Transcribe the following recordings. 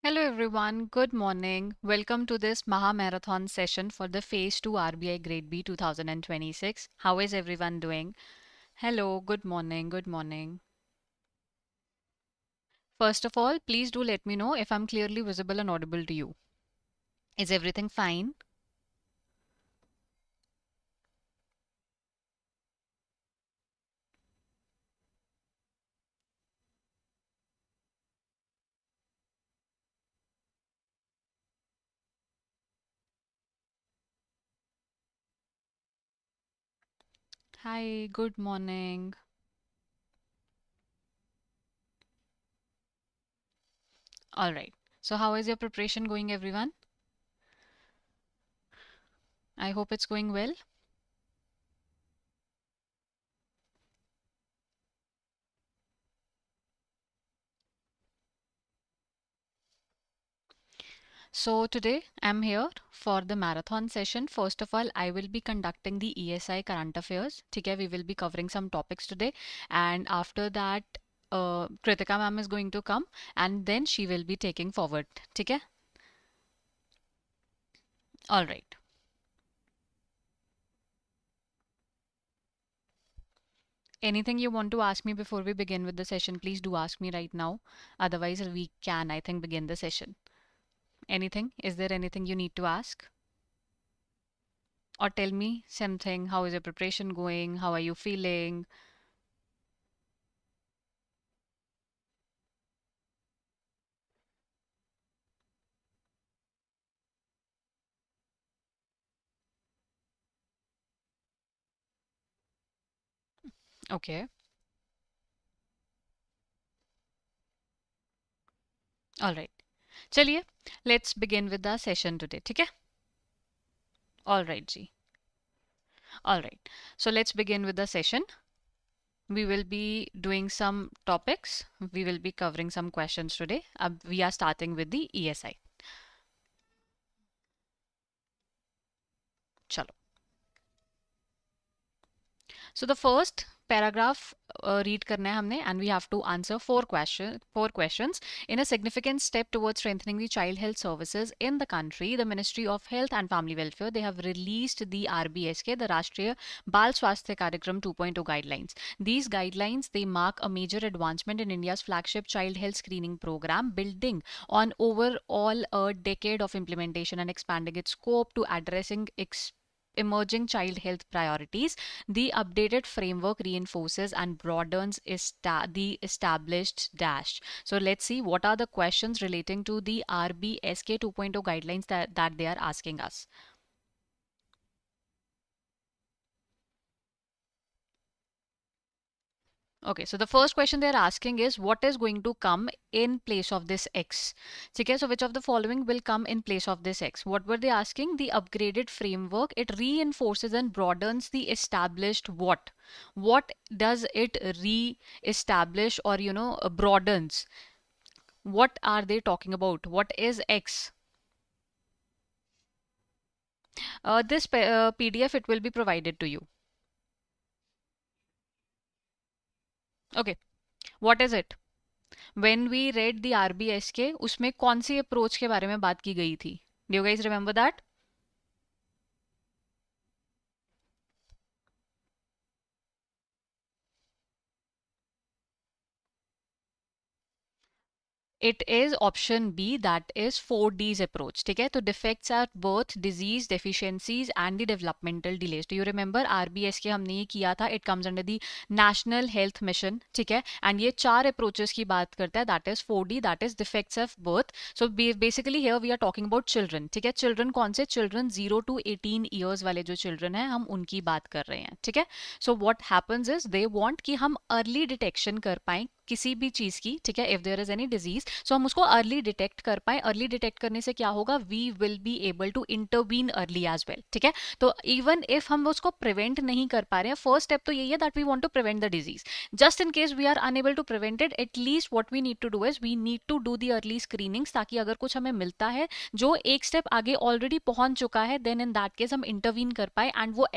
Hello everyone, good morning. Welcome to this Maha Marathon session for the Phase 2 RBI Grade B 2026. How is everyone doing? Hello, good morning, good morning. First of all, please do let me know if I'm clearly visible and audible to you. Is everything fine? Hi, good morning. All right. So how is your preparation going, everyone? I hope it's going well. So today I'm here for the marathon session. First of all, I will be conducting the ESI current affairs. Okay, we will be covering some topics today, and after that, Kritika ma'am is going to come, and then she will be taking forward. Okay, all right. Anything you want to ask me before we begin with the session, please do ask me right now. Otherwise, we can, I think, begin the session. Anything? Is there anything you need to ask? Or tell me something. How is your preparation going? How are you feeling? Okay. All right. चलिए, let's begin with the session today. ठीक है? All right, ji. All right. So let's begin with the session. We will be doing some topics. We will be covering some questions today. We are starting with the ESI. चलो. So the first paragraph read करना है हमने, and we have to answer four questions. In a significant step towards strengthening the child health services in the country, the Ministry of Health and Family Welfare, they have released the RBSK, the Rashtriya Bal Swasthya Karyakram 2.0 guidelines. These guidelines, they mark a major advancement in India's flagship child health screening program, building on overall a decade of implementation and expanding its scope to addressing emerging child health priorities. The updated framework reinforces and broadens the established dash. So let's see what are the questions relating to the RBSK 2.0 guidelines that they are asking us. Okay, so the first question they're asking is what is going to come in place of this X? Okay, so which of the following will come in place of this X? What were they asking? The upgraded framework, it reinforces and broadens the established what? What does it re-establish or, broadens? What are they talking about? What is X? This PDF, it will be provided to you. Okay, what is it? When we read the RBSK, उसमें कौन सी approach के बारे में बात की गई थी? Do you guys remember that? It is option B, that is 4Ds approach. ठीक है, तो defects at birth, disease, deficiencies and the developmental delays. Do you remember RBS के हमने ये किया था? It comes under the National Health Mission. ठीक है, and ये चार approaches की बात करता है. That is 4D, that is defects of birth. So basically here we are talking about children. ठीक है, children कौन से? Children 0 to 18 years वाले जो children हैं, हम उनकी बात कर रहे हैं. ठीक है, so what happens is they want कि हम early detection कर पाएं किसी भी चीज की. ठीक है, if there is any disease, so हम उसको अर्ली डिटेक्ट कर पाए. अर्ली डिटेक्ट करने से क्या होगा? We will be able to intervene early as well. ठीक है, तो इवन इफ हम उसको प्रिवेंट नहीं कर पा रहे हैं, फर्स्ट स्टेप तो यही है that we want to prevent the disease. Just in case we are unable to prevent it, at least what we need to do is we need to do the early screenings, ताकि अगर कुछ हमें मिलता है जो एक स्टेप आगे already पहुंच चुका है, देन इन दैट केस हम इंटरवीन कर पाए एंड वो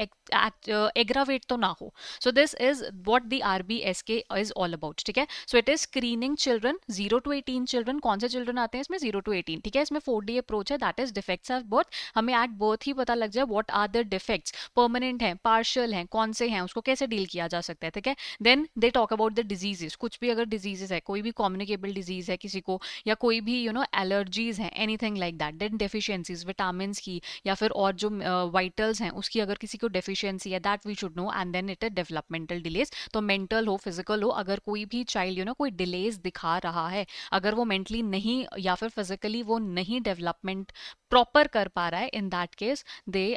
एग्रावेट तो ना हो. सो this is what the RBSK is all about. ठीक है, so it is screening children 0 to 18 children. कौन से चिल्ड्रन आते हैं इसमें? 0 to 18. ठीक है, इसमें 4D अप्रोच है, that is defects of birth. हमें एट बर्थ ही पता लग जाए what are the defects, permanent हैं, पार्शियल हैं, कौन से हैं, उसको कैसे डील किया जा सकता है. ठीक है, then they talk about the diseases. कुछ भी अगर डिजीजेस है, कोई भी कम्युनिकेबल डिजीज है किसी को, या कोई भी एलर्जीज हैं, anything like that, then deficiencies vitamin की या फिर और जो वाइटल्स हैं उसकी अगर किसी को डेफिशिएंसी है, that we should know. And then it is developmental delays. तो मेंटल हो, फिजिकल हो, अगर कोई भी चाइल्ड कोई डिलेज दिखा रहा है, अगर वो मेंटली नहीं या फिर फिजिकली वो नहीं डेवलपमेंट प्रॉपर कर पा रहा है, in that case they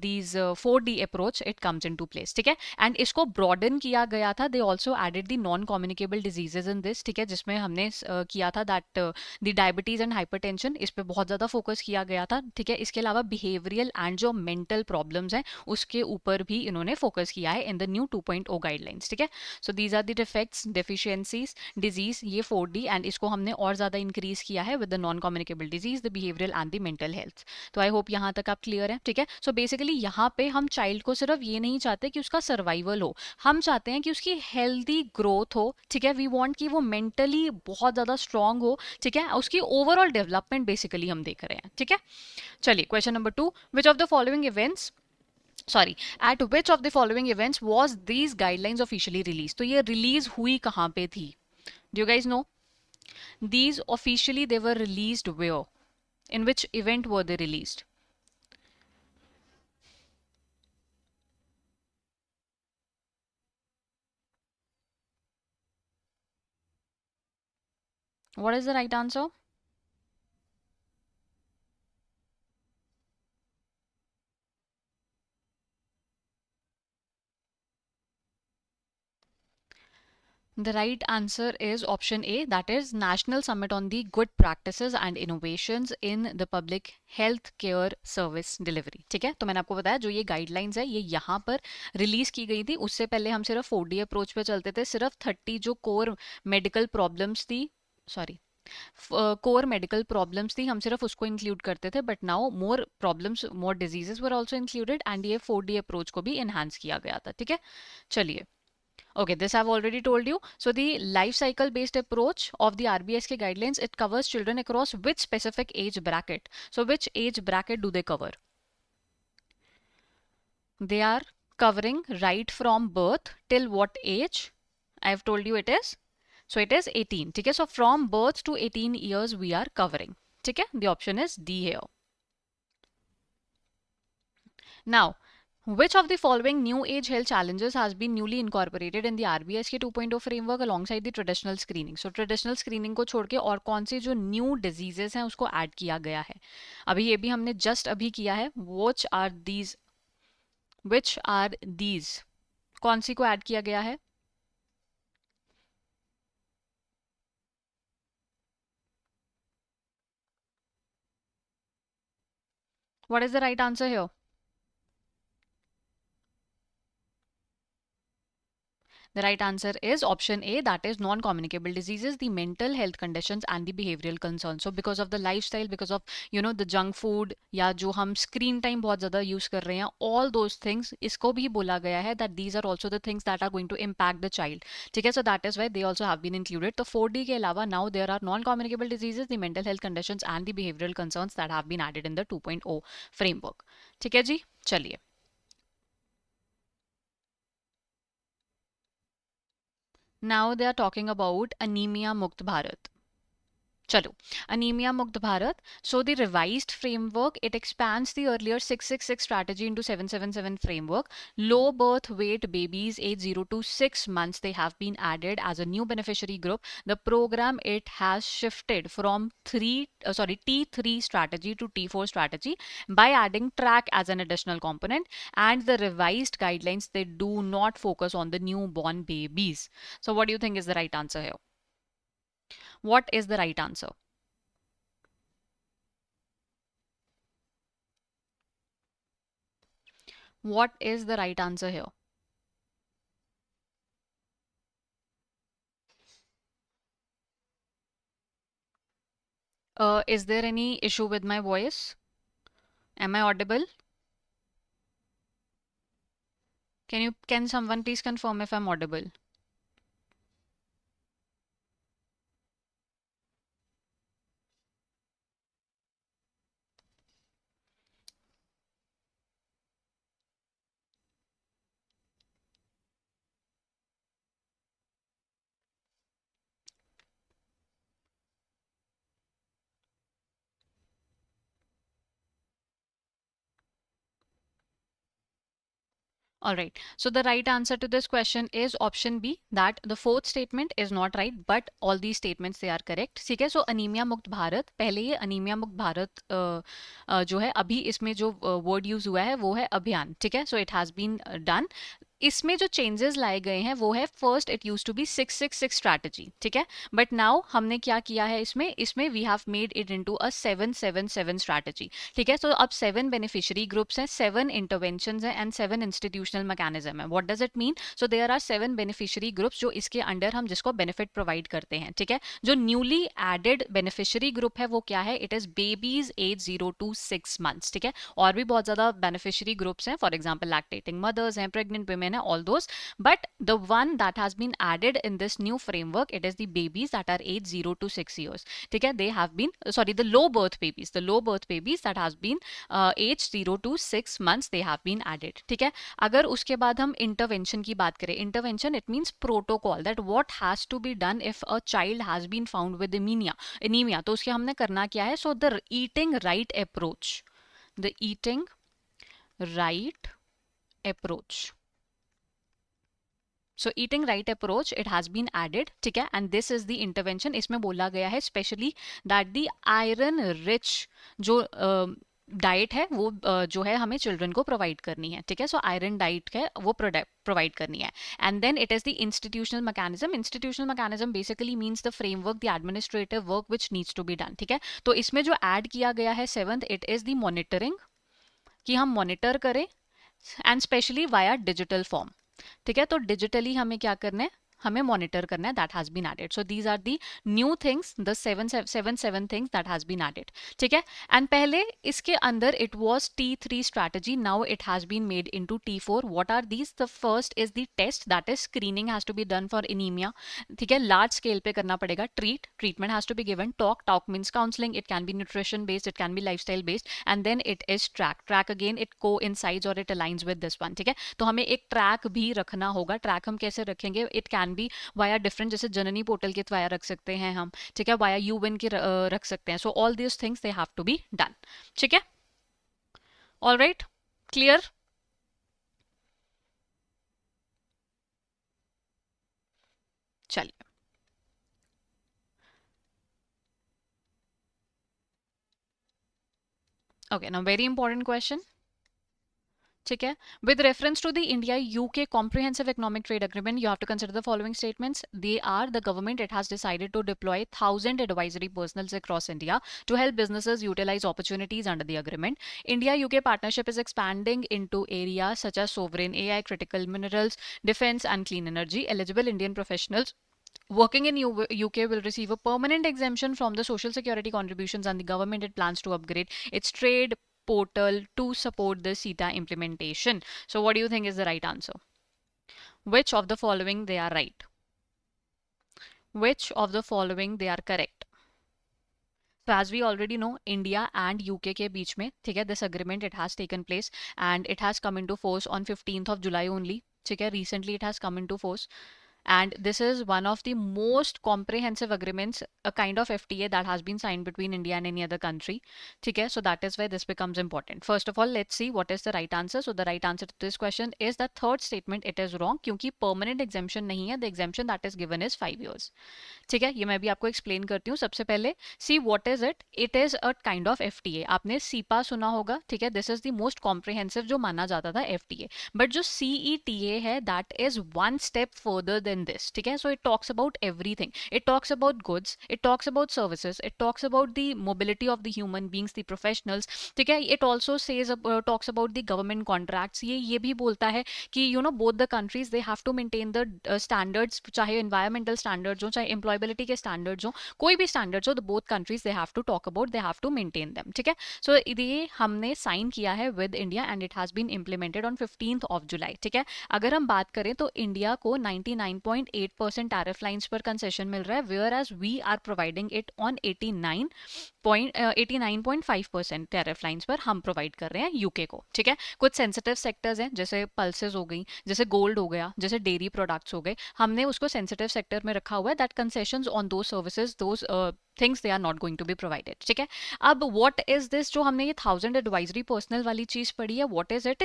these 4D approach it comes into place. ठीक है, एंड इसको ब्रॉडन किया गया था. They also added the non communicable diseases in this. ठीक है, जिसमें हमने किया था that the diabetes and hypertension, इस पे बहुत ज्यादा फोकस किया गया था. ठीक है, इसके अलावा बिहेवियरल एंड जो मेंटल प्रॉब्लम्स हैं उसके ऊपर भी इन्होंने फोकस किया है इन द न्यू 2.0 गाइडलाइंस. ठीक है, so these are the defects, deficiencies, disease, ये 4D, एंड इसको हमने और ज्यादा इंक्रीज किया है with the non communicable disease, the behavioural and the mental health. तो आई होप यहाँ तक आप क्लियर है. ठीक है, सो बेसिकली यहाँ पे हम चाइल्ड को सिर्फ ये नहीं चाहते कि उसका सर्वाइवल हो, हम चाहते हैं कि उसकी हेल्दी ग्रोथ हो. ठीक है, वी वांट कि वो मेंटली बहुत ज्यादा स्ट्रांग हो. ठीक है, उसकी ओवरऑल डेवलपमेंट बेसिकली हम देख रहे हैं. ठीक है, चलिए question number 2. Which of the following events at which of the following events was these guidelines officially released? तो ये रिलीज हुई कहाँ पे थी? Do you guys know? These officially they were released where? In which event were they released? What is the right answer? The right answer is option A, that is National Summit on the Good Practices and Innovations in the Public Health Care Service Delivery. ठीक है, तो मैंने आपको बताया जो ये guidelines है ये यहाँ पर रिलीज की गई थी. उससे पहले हम सिर्फ 4D अप्रोच पे चलते थे. सिर्फ 30 जो कोर मेडिकल प्रॉब्लम्स थी, सॉरी कोर मेडिकल प्रॉब्लम्स थी, हम सिर्फ उसको इंक्लूड करते थे. But now more problems, more diseases were also included, and ये 4D अप्रोच को भी एनहांस किया गया था. ठीक है, चलिए. Okay, this I've already told you. So the life cycle based approach of the RBSK guidelines, it covers children across which specific age bracket? So which age bracket do they cover? They are covering right from birth till what age? I've told you it is. So it is 18. ठीक है, so from birth to 18 years we are covering. ठीक है, the option is D here. Now, which of the following new age health challenges has been newly incorporated in the RBSK 2.0 framework alongside the traditional screening? So traditional screening को छोड़ के और कौन सी जो new diseases हैं उसको add किया गया है? अभी ये भी हमने just अभी किया है. Which are these? Which are these? कौन सी को add किया गया है? What is the right answer here? The right answer is option A, that is non-communicable diseases, the mental health conditions and the behavioral concerns. So because of the lifestyle, because of the junk food, या जो हम screen time बहुत ज़्यादा use कर रहे हैं, all those things, इसको भी बोला गया है that these are also the things that are going to impact the child. ठीक है, so that is why they also have been included. तो 4D के अलावा now there are non-communicable diseases, the mental health conditions and the behavioral concerns that have been added in the 2.0 framework. ठीक है जी, चलिए. Now they are talking about anemia mukt Bharat. Chalo, anemia mukt Bharat. So the revised framework, it expands the earlier 666 strategy into 777 framework. Low birth weight babies age 0 to 6 months, they have been added as a new beneficiary group. The program, it has shifted from T3 strategy to T4 strategy by adding track as an additional component, and the revised guidelines, they do not focus on the newborn babies. So what do you think is the right answer here? What is the right answer? What is the right answer here? Is there any issue with my voice? Am I audible? Can someone please confirm if I'm audible? All right. So the right answer to this question is option B, that the fourth statement is not right, but all these statements they are correct. ठीक है. So anaemia मुक्त भारत, पहले ये anaemia मुक्त भारत जो है, अभी इसमें जो वर्ड यूज हुआ है वो है अभियान. ठीक है. So it has been done. इसमें जो चेंजेस लाए गए हैं वो है, first it use to be 666 strategy. ठीक है. बट नाउ हमने क्या किया है, इसमें इसमें we have made it into a 777 strategy. ठीक है. सो अब 7 बेनिफिशियरी ग्रुप्स हैं, 7 इंटरवेंशंस हैं एंड 7 इंस्टीट्यूशनल मैकेनिज्म है. What does it mean? So there are 7 beneficiary groups जो इसके अंडर हम जिसको बेनिफिट प्रोवाइड करते हैं. ठीक है. जो न्यूली एडेड बेनिफिशियरी ग्रुप है वो क्या है? It is babies age 0 to 6 months. ठीक है. और भी बहुत ज्यादा बेनिफिशियरी ग्रुप्स हैं, फॉर एग्जाम्पल लैक्टेटिंग मदर्स हैं, pregnant women, all those, but the one that has been added in this new framework, it is the babies that are aged 0 to 6 years. ठीक है. They have been, sorry, the low birth babies that has been aged 0 to 6 months, they have been added. ठीक है. अगर उसके बाद हम intervention की बात करें, intervention it means protocol, that what has to be done if a child has been found with anemia. तो उसके हमने करना क्या है? So the eating right approach, the eating right approach. So eating right approach it has been added. ठीक है. And this is the intervention. इसमें बोला गया है specially that the iron rich जो डाइट है वो जो है हमें चिल्ड्रन को प्रोवाइड करनी है. ठीक है. सो आयरन डाइट है वो प्रोवाइड करनी है. And then it is the institutional mechanism. Institutional mechanism basically means the framework, the administrative work which needs to be done. ठीक है. तो इसमें जो ऐड किया गया है seventh, it is the monitoring, कि हम मॉनिटर करें and specially via digital form. ठीक है. तो डिजिटली हमें क्या करना है? हमें मॉनिटर करना है. That has been added. So these are the new things, the seven things that has been added. ठीक है. एंड पहले इसके अंदर it was T3 strategy, now it has been made into T4. What are these? The first is the test, that is screening has to be done for anemia. ठीक है. Large scale पे करना पड़ेगा. Treatment has to be given. Talk means counselling. It can be nutrition based, it can be lifestyle based. And then it is track again, it को insides और it aligns with this one. ठीक है. तो हमें एक track भी रखना होगा. ट्रैक हम कैसे रखेंगे? It can B via different, जैसे जननी पोर्टल के वाया रख सकते हैं हम. ठीक है. वाया यूविन के रख सकते हैं. So all these things they have to be done. ठीक है. All right. क्लियर? चलिए. Okay. Now very important question. ठीक है. With reference to the India UK comprehensive economic trade agreement, you have to consider the following statements. They are the government it has decided to deploy 1000 advisory personnel across India to help businesses utilize opportunities under the agreement. India UK partnership is expanding into areas such as sovereign AI, critical minerals, defense and clean energy. Eligible Indian professionals working in UK will receive a permanent exemption from the social security contributions, and the government it plans to upgrade its trade portal to support the CETA implementation. So what do you think is the right answer? Which of the following they are right? Which of the following they are correct? So as we already know, India and UK के बीच में, ठीक है, this agreement it has taken place and it has come into force on 15th of July only. ठीक है. Recently it has come into force. And this is one of the most comprehensive agreements, a kind of FTA that has been signed between India and any other country. Okay, so that is why this becomes important. First of all, let's see what is the right answer. So the right answer to this question is the third statement. It is wrong क्योंकि permanent exemption नहीं है. The exemption that is given is 5 years. ठीक है. ये मैं भी आपको explain करती हूँ. सबसे पहले see what is it. It is a kind of FTA. आपने सीपा सुना होगा. ठीक है. This is the most comprehensive जो माना जाता था एफटीए. बट जो सीईटीए है that is one step further than this. ठीक है. So it talks about everything. It talks about goods, it talks about services, it talks about the mobility of the human beings, the professionals. ठीक है. It also says talks about the government contracts. ये भी बोलता है कि you know both the countries they have to maintain the standards, चाहे environmental standards हो, चाहे एम्प्लॉयबिलिटी के स्टैंडर्ड्स हो, कोई भी स्टैंडर्ड्स हो, the both countries they have to talk about, they have to maintain them. ठीक है. सो ये हमने साइन किया है with India and it has been implemented on 15th of July. ठीक है. अगर हम बात करें तो इंडिया को 99.8% टैरिफ लाइंस पर कंसेशन मिल रहा है, whereas we are providing it on 89.5% tariff lines पर हम प्रोवाइड कर रहे हैं यूके को. ठीक है. कुछ सेंसिटिव सेक्टर्स हैं जैसे पल्सेस हो गई, जैसे गोल्ड हो गया, जैसे डेयरी प्रोडक्ट्स हो गए, हमने उसको सेंसिटिव सेक्टर में रखा हुआ है. दैट कंसेशंस ऑन दो services, those things they are not going to be provided. ठीक है. अब व्हाट इज दिस जो हमने ये 1000 एडवाइजरी पर्सनल वाली चीज पढ़ी है, what is it?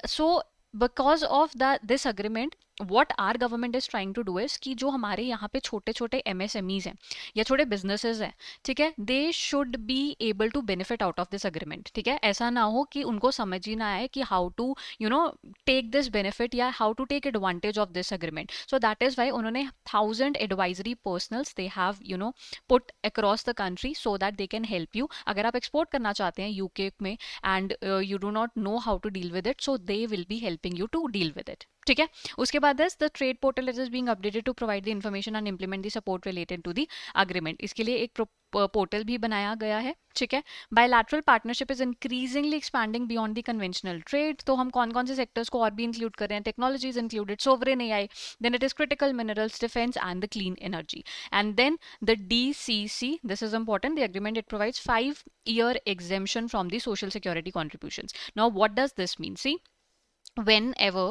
So because of the this agreement what our government is trying to do is कि जो हमारे यहाँ पे छोटे छोटे एमएसएमईज हैं या छोटे बिजनेसेस हैं, ठीक है, they should be able to benefit out of this agreement. ठीक है, ऐसा ना हो कि उनको समझ ही ना आए कि how to you know take this benefit या how to take advantage of this agreement. So that is why उन्होंने 1000 advisory personals they have put across the country so that they can help you. अगर आप export करना चाहते हैं UK में and you do not know how to deal with it, so they will be helping you to deal with it. ठीक है, उसके बाद the trade portal is being updated to provide the information and implement the support related to the agreement. इसके लिए एक portal भी बनाया गया है। ठीक है, bilateral partnership is increasingly expanding beyond the conventional trade. तो हम कौन कौन से सेक्टर्स को और भी इंक्लूड कर रहे हैं? Technology is included, sovereign AI, then it is critical minerals, defence and the clean energy. And then the DCC, this is important, the agreement it provides 5-year exemption from the social security contributions. Now what does this mean? See, whenever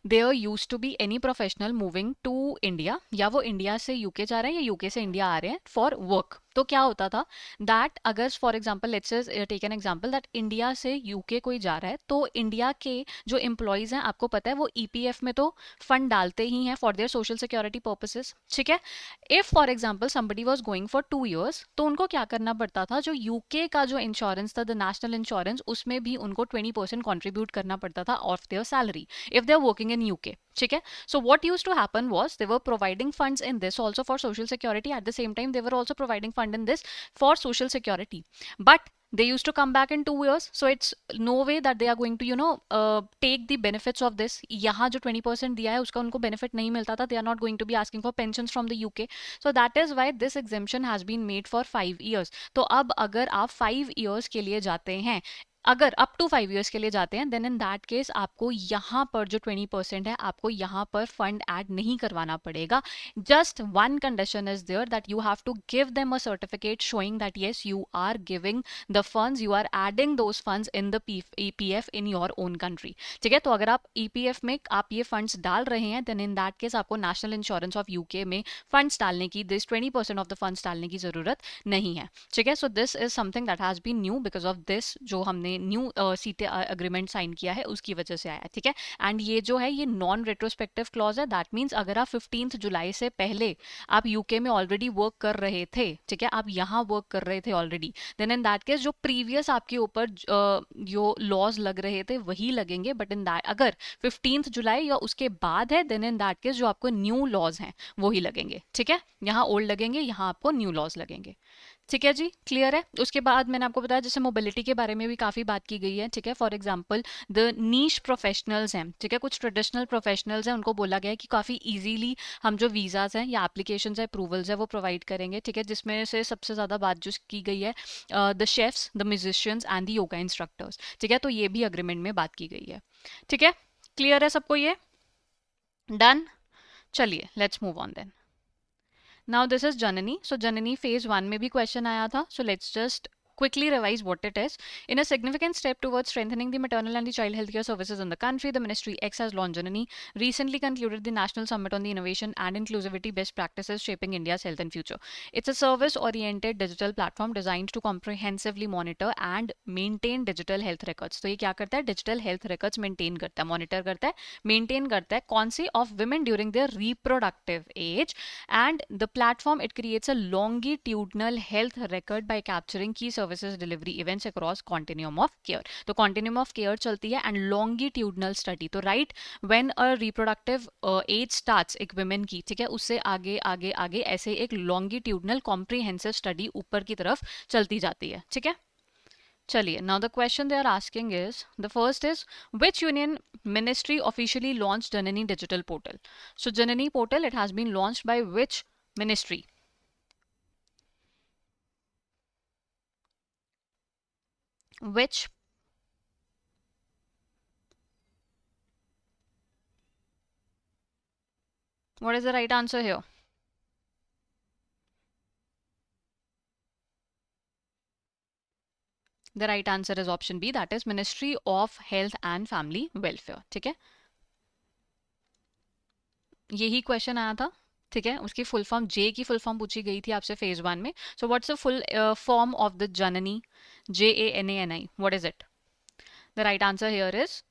there used to be any professional moving to India, या वो India से UK जा रहे हैं या UK से India आ रहे हैं फॉर वर्क, तो क्या होता था दैट अगर for example let's take an example that India से यूके कोई जा रहा है, तो इंडिया के जो एम्प्लॉयज हैं, आपको पता है वो ईपीएफ में तो फंड डालते ही हैं for their social security purposes. ठीक है, if for example somebody was going for 2 years, तो उनको क्या करना पड़ता था, जो यूके का जो इंश्योरेंस था द नेशनल इंश्योरेंस, उसमें भी उनको 20% कॉन्ट्रीब्यूट करना पड़ता था of their salary if they're working in UK. ठीक है, so what used to happen was they were providing funds in this also for social security, at the same time they were also providing fund in this for social security, but they used to come back in 2 years, so it's no way that they are going to take the benefits of this. यहाँ जो 20% दिया है उसका उनको benefit नहीं मिलता था, they are not going to be asking for pensions from the UK, so that is why this exemption has been made for 5 years. तो अब अगर आप 5 years के लिए जाते हैं, अगर अप टू 5 years के लिए जाते हैं, देन इन दैट केस आपको यहाँ पर जो 20% है, आपको यहाँ पर फंड ऐड नहीं करवाना पड़ेगा। Just one condition is there that you have to give them a certificate showing that yes you are giving the funds, you are adding those funds in the EPF in your own country. ठीक है, तो अगर आप EPF में आप ये funds डाल रहे हैं, देन इन दैट केस आपको नेशनल इंश्योरेंस ऑफ यूके में फंड्स डालने की, दिस 20% ऑफ द फंड्स डालने की जरूरत नहीं है। ठीक है, so this is something that has been new because of this, जो हमने न्यू सीटे अग्रीमेंट साइन किया है उसकी वजह से आया। ठीक है, एंड ये जो है ये नॉन रेट्रोस्पेक्टिव क्लॉज है, दैट मीन्स अगर आप 15 जुलाई से पहले आप यूके में ऑलरेडी वर्क कर रहे थे, ठीक है, आप यहाँ वर्क कर रहे थे already, then in that case जो प्रीवियस आपके ऊपर जो लॉज लग रहे थे वही लगेंगे, बट इन दैट अगर 15 जुलाई या उसके बाद है, देन इन दैट केस जो आपको न्यू लॉज हैं वही लगेंगे। ठीक है, यहाँ ओल्ड लगेंगे, यहाँ आपको न्यू लॉज लगेंगे। ठीक है जी, क्लियर है। उसके बाद मैंने आपको बताया जैसे मोबिलिटी के बारे में भी काफ़ी बात की गई है। ठीक है, for example the niche professionals हैं, ठीक है, कुछ ट्रेडिशनल प्रोफेशनल्स हैं, उनको बोला गया है कि काफ़ी इजीली हम जो वीज़ाज़ हैं या एप्लीकेशंस है, अप्रूवल्स है, वो प्रोवाइड करेंगे। ठीक है, जिसमें से सबसे ज़्यादा बात जो की गई है the chefs, the musicians and the yoga instructors. ठीक है, तो ये भी अग्रीमेंट में बात की गई है। ठीक है, क्लियर है सबको ये? डन, चलिए let's move on then. Now this is Janani. So Janani phase 1 में भी question आया था. So let's just quickly revise what it is. In a significant step towards strengthening the maternal and the child healthcare services in the country, the Ministry X has launched Janani, recently concluded the National Summit on the Innovation and Inclusivity Best Practices Shaping India's Health and Future. It's a service-oriented digital platform designed to comprehensively monitor and maintain digital health records. तो ये क्या करता है? Digital health records maintain करता है, monitor करता है, maintain करता है, कौन सी? Of women during their reproductive age. And the platform, it creates a longitudinal health record by capturing key services delivery events across continuum of care. तो continuum of care चलती है and longitudinal study, तो right when a reproductive age starts एक women की, ठीक है, उससे आगे आगे आगे ऐसे एक longitudinal comprehensive study ऊपर की तरफ चलती जाती है। ठीक है, चलिए, now the question they are asking is, the first is, which union ministry officially launched Janani digital portal? So Janani portal, it has been launched by which ministry? Which? What is the right answer here? The right answer is option B, that is Ministry of Health and Family Welfare. ठीक है, यही question आया था। ठीक है, उसकी full form, जे की full form पूछी गई थी आपसे फेज 1 में। So what's the full form of the Janani? JANANI, what is it? The right answer here is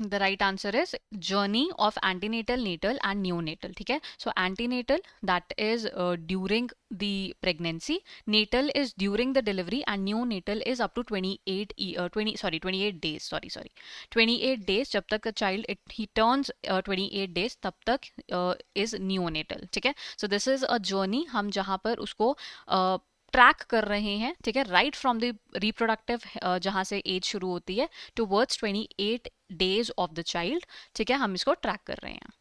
the right answer is journey of antenatal, natal and neonatal. ठीक है, so antenatal that is during the pregnancy, natal is during the delivery and neonatal is up to 28 sorry 28 days. जब तक child ही turns 28 days तब तक is neonatal. ठीक है, so this is a journey, हम जहाँ पर उसको ट्रैक कर रहे हैं. ठीक है, राइट फ्रॉम द रिप्रोडक्टिव जहाँ से एज शुरू होती है towards 28 days of the child. ठीक है, हम इसको ट्रैक कर रहे हैं.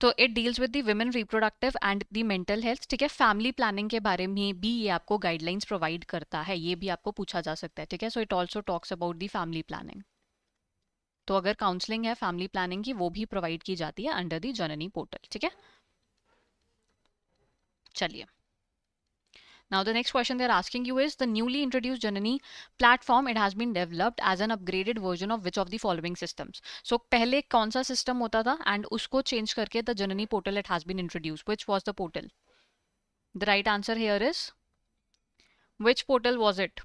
तो it deals with the women reproductive and the mental health. ठीक है, फैमिली प्लानिंग के बारे में भी ये आपको गाइडलाइंस प्रोवाइड करता है, ये भी आपको पूछा जा सकता है. ठीक है, so it also talks about the family planning. तो अगर काउंसलिंग है फैमिली प्लानिंग की, वो भी प्रोवाइड की जाती है अंडर द जननी पोर्टल. ठीक है, चलिए. Now the next question they're asking you is the newly introduced Janani platform, it has been developed as an upgraded version of which of the following systems. So पहले कौन सा system होता था and उसको change करके the Janani portal it has been introduced. Which was the portal? The right answer here is, which portal was it?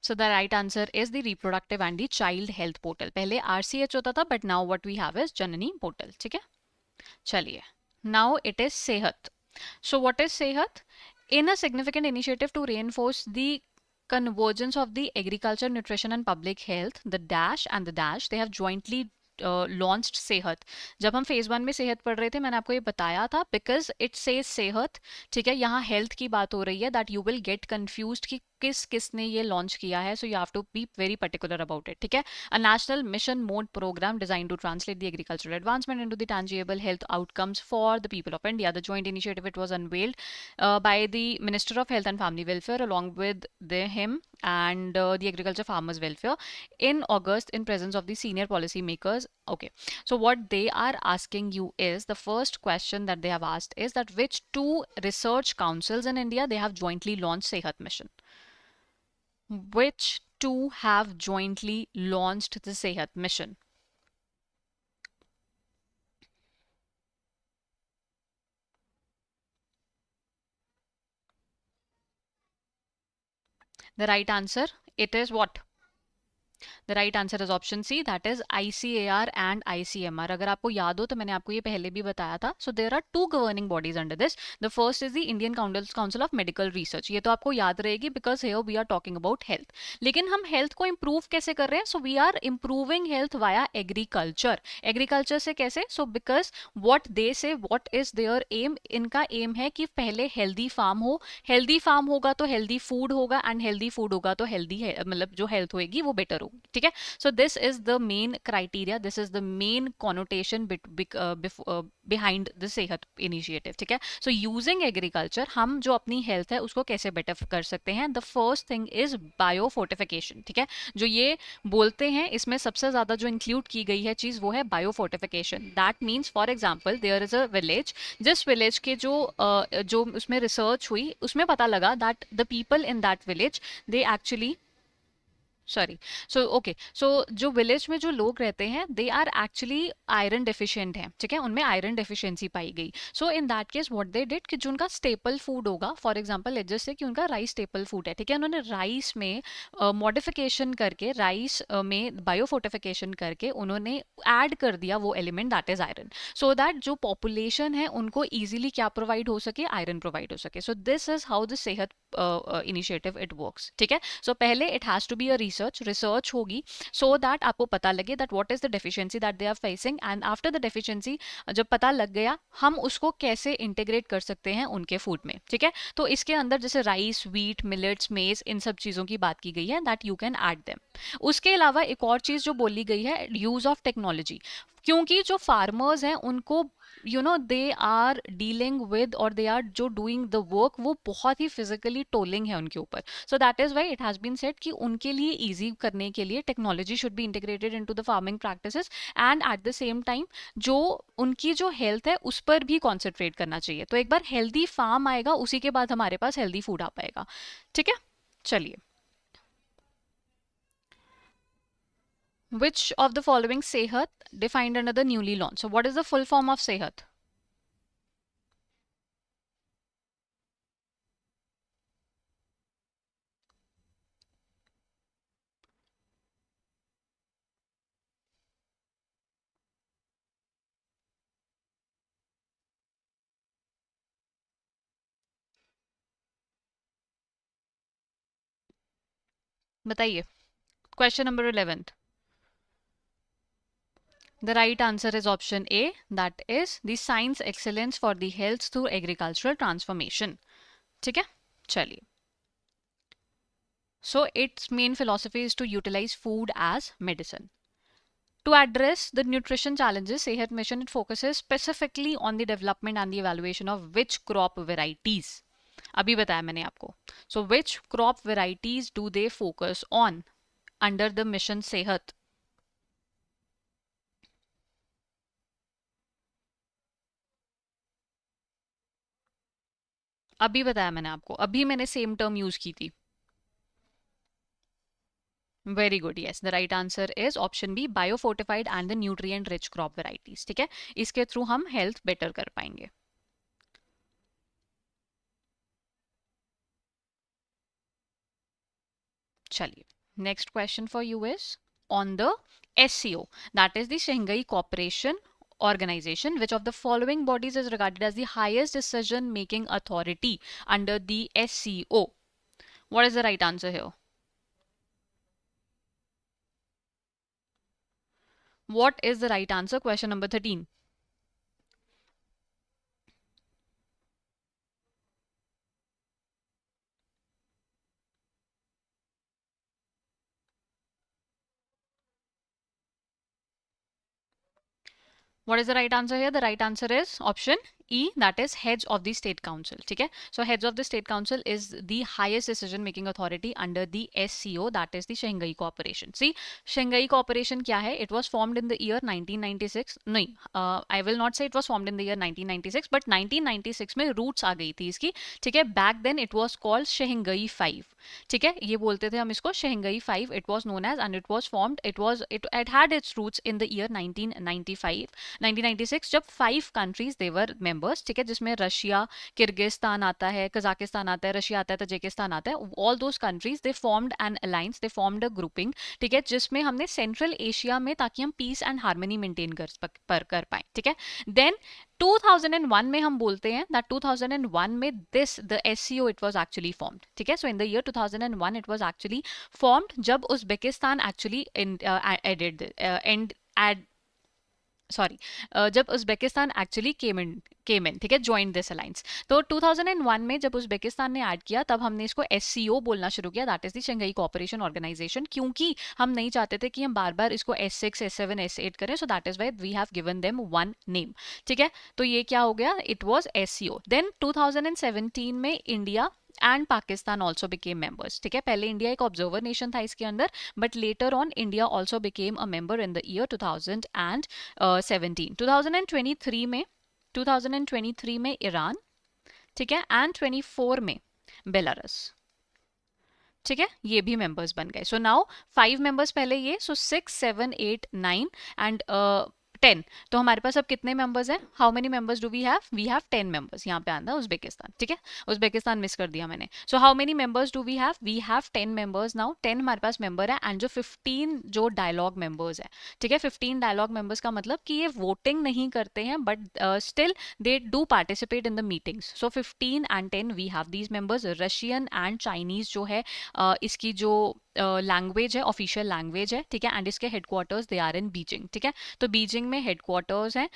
So the right answer is the reproductive and the child health portal. पहले RCH होता था but now what we have is Janani portal. ठीक है, चलिए. Now it is Sehat. So what is Sehat? In a significant initiative to reinforce the convergence of the agriculture, nutrition and public health, the dash and the dash, they have jointly launched सेहत. जब हम phase 1 में सेहत पढ़ रहे थे मैंने आपको ये बताया था बिकॉज इट सेज सेहत. ठीक है, यहाँ हेल्थ की बात हो रही है, that you will get confused कि किसने ये लॉन्च किया है. So you have to be very particular about it. ठीक है, a national mission mode programme design to translate the agricultural advancement into the tangible health outcomes for the people of India. The joint initiative it was unveiled by the Minister of Health and Family Welfare along with him and the Agriculture Farmers Welfare in August in presence of the senior policy makers. Okay, so what they are asking you is, the first question that they have asked is that which two research councils in India they have jointly launched Sehat Mission. Which two have jointly launched the Sehat Mission? The right answer, it is what? The right answer is option C, that is ICAR and ICMR. अगर आपको याद हो तो मैंने आपको ये पहले भी बताया था. So there are two governing bodies under this. The first is the Indian Council of Medical Research. ये तो आपको याद रहेगी because here we are talking about health. लेकिन हम health को improve कैसे कर रहे हैं? So we are improving health via agriculture. Agriculture से कैसे? So because what they say, what is their aim? इनका aim है कि पहले healthy farm हो, healthy farm होगा तो healthy food होगा and healthy food होगा तो healthy है, मतलब जो health होएगी वो better होगी. ठीक है, so this is the main criteria, this is the main connotation behind the सेहत initiative. ठीक है, so using agriculture हम जो अपनी health है उसको कैसे better कर सकते हैं. The first thing is biofortification. ठीक है, जो ये बोलते हैं इसमें सबसे ज्यादा जो include की गई है चीज वो है biofortification. That means for example there is a village, जिस village के जो उसमें research हुई उसमें पता लगा that the people in that village they actually sorry so okay so जो विलेज में जो लोग रहते हैं they are actually iron deficient हैं. ठीक है, उनमें आयरन डेफिशिएंसी पाई गई. So in that case what they did कि जो उनका स्टेपल फूड होगा, for example let's just say कि उनका राइस स्टेपल फूड है. ठीक है, उन्होंने राइस में मॉडिफिकेशन करके, राइस में बायोफोर्टिफिकेशन करके उन्होंने ऐड कर दिया वो element that is iron, so that जो पॉपुलेशन है उनको ईजिली क्या प्रोवाइड हो सके, आयरन प्रोवाइड हो सके. So this is how the Sehat initiative it works. ठीक है, सो पहले it has to be a research होगी सो दैट आपको पता लगे that what is the deficiency that they are facing and after the deficiency जब पता लग गया हम उसको कैसे इंटीग्रेट कर सकते हैं उनके फूड में. ठीक है, तो इसके अंदर जैसे राइस, व्हीट, मिलेट्स, मेज, इन सब चीजों की बात की गई है that you can add them. उसके अलावा एक और चीज जो बोली गई है, यूज ऑफ टेक्नोलॉजी, क्योंकि जो फार्मर्स हैं उनको दे आर डीलिंग विद और दे आर जो डूइंग द वर्क वो बहुत ही फिजिकली टोलिंग है उनके ऊपर. So that is why it has been said कि उनके लिए ईजी करने के लिए technology should be integrated into the farming practices and at the same time जो उनकी जो हेल्थ है उस पर भी कॉन्सेंट्रेट करना चाहिए. तो एक बार हेल्दी फार्म आएगा उसी के बाद हमारे पास हेल्दी फूड आ पाएगा. ठीक है, चलिए. Which of the following Sehat defined under the newly launched? So what is the full form of Sehat? बताइए, question number 11th. The right answer is option A, that is the science excellence for the health through agricultural transformation. ठीक है, चलिए. So its main philosophy is to utilize food as medicine. To address the nutrition challenges, Sehat Mission, it focuses specifically on the development and the evaluation of which crop varieties. अभी बताया मैंने आपको. So which crop varieties do they focus on under the mission Sehat? अभी बताया मैंने आपको, अभी मैंने सेम टर्म यूज की थी. Very good, yes, the right answer is option B, biofortified and the nutrient rich crop varieties. ठीक है, इसके थ्रू हम हेल्थ बेटर कर पाएंगे. चलिए, next question for you is on the SCO, that is the Shanghai Cooperation Organization. Which of the following bodies is regarded as the highest decision making authority under the SCO? What is the right answer here? What is the right answer? Question number 13. What is the right answer here? The right answer is option E, that is heads of the state council. ठीक है, so heads of the state council is the highest decision making authority under the SCO, that is the Shanghai Cooperation. See, Shanghai Cooperation क्या है? It was formed in the year 1996. नहीं, I will not say it was formed in the year 1996, but 1996 में roots आ गई थी इसकी. ठीक है, back then it was called Shanghai 5. ठीक है, ये बोलते थे हम इसको Shanghai 5. It was known as, and it was formed. It had its roots in the year 1995. 1996 जब 5 कंट्रीज दे वर मेंबर्स. ठीक है, जिसमें रशिया, किर्गिस्तान आता है, कजाकिस्तान आता है, रशिया आता है, तजिकिस्तान आता है. All those countries they formed an alliance, they formed a grouping. ठीक है, जिसमें हमने सेंट्रल एशिया में, ताकि हम पीस एंड हार्मनी मेंटेन कर पाए. ठीक है, देन 2001 में हम बोलते हैं दैट 2001 में this the SCO it was actually formed. ठीक है, so in the year 2001 it was actually formed, जब Uzbekistan actually added and add sorry जब उज्बेकिस्तान एक्चुअली केम इन. ठीक है, ज्वाइन दिस अलायंस. तो 2001 में जब उज्बेकिस्तान ने ऐड किया, तब हमने इसको SCO बोलना शुरू किया, that is the Shanghai cooperation organisation, क्योंकि हम नहीं चाहते थे कि हम बार बार इसको S6, S7, S8 करें. So that is why we have given them one name. ठीक है, तो ये क्या हो गया? It was SCO. देन 2017 में India and Pakistan also became members. ठीक है, पहले इंडिया एक ऑब्जर्वर नेशन था इसके अंदर, but later on India also became a member in the year 2017. 2023 में ईरान. ठीक है, एंड 24 में बेलारस. ठीक है, ये भी मेंबर्स बन गए. सो नाउ 5 मेंबर्स पहले ये, सो 6, 7, 8, 9 एंड 10. तो हमारे पास अब कितने मेंबर्स हैं? How many members do we have? We have 10 members. यहाँ पे आंदा उज्बेकिस्तान. ठीक है, उज्बेकिस्तान मिस कर दिया मैंने. So how many members do we have? We have 10 members now. 10 हमारे पास मेंबर है, एंड जो 15 जो डायलॉग मेंबर्स है. ठीक है, 15 डायलॉग मेंबर्स का मतलब कि ये वोटिंग नहीं करते हैं, but still they do participate in the meetings. So 15 and 10 we have these members. Russian and Chinese जो है इसकी जो लैंग्वेज है, ऑफिशियल लैंग्वेज है. ठीक है, एंड इसके headquarters they are in Beijing. ठीक है, तो बीजिंग में हेडक्वार्टर्स हैं.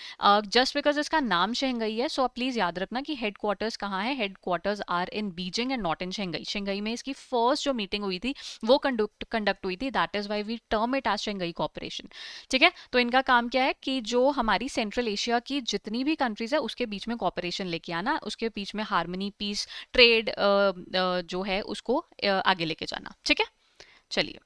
जस्ट बिकॉज इसका नाम शंघाई है, सो प्लीज याद रखना कि हेडक्वार्टर्स कहाँ है. Headquarters are in Beijing and not in Shanghai. Shanghai में इसकी फर्स्ट जो मीटिंग हुई थी वो कंडक्ट हुई थी. That is why we term it as Shanghai corporation. ठीक है, तो इनका काम क्या है कि जो हमारी सेंट्रल एशिया की जितनी भी कंट्रीज है उसके बीच में कॉर्पोरेशन लेके आना, उसके बीच में हार्मनी, पीस, ट्रेड जो है उसको आगे लेके जाना. ठीक है, चलिए.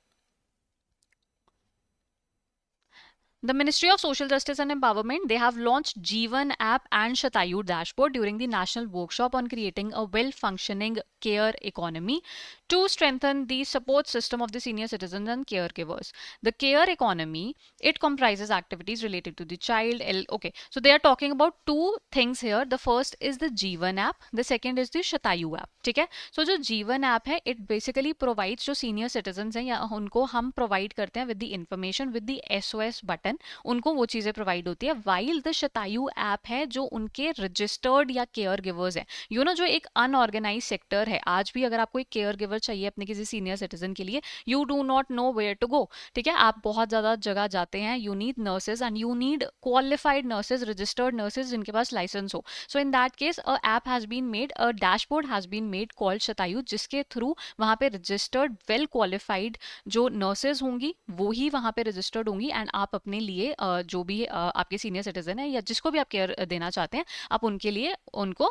The Ministry of Social Justice and Empowerment, they have launched Jeevan app and Shatayu dashboard during the national workshop on creating a well-functioning care economy to strengthen the support system of the senior citizens and caregivers. The care economy, it comprises activities related to the child. Okay, so they are talking about two things here. The first is the Jeevan app. The second is the Shatayu app. ठीक है, so जो Jeevan app है, it basically provides जो senior citizens हैं या उनको हम provide करते हैं with the information, with the SOS button, उनको वो चीज़ें प्रोवाइड होती है. वाइल द शतायु ऐप है जो उनके रजिस्टर्ड या केयर गिवर्स है. जो एक अनऑर्गेनाइज सेक्टर है, आज भी अगर आप कोई केयर गिवर कवर चाहिए अपने किसी सीनियर सिटीजन के लिए, you do not know where to go, ठीक है, आप बहुत ज़्यादा जगह जाते हैं, you need nurses and you need qualified nurses, registered nurses जिनके पास लाइसेंस हो. So in that case a app has been made, a dashboard has been made called Shatayu, जिसके थ्रू वहाँ पे रजिस्टर्ड वेल क्वालिफाइड जो नर्सेज होंगी वो ही वहाँ पे रजिस्टर्ड होंगी, एंड आप अपने लिए जो भी आपके सीनियर सिटीजन है या जिसको भी आप केयर देना चाहते हैं, आप उनके लिए उनको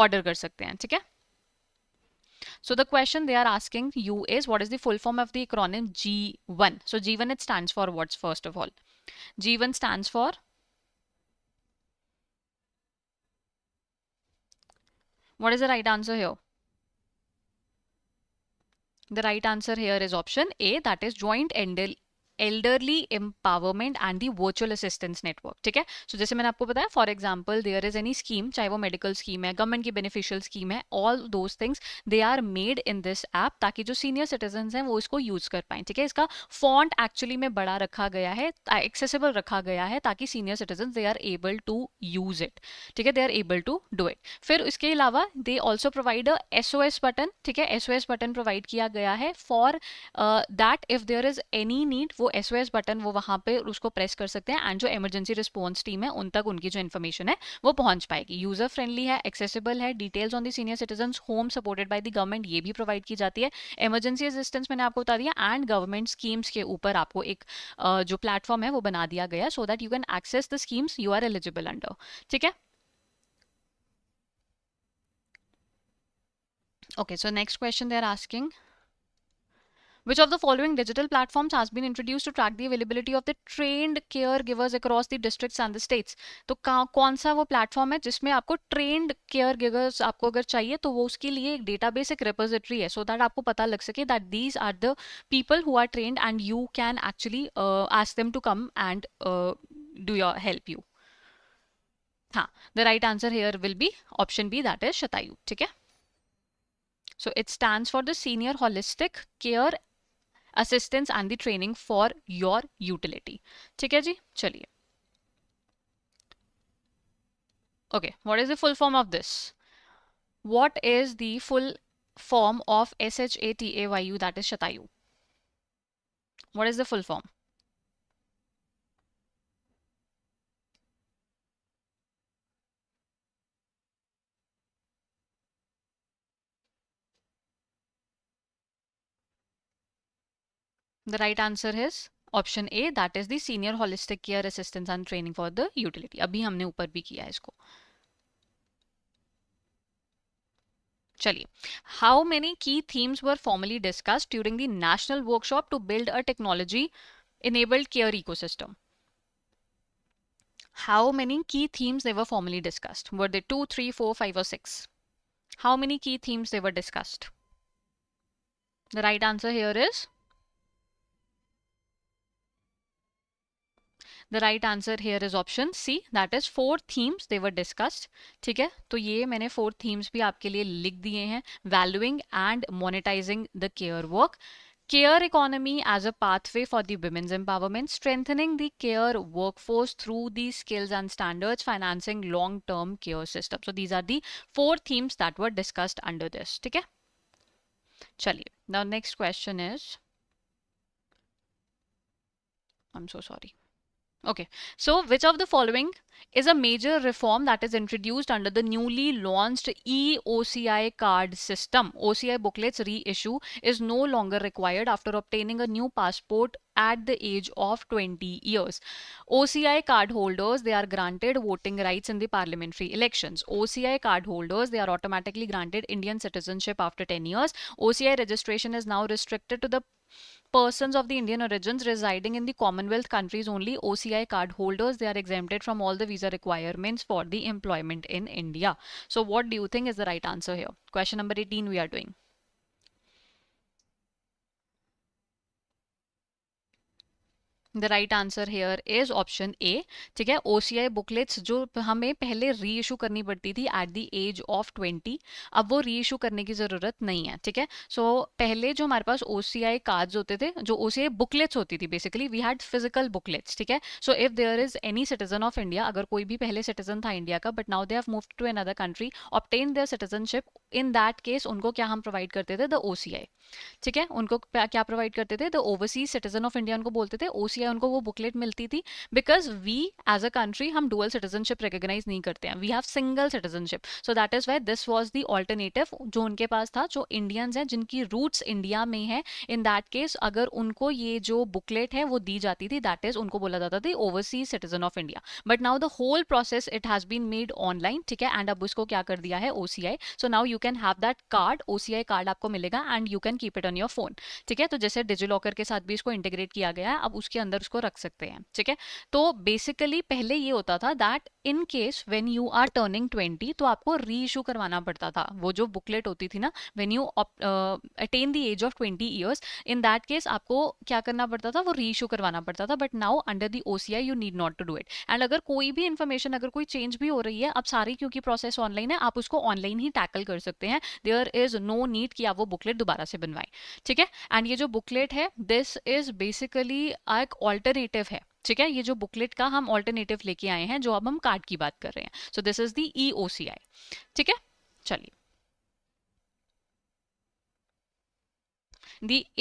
ऑर्डर कर सकते हैं, ठीक है. So the question they are asking you is, what is the full form of the acronym G1? So G1, it stands for what, first of all? G1 stands for, what is the right answer here? The right answer here is option A, that is Joint Elderly Empowerment and the Virtual Assistance Network, ठीक है. सो जैसे मैंने आपको बताया, for example there is any scheme, चाहे वो medical scheme है, government की बेनिफिशियल स्कीम है, all those things they are made in this app, ताकि जो सीनियर सिटीजन हैं वो इसको यूज कर पाएं, ठीक है. इसका फॉन्ट एक्चुअली में बड़ा रखा गया है, एक्सेसिबल रखा गया है, ताकि senior citizen they are able to use it, ठीक है, they are able to do it. फिर इसके अलावा they also provide a SOS button, ठीक है, SOS बटन प्रोवाइड किया गया है for that if there is any need, वो SOS बटन वो वहां पे उसको प्रेस कर सकते हैं, एंड जो इमरजेंसी रिस्पॉन्स टीम है उन तक उनकी जो इन्फॉर्मेशन है वो पहुंच पाएगी. यूजर फ्रेंडली है, एक्सेसिबल है, details on the senior citizen home supported by the government ये भी प्रोवाइड की जाती है, इमरजेंसी असिस्टेंस मैंने आपको बता दिया, एंड गवर्नमेंट स्कीम्स के ऊपर आपको एक जो प्लेटफॉर्म है वो बना दिया गया, so that you can access the schemes you are eligible under, ठीक है. Okay, so next question they are asking, which of the following digital platforms has been introduced to track the availability of the trained caregivers across the districts and the states? तो कौन सा वो platform है जिसमें आपको trend care givers आपको अगर चाहिए तो वो उसके लिए एक डेटाबेस, एक रिपोजिटरी है, सो दैट आपको पता लग सके that these are the people who are trained and you can actually ask them to come and do your help you. हाँ, the right answer here will be option B, that is Shatayu, ठीक है. So it stands for the Senior Holistic Care Assistance and the Training for Your Utility. ठीक है जी, चलिए. Okay, what is the full form of this? What is the full form of SHATAYU, that is Shatayu? What is the full form? The right answer is option A, that is the Senior Holistic Care Assistance and Training for the Utility. अभी हमने ऊपर भी किया है इसको. चलिए. How many key themes were formally discussed during the national workshop to build a technology enabled care ecosystem? How many key themes they were formally discussed? Were they 2, 3, 4, 5 or 6? How many key themes they were discussed? The right answer here is, the right answer here is option C, that is 4 themes they were discussed. ठीक है, तो ये मैंने 4 themes भी आपके लिए लिख दिए हैं. Valuing and monetizing the care work, care economy as a pathway for the women's empowerment, strengthening the care workforce through the skills and standards, financing long-term care system. So these are the 4 themes that were discussed under this. ठीक है, चलिए. Now next question is, I'm so sorry. Okay, so which of the following is a major reform that is introduced under the newly launched EOCI card system? OCI booklets reissue is no longer required after obtaining a new passport at the age of 20 years. OCI card holders, they are granted voting rights in the parliamentary elections. OCI card holders, they are automatically granted Indian citizenship after 10 years. OCI registration is now restricted to the persons of the Indian origins residing in the Commonwealth countries only. OCI card holders, they are exempted from all the visa requirements for the employment in India. So what do you think is the right answer here? Question number 18 we are doing. The right answer here is option ए। ठीक है, OCI booklets जो हमें पहले री issue करनी पड़ती थी at the age of 20, अब वो री इशू करने की जरूरत नहीं है। ठीक है, सो पहले जो हमारे पास ओसीआई कार्ड्स होते थे, जो ओसीआई बुकलेट्स होती थी, basically we had physical booklets. ठीक है, so if there is any citizen of India, अगर कोई भी पहले सिटीजन था इंडिया का but now they have moved to another country, obtain their citizenship, in that case उनको क्या हम प्रोवाइड करते थे, द ओसीआई। ठीक है, उनको क्या प्रोवाइड करते थे, the overseas citizen of India उनको बोलते थे, ओसीआई उनको वो बुकलेट मिलती थी। Because we as a country हम डुअल सिटीजनशिप रिकॉग्नाइज नहीं करते हैं, we have single citizenship, so that is why this was the alternative जो उनके पास था, जो इंडियंस हैं जिनकी रूट्स इंडिया में है, इन दैट केस अगर उनको ये जो बुकलेट है वो दी जाती थी, दैट इज उनको बोला जाता था overseas citizen of India. But now the whole process it has been made online. ठीक है, एंड अब उसको क्या कर दिया है, OCI. So now you can have that card, OCI card आपको मिलेगा and you can keep it on your phone. ठीक है, तो जैसे डिजिलॉकर के साथ भी इसको इंटीग्रेट किया गया है, अब उसके अंदर उसको रख सकते हैं। ठीक है, तो बेसिकली पहले ये होता था that in case when you are turning 20 तो आपको री इशू करवाना पड़ता था, वो जो बुकलेट होती थी ना, when you attain the age of 20 years, in that case आपको क्या करना पड़ता था, वो री इशू करवाना पड़ता था। But now under the OCI you need not to do it. And अगर कोई भी इन्फॉर्मेशन, अगर कोई चेंज भी हो रही है, अब सारी क्योंकि प्रोसेस ऑनलाइन है, आप उसको ऑनलाइन ही टैकल कर सकते हैं। देयर इज नो नीड कि आप वो बुकलेट दोबारा से बनवाएं। ठीक है, एंड ये जो बुकलेट है, दिस इज बेसिकली एक ऑल्टरनेटिव है। ठीक है, ये जो बुकलेट का हम ऑल्टरनेटिव लेके आए हैं, जो अब हम कार्ड की बात कर रहे हैं, सो दिस इज द EOCI। ठीक है, चलिए।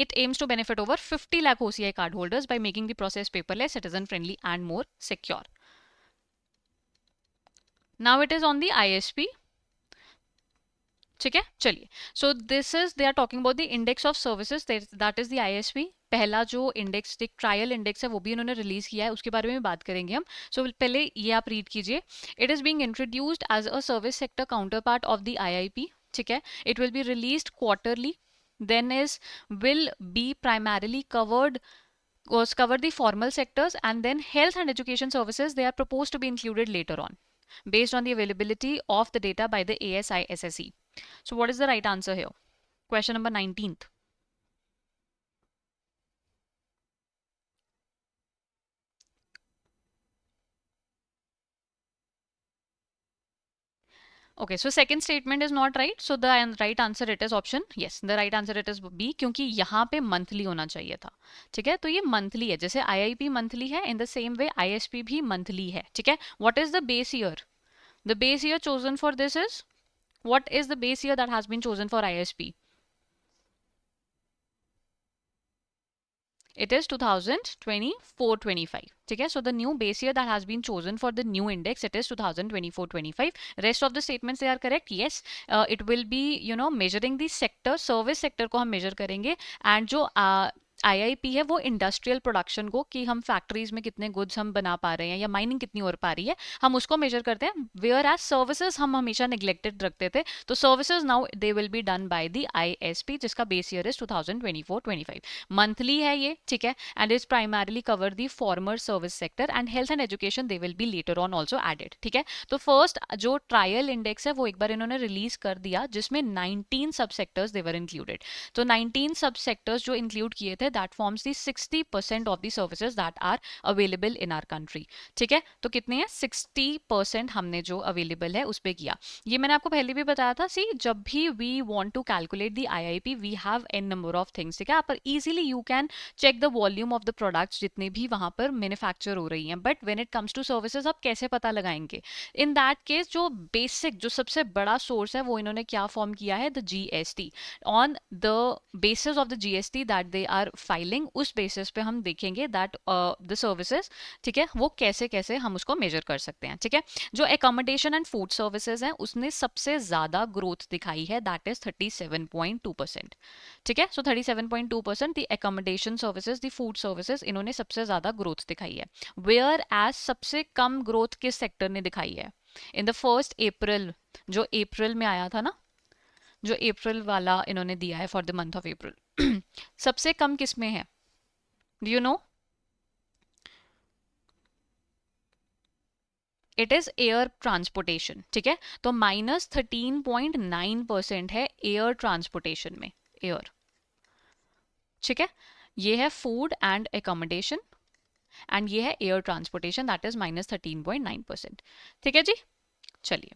It aims to benefit over 50 lakh OCI card holders by making the process paperless, citizen friendly and more secure. Now it is on the ISP. ठीक है, चलिए। So this is, they are talking about the index of services, that is the ISP। पहला जो index, एक trial index है, वो भी इन्होंने रिलीज किया है, उसके बारे में बात करेंगे हम। सो पहले ये आप रीड कीजिए। It is being introduced as a service sector counterpart of the IIP। ठीक है, it will be released quarterly, then is will be primarily cover the formal sectors, and then health and education services, they are proposed to be included later on based on the availability of the data by the ASI SSE. So what is the right answer here? Question number 19th. Okay, so second statement is not right. So the right answer it is option, yes, the right answer it is B, क्योंकि यहाँ पे monthly होना चाहिए था। ठीक है, तो ये मंथली है, जैसे IIP मंथली है, in the same way ISP भी मंथली है। ठीक है, what is the base year? The base year chosen for this is, what is the base year that has been chosen for ISP? It is 2024-25. ठीक है, so the new base year that has been chosen for the new index, it is 2024-25. Rest of the statements they are correct. Yes, it will be measuring the sector, service sector को हम measure करेंगे, and जो IIP है वो industrial production को, कि हम factories में कितने गुड्स हम बना पा रहे हैं या माइनिंग कितनी हो पा रही है, हम उसको मेजर करते हैं। वेयर एज सर्विसेज हम हमेशा निग्लेक्टेड रखते थे, तो services now they will be done by the ISP, जिसका बेस ईयर इज 2024-25। मंथली है ये। ठीक है, and is primarily cover the former service sector, and health and education they will be later on also added. ठीक है, तो first जो trial index है वो एक बार इन्होंने रिलीज कर दिया, जिसमें 19 सब सेक्टर्स दे वर इंक्लूडेड। तो 19 सब सेक्टर्स जो इंक्लूड किए थे, that forms the 60% of the services that are available in our country. ठीक है, तो कितने हैं, 60% हमने जो अवेलेबल है उस पे किया। ये मैंने आपको पहले भी बताया था, सी जब भी we want to calculate the IIP, we have an number of things. ठीक है, पर easily you can check the volume of the products जितने भी वहां पर मैन्युफैक्चर हो रही हैं, but when it comes to services आप कैसे पता लगाएंगे? इन दैट केस जो बेसिक, जो सबसे बड़ा सोर्स है, वो इन्होंने क्या फॉर्म किया है, the GST। On the basis of the GST that they are filing, उस बेसिस पे हम देखेंगे दैट द सर्विसेज, ठीक है, वो कैसे कैसे हम उसको मेजर कर सकते हैं। ठीक है, जो एकोमोडेशन एंड फूड सर्विसेज हैं उसने सबसे ज्यादा ग्रोथ दिखाई है, दैट इज 37.2%। ठीक है, सो 37.2% the accommodation services, the food services, इन्होंने सबसे ज्यादा ग्रोथ दिखाई है। वेयर एज सबसे कम ग्रोथ किस सेक्टर ने दिखाई है? इन द फर्स्ट अप्रैल, जो अप्रैल में आया था ना, जो अप्रैल वाला इन्होंने दिया है for the month of April, सबसे कम किस में है? Do you no? It is air transportation. ठीक है, तो -13.9% है एयर ट्रांसपोर्टेशन में, एयर। ठीक है, ये है फूड एंड एकोमोडेशन, एंड ये है एयर ट्रांसपोर्टेशन, दैट इज -13.9%। ठीक है जी, चलिए।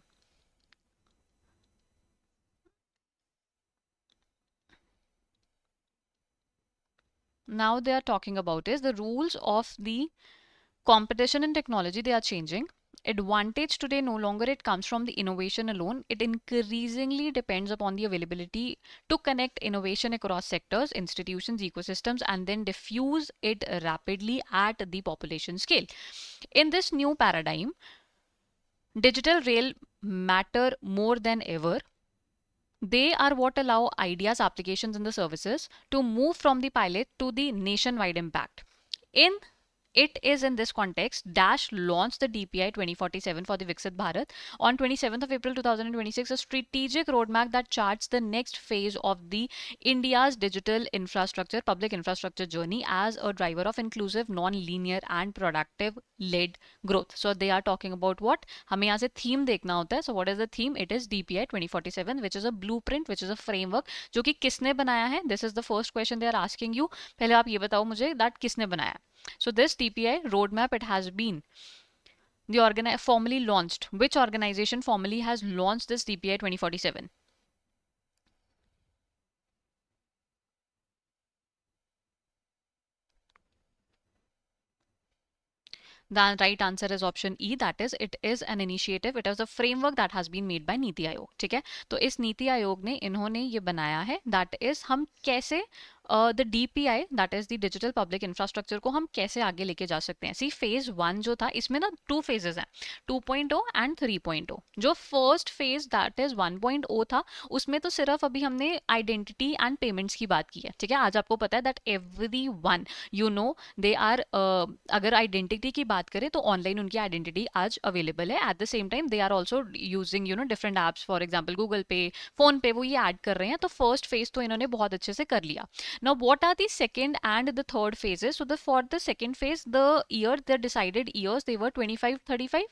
Now they are talking about is the rules of the competition in technology, they are changing. Advantage today no longer it comes from the innovation alone. It increasingly depends upon the availability to connect innovation across sectors, institutions, ecosystems, and then diffuse it rapidly at the population scale. In this new paradigm, digital rail matter more than ever. They are what allow ideas, applications, and the services to move from the pilot to the nationwide impact. In it is in this context, Dash launched the DPI 2047 for the Viksit Bharat on 27th of April 2026, a strategic roadmap that charts the next phase of the India's digital infrastructure, public infrastructure journey as a driver of inclusive, non-linear and productive led growth. So they are talking about what? हमें यहाँ से theme देखना होता है. So what is the theme? It is DPI 2047, which is a blueprint, which is a framework जो कि किसने बनाया है? This is the first question they are asking you. पहले आप ये बताओ मुझे that किसने बनाया? So this TPI roadmap, it has been the formally launched. Which organization formally has launched this TPI 2047? The right answer is option E, that is it is an initiative, it is a framework that has been made by NITI Aayog. ठीक है, तो इस नीति आयोग ने इन्होंने ये बनाया है, that is हम कैसे the DPI, that is the digital public infrastructure को हम कैसे आगे लेके जा सकते हैं. सी फेज 1 जो था, इसमें ना 2 फेजेस हैं, 2.0 एंड 3.0. जो फर्स्ट फेज दैट इज 1.0 था, उसमें तो सिर्फ अभी हमने आइडेंटिटी एंड पेमेंट्स की बात की है. ठीक है, आज आपको पता है that everyone you know they are, अगर आइडेंटिटी की बात करें तो ऑनलाइन उनकी आइडेंटिटी आज अवेलेबल है. At the same time they are also using different apps, for example Google Pay, PhonePe, वो ये ऐड कर रहे हैं. तो फर्स्ट फेज तो इन्होंने बहुत अच्छे से कर लिया. Now, what are the second and the third phases? So, for the second phase, the decided years, they were 25, 35.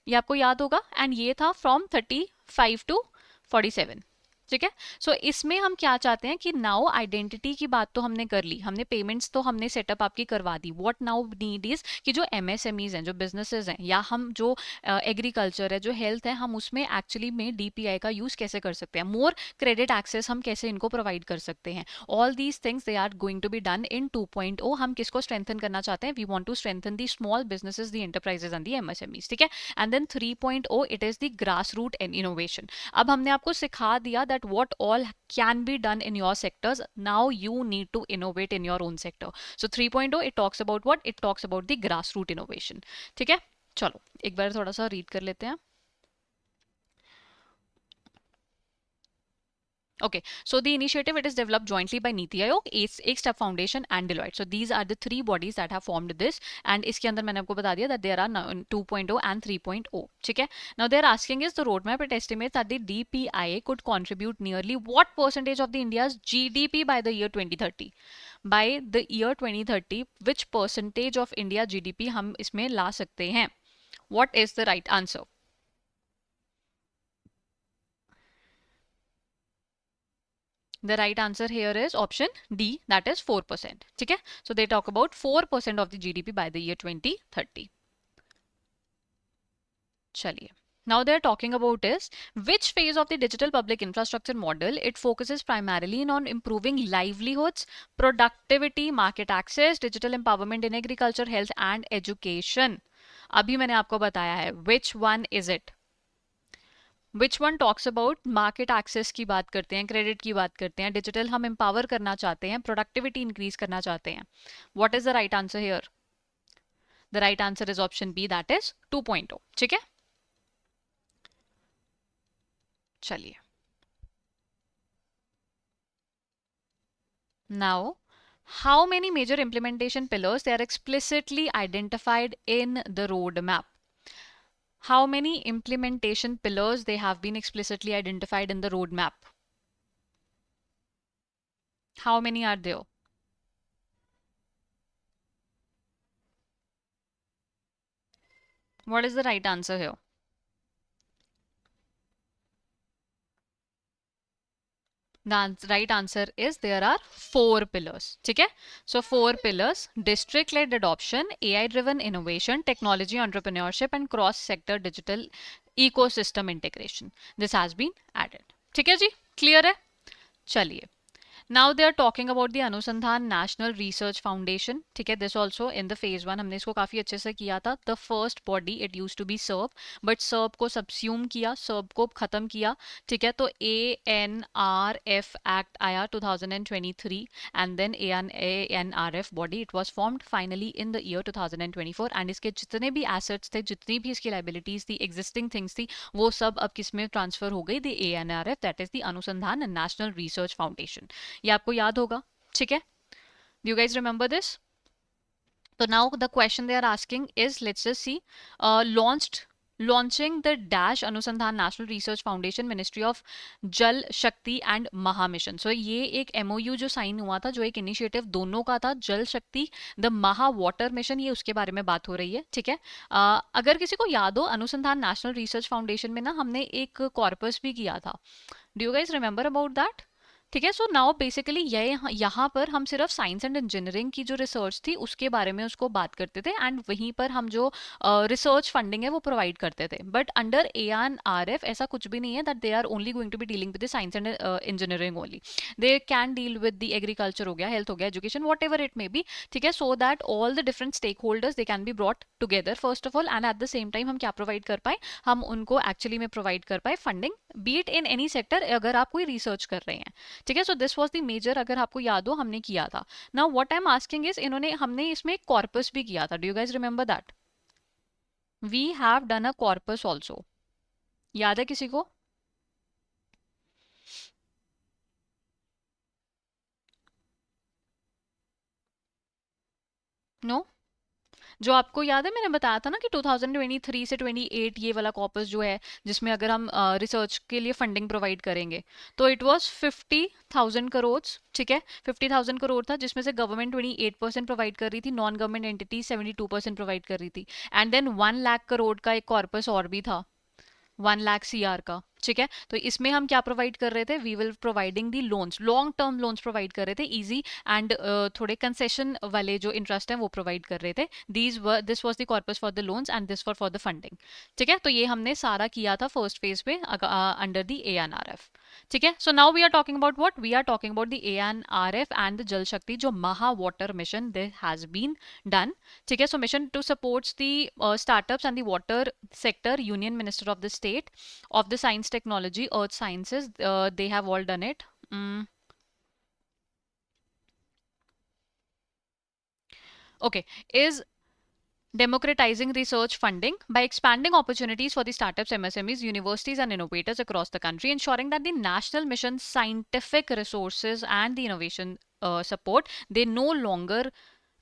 ये आपको याद होगा. एंड ये था फ्रॉम 35 टू 47. ठीक है, सो इसमें हम क्या चाहते हैं कि नाउ आइडेंटिटी की बात तो हमने कर ली, हमने पेमेंट्स तो हमने सेटअप आपकी करवा दी. व्हाट नाउ नीड इज कि जो एमएसएमईज हैं, जो बिजनेसेस हैं, या हम जो एग्रीकल्चर है, जो हेल्थ है, हम उसमें एक्चुअली में डीपीआई का यूज कैसे कर सकते हैं, मोर क्रेडिट एक्सेस हम कैसे इनको प्रोवाइड कर सकते हैं. All these things they are going to be done in 2.0. हम किसको स्ट्रेंथन करना चाहते हैं? We want to strengthen the small businesses, the enterprises and the MSMEs. ठीक है, and then 3.0 it is the grass root and innovation. अब हमने आपको सिखा दिया that what all can be done in your sectors. Now you need to innovate in your own sector. So 3.0 it talks about what? It talks about the grassroots innovation. ठीक है, चलो एक बार थोड़ा सा रीड कर लेते हैं. Okay, so the initiative, it is developed jointly by Niti Aayog, एक Step Foundation and Deloitte. So these are the three bodies that have formed this. And इसके अंदर मैंने आपको बता दिया that there are now 2.0 and 3.0. ठीक है. Now they are asking is the roadmap, it estimates that the DPI could contribute nearly what percentage of the India's GDP by the year 2030? By the year 2030, which percentage of India GDP हम इसमें ला सकते हैं? What is the right answer? The right answer here is option D, that is 4%. ठीक है, so they talk about 4% of the GDP by the year 2030. चलिए, now they're talking about is which phase of the digital public infrastructure model it focuses primarily on improving livelihoods, productivity, market access, digital empowerment in agriculture, health and education. अभी मैंने आपको बताया है which one is it. Which one talks about market access की बात करते हैं, credit की बात करते हैं, डिजिटल हम एम्पावर करना चाहते हैं, प्रोडक्टिविटी इंक्रीज करना चाहते हैं. What is the right answer here? The right answer is option B, that is 2.0. ठीक है, चलिए. Now how many major implementation pillars they are explicitly identified in the roadmap? How many implementation pillars they have been explicitly identified in the roadmap? How many are there? What is the right answer here? The right answer is there are 4 pillars. ठीक है? So 4 pillars: district-led adoption, AI-driven innovation, technology entrepreneurship, and cross-sector digital ecosystem integration. This has been added. ठीक है जी? Clear है? चलिए. Now they are talking about the Anusandhan national research foundation. ठीक है, this also in the phase 1 हमने इसको काफी अच्छे से किया था. The first body it use to be SERB, but SERB को सबस्यूम किया, सर्व को खत्म किया. ठीक है, तो ANRF एक्ट आया 2023 and then ANRF body it was formed finally in the year 2024. And इसके जितने भी एसेट्स थे, जितनी भी इसकी लाइबिलिटीज थी, एग्जिस्टिंग थिंग्स थी, वो सब अब किस में ट्रांसफर हो गई? The ANRF, that is the Anusandhan national research foundation. ये आपको याद होगा. ठीक है, do you guys remember this? So now the question they are asking is, let's just see, launching the dash अनुसंधान national research foundation, ministry of Jal शक्ति and महा mission. सो ये एक MOU जो साइन हुआ था, जो एक इनिशिएटिव दोनों का था, जल शक्ति, द महा वाटर मिशन, ये उसके बारे में बात हो रही है. ठीक है, अगर किसी को याद हो, अनुसंधान नेशनल रिसर्च फाउंडेशन में ना हमने एक कॉर्पस भी किया था. Do you guys remember about that? ठीक है, सो नाउ बेसिकली ये यहाँ पर हम सिर्फ साइंस एंड इंजीनियरिंग की जो रिसर्च थी उसके बारे में उसको बात करते थे, एंड वहीं पर हम जो रिसर्च फंडिंग है वो प्रोवाइड करते थे. बट अंडर ANRF ऐसा कुछ भी नहीं है that they are only going to be dealing with the science and engineering only. They can deal with the agriculture हो गया, हेल्थ हो गया, education, whatever it may be. ठीक है, so that all the different stakeholders they can be brought together first of all, and at the same time हम क्या provide कर पाए? हम उनको एक्चुअली में प्रोवाइड कर पाए funding, be it in any sector, अगर आप कोई रिसर्च कर रहे हैं. ठीक है, so this was the major, अगर आपको याद हो, हमने किया था. Now what I am asking is, हमने इसमें एक कॉर्पस भी किया था. Do you guys remember that? We have done a corpus also. याद है किसी को? नो? जो आपको याद है, मैंने बताया था ना कि 2023 से 28 ये वाला कॉर्पस जो है, जिसमें अगर हम रिसर्च के लिए फंडिंग प्रोवाइड करेंगे, तो इट वाज 50,000 करोड़. ठीक है, 50,000 करोड़ था, जिसमें से गवर्नमेंट 28% प्रोवाइड कर रही थी, नॉन गवर्नमेंट एंटिटी 72% प्रोवाइड कर रही थी. एंड देन 1 लाख करोड़ का एक कॉर्पस और भी था, 1 लाख CR का. ठीक है, तो इसमें हम क्या प्रोवाइड कर रहे थे? We will providing the loans, long term loans provide कर रहे थे, इजी एंड थोड़े कंसेशन वाले जो इंटरेस्ट हैं वो प्रोवाइड कर रहे थे. This was the corpus for the loans and this for the funding. ठीक है, तो ये हमने सारा किया था फर्स्ट फेज पे अंडर द ANRF. ठीक है, so now we are talking about what? We are talking about the ANRF and the Jal Shakti, जो महा water mission this has been done. ठीक है, so mission two supports the startups and the water sector, union minister of the state of the science, technology, earth sciences, they have all done it. Okay, is democratizing research funding by expanding opportunities for the startups, MSMEs, universities, and innovators across the country, ensuring that the national mission scientific resources and the innovation support, they no longer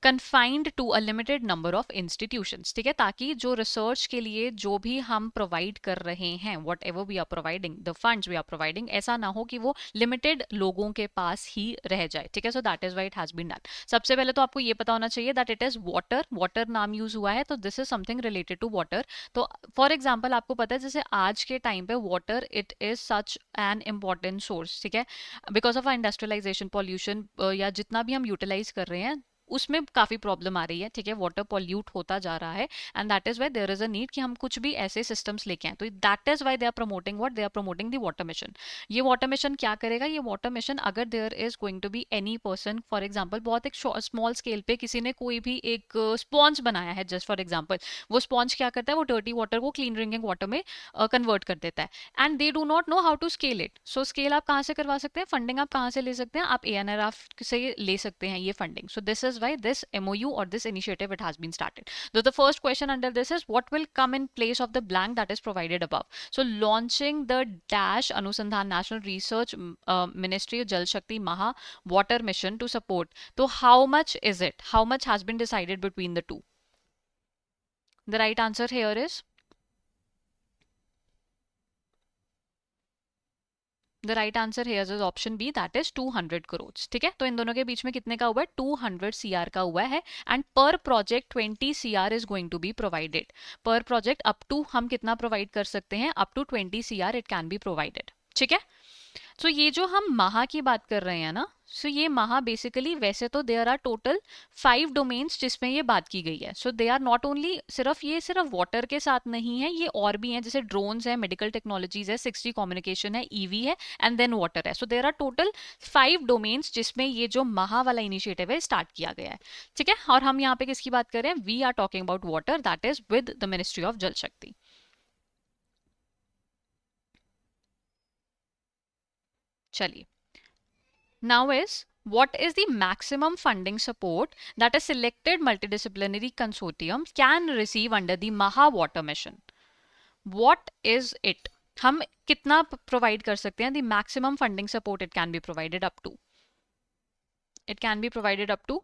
confined to a limited number of institutions. ठीक है, ताकि जो research के लिए जो भी हम provide कर रहे हैं, whatever we are providing, the funds we are providing, ऐसा ना हो कि वो लिमिटेड लोगों के पास ही रह जाए. ठीक है, so that is why it has been done. सबसे पहले तो आपको ये पता होना चाहिए that it is water, water नाम यूज हुआ है, तो this is something related to water. तो फॉर एग्जाम्पल आपको पता है, जैसे आज के टाइम पे water it is such an important source. ठीक है, बिकॉज ऑफ इंडस्ट्रियलाइजेशन, पॉल्यूशन, या जितना भी हम यूटिलाइज कर रहे हैं उसमें काफी प्रॉब्लम आ रही है. ठीक है, वाटर पॉल्यूट होता जा रहा है, and that is why there is a need कि हम कुछ भी ऐसे सिस्टम्स लेके आए. तो that is why they are promoting what? They are promoting the water mission. ये वाटर मिशन क्या करेगा? ये वाटर मिशन, अगर there is going to be any person, for example बहुत एक स्मॉल स्केल पे किसी ने कोई भी एक स्पॉन्ज बनाया है, जस्ट फॉर एग्जाम्पल, वो स्पॉन्ज क्या करता है? वो डर्टी वाटर को क्लीन ड्रिंकिंग वाटर में कन्वर्ट कर देता है, and they do not know how to scale it. So scale आप कहाँ से करवा सकते हैं? फंडिंग आप कहाँ से ले सकते हैं? आप ANRF से ले सकते हैं ये funding. So this is why this MOU or this initiative it has been started. So the first question under this is, what will come in place of the blank that is provided above? So launching the dash Anusandhan National Research Ministry Jal Shakti Maha Water Mission to support. So how much is it? How much has been decided between the two? The right answer here is, the right answer here is option B, that is 200 crore. ठीक है, तो इन दोनों के बीच में कितने का हुआ है? 200 CR का हुआ है, and per project 20 CR is going to be provided. Per project up to हम कितना प्रोवाइड कर सकते हैं? Up to 20 CR it can be provided. ठीक है, सो ये जो हम महा की बात कर रहे हैं ना, सो ये महा बेसिकली, वैसे तो देयर आर टोटल 5 डोमेन्स जिसमें ये बात की गई है. So they are not only, सिर्फ वाटर के साथ नहीं है, ये और भी हैं, जैसे ड्रोन्स है, मेडिकल टेक्नोलॉजीज है, 6G कम्युनिकेशन है, ईवी है, एंड देन वाटर है. So there are total 5 domains जिसमें ये जो महा वाला इनिशिएटिव है स्टार्ट किया गया है. ठीक है, और हम यहाँ पे किसकी बात कर रहे हैं? We are talking about water, that is with the ministry of Jal Shakti. चलिए, now is what is the maximum funding support that a selected multidisciplinary consortium can receive under the Maha Water Mission? What is it? हम कितना provide कर सकते हैं? The maximum funding support it can be provided up to. It can be provided up to.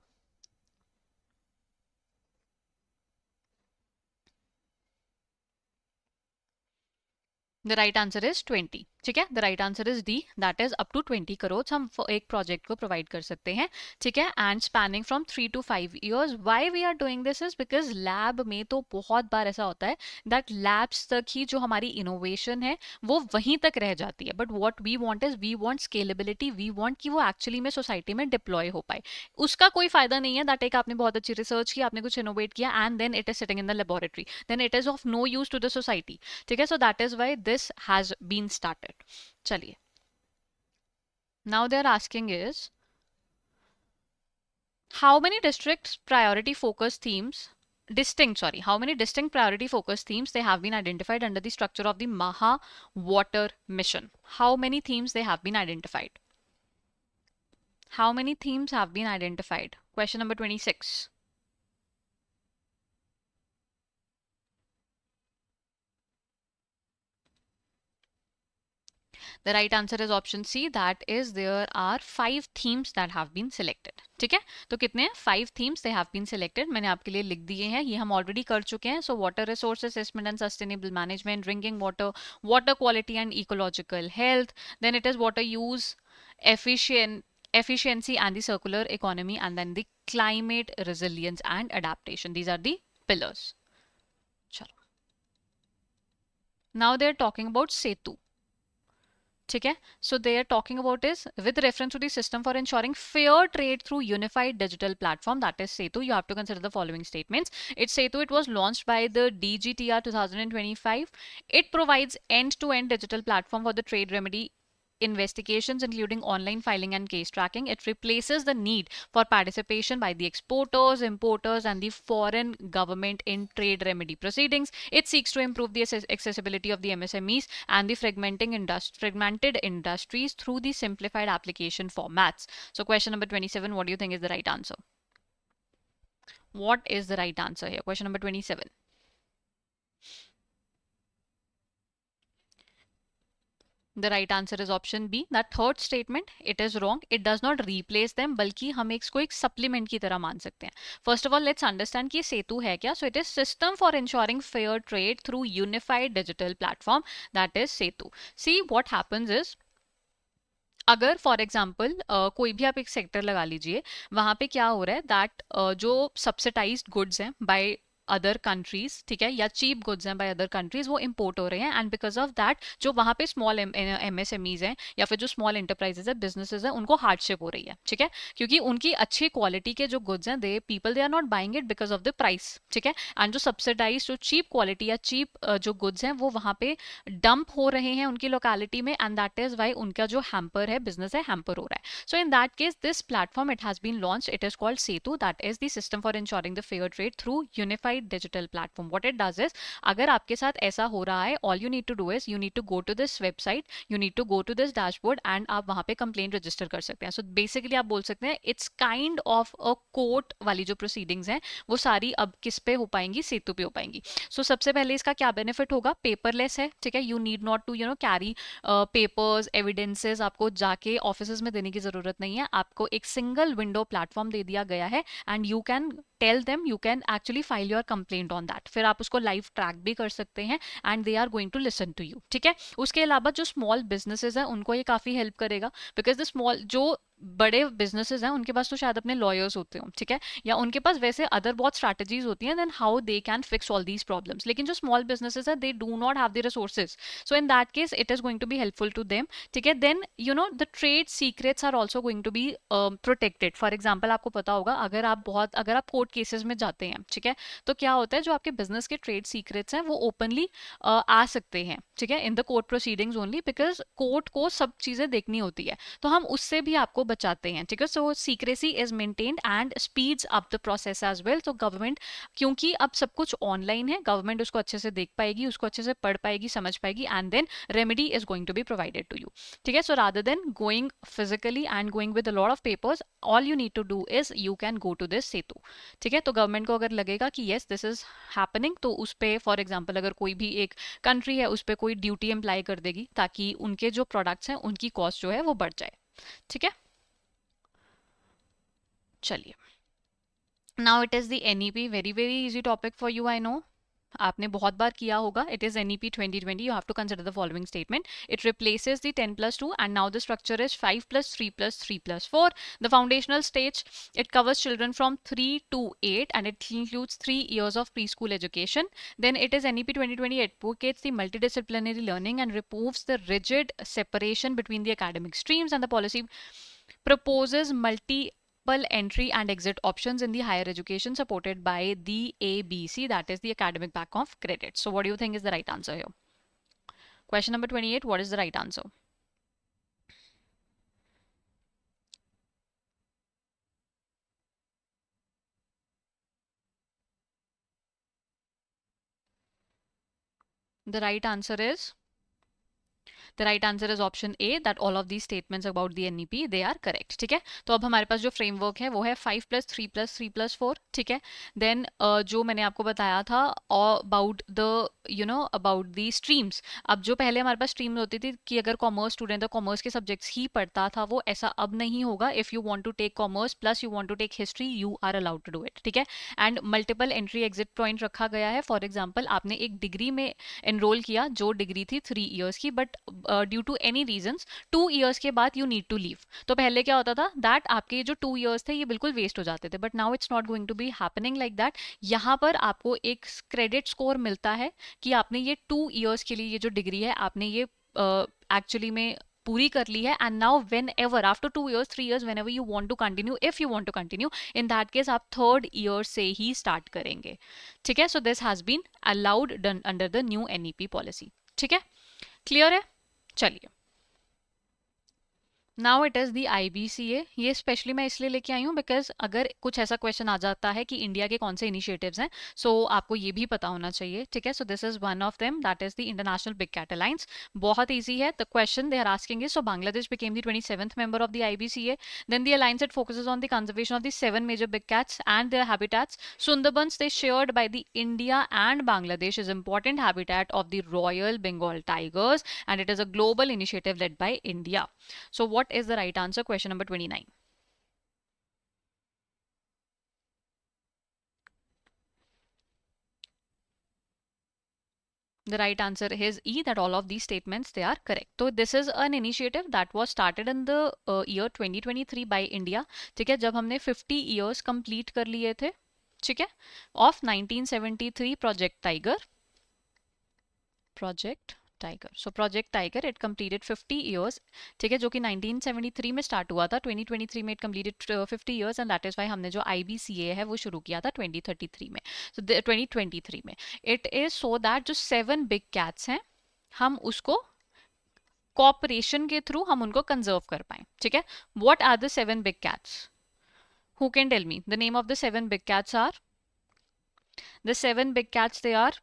The right answer is 20. ठीक है, the right answer is D, that is up to 20 crore हम एक project को provide कर सकते हैं. ठीक है, and spanning from 3 to 5 years. Why we are doing this is because lab में तो बहुत बार ऐसा होता है दैट लैब्स तक ही जो हमारी इनोवेशन है वो वहीं तक रह जाती है. But what we want is, we want scalability, we want कि वो एक्चुअली में सोसाइटी में डिप्लॉय हो पाए. उसका कोई फायदा नहीं है दैट एक आपने बहुत अच्छी रिसर्च की, आपने कुछ इनोवेट किया and then it is sitting in the laboratory, then it is of no use to the society. ठीक है, so that is why this has been started. चलिए, now they are asking is how many how many distinct priority focus themes they have been identified under the structure of the Maha Water Mission? How many themes they have been identified? How many themes have been identified? Question number 26. The right answer is option C. That is, there are 5 themes that have been selected. ठीक है, तो कितने हैं? 5 themes they have been selected. मैंने आपके लिए लिख दिए हैं, ये हम ऑलरेडी कर चुके हैं. So water resource assessment and sustainable management, drinking water, water quality and ecological health. Then it is water use, efficiency and the circular economy, and then the climate resilience and adaptation. These are the pillars. चलो, now they are talking about Setu. ठीक है, so they are talking about is with reference to the system for ensuring fair trade through unified digital platform, that is Setu. You have to consider the following statements. It's Setu, it was launched by the DGTR 2025. It provides end-to-end digital platform for the trade remedy investigations, including online filing and case tracking. It replaces the need for participation by the exporters, importers, and the foreign government in trade remedy proceedings. It seeks to improve the accessibility of the MSMEs and the fragmented industries through the simplified application formats. So question number 27, what do you think is the right answer? What is the right answer here? Question number 27. The right answer is option B. That third statement, it is wrong. It does not replace them, बल्कि हम इसको एक supplement की तरह मान सकते हैं. First of all, let's understand कि सेतु है क्या. So it is system for ensuring fair trade through unified digital platform. That is Setu. See what happens is, अगर फॉर एग्जाम्पल कोई भी आप एक सेक्टर लगा लीजिए, वहां पे क्या हो रहा है दैट जो सब्सिडाइज्ड गुड्स हैं बाय अदर कंट्रीज, ठीक है, या चीप गुड्स हैं बाय अदर कंट्रीज, वो इंपोर्ट हो रहे हैं. एंड बिकॉज ऑफ दैट जो वहां पे स्मॉल MSMEs हैं या फिर जो स्मॉल इंटरप्राइजेज है, बिजनेसेस हैं, उनको हार्डशिप हो रही है. ठीक है, क्योंकि उनकी अच्छी क्वालिटी के जो गुड्स हैं, they are not buying it because of the price. ठीक है, एंड जो सब्सिडाइज जो चीप क्वालिटी या चीप जो गुड्स हैं वो वहां पे डंप हो रहे हैं उनकी लोकेलिटी में, एंड दैट इज वाई उनका जो हैम्पर है, बिजनेस है, हैम्पर हो रहा है. So in that case this platform it has been launched. It is called Setu. That is the system for ensuring the fair trade through unified digital platform. What it does is, अगर आपके साथ ऐसा हो रहा है, all you need to do is you need to go to this website, you need to go to this dashboard, and आप वहां पे कंप्लेंट रजिस्टर कर सकते हैं. So basically आप बोल सकते हैं it's kind of a court वाली जो proceedings हैं वो सारी अब किस पे हो पाएंगी? सेतु पे हो पाएंगी. So सबसे पहले इसका क्या बेनिफिट होगा? पेपरलेस है. ठीक है, you need not to carry papers, evidences आपको जाके ऑफिस में देने की जरूरत नहीं है. आपको एक सिंगल विंडो प्लेटफॉर्म दे दिया गया है, and you can tell them, you can actually file your complaint on that. फिर आप उसको लाइव ट्रैक भी कर सकते हैं, and they are going to listen to you. ठीक है, उसके अलावा जो स्मॉल बिजनेसेस हैं उनको ये काफी हेल्प करेगा, बिकॉज द स्मॉल जो बड़े बिजनेसेस हैं उनके पास तो शायद अपने लॉयर्स होते हो, ठीक है, या उनके पास वैसे अदर बहुत स्ट्रैटेजीज होती हैं then how they can fix all these problems, लेकिन जो स्मॉल बिजनेसेस है they do not have the resources, so in that case it is going to be helpful to them, ठीक है। Then you know the trade secrets are also going to be protected. For example आपको पता होगा अगर आप court cases में जाते हैं, ठीक है, तो क्या होता है जो आपके बिजनेस के ट्रेड सीक्रेट्स हैं वो ओपनली आ सकते हैं, ठीक है, in the court proceedings only, because court को सब चीजें देखनी होती है, तो हम उससे भी आपको बचाते हैं, ठीक है। So secrecy is maintained and speeds up the process as well. तो गवर्नमेंट, क्योंकि अब सब कुछ ऑनलाइन है, गवर्नमेंट उसको अच्छे से देख पाएगी, उसको अच्छे से पढ़ पाएगी, समझ पाएगी, and then remedy is going to be provided to you, ठीक है। So rather than going physically and going with a lot of papers, all you need to do is you can go to this Setu, ठीक है। तो government को अगर लगेगा कि yes this is happening, तो उस पर फॉर एग्जाम्पल अगर कोई भी एक कंट्री है उस पर कोई ड्यूटी अप्लाई कर देगी ताकि उनके जो प्रोडक्ट्स हैं उनकी कॉस्ट जो है वो बढ़ जाए, ठीक है। चलिए, now it is the NEP, very very easy topic for you, I know, आपने बहुत बार किया होगा। It is NEP 2020, you have to consider the following statement, it replaces the 10+2 and now the structure is 5+3+3+4, the foundational stage, it covers children from 3 to 8 and it includes 3 years of preschool education. Then it is NEP 2020 advocates the multidisciplinary learning and removes the rigid separation between the academic streams, and the policy proposes multiple entry and exit options in the higher education supported by the ABC, that is the academic back of credit. So what do you think is the right answer here? Question number 28, what is the right answer? The right answer is the right answer is option A, that all of these statements about the NEP they are correct, ठीक है। तो अब हमारे पास जो framework है वो है 5+3+3+4, ठीक है। देन जो मैंने आपको बताया था about the about the streams, अब जो पहले हमारे पास स्ट्रीम होती थी कि अगर कॉमर्स स्टूडेंट तो कॉमर्स के सब्जेक्ट्स ही पढ़ता था, वो ऐसा अब नहीं होगा। If you want to take commerce plus you want to take history, you are allowed to do it, ठीक है। And multiple entry exit point रखा गया है। फॉर एग्जाम्पल आपने एक डिग्री में एनरोल किया जो डिग्री थी 3 इयर्स की, but due to any reasons 2 years के बाद यू नीड टू लीव। तो पहले क्या होता था दैट आपके जो 2 इयर्स थे ये बिल्कुल वेस्ट हो जाते थे, but now it's not going to be happening like that. यहाँ पर आपको एक क्रेडिट स्कोर मिलता है कि आपने ये 2 इयर्स के लिए ये जो डिग्री है आपने ये एक्चुअली में पूरी कर ली है। And now whenever after 2 years 3 years whenever you want to continue, if you want to continue, in that case आप थर्ड ईयर से ही स्टार्ट करेंगे, ठीक है। So this has been allowed done under the new NEP policy, ठीक है, clear है। चलिए, now it is the IBCA। ये स्पेशली मैं इसलिए लेके आई हूँ बिकॉज अगर कुछ ऐसा क्वेश्चन आ जाता है कि इंडिया के कौन से इनिशिएटिव्स हैं, सो आपको ये भी पता होना चाहिए, ठीक है। So this is one of them, that is the international big cat alliance. बहुत ईजी है the question they are asking is, so Bangladesh became the 27th member of the IBCA. Then the alliance it focuses on the conservation of the 7 major big cats and their habitats. Sundarbans they shared by the India and Bangladesh is important habitat of the Royal Bengal tigers, and it is a global initiative led by India. So what is the right answer? Question number 29. The right answer is E, that all of these statements they are correct. So this is an initiative that was started in the year 2023 by India, ठीक है, जब हमने 50 years complete कर लिए थे, ठीक है, of 1973 Project Tiger. Project tiger, so project tiger it completed 50 years, ठीक है, जो कि 1973 में स्टार्ट हुआ था, 2023 में it completed 50 years, and that is why हमने जो IBCA है वो शुरू किया था 2033 में, सो 2023 में। इट इज सो दैट जो 7 बिग कैट्स हैं हम उसको कॉपरेशन के थ्रू हम उनको कंजर्व कर पाए, ठीक है। What are the 7 big cats? Who can tell me the name of the 7 big cats? Are the 7 big cats they are,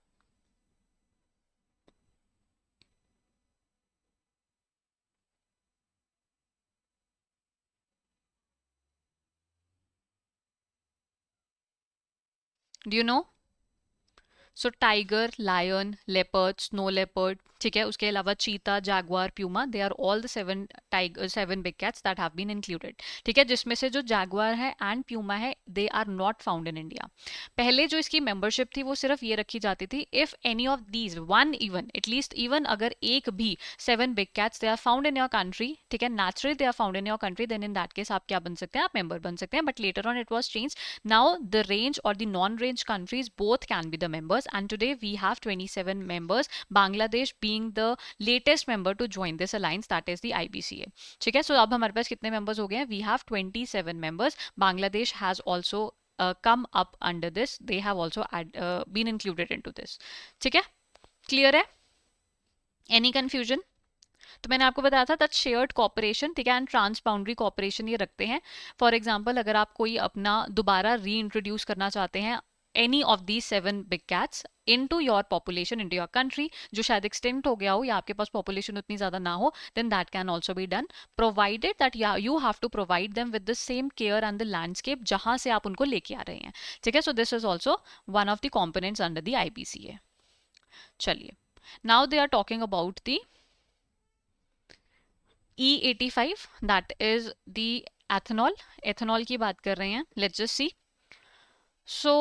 do you know? So tiger, lion, leopard, snow leopard, ठीक है, उसके अलावा cheetah, jaguar, puma, they are all the seven big cats that have been included, ठीक है, जिसमें से जो Jaguar है एंड प्यूमा है they are not found in India. पहले जो इसकी मेंबरशिप थी वो सिर्फ ये रखी जाती थी, if any of these one even at least even अगर एक भी seven big cats they are found in your country, ठीक है, naturally they are found in your country, then in that case आप क्या बन सकते हैं, आप मेंबर बन सकते हैं, but later on it was change. Now, the range or the non-range countries both can be the members, and today we have 27 members, Bangladesh being the latest member to join this alliance, that is the IBCA. ठीक है, so अब हमारे पास कितने members हो गए हैं? We have 27 members. Bangladesh has also come up under this. They have also been included into this. ठीक है, clear है? Any confusion? तो मैंने आपको बताया था दैट शेयर्ड कॉपरेशन, ठीक है, एंड ट्रांस बाउंड्री कॉपरेशन ये रखते हैं। फॉर एग्जांपल अगर आप कोई अपना दोबारा री इंट्रोड्यूस करना चाहते हैं any of the seven big cats into your population, into your country, जो शायद एक्सटेंट हो गया हो या आपके पास पॉपुलेशन उतनी ज्यादा ना हो, then that can also be done, provided that you have to provide them with the same care and the landscape जहां से आप उनको लेके आ रहे हैं, ठीक है। So this is also one of the components under the IBCA। चलिए, now they are talking about the E85, that is the ethanol की बात कर रहे हैं। Let's just see. सो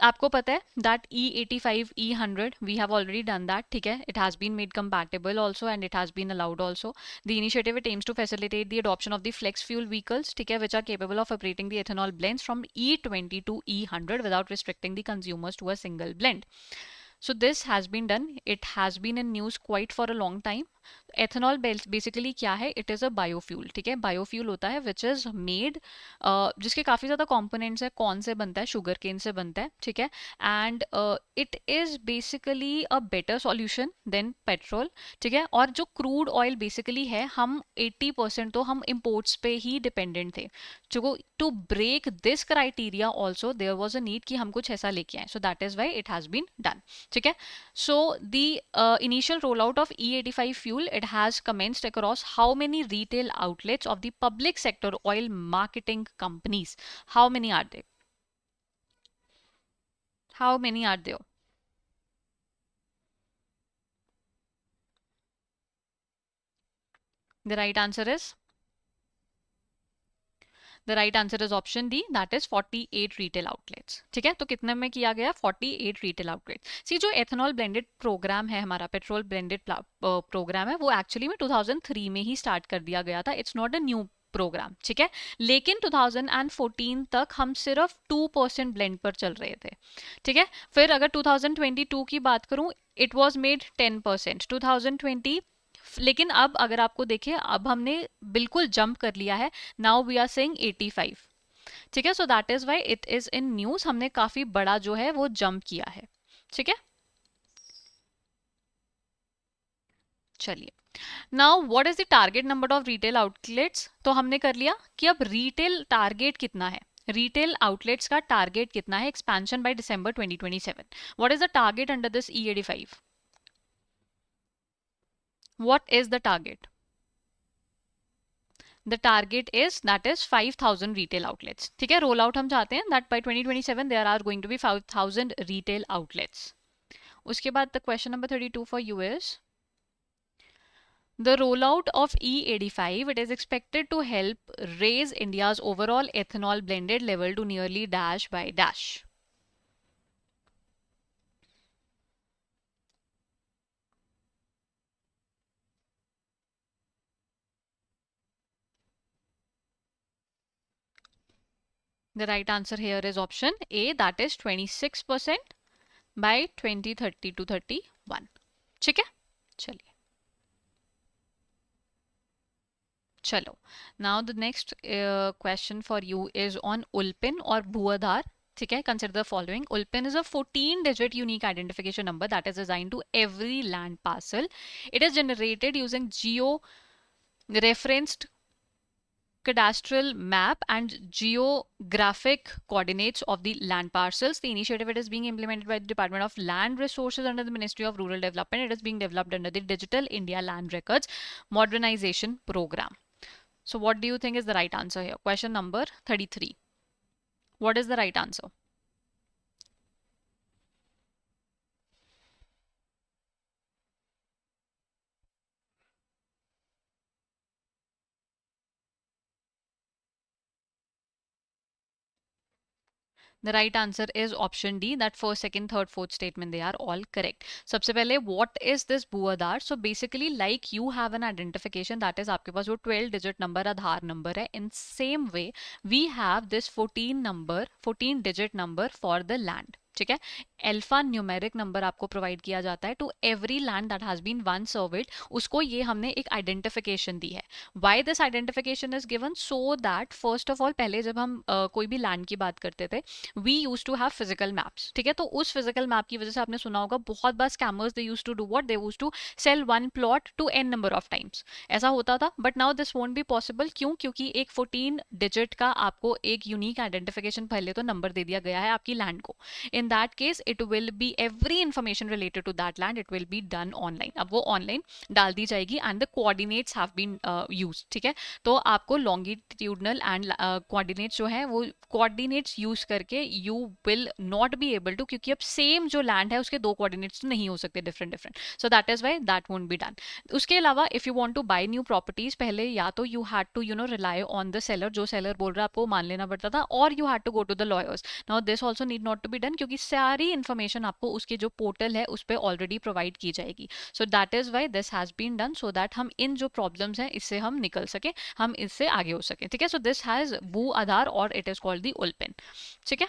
आपको पता है that E85, E100 we have already done that, ठीक है, it has been made compatible also and it has been allowed also. The initiative it aims to facilitate the adoption of the flex fuel vehicles, ठीक है, which are capable of operating the ethanol blends from E20 to E100 without restricting the consumers to a single blend. So this has been done. It has been in news quite for a long time. Ethanol basically क्या है? It is a biofuel, ठीक है, biofuel होता है which is made, जिसके काफ़ी ज़्यादा components है। कौन से बनता है? शुगर केन से बनता है, ठीक है, and it is basically a better solution then petrol, ठीक है। और जो क्रूड ऑयल बेसिकली है, हम 80% तो हम इम्पोर्ट्स पे ही डिपेंडेंट थे। To break this criteria also there was a need कि हम कुछ ऐसा लेके आए, so that is why it has been done, ठीक है। So the initial rollout of E85 fuel, it has commenced across how many retail outlets of the public sector oil marketing companies? How many are they? How many are there? The right answer is? The right answer is option D, that is 48 retail outlets, ठीक है। तो कितने में किया गया? 48 retail outlets। सी जो ethanol blended programme है, हमारा पेट्रोल ब्लेंडेड प्रोग्राम है, वो एक्चुअली में 2003 में ही स्टार्ट कर दिया गया था। It's not a new programme, ठीक है, लेकिन 2014 तक हम सिर्फ 2% ब्लेंड पर चल रहे थे, ठीक है। फिर अगर 2022 की बात करूं, इट वाज मेड 10%, 2020, लेकिन अब अगर आपको देखें, अब हमने बिल्कुल जंप कर लिया है, नाउ वी आर सेइंग 85, ठीक है। So that is why it is in news, हमने काफी बड़ा जो है वो जंप किया है, ठीक है। चलिए, now what is the target number of retail outlets? तो हमने कर लिया कि अब रिटेल टारगेट कितना है, रिटेल आउटलेट्स का टारगेट कितना है expansion by December 2027। What is the target under this E85? What is the target? The target is, that is 5,000 retail outlets, ठीक है। रोल आउट हम चाहते हैं that by 2027 there are going to be 5,000 retail outlets। उसके बाद the question number 32 for you is the rollout of E85, it is expected to help raise India's overall ethanol blended level to nearly dash by dash। The right answer here is option A, that is 26% by 2030 to 31, ठीक है। चलिए, चलो, now the next question for you is on ULPIN और भूआधार, ठीक है। Consider the following. ULPIN is a 14 digit unique identification number that is assigned to every land parcel. It is generated using geo referenced cadastral map and geographic coordinates of the land parcels. The initiative, it is being implemented by the Department of Land Resources under the Ministry of Rural Development. It is being developed under the Digital India Land Records Modernization Program. So what do you think is the right answer here? Question number 33. What is the right answer? The right answer is option D, that first, second, third, fourth statement, they are all correct. सबसे पहले what is this भू-आधार? So basically like you have an identification, that is आपके पास वो 12 digit number आधार number है. In same way we have this 14 digit number for the land. ठीक है, alpha numeric number आपको provide किया जाता है to every land that has been one surveyed. उसको ये हमने एक आइडेंटिफिकेशन दी है. Why this identification is given? So that first of all पहले जब हम कोई भी लैंड की बात करते थे, we use to have physical maps. ठीक है, तो उस फिजिकल मैप की वजह से आपने सुना होगा बहुत बार scammers they used to do what, they used to sell one plot to an number of times. ऐसा होता था, but now this won't be possible. क्यों? क्योंकि एक 14 डिजिट का आपको एक यूनिक आइडेंटिफिकेशन पहले तो नंबर दे दिया गया है आपकी लैंड को. In that case it will be every information related to that land, it will be done online. अब वो ऑनलाइन डाल दी जाएगी and the coordinates have been used. ठीक है, तो आपको longitudinal and coordinates जो है वो coordinates यूज करके you will not be able to, क्योंकि अब सेम जो लैंड है उसके दो coordinates तो नहीं हो सकते different different. So that is why that won't be done. उसके अलावा if you want to buy new properties, पहले या तो you had to rely on the seller, जो seller बोल रहा है आपको मान लेना पड़ता था, और you had to go to the lawyers. Now this also need not to be done, क्योंकि सारी इंफॉर्मेशन आपको उसके जो पोर्टल है उस पर ऑलरेडी प्रोवाइड की जाएगी. So that is why this has been done, so that हम इन जो प्रॉब्लम्स हैं इससे हम निकल सके, हम इससे आगे हो सके. ठीक है, सो दिस हैज भू आधार और it is called the ULPIN. ठीक है,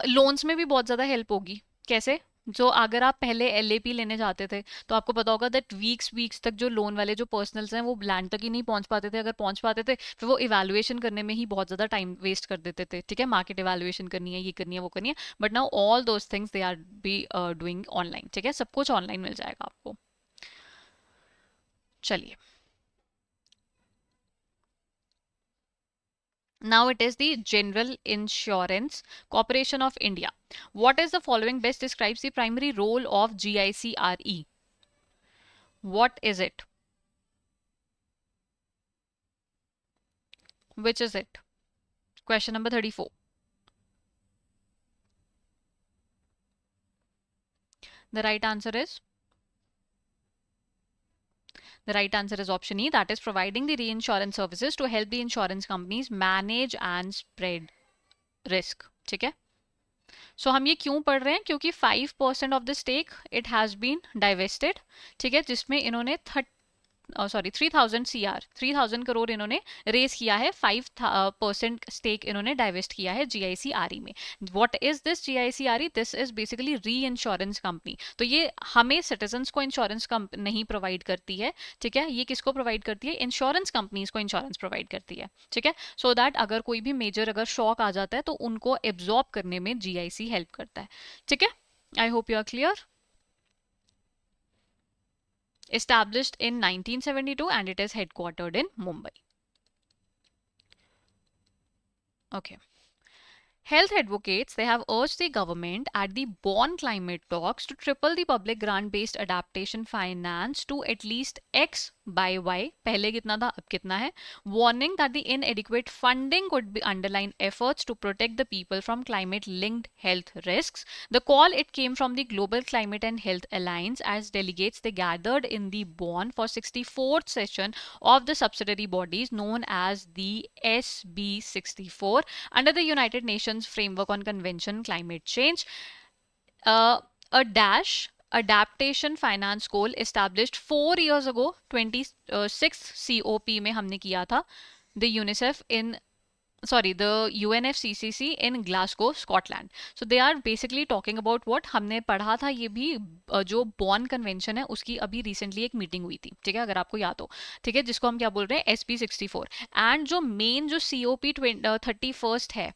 लोन्स में भी बहुत ज़्यादा हेल्प होगी. कैसे? जो अगर आप पहले एलएपी लेने जाते थे तो आपको पता होगा दैट वीक्स तक जो लोन वाले जो पर्सनल्स हैं वो लैंड तक ही नहीं पहुंच पाते थे. अगर पहुंच पाते थे फिर वो इवैल्यूएशन करने में ही बहुत ज़्यादा टाइम वेस्ट कर देते थे. ठीक है, मार्केट इवैल्यूएशन करनी है, ये करनी है, वो करनी है. But now all those things they R be doing online. ठीक है, सब कुछ ऑनलाइन मिल जाएगा आपको. चलिए, now it is the General Insurance Corporation of India. What is the following best describes the primary role of GICRE? What is it? Which is it? Question number 34. The right answer is option E, that is providing the reinsurance services to help the insurance companies manage and spread risk. ठीक है, सो हम ये क्यों पढ़ रहे हैं? क्योंकि 5% of the stake it has been divested. ठीक है, जिसमें इन्होंने 3000 करोड़ इन्होंने रेस किया है. 5% स्टेक इन्होंने डाइवेस्ट किया है जीआईसीआरई में. What is this GIC Re? This is basically री इंश्योरेंस कंपनी. तो ये हमें सिटीजन्स को इंश्योरेंस नहीं प्रोवाइड करती है. ठीक है, ये किसको प्रोवाइड करती है? इंश्योरेंस कंपनीज को इंश्योरेंस प्रोवाइड करती है. ठीक है, सो दैट अगर कोई भी मेजर अगर शॉक आ जाता है तो उनको एब्जॉर्ब करने में जीआईसी हेल्प करता है. ठीक है, I hope you are clear. Established in 1972 and it is headquartered in Mumbai. Okay. Health advocates, they have urged the government at the Bonn climate talks to triple the public grant-based adaptation finance to at least X by Y. पहले कितना था, अब कितना है? Warning that the inadequate funding could be underline efforts to protect the people from climate-linked health risks. The call, it came from the Global Climate and Health Alliance as delegates they gathered in the Bonn for 64th session of the subsidiary bodies known as the SB64 under the United Nations Framework on Convention Climate Change. A dash adaptation finance goal established 4 years ago, 26 COP में हमने किया था. The UNFCCC in Glasgow, Scotland. So they are basically talking about what हमने पढ़ा था. ये भी जो बॉन कन्वेंशन है उसकी अभी रिसेंटली एक मीटिंग हुई थी. ठीक है, अगर आपको याद हो. ठीक है, जिसको हम क्या बोल रहे हैं? SB64. एंड जो मेन जो COP 31st है,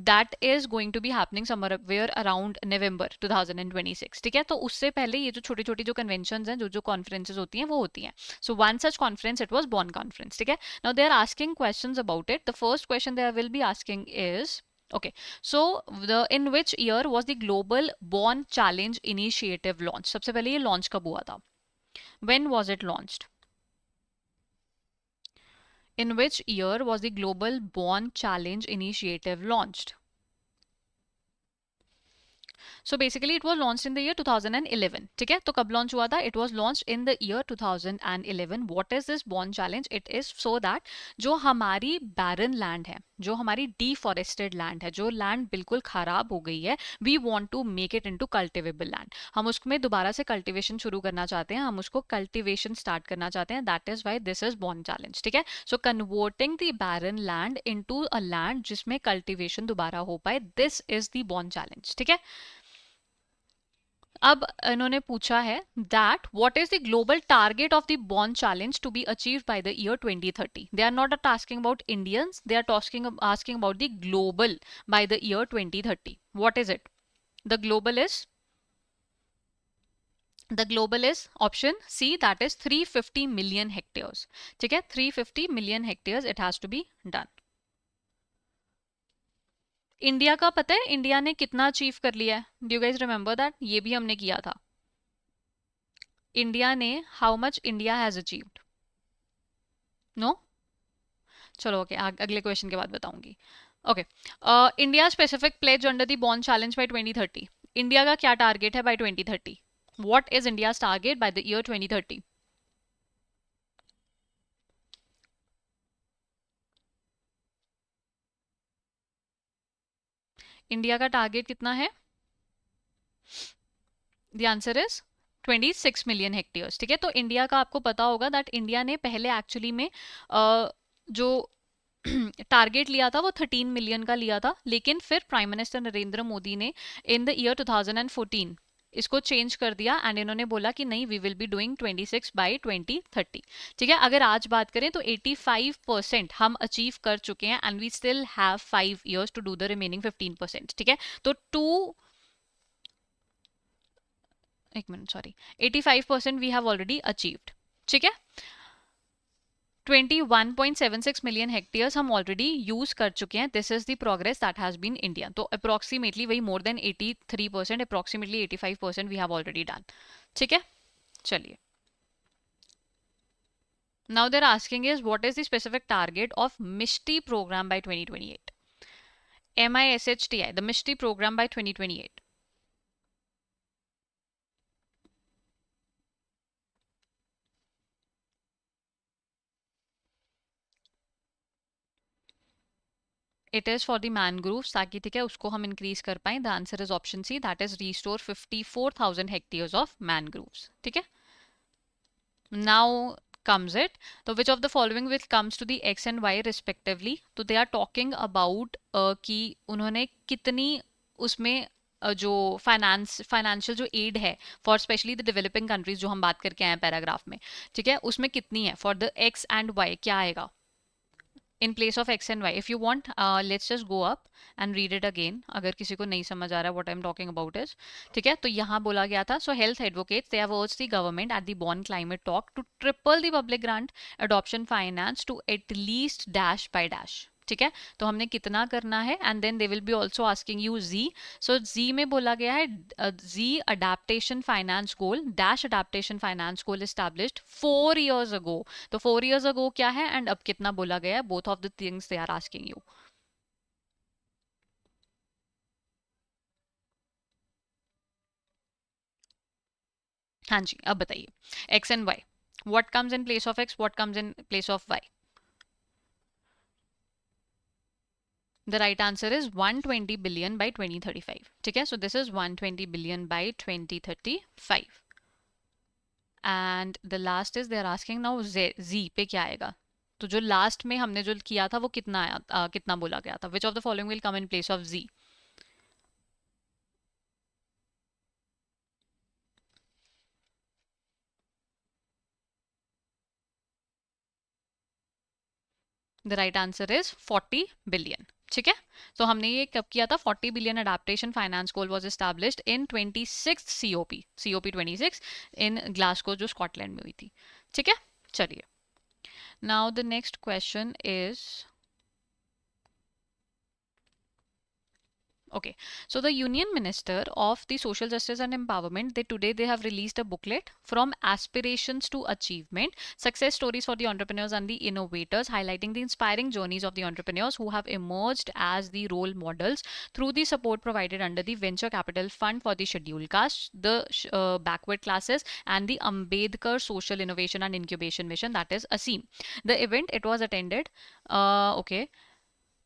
that is going to be happening somewhere around November 2026. ठीक है, तो उससे पहले ये जो छोटी छोटी जो कन्वेंशंस हैं, जो कॉन्फ्रेंसेस होती हैं वो होती हैं. So one such conference it was Bonn conference. ठीक है, now they are asking questions about it. The first question they will be asking is, okay, so in which year was the global Born challenge initiative launched? सबसे पहले ये launch कब हुआ था? When was it launched? In which year was the Global Born Challenge Initiative launched? So basically it was launched in the year 2011. ठीक है, तो कब लॉन्च हुआ था? It was launched in the year 2011. What is this Bonn challenge? It is so that जो हमारी barren land है, जो हमारी डिफॉरेस्टेड लैंड है, जो लैंड बिल्कुल खराब हो गई है, we want to make it into cultivable land. हम उसमें दोबारा से कल्टिवेशन शुरू करना चाहते हैं, हम उसको कल्टिवेशन स्टार्ट करना चाहते हैं. That is why this is Bonn challenge. ठीक है, so converting the barren land into a land जिसमें कल्टिवेशन दोबारा हो पाए, this is the bond challenge. ठीक है, अब इन्होंने पूछा है that what is the global target of the bond challenge to be achieve by the year 2030. They are not asking about Indians, they are asking about the global by the year 2030. What is it? The global is option C, that is 350 million hectares. ठीक है, 350 million hectares it has to be done. India का पता है India ने कितना achieve कर लिया है? Do you guys remember that? ये भी हमने किया था. इंडिया ने how much India has achieved? No? चलो ओके, अगले क्वेश्चन के बाद बताऊंगी. Okay, India specific pledge under the bond challenge by 2030. India का क्या टारगेट है by 2030? What is India's target by the year 2030? India का टारगेट कितना है? The answer is 26 million hectares. ठीक है, तो इंडिया का आपको पता होगा दैट इंडिया ने पहले एक्चुअली में जो टारगेट लिया था वो 13 मिलियन का लिया था, लेकिन फिर प्राइम मिनिस्टर नरेंद्र मोदी ने इन द ईयर 2014 इसको चेंज कर दिया एंड इन्होंने बोला कि नहीं, we will be doing 26 by 2030. ठीक है, अगर आज बात करें तो 85% हम अचीव कर चुके हैं and we still have 5 years to do the remaining 15%. ठीक है, तो 85% वी हैव ऑलरेडी अचीव्ड. ठीक है, 21.76 मिलियन हेक्टेयर्स हम ऑलरेडी यूज कर चुके हैं. This is the progress that has been India. तो अप्रोक्सीमेटली वही more than 83%, approximately 85% we have already done. ठीक है, चलिए. Now there asking is what is the specific target of Mishti programme by 2028. MISHTI, the Mishti programme by 2028. It is for the mangroves, ताकि ठीक है उसको हम इंक्रीज कर पाए. The answer is option C, that is restore 54,000 hectares of mangroves. ठीक है, now comes it. तो which of the following which comes to the x and y respectively. तो they are talking about कि उन्होंने कितनी उसमें जो फाइनेंशियल जो एड है for specially the developing countries जो हम बात करके आए हैं पैराग्राफ में. ठीक है, उसमें कितनी है for the X and Y, क्या आएगा in place of x and y? If you want, let's just go up and read it again. अगर किसी को नहीं समझ आ रहा what I'm talking about is. ठीक है, तो यहाँ बोला गया था, so health advocates they have urged the government at the Bonn climate talk to triple the public grant adoption finance to at least dash by dash. ठीक है, तो हमने कितना करना है and then they will be also asking you जी. So जी में बोला गया है जी adaptation finance goal dash adaptation finance goal established 4 years ago. तो 4 years ago क्या है एंड अब कितना बोला गया है? Both of the things they are asking you. हाँ जी, अब बताइए X and Y. What comes in place of X, what comes in place of Y? The right answer is 120 billion by 2035. ठीक है, so this is 120 billion by 2035. And the last is they are asking now Z पे क्या आएगा? तो जो last में हमने जो किया था वो कितना आया, कितना बोला गया था? Which of the following will come in place of Z? The right answer is 40 billion. ठीक है, तो हमने ये कब किया था? 40 billion adaptation finance goal was established in 26 COP 26 in Glasgow जो स्कॉटलैंड में हुई थी. ठीक है, चलिए. Now the next question is Okay, so the Union Minister of the Social Justice and Empowerment, they have released a booklet from aspirations to achievement, success stories for the entrepreneurs and the innovators, highlighting the inspiring journeys of the entrepreneurs who have emerged as the role models through the support provided under the Venture Capital Fund for the Scheduled Caste, the backward classes, and the Ambedkar Social Innovation and Incubation Mission, that is ASIM. The event, it was attended. Okay,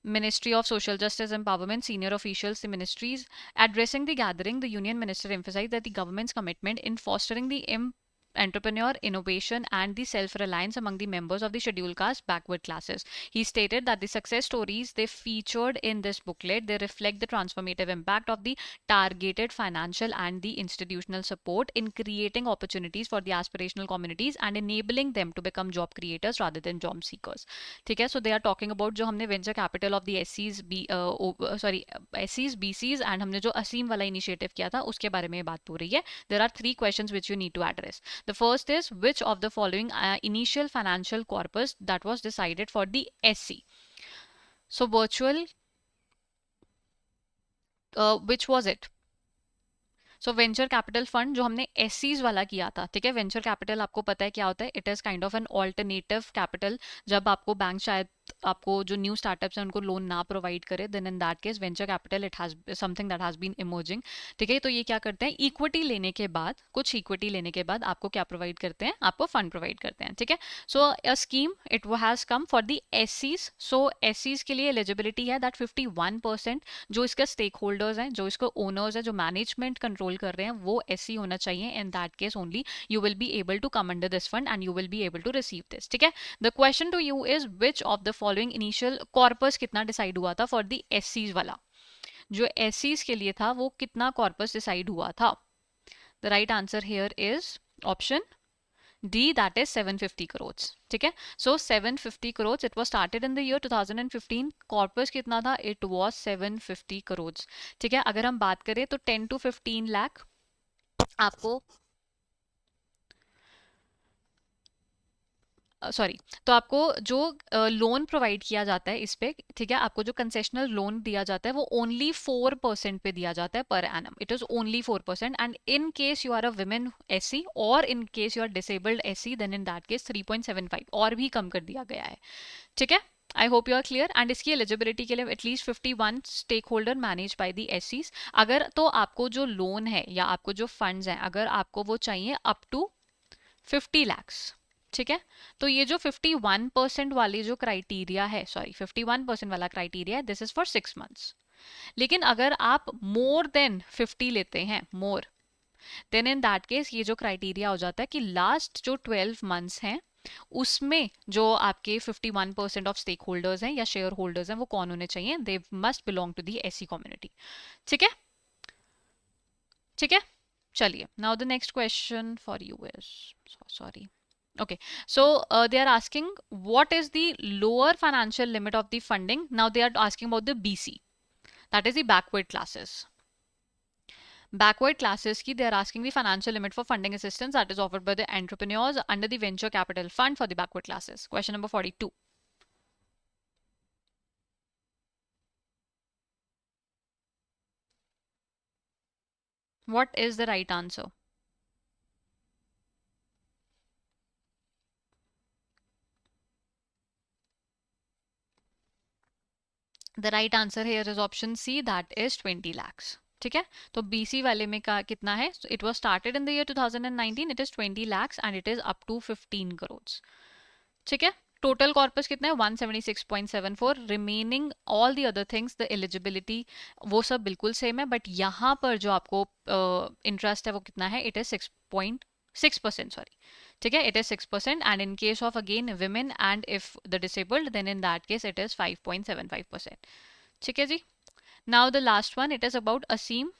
Ministry of Social Justice Empowerment, senior officials, the ministries. Addressing the gathering, the Union Minister emphasized that the government's commitment in fostering the entrepreneur innovation and the self-reliance among the members of the scheduled caste backward classes. He stated that the success stories they featured in this booklet, they reflect the transformative impact of the targeted financial and the institutional support in creating opportunities for the aspirational communities and enabling them to become job creators rather than job seekers. ठीक है, so they are talking about जो हमने venture capital of the SCs B sorry SCs BCs and हमने जो असीम वाला initiative किया था उसके बारे में बात हो रही है. There are three questions which you need to address. The first is which of the following initial financial corpus that was decided for the SC. So virtual, which was it? So venture capital fund जो हमने एससीज वाला किया था, ठीक है. Venture capital आपको पता है क्या होता है. It is kind of an alternative capital. जब आपको बैंक शायद आपको जो न्यू स्टार्टअप्स हैं उनको लोन ना प्रोवाइड करे, then in that case venture capital it has something that has been emerging. ठीक है, तो ये क्या करते हैं, इक्विटी लेने के बाद, कुछ इक्विटी लेने के बाद आपको क्या प्रोवाइड करते हैं, आपको फंड प्रोवाइड करते हैं. ठीक है, so a scheme it has come for the एससीज. सो एससीज के लिए एलिजिबिलिटी है दैट 51% जो इसका स्टेक होल्डर्स हैं, जो इसको ओनर्स है, जो मैनेजमेंट कंट्रोल कर रहे हैं, वो एससी होना चाहिए. In that case only you will be able to come under this fund and you will be able to receive this. ठीक है, the question to you is which of the following initial corpus कितना decide हुआ था for the एससीज वाला. जो एससीज के लिए था वो कितना कॉर्पस डिसाइड हुआ था. The right answer here is option D, that is 750 crores. ठीक है, so 750 crores, it was started in the year 2015. Corpus कितना था, it was 750 crores. ठीक है, अगर हम बात करें तो 10 to 15 लाख आपको सॉरी, तो आपको जो लोन प्रोवाइड किया जाता है इस पे, ठीक है, आपको जो कंसेशनल लोन दिया जाता है वो ओनली 4% पे दिया जाता है per annum. It is only 4%. And in case you are a women SC और in case you are disabled SC, then in that case 3.75 और भी कम कर दिया गया है. ठीक है, I hope you are clear. And इसकी एलिजिबिलिटी के लिए at least 51 stakeholder manage by the एससीज. अगर तो आपको जो लोन है या आपको जो फंड्स हैं, अगर आपको वो चाहिए अप टू 50 lakhs. ठीक है, तो ये जो 51% वाली जो क्राइटेरिया है, सॉरी 51% वाला क्राइटेरिया है, दिस इज फॉर 6 months. लेकिन अगर आप मोर देन 50 लेते हैं, मोर, देन इन दैट केस ये जो क्राइटेरिया हो जाता है कि लास्ट जो 12 मंथ्स हैं उसमें जो आपके 51% ऑफ स्टेक होल्डर्स हैं या शेयर होल्डर्स हैं वो कौन होने चाहिए, they must belong to the SC community. ठीक है, ठीक है, चलिए. Now the next question for you is, sorry. Okay, so they are asking what is the lower financial limit of the funding. Now they are asking about the BC, that is the backward classes. Backward classes ki they are asking the financial limit for funding assistance that is offered by the entrepreneurs under the venture capital fund for the backward classes. Question number 42. What is the right answer? The right answer here is option C, that is 20 lakhs. ठीक है, तो BC वाले में का कितना है, it was started in the year 2019, it is 20 lakhs and it is up to 15 crores. ठीक है, टोटल कॉर्पस कितना है 176.74. Remaining all the other things, the eligibility वो सब बिल्कुल सेम है, बट यहाँ पर जो आपको इंटरेस्ट है वो कितना है, इट इज 6.6%, सॉरी. ठीक है, it is 6%. And in case of again women and if the disabled, then in that case it is 5.75%. ठीक है ji. Now the last one, it is about Aseem.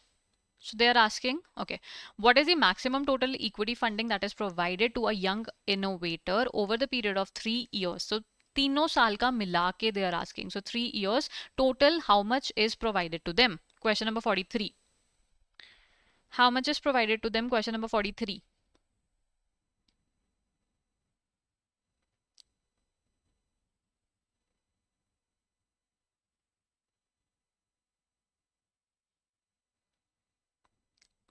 So they are asking, okay, what is the maximum total equity funding that is provided to a young innovator over the period of 3 years? So तीनों साल का मिला के they are asking. So 3 years total, how much is provided to them? Question number 43. How much is provided to them? Question number 43.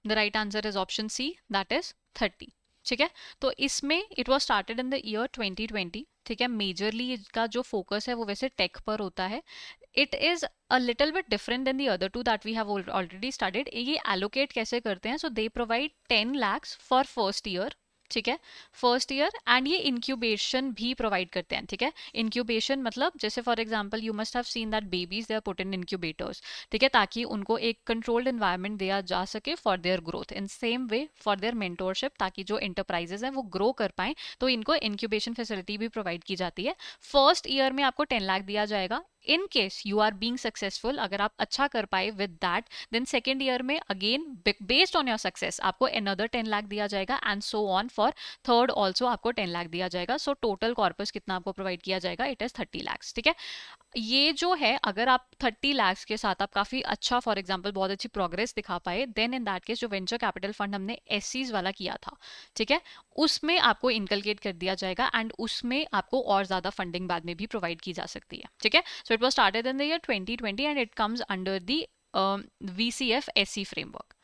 The right answer is option C, that is 30। ठीक है, तो इसमें it was started in the year 2020। ठीक है, majorly इसका जो focus है वो वैसे टेक पर होता है। It is a little bit different than the other two that we have already started. ये एलोकेट कैसे करते हैं, so they provide 10 lakhs for first year. ठीक है, फर्स्ट ईयर, एंड ये इंक्यूबेशन भी प्रोवाइड करते हैं। ठीक है, इंक्यूबेशन मतलब जैसे for example you must have seen that babies they are put in incubators. ठीक है, ताकि उनको एक कंट्रोल्ड एनवायरनमेंट दिया जा सके for their growth. In same way for their mentorship, ताकि जो इंटरप्राइजेज हैं वो ग्रो कर पाए, तो इनको इंक्यूबेशन फैसिलिटी भी प्रोवाइड की जाती है। फर्स्ट ईयर में आपको 10 लाख दिया जाएगा। In case you are being successful, अगर आप अच्छा कर पाए with that, then second year में again based on your success आपको अनदर 10 लाख दिया जाएगा, and so on for third also आपको 10 लाख दिया जाएगा। सो टोटल कॉर्पस कितना आपको प्रोवाइड किया जाएगा, इट इज 30 lakhs। ठीक है, ये जो है अगर आप 30 lakhs के साथ आप काफी अच्छा फॉर एग्जांपल बहुत अच्छी प्रोग्रेस दिखा पाए, देन इन दैट केस जो वेंचर कैपिटल फंड हमने एससीज वाला किया था, ठीक है, उसमें आपको इनकलकेट कर दिया जाएगा, एंड उसमें आपको और ज्यादा फंडिंग बाद में भी प्रोवाइड की जा सकती है। ठीक है, so it was started in the year 2020 and it comes under the VCF SC framework.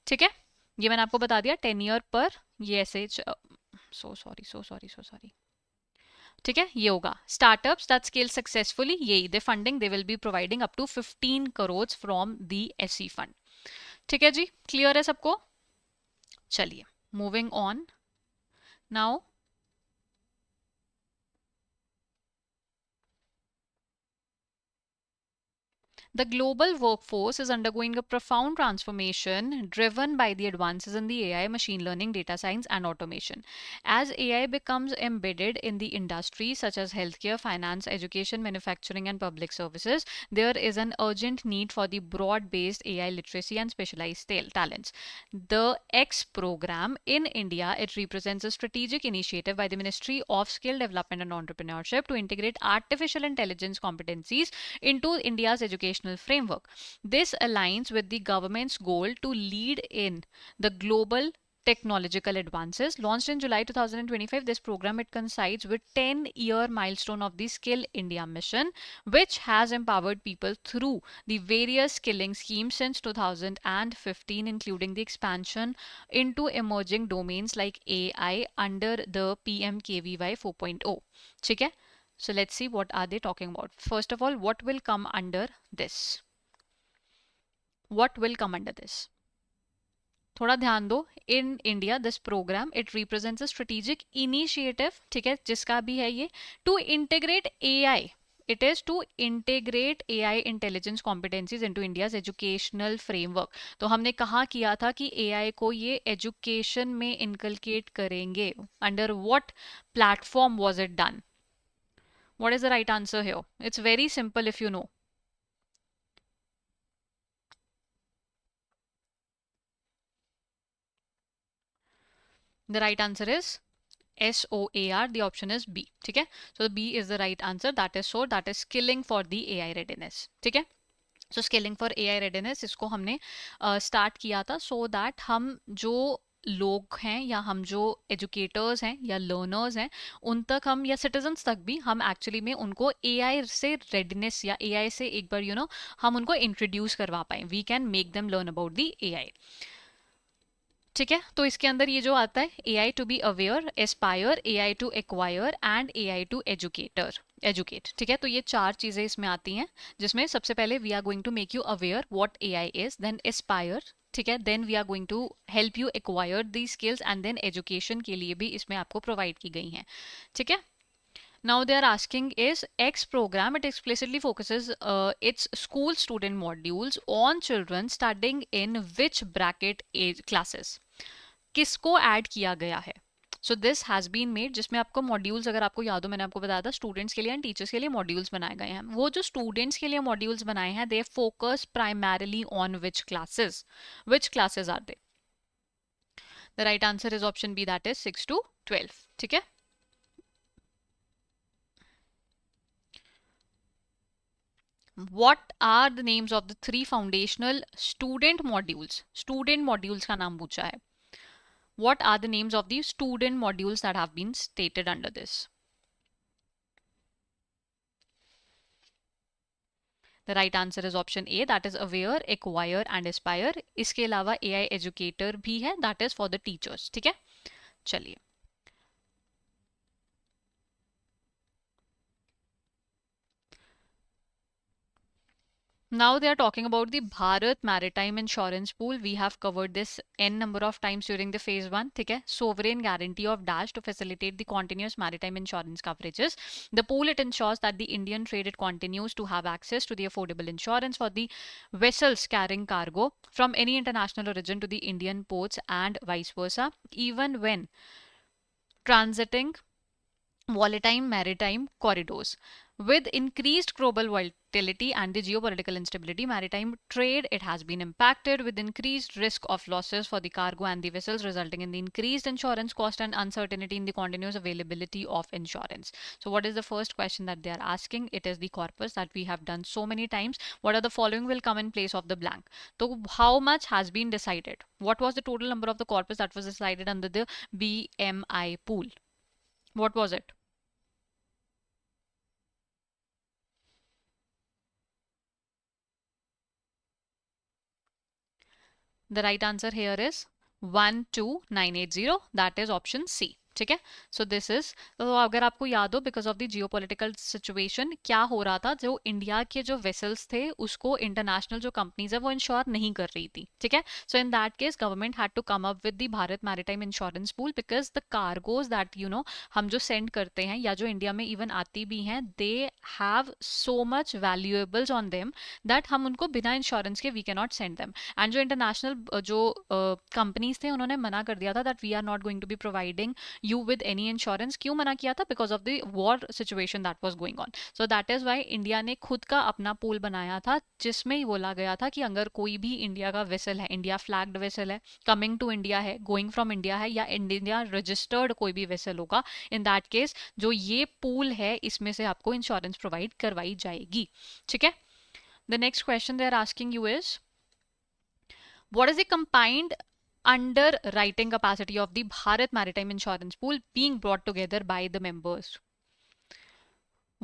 ठीक है, ये मैंने आपको बता दिया 10 ईयर पर ये ऐसे सो सॉरी। ठीक है, ये होगा स्टार्टअप्स दैट स्केल सक्सेसफुली, यही they funding they will be providing up to 15 crore from the SC fund. ठीक है जी, क्लियर है सबको? चलिए moving on now. The global workforce is undergoing a profound transformation driven by the advances in the AI, machine learning, data science, and automation. As AI becomes embedded in the industries such as healthcare, finance, education, manufacturing, and public services, there is an urgent need for the broad based AI literacy and specialized talents. The X program in India, it represents a strategic initiative by the Ministry of Skill Development and Entrepreneurship to integrate artificial intelligence competencies into India's educational framework. This aligns with the government's goal to lead in the global technological advances. Launched in July 2025, this program it coincides with 10-year milestone of the Skill India mission, which has empowered people through the various skilling schemes since 2015, including the expansion into emerging domains like AI under the PMKVY 4.0. ठीक है, so let's see what are they talking about. First of all, what will come under this? What will come under this? थोड़ा ध्यान दो। In India this program it represents a strategic initiative, ठीक है, जिसका भी है ये to integrate AI, it is to integrate AI intelligence competencies into India's educational framework. तो हमने कहा किया था कि AI को ये एजुकेशन में इनकलकेट करेंगे। Under what platform was it done? What is the right answer here? It's very simple if you know. The right answer is SOAR. The option is B. ठीक है, so B is the right answer. That is so. That is skilling for the AI readiness. ठीक है, सो skilling for AI readiness इसको हमने start किया था सो that हम जो लोग हैं या हम जो एजुकेटर्स हैं या लर्नर्स हैं उन तक हम या सिटीजन्स तक भी हम एक्चुअली में उनको AI से रेडीनेस या AI से एक बार हम उनको इंट्रोड्यूस करवा पाए। We can make them learn about the AI। ठीक है, तो इसके अंदर ये जो आता है AI to be aware, aspire, AI to acquire and AI to educate. ठीक है, तो ये 4 चीजें इसमें आती हैं, जिसमें सबसे पहले we are going to make you aware what AI is, then aspire, ठीक है, then we are going to help you acquire the skills, and then education के लिए भी इसमें आपको प्रोवाइड की गई हैं। ठीक है, now they are asking is X program it explicitly focuses its school student modules on children studying in which bracket age classes, किसको ऐड किया गया है? So this has been made, जिसमें आपको मॉड्यूल्स अगर आपको याद हो मैंने आपको बताया था स्टूडेंट्स के लिए एंड टीचर्स के लिए मॉड्यूल्स बनाए गए हैं। वो जो स्टूडेंट्स के लिए मॉड्यूल्स बनाए हैं they focus primarily on which classes are they? The right answer is option B, that is 6 to 12। ठीक है, what are the names of the 3 foundational student modules का नाम पूछा है। what are the names of the student modules that have been stated under this? The right answer is option A, that is aware, acquire and Aspire. इसके अलावा AI educator भी है, that is for the teachers. ठीक है, चलिए. Now they are talking about the Bharat Maritime Insurance Pool. We have covered this n number of times during the phase 1. ठीक है, sovereign guarantee of dash to facilitate the continuous maritime insurance coverages. The pool, it ensures that the Indian trade, it continues to have access to the affordable insurance for the vessels carrying cargo from any international origin to the Indian ports and vice versa, even when transiting volatile maritime corridors. With increased global volatility and the geopolitical instability, maritime trade, it has been impacted with increased risk of losses for the cargo and the vessels, resulting in the increased insurance cost and uncertainty in the continuous availability of insurance. So what is the first question that they are asking? It is the corpus that we have done so many times. What are the following will come in place of the blank? So how much has been decided? What was the total number of the corpus that was decided under the BMI pool? What was it? The right answer here is 12980. That is option C. ठीक है, so this is, तो अगर आपको याद हो, because of the geopolitical situation क्या हो रहा था, जो इंडिया के जो वेसल्स थे उसको इंटरनेशनल जो कंपनीज है वो इंश्योर नहीं कर रही थी. ठीक है, so in that case government had to come up with the Bharat maritime insurance pool, because the cargos that हम जो सेंड करते हैं या जो इंडिया में इवन आती भी हैं, they have so much valuables on them that हम उनको बिना इंश्योरेंस के we can not send them. And जो इंटरनेशनल जो कंपनीज थे उन्होंने मना कर दिया था that we are not going to be providing you with any insurance. क्यों मना किया था? Because of the war situation that was going on. So that is why India ने खुद का अपना पूल बनाया था, जिसमें ही बोला गया था कि अगर कोई भी इंडिया का वेसल है, इंडिया फ्लैग्ड वेसल है, कमिंग टू इंडिया है, गोइंग फ्रॉम इंडिया है, या इंडिया रजिस्टर्ड कोई भी वेसल होगा, इन दैट केस जो ये पूल है इसमें से आपको इंश्योरेंस प्रोवाइड करवाई जाएगी. ठीक है, the next question they are asking you is, what is the combined underwriting capacity of the Bharat Maritime Insurance Pool being brought together by the members?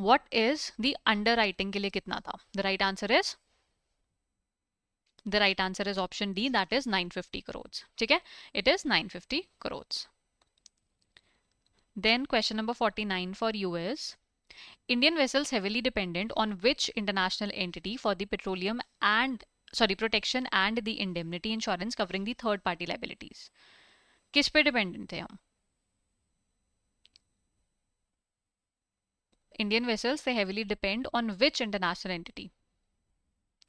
What is the underwriting के लिए कितना था? The right answer is option D, that is 950 crores. ठीक है, it is 950 crores. Then question number 49 for you is, Indian vessels heavily dependent on which international entity for the petroleum and protection and the indemnity insurance covering the third party liabilities? किस पे dependent थे हम? Indian vessels, they heavily depend on which international entity?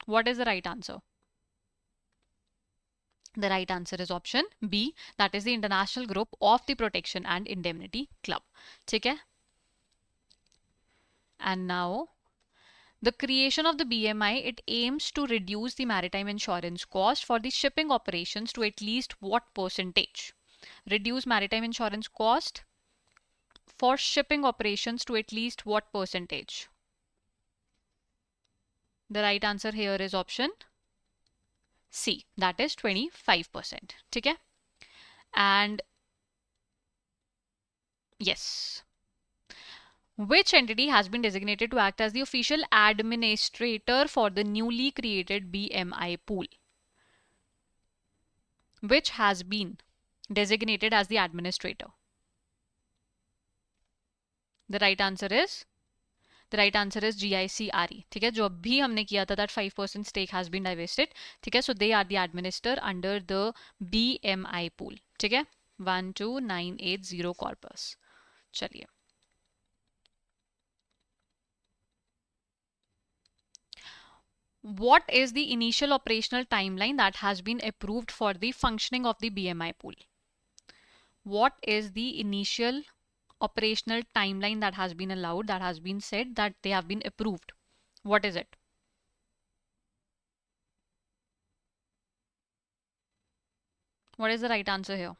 What is the right answer? The right answer is option B, that is the International Group of the Protection and Indemnity Club. ठीक है? And now, the creation of the BMI, it aims to reduce the maritime insurance cost for the shipping operations to at least what percentage? Reduce maritime insurance cost for shipping operations to at least what percentage? The right answer here is option C, that is 25%. ठीक है? And yes, which entity has been designated to act as the official administrator for the newly created BMI pool? Which has been designated as the administrator? The right answer is GICRE. ठीक है, जो अभी हमने किया था, that 5% stake has been divested. ठीक है, so they are the administrator under the BMI pool. ठीक है, 12980 corpus. चलिए, what is the initial operational timeline that has been approved for the functioning of the BMI pool? What is the initial operational timeline that has been allowed, that has been said that they have been approved? What is it? What is the right answer here?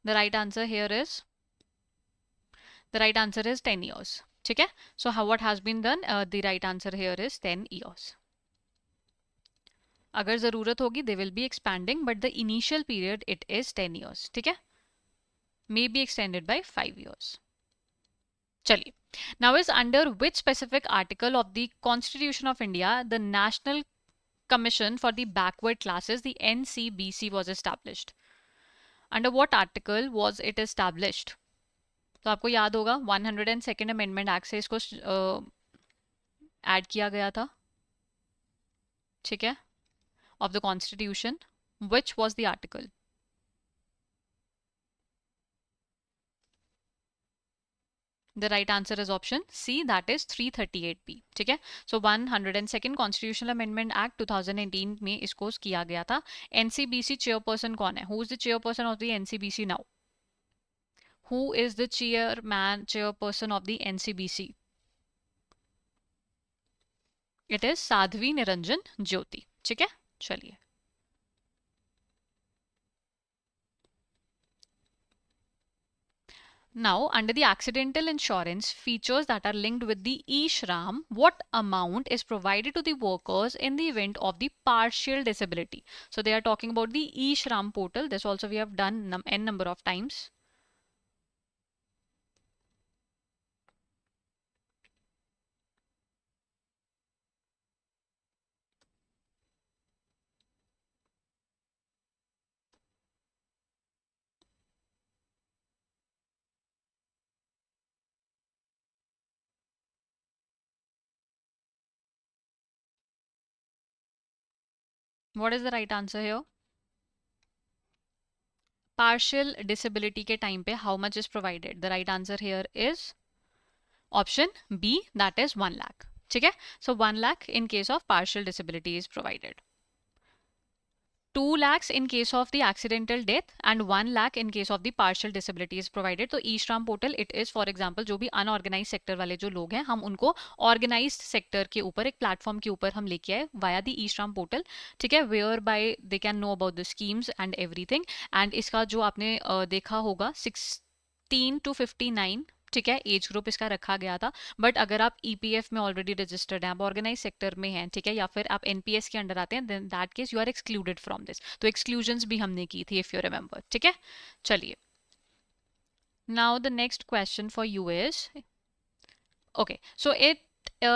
The right answer here is 10 years. ठीक है, so what has been done? The right answer here is 10 years. अगर ज़रूरत होगी they will be expanding, but the initial period it is 10 years. ठीक है, may be extended by 5 years. चलिए, now is under which specific article of the Constitution of India the National Commission for the Backward Classes, the NCBC, was established? Under what article was it established? तो आपको याद होगा 102nd amendment act से इसको add किया गया था, ठीक है, of the constitution. Which was the article? The right answer is option C, that is 338B. ठीक है, so 102nd Constitutional Amendment Act 2018 में इसको किया गया था. NCBC चेयरपर्सन कौन है? Who is the chairperson of the NCBC now? Who is the chairperson of the NCBC? It is Sadhvi Niranjan Jyoti. ठीक है, चलिए. Now, under the accidental insurance features that are linked with the e-Shram, what amount is provided to the workers in the event of the partial disability? So, they are talking about the e-Shram portal. This also we have done n number of times. What is the right answer here? Partial disability के time पे how much is provided? The right answer here is option B, that is 1 lakh. ठीक है, so 1 lakh in case of partial disability is provided. 2 lakhs in case of the accidental death and 1 lakh in case of the partial disability is provided. तो ई श्रम portal it is for example जो भी unorganised sector वाले जो लोग हैं हम उनको ऑर्गेनाइज्ड सेक्टर के ऊपर एक प्लेटफॉर्म के ऊपर हम लेके आए वाया द ई श्रम पोर्टल. ठीक है, where by they can know about the schemes and everything. And इसका जो आपने देखा होगा 16 to 59, ठीक है, एज ग्रुप इसका रखा गया था. बट अगर आप ईपीएफ में ऑलरेडी रजिस्टर्ड हैं, आप ऑर्गेनाइज सेक्टर में हैं, ठीक है, या फिर आप एनपीएस के अंडर आते हैं, then that case you are excluded from this. तो एक्सक्लूजन्स भी हमने की थी इफ यू रिमेंबर. ठीक है, चलिए. Now the next question for you is okay, so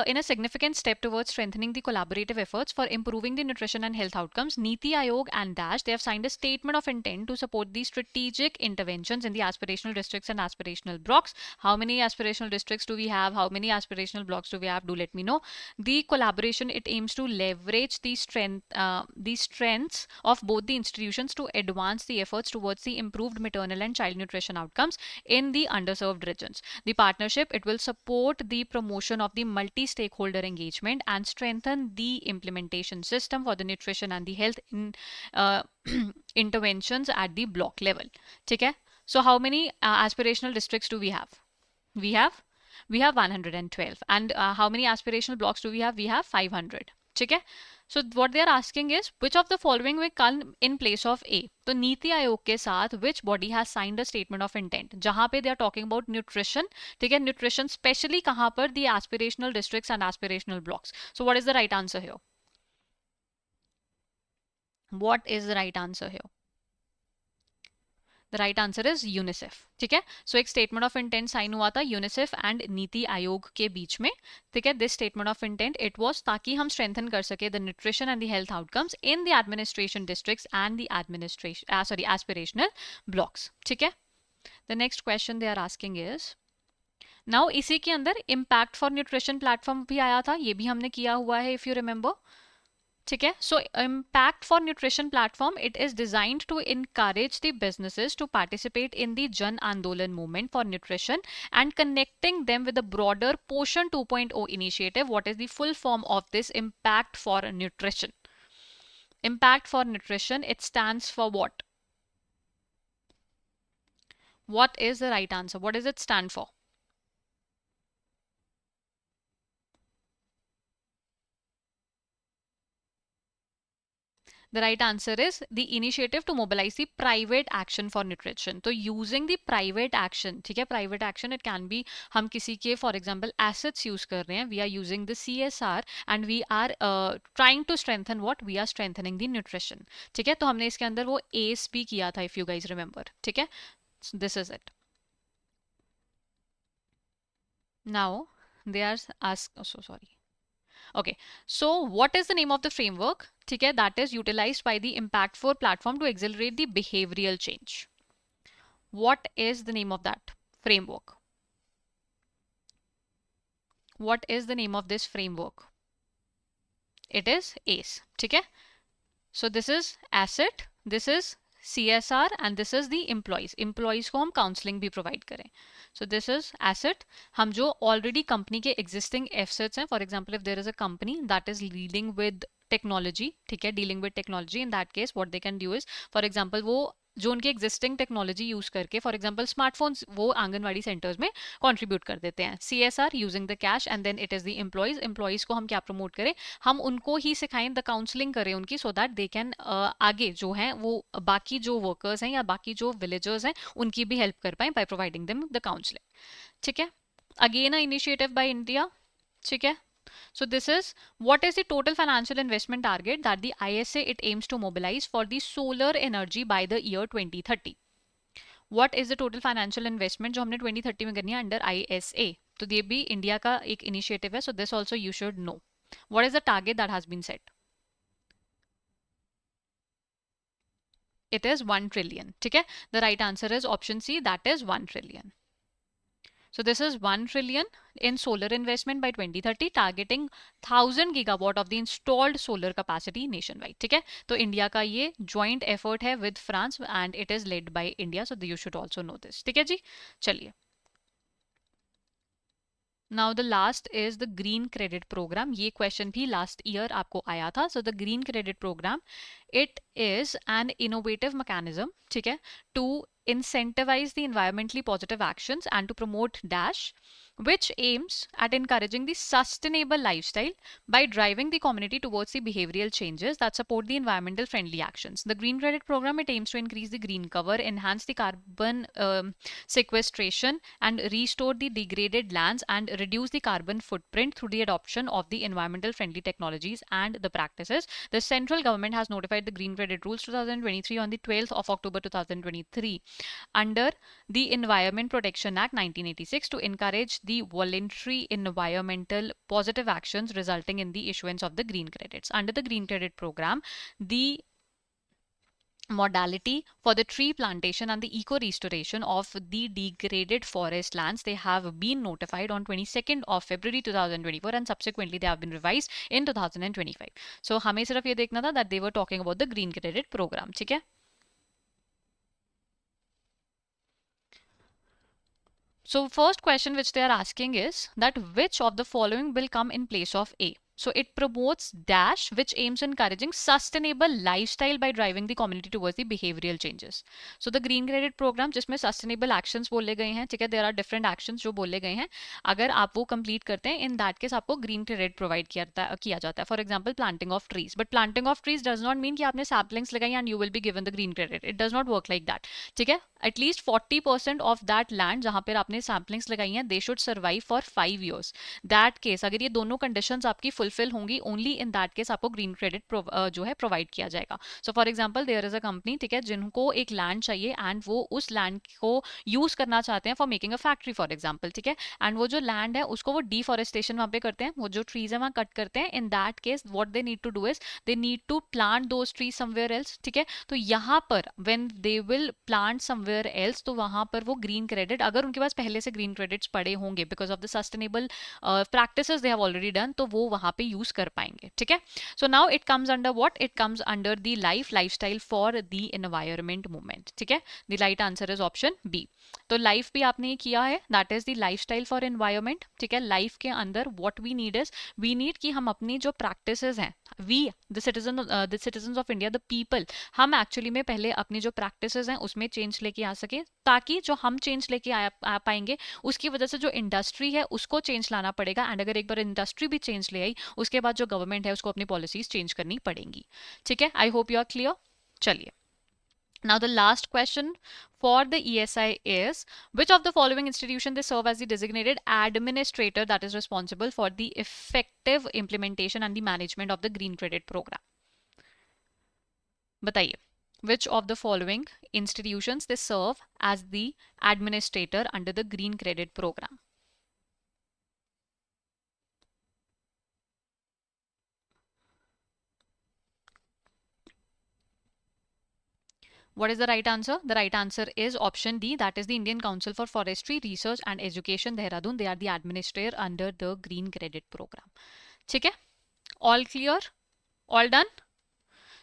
in a significant step towards strengthening the collaborative efforts for improving the nutrition and health outcomes, Niti Aayog and Dash, they have signed a statement of intent to support the strategic interventions in the aspirational districts and aspirational blocks. How many aspirational districts do we have? How many aspirational blocks do we have? Do let me know. The collaboration, it aims to leverage the strengths of both the institutions to advance the efforts towards the improved maternal and child nutrition outcomes in the underserved regions. The partnership, it will support the promotion of the multi-stakeholder engagement and strengthen the implementation system for the nutrition and the health interventions at the block level. ठीक है, so how many aspirational districts do we have? We have 112. And how many aspirational blocks do we have? We have 500. ठीक है, so what they are asking is which of the following will come in place of A? तो नीति आयोग के साथ which body has signed a statement of intent? जहां पे they are talking about nutrition, ठीक है, nutrition specially कहां पर? The aspirational districts and aspirational blocks. So what is the right answer here? What is the right answer here? The right answer is UNICEF. ठीक है, so एक statement of intent sign हुआ था UNICEF and NITI Aayog के बीच में. ठीक है, this statement of intent it was ताकि हम strengthen कर सके the nutrition and the health outcomes in the administration districts and the aspirational blocks. ठीक है, the next question they are asking is now इसी के अंदर impact for nutrition platform भी आया था, ये भी हमने किया हुआ है if you remember. ठीक है, so impact for nutrition platform it is designed to encourage the businesses to participate in the Jan Andolan movement for nutrition and connecting them with the broader Poshan 2.0 initiative. What is the full form of this impact for nutrition? Impact for nutrition, it stands for what? What is the right answer? What does it stand for? The right answer is the initiative to mobilize the private action for nutrition. तो using the private action, ठीक है, private action it can be हम किसी के for example assets use कर रहे हैं, we are using the CSR and we are trying to strengthen what? We are strengthening the nutrition. ठीक है, तो हमने इसके अंदर वो ACE भी किया था if you guys remember. ठीक है, so this is it. Now they are asked, oh, so sorry. Okay, so what is the name of the framework? ठीक है, that is utilized by the Impact4 platform to accelerate the behavioral change. What is the name of that framework? What is the name of this framework? It is ACE. ठीक है, so this is asset, this is CSR and this is the employees. Employees को हम counseling भी provide करें. So this is asset. हम जो already company के existing assets हैं, for example if there is a company that is dealing with technology, ठीक है, dealing with technology, in that case what they can do is, for example वो जो उनके existing technology use करके, for example smartphones वो anganwadi centres में contribute कर देते हैं. CSR using the cash and then it is the employees. Employees को हम क्या प्रमोट करें, हम उनको ही सिखाएं, द काउंसलिंग करें उनकी, सो दैट दे कैन आगे जो है वो बाकी जो वर्कर्स हैं या बाकी जो विलेजर्स हैं उनकी भी हेल्प कर pi by providing them the counselling. ठीक है, again a initiative by India. ठीक है, so this is what is the total financial investment target that the ISA it aims to mobilize for the solar energy by the year 2030. What is the total financial investment जो हमने 2030 में करनी है under ISA? तो ये भी India का एक इनिशिएटिव है, so this also you should know. What is the target that has been set? It is 1 trillion. ठीक है, the right answer is option C, that is 1 trillion. So this is 1 trillion in solar investment by 2030, targeting 1000 gigawatt of the installed solar capacity nationwide. ठीक है, तो India का ये joint effort है with France and it is led by India, so you should also know this. ठीक है जी, चलिए. Now the last is the green credit program. ये question भी last year आपको आया था. So the green credit program, it is an innovative mechanism, ठीक है, to incentivize the environmentally positive actions and to promote dash, which aims at encouraging the sustainable lifestyle by driving the community towards the behavioral changes that support the environmental friendly actions. The green credit program, it aims to increase the green cover, enhance the carbon sequestration and restore the degraded lands and reduce the carbon footprint through the adoption of the environmental friendly technologies and the practices. The central government has notified the green credit rules 2023 on the 12th of October 2023 under the Environment Protection Act 1986 to encourage the voluntary environmental positive actions resulting in the issuance of the green credits. Under the green credit program, the modality for the tree plantation and the eco restoration of the degraded forest lands, they have been notified on 22nd of February 2024 and subsequently they have been revised in 2025. So हमें सिर्फ ये देखना था that they were talking about the green credit program. ठीक है, so first question which they are asking is that which of the following will come in place of A? So it promotes dash, which aims encouraging sustainable lifestyle by driving the community towards the behavioral changes. So the green credit program जिसमें sustainable actions बोले गए हैं, ठीक है, there are different actions जो बोले गए हैं, अगर आप वो complete करते हैं, in that case आपको green credit provide किया जाता है. For example, planting of trees. But planting of trees does not mean कि आपने saplings लगाई and you will be given the green credit. It does not work like that. ठीक है, at least 40% of that land जहाँ पर आपने saplings लगाई हैं, they should survive for 5 years. That case अगर ये दोनों conditions आपकी फुलफिल होंगी, ओनली इन दैट केस आपको ग्रीन क्रेडिट जो है प्रोवाइड किया जाएगा. So for example there is a company, ठीक है, जिनको एक लैंड चाहिए एंड वो उस लैंड को यूज करना चाहते हैं for making a factory for example, ठीक है, एंड वो जो लैंड है उसको वो डिफॉरेस्टेशन वहां पे करते हैं, वो जो ट्रीज है वहां कट करते हैं. In that case what they need to do is they need to plant those trees somewhere else. ठीक है, तो यहाँ पर when they will plant somewhere else, तो वहां पर वो ग्रीन क्रेडिट, अगर उनके पास पहले से ग्रीन क्रेडिट्स पड़े होंगे because of the sustainable practices they have already done, तो वो वहां पे यूज कर पाएंगे. ठीक है, so now it comes under what, it comes under the lifestyle for the environment movement. ठीक है, the right answer is option B. तो लाइफ भी आपने किया है, that is the lifestyle for environment. ठीक है, लाइफ के अंदर what we need is, we need कि हम अपनी जो प्रैक्टिसेस हैं, we the citizen of India, the people, हम एक्चुअली में पहले अपनी जो प्रैक्टिसेस हैं उसमें चेंज लेके आ सके, ताकि जो हम चेंज लेके आ पाएंगे उसकी वजह से जो इंडस्ट्री है उसको चेंज लाना पड़ेगा. एंड अगर एक बार इंडस्ट्री भी चेंज ले आई, उसके बाद जो गवर्नमेंट है उसको अपनी पॉलिसीज चेंज करनी पड़ेंगी. ठीक है, I hope you are clear. चलिए, now the last question for the ESI is, which of the following institution they serve as the designated administrator that is responsible for the effective implementation and the management of the green credit program? बताइए, which of the following institutions they serve as the administrator under the green credit program? What is the right answer? The right answer is option D, that is the Indian Council for Forestry Research and Education, Dehradun. They are the administrator under the Green Credit Program. ठीक है? All clear? All done?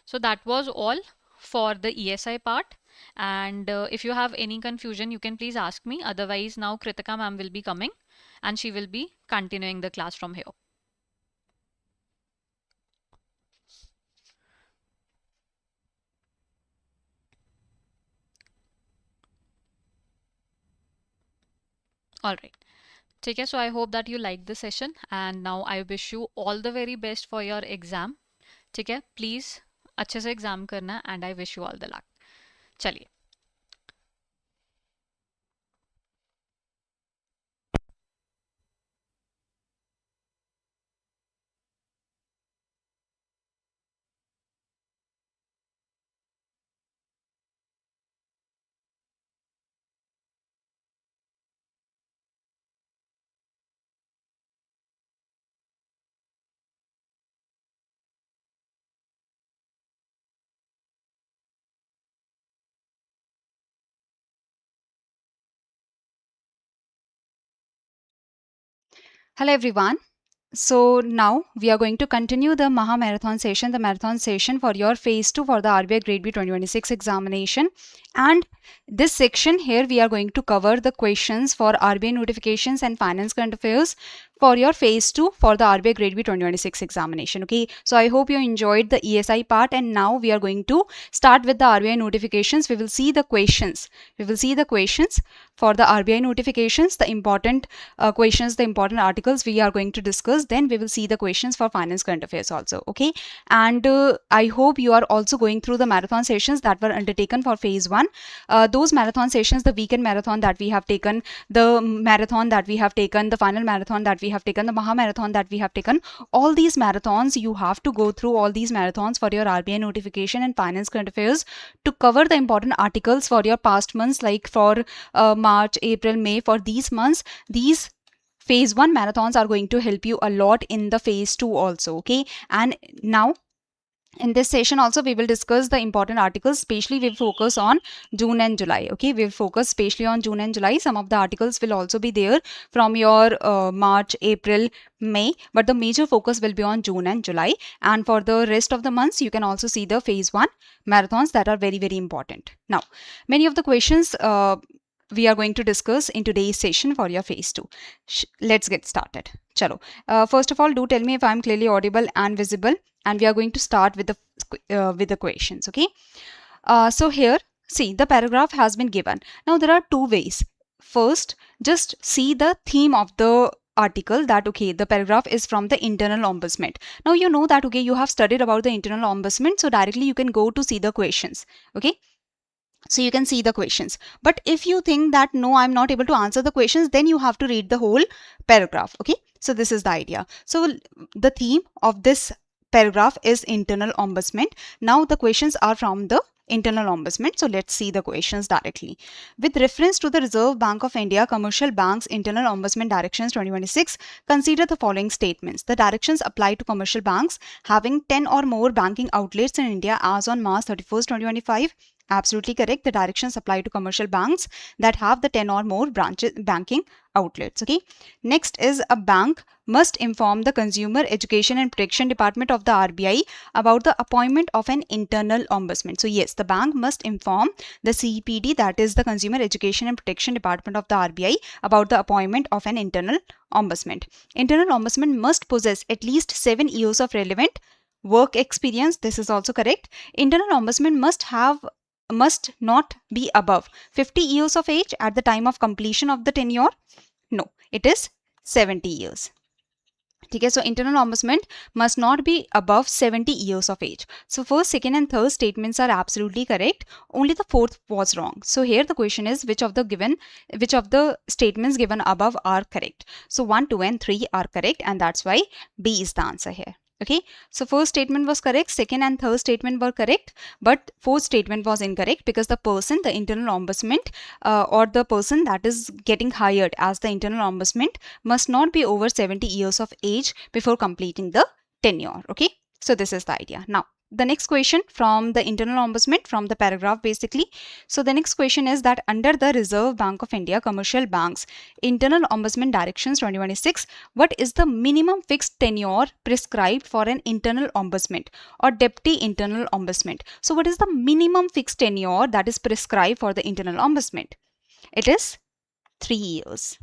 So that was all for the ESI part. And if you have any confusion, you can please ask me. Otherwise, now Kritika ma'am will be coming and she will be continuing the class from here. All right. ठीक है, so I hope that you like the session and now I wish you all the very best for your exam. ठीक है, please अच्छे से exam करना and I wish you all the luck. चलिए. Hello everyone. So now we are going to continue the Maha marathon session, the marathon session for your phase 2 for the RBI Grade B 2026 examination. And this section here we are going to cover the questions for RBI notifications and finance current affairs for your phase 2 for the RBI Grade B 2026 examination. Okay, so I hope you enjoyed the ESI part, and now we are going to start with the RBI notifications. We will see the questions. We will see the questions for the RBI notifications, the important questions, the important articles we are going to discuss. Then we will see the questions for finance current affairs also. Okay, and I hope you are also going through the marathon sessions that were undertaken for phase 1. Those marathon sessions, the weekend marathon that we have taken, the marathon that we have taken, the final marathon that we have taken, the Maha marathon that we have taken, all these marathons, you have to go through all these marathons for your RBI notification and finance current affairs to cover the important articles for your past months, like for March, April, May. For these months, these phase 1 marathons are going to help you a lot in the phase 2 also. Okay, and now in this session also we will discuss the important articles. Especially we'll focus on June and July. Okay, we'll focus especially on June and July. Some of the articles will also be there from your March, April, May, but the major focus will be on June and July. And for the rest of the months, you can also see the phase 1 marathons that are very, very important. Now, many of the questions we are going to discuss in today's session for your phase 2. Let's get started. Chalo. First of all, do tell me if I'm clearly audible and visible, and we are going to start with the questions. Okay, so here, see, the paragraph has been given. Now there are two ways. First, just see the theme of the article, that okay, the paragraph is from the internal ombudsman. Now you know that okay, you have studied about the internal ombudsman, so directly you can go to see the questions. Okay, so you can see the questions. But if you think that no, I'm not able to answer the questions, then you have to read the whole paragraph. Okay, so this is the idea. So the theme of this paragraph is internal ombudsman. Now the questions are from the internal ombudsman. So let's see the questions directly. With reference to the Reserve Bank of India Commercial Banks Internal Ombudsman Directions 2026, consider the following statements. The directions apply to commercial banks having 10 or more banking outlets in India as on March 31st, 2025. Absolutely correct. The directions apply to commercial banks that have the 10 or more branches banking outlets. Okay. Next is, a bank must inform the Consumer Education and Protection Department of the RBI about the appointment of an internal ombudsman. So yes, the bank must inform the CEPD, that is the Consumer Education and Protection Department of the RBI, about the appointment of an internal ombudsman. Internal ombudsman must possess at least 7 years of relevant work experience. This is also correct. Internal ombudsman must not be above 50 years of age at the time of completion of the tenure. No, it is 70 years. Okay, so internal ombudsman must not be above 70 years of age. So first, second and third statements are absolutely correct. Only the fourth was wrong. So here the question is, which of the statements given above are correct? So 1, 2 and 3 are correct, and that's why B is the answer here. Okay, so first statement was correct, second and third statement were correct, but fourth statement was incorrect because the person, the internal ombudsman, or the person that is getting hired as the internal ombudsman must not be over 70 years of age before completing the tenure. Okay, so this is the idea. Now, the next question from the internal ombudsman from the paragraph basically. So the next question is that under the Reserve Bank of India Commercial Banks Internal Ombudsman Directions 2026, what is the minimum fixed tenure prescribed for an internal ombudsman or deputy internal ombudsman? So what is the minimum fixed tenure that is prescribed for the internal ombudsman? It is 3 years.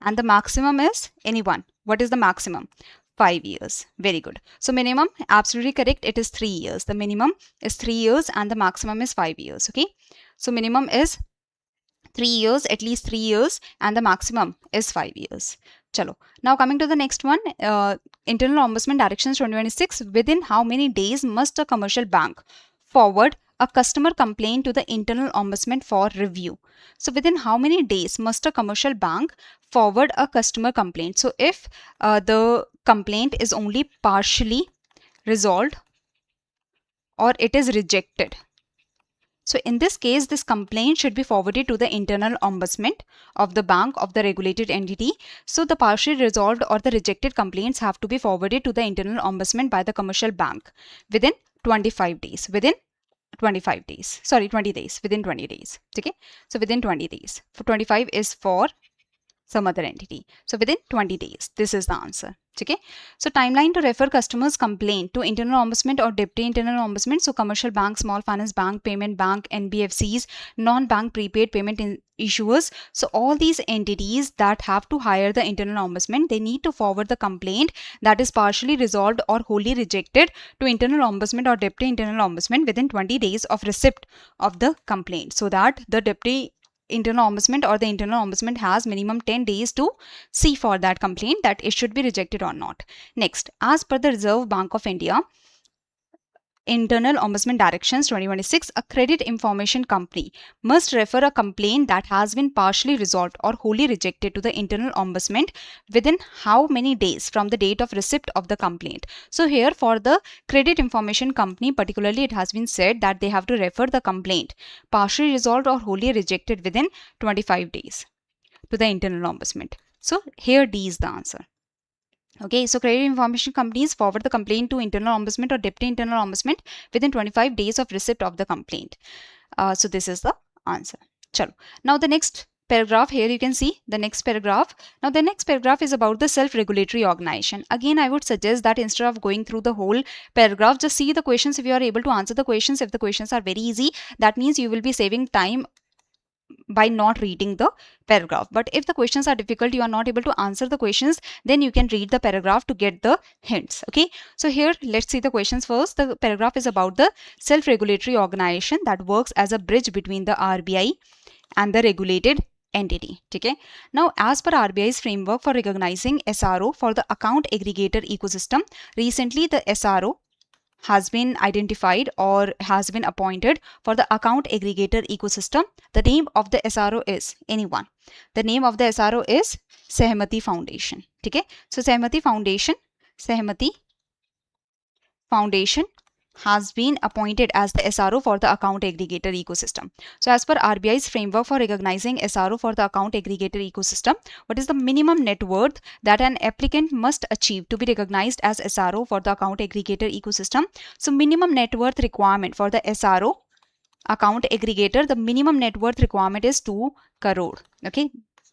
And the maximum is anyone. What is the maximum? 5 years. Very good. So minimum, absolutely correct. It is 3 years. The minimum is 3 years and the maximum is 5 years. Okay. So minimum is 3 years, at least 3 years, and the maximum is 5 years. Chalo. Now coming to the next one, Internal Ombudsman Directions 2026. Within how many days must a commercial bank forward a customer complaint to the internal ombudsman for review? So within how many days must a commercial bank forward a customer complaint? So if the complaint is only partially resolved or it is rejected, so in this case, this complaint should be forwarded to the internal ombudsman of the bank of the regulated entity. So the partially resolved or the rejected complaints have to be forwarded to the internal ombudsman by the commercial bank within 25 days. Within 25 days. Sorry, 20 days. Within 20 days. Okay. So within 20 days. For 25 is for some other entity. So within 20 days. This is the answer. Okay. So timeline to refer customers' complaint to internal ombudsman or deputy internal ombudsman. So commercial bank, small finance bank, payment bank, NBFCs, non-bank prepaid payment issuers. So all these entities that have to hire the internal ombudsman, they need to forward the complaint that is partially resolved or wholly rejected to internal ombudsman or deputy internal ombudsman within 20 days of receipt of the complaint, so that the deputy internal ombudsman or the internal ombudsman has minimum 10 days to see for that complaint that it should be rejected or not. Next, as per the Reserve Bank of India Internal Ombudsman Directions 2026, a credit information company must refer a complaint that has been partially resolved or wholly rejected to the internal ombudsman within how many days from the date of receipt of the complaint. So here for the credit information company particularly, it has been said that they have to refer the complaint partially resolved or wholly rejected within 25 days to the internal ombudsman. So here D is the answer. Okay, so credit information companies forward the complaint to internal ombudsman or deputy internal ombudsman within 25 days of receipt of the complaint. So this is the answer. Chalo. Now the next paragraph, here you can see the next paragraph. Now the next paragraph is about the self-regulatory organization. Again, I would suggest that instead of going through the whole paragraph, just see the questions. If you are able to answer the questions, if the questions are very easy, that means you will be saving time by not reading the paragraph. But if the questions are difficult, you are not able to answer the questions, then you can read the paragraph to get the hints. Okay, so here let's see the questions first. The paragraph is about the self-regulatory organization that works as a bridge between the RBI and the regulated entity. Okay, now as per RBI's framework for recognizing SRO for the account aggregator ecosystem, recently the SRO has been identified or has been appointed for the account aggregator ecosystem. The name of the SRO is anyone. The name of the SRO is Sehmati Foundation. Okay, so Sehmati Foundation has been appointed as the SRO for the account aggregator ecosystem. So as per RBI's framework for recognizing SRO for the account aggregator ecosystem, what is the minimum net worth that an applicant must achieve to be recognized as SRO for the account aggregator ecosystem? So minimum net worth requirement for the SRO account aggregator, the minimum net worth requirement is 2 crore. Okay,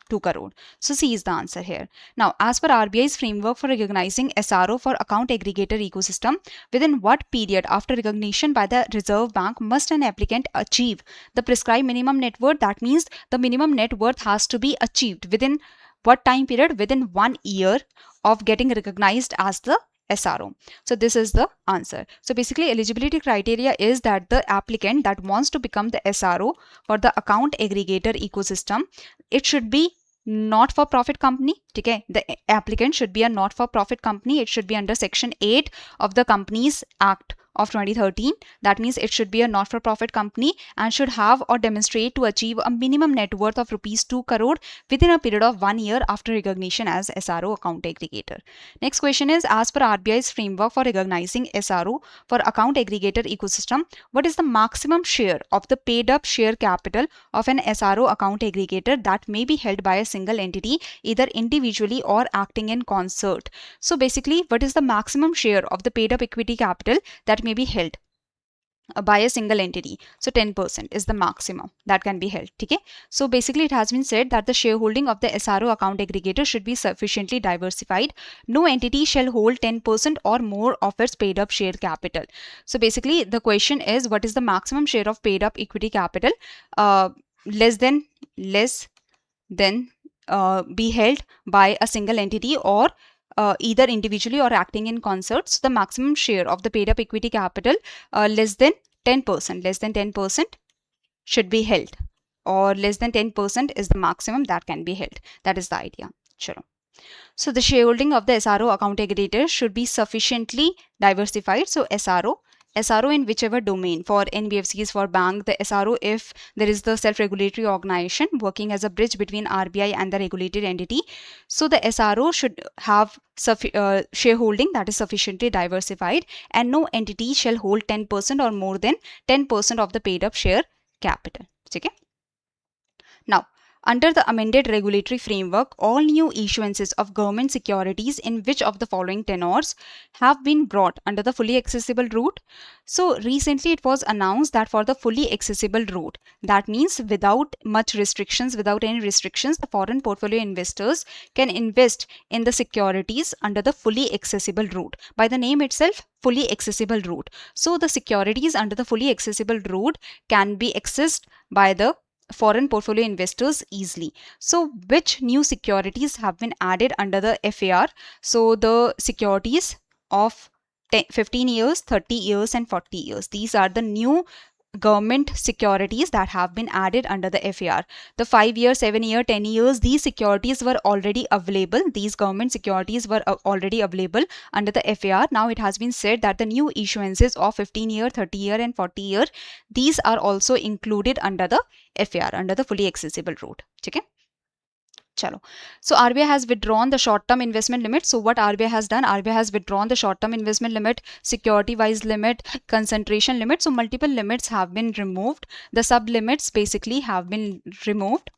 2 crore. So C is the answer here. Now, as per RBI's framework for recognizing SRO for account aggregator ecosystem, within what period after recognition by the Reserve Bank must an applicant achieve the prescribed minimum net worth? That means the minimum net worth has to be achieved within what time period? Within 1 year of getting recognized as the SRO. So this is the answer. So basically eligibility criteria is that the applicant that wants to become the SRO for the account aggregator ecosystem, it should be not for profit company. Okay, the applicant should be a not for profit company. It should be under section 8 of the Companies Act of 2013. That means it should be a not for profit company and should have or demonstrate to achieve a minimum net worth of rupees 2 crore within a period of 1 year after recognition as SRO account aggregator. Next question is, as per RBI's framework for recognizing SRO for account aggregator ecosystem, what is the maximum share of the paid up share capital of an SRO account aggregator that may be held by a single entity either individually or acting in concert? So basically, what is the maximum share of the paid up equity capital that that may be held by a single entity. So 10% is the maximum that can be held. Okay? So basically it has been said that the shareholding of the SRO account aggregator should be sufficiently diversified. No entity shall hold 10% or more of its paid up share capital. So basically the question is, what is the maximum share of paid up equity capital less than be held by a single entity or either individually or acting in concert. So the maximum share of the paid up equity capital less than 10% should be held, or less than 10% is the maximum that can be held. That is the idea. Chalo. So the shareholding of the SRO account aggregator should be sufficiently diversified. So SRO in whichever domain, for NBFCs, for bank, the SRO if there is the self-regulatory organization working as a bridge between RBI and the regulated entity. So the SRO should have shareholding that is sufficiently diversified, and no entity shall hold 10% or more than 10% of the paid up share capital. Okay? Now, under the amended regulatory framework, all new issuances of government securities in which of the following tenors have been brought under the fully accessible route? So recently it was announced that for the fully accessible route, that means without much restrictions, without any restrictions, the foreign portfolio investors can invest in the securities under the fully accessible route. By the name itself, fully accessible route. So the securities under the fully accessible route can be accessed by the foreign portfolio investors easily. So which new securities have been added under the FAR? So the securities of 15 years, 30 years and 40 years. These are the new government securities that have been added under the FAR. The 5 year, 7 year, 10 years, these securities were already available. These government securities were already available under the FAR. Now it has been said that the new issuances of 15 year, 30 year and 40 year, these are also included under the FAR, under the fully accessible route. Okay? Chalo. So RBI has withdrawn the short-term investment limit. So what RBI has done? RBI has withdrawn the short-term investment limit, security-wise limit, concentration limit. So multiple limits have been removed. The sub-limits basically have been removed.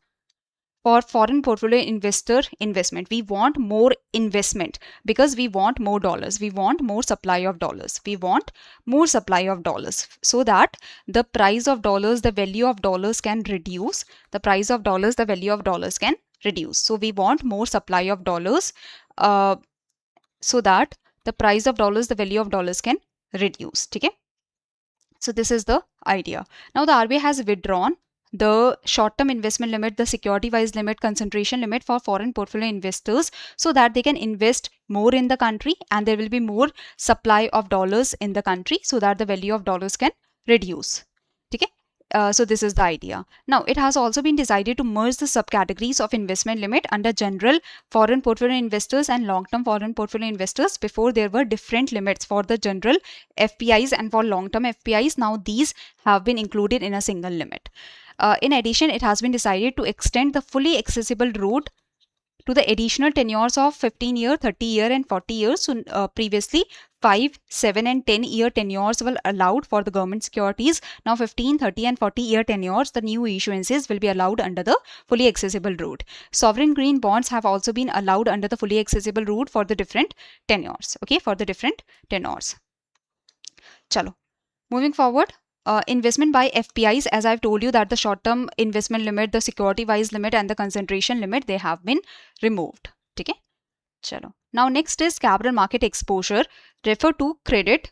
For foreign portfolio investor investment, we want more investment because we want more dollars. We want more supply of dollars. We want more supply of dollars so that the price of dollars, the value of dollars can reduce. The price of dollars, the value of dollars can reduce. So we want more supply of dollars so that the price of dollars, the value of dollars can reduce. Okay? So this is the idea. Now the RBI has withdrawn the short-term investment limit, the security-wise limit, concentration limit for foreign portfolio investors so that they can invest more in the country and there will be more supply of dollars in the country so that the value of dollars can reduce. Okay? So this is the idea. Now it has also been decided to merge the subcategories of investment limit under general foreign portfolio investors and long-term foreign portfolio investors. Before there were different limits for the general FPIs and for long-term FPIs. Now these have been included in a single limit. In addition, it has been decided to extend the fully accessible route to the additional tenures of 15 year, 30 year and 40 years. So previously 5, 7 and 10 year tenures were allowed for the government securities. Now 15, 30 and 40 year tenures, the new issuances will be allowed under the fully accessible route. Sovereign green bonds have also been allowed under the fully accessible route for the different tenures. Okay, for the different tenures. Chalo. Moving forward. Investment by FPIs, as I've told you that the short-term investment limit, the security-wise limit and the concentration limit, they have been removed. Okay? Chalo. Now next is capital market exposure. Refer to credit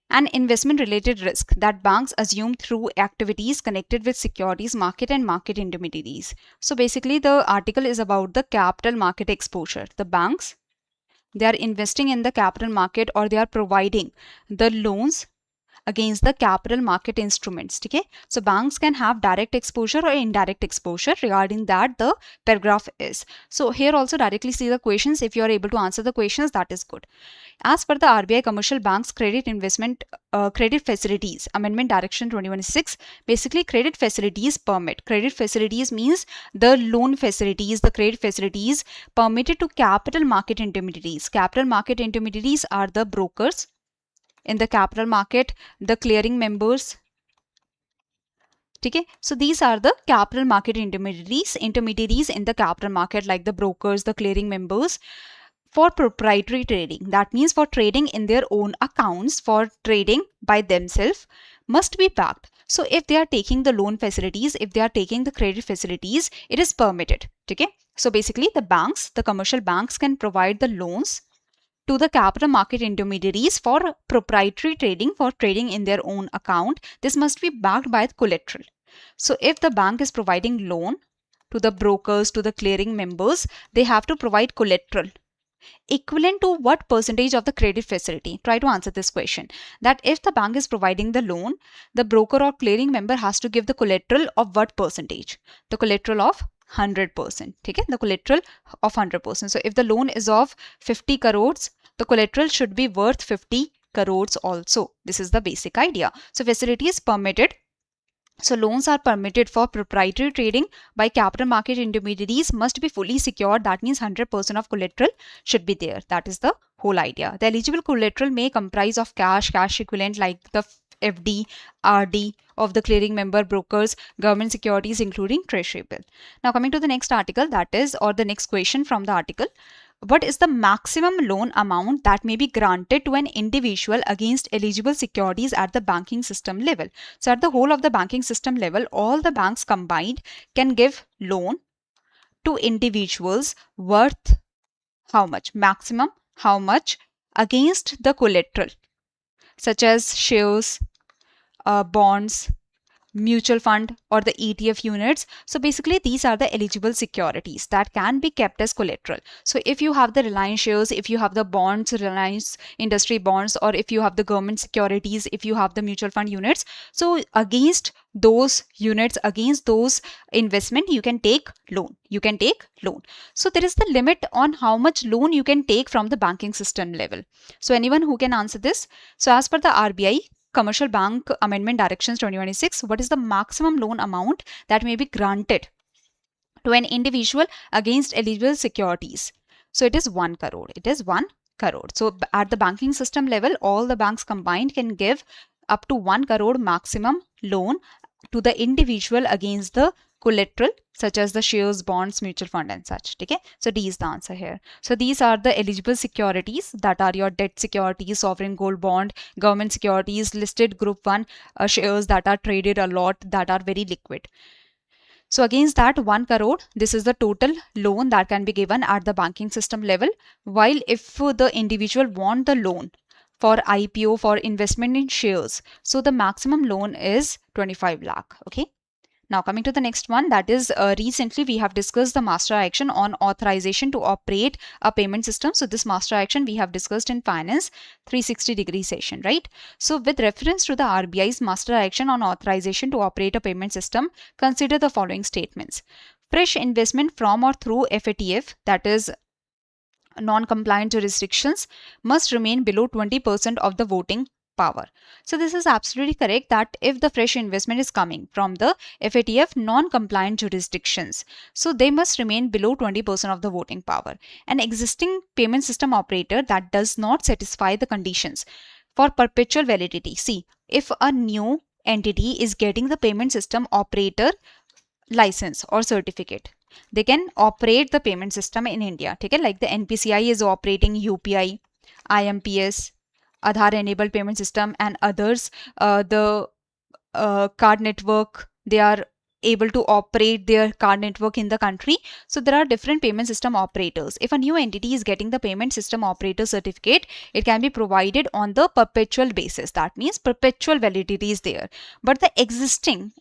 and investment related risk that banks assume through activities connected with securities market and market intermediaries. So basically the article is about the capital market exposure. The banks, they are investing in the capital market or they are providing the loans against the capital market instruments. Okay? So banks can have direct exposure or indirect exposure. Regarding that, the paragraph is. So here also directly see the questions. If you are able to answer the questions, that is good. As per the RBI Commercial Banks Credit Investment Credit Facilities Amendment Direction 2016, basically credit facilities permit. Credit facilities means the loan facilities, the credit facilities permitted to capital market intermediaries. Capital market intermediaries are the brokers in the capital market, the clearing members. Okay? So these are the capital market intermediaries in the capital market, like the brokers, the clearing members. for proprietary trading, that means for trading in their own accounts, for trading by themselves, must be backed. So if they are taking the loan facilities, if they are taking the credit facilities, it is permitted. Okay. So basically the banks, the commercial banks can provide the loans to the capital market intermediaries for proprietary trading, for trading in their own account. This must be backed by collateral. So if the bank is providing loan to the brokers, to the clearing members, they have to provide collateral equivalent to what percentage of the credit facility? Try to answer this question. That if the bank is providing the loan, the broker or clearing member has to give the collateral of what percentage? The collateral of 100%. Okay? The collateral of 100%. So if the loan is of 50 crores, the collateral should be worth 50 crores also. This is the basic idea. So facility is permitted. So loans are permitted for proprietary trading by capital market intermediaries, must be fully secured. That means 100% of collateral should be there. That is the whole idea. The eligible collateral may comprise of cash, cash equivalent like the FD, RD of the clearing member, brokers, government securities including treasury bill. Now coming to the next article, that is, or the next question from the article. What is the maximum loan amount that may be granted to an individual against eligible securities at the banking system level? So at the whole of the banking system level, all the banks combined can give loan to individuals worth how much? Maximum how much against the collateral such as shares, bonds, mutual fund or the ETF units. So basically these are the eligible securities that can be kept as collateral. So if you have the Reliance shares, if you have the bonds, Reliance industry bonds, or if you have the government securities, if you have the mutual fund units, so against those units, against those investment, you can take loan. You can take loan. So there is the limit on how much loan you can take from the banking system level. So anyone who can answer this? So as per the RBI Commercial Bank Amendment Directions 2026, what is the maximum loan amount that may be granted to an individual against eligible securities? So it is 1 crore. It is 1 crore. So at the banking system level, all the banks combined can give up to 1 crore maximum loan to the individual against the collateral such as the shares, bonds, mutual fund and such. Okay? So D is the answer here. So these are the eligible securities that are your debt securities, sovereign gold bond, government securities, listed group 1 shares that are traded a lot, that are very liquid. So against that 1 crore, this is the total loan that can be given at the banking system level. While if the individual want the loan for IPO, for investment in shares, so the maximum loan is 25 lakh. Okay. Now coming to the next one, that is recently we have discussed the master action on authorization to operate a payment system. So this master action we have discussed in finance 360-degree session, right? So with reference to the RBI's master action on authorization to operate a payment system, consider the following statements. Fresh investment from or through FATF, that is non-compliant jurisdictions, must remain below 20% of the voting power. So this is absolutely correct that if the fresh investment is coming from the FATF non-compliant jurisdictions, so they must remain below 20% of the voting power. An existing payment system operator that does not satisfy the conditions for perpetual validity. See, if a new entity is getting the payment system operator license or certificate, they can operate the payment system in India. Okay? Like the NPCI is operating UPI, IMPS, Aadhaar enabled payment system and others, the card network, they are able to operate their card network in the country. So there are different payment system operators. If a new entity is getting the payment system operator certificate, it can be provided on the perpetual basis. That means perpetual validity is there. But the existing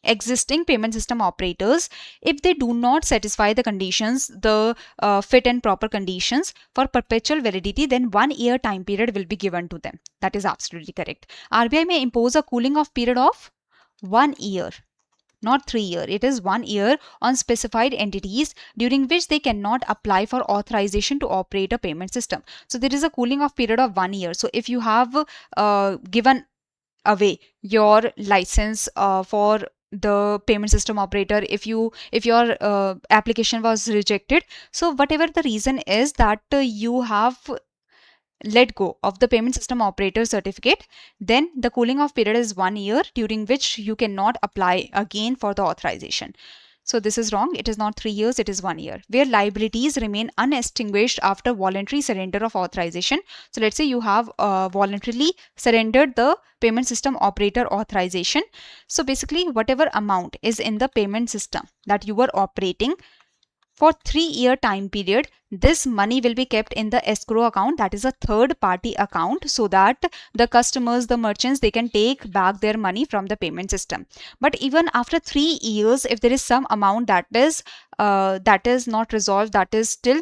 payment system operators, if they do not satisfy the conditions, the fit and proper conditions for perpetual validity, then 1 year time period will be given to them. That is absolutely correct. RBI may impose a cooling off period of 1 year, not 3 years. It is 1 year on specified entities during which they cannot apply for authorization to operate a payment system. So there is a cooling off period of 1 year. So if you have given away your license for the payment system operator, if your application was rejected, so whatever the reason is that you have let go of the payment system operator certificate, then the cooling off period is 1 year during which you cannot apply again for the authorization. So this is wrong. It is not 3 years, it is 1 year. Where liabilities remain unextinguished after voluntary surrender of authorization. So let's say you have voluntarily surrendered the payment system operator authorization. So basically whatever amount is in the payment system that you were operating for 3-year time period, this money will be kept in the escrow account, that is a third party account, so that the customers, the merchants, they can take back their money from the payment system. But even after 3 years, if there is some amount that is not resolved, that is still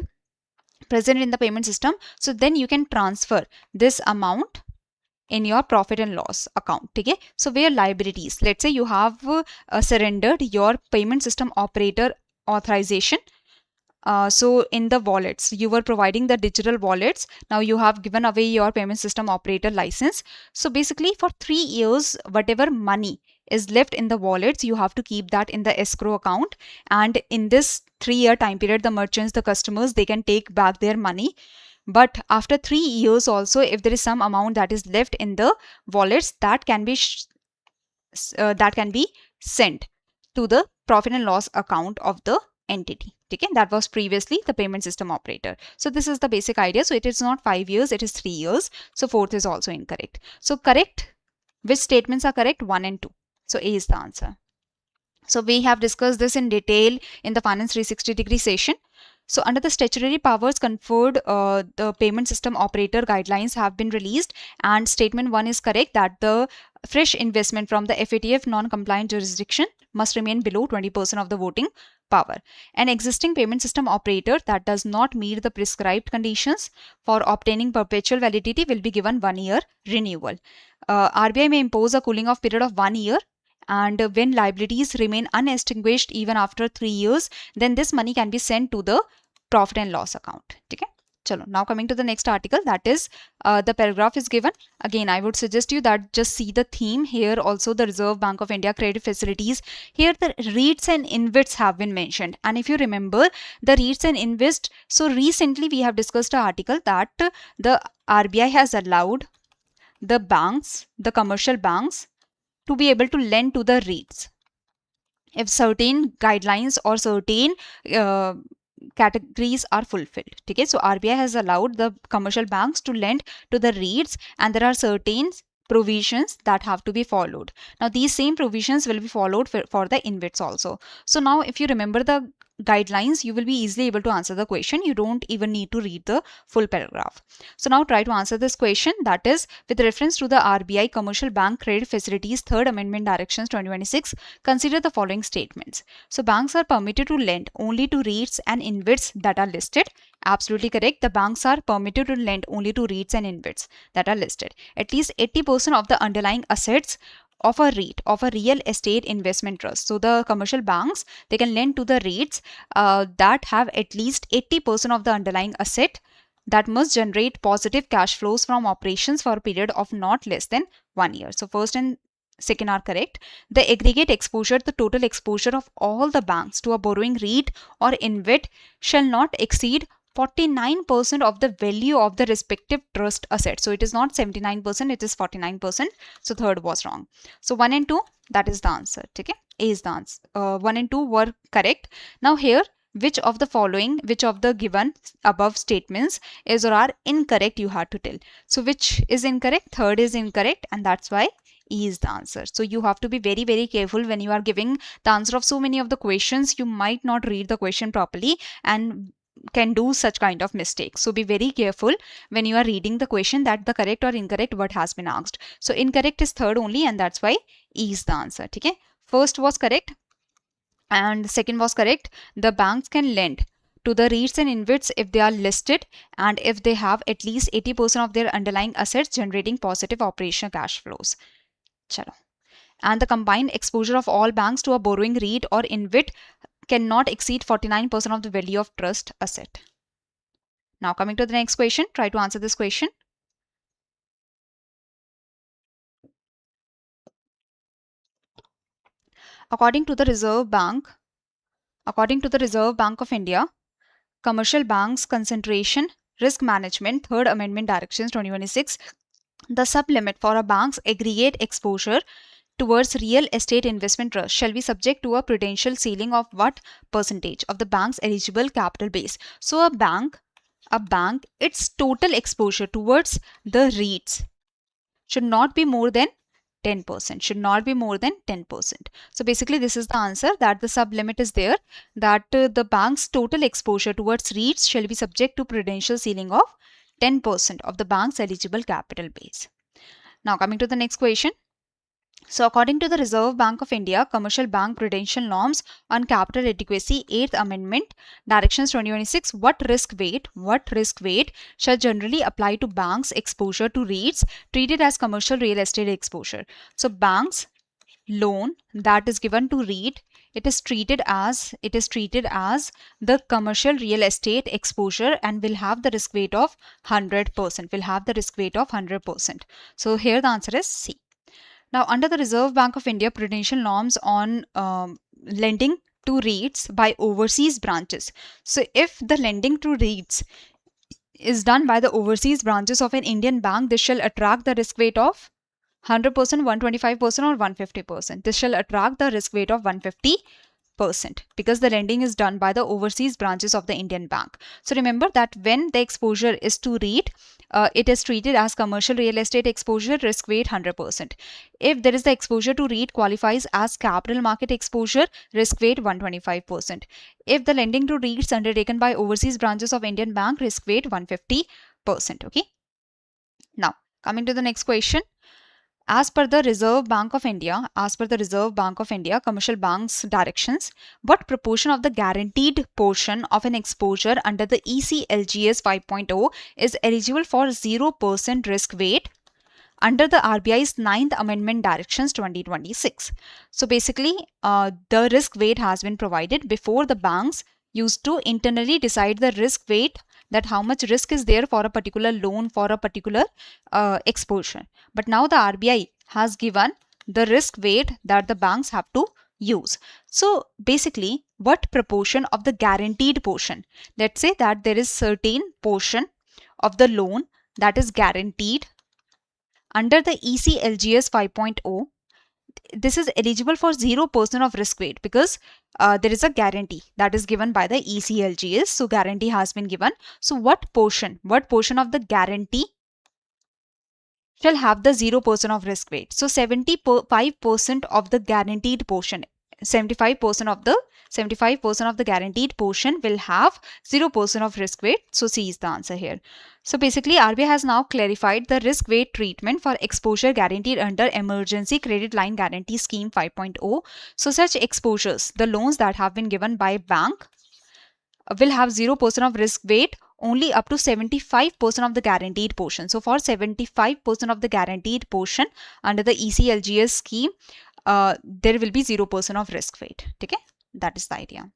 present in the payment system, so then you can transfer this amount in your profit and loss account. Okay, so where liabilities, let's say you have surrendered your payment system operator authorization. So in the wallets, you were providing the digital wallets. Now you have given away your payment system operator license. So basically for 3 years, whatever money is left in the wallets, you have to keep that in the escrow account. And in this 3-year time period, the merchants, the customers, they can take back their money. But after 3 years also, if there is some amount that is left in the wallets, that can be sent to the profit and loss account of the entity. Okay, that was previously the payment system operator. So this is the basic idea. So it is not 5 years, it is 3 years. So fourth is also incorrect. So correct, which statements are correct? 1 and 2. So A is the answer. So we have discussed this in detail in the Finance 360-degree session. So under the statutory powers conferred, the payment system operator guidelines have been released, and statement 1 is correct, that the fresh investment from the FATF non-compliant jurisdiction must remain below 20% of the voting power. An existing payment system operator that does not meet the prescribed conditions for obtaining perpetual validity will be given 1 year renewal. RBI may impose a cooling off period of 1 year, and when liabilities remain unextinguished even after 3 years, then this money can be sent to the profit and loss account. Okay, chalo, now coming to the next article, that is the paragraph is given. Again, I would suggest you that just see the theme here. Also the Reserve Bank of India credit facilities, here the REITs and InvITs have been mentioned. And if you remember the REITs and InvITs, so recently we have discussed an article that the RBI has allowed the banks, the commercial banks, to be able to lend to the REITs if certain guidelines or certain categories are fulfilled. Okay, so RBI has allowed the commercial banks to lend to the REITs, and there are certain provisions that have to be followed. Now these same provisions will be followed for the InvITs also. So now if you remember the guidelines, you will be easily able to answer the question. You don't even need to read the full paragraph. So now try to answer this question, that is with reference to the RBI Commercial Bank Credit Facilities Third Amendment Directions 2026, consider the following statements. So banks are permitted to lend only to REITs and InvITs that are listed. Absolutely correct. The banks are permitted to lend only to REITs and InvITs that are listed. At least 80% of the underlying assets of a REIT, of a real estate investment trust. So the commercial banks, they can lend to the REITs that have at least 80% of the underlying asset that must generate positive cash flows from operations for a period of not less than 1 year. So first and second are correct. The aggregate exposure, the total exposure of all the banks to a borrowing REIT or InvIT shall not exceed 49% of the value of the respective trust asset. So it is not 79%, it is 49%. So third was wrong. So 1 and 2, that is the answer. Okay, A is the answer. 1 and 2 were correct. Now here, which of the following, which of the given above statements is or are incorrect, you have to tell. So which is incorrect? Third is incorrect, and that's why E is the answer. So you have to be very, very careful when you are giving the answer of so many of the questions. You might not read the question properly and can do such kind of mistakes. So be very careful when you are reading the question, that the correct or incorrect word has been asked. So incorrect is third only, and that's why E is the answer. Okay, first was correct and second was correct. The banks can lend to the REITs and InvITs if they are listed and if they have at least 80% of their underlying assets generating positive operational cash flows. Chalo. And the combined exposure of all banks to a borrowing REIT or InvIT cannot exceed 49% of the value of trust asset. Now coming to the next question, try to answer this question. According to the Reserve Bank of India, Commercial Banks Concentration Risk Management Third Amendment Directions 2026, the sublimit for a bank's aggregate exposure towards real estate investment trust shall be subject to a prudential ceiling of what percentage of the bank's eligible capital base. So a bank, its total exposure towards the REITs should not be more than 10%, should not be more than 10%. So basically this is the answer, that the sub limit is there, that the bank's total exposure towards REITs shall be subject to prudential ceiling of 10% of the bank's eligible capital base. Now coming to the next question. So according to the Reserve Bank of India Commercial Bank Prudential Norms on Capital Adequacy 8th Amendment Directions 2026, what risk weight shall generally apply to banks' exposure to REITs treated as commercial real estate exposure? So banks loan that is given to REIT, it is treated as the commercial real estate exposure and will have the risk weight of 100%, So here the answer is C. Now, under the Reserve Bank of India prudential norms on lending to REITs by overseas branches. So, if the lending to REITs is done by the overseas branches of an Indian bank, this shall attract the risk weight of 100%, 125% or 150%. This shall attract the risk weight of 150% because the lending is done by the overseas branches of the Indian bank. So remember that when the exposure is to REIT, it is treated as commercial real estate exposure, risk weight 100%. If there is the exposure to REIT qualifies as capital market exposure, risk weight 125%. If the lending to REITs undertaken by overseas branches of Indian bank, risk weight 150%. Okay. Now coming to the next question. As per the Reserve Bank of India, commercial banks directions, what proportion of the guaranteed portion of an exposure under the ECLGS 5.0 is eligible for 0% risk weight under the RBI's 9th Amendment Directions 2026? So basically, the risk weight has been provided. Before, the banks used to internally decide the risk weight, that how much risk is there for a particular loan, for a particular exposure. But now the RBI has given the risk weight that the banks have to use. So basically, what proportion of the guaranteed portion, let's say that there is certain portion of the loan that is guaranteed under the ECLGS 5.0, this is eligible for 0% of risk weight because there is a guarantee that is given by the ECLGS. So guarantee has been given. So what portion of the guarantee shall have the 0% of risk weight? So 75% of the guaranteed portion, 75% of the guaranteed portion will have 0% of risk weight. So C is the answer here. So basically, RBI has now clarified the risk weight treatment for exposure guaranteed under Emergency Credit Line Guarantee Scheme 5.0. So such exposures, the loans that have been given by bank, will have 0% of risk weight only up to 75% of the guaranteed portion. So for 75% of the guaranteed portion under the ECLGS scheme, there will be 0% of risk weight. Okay, that is the idea.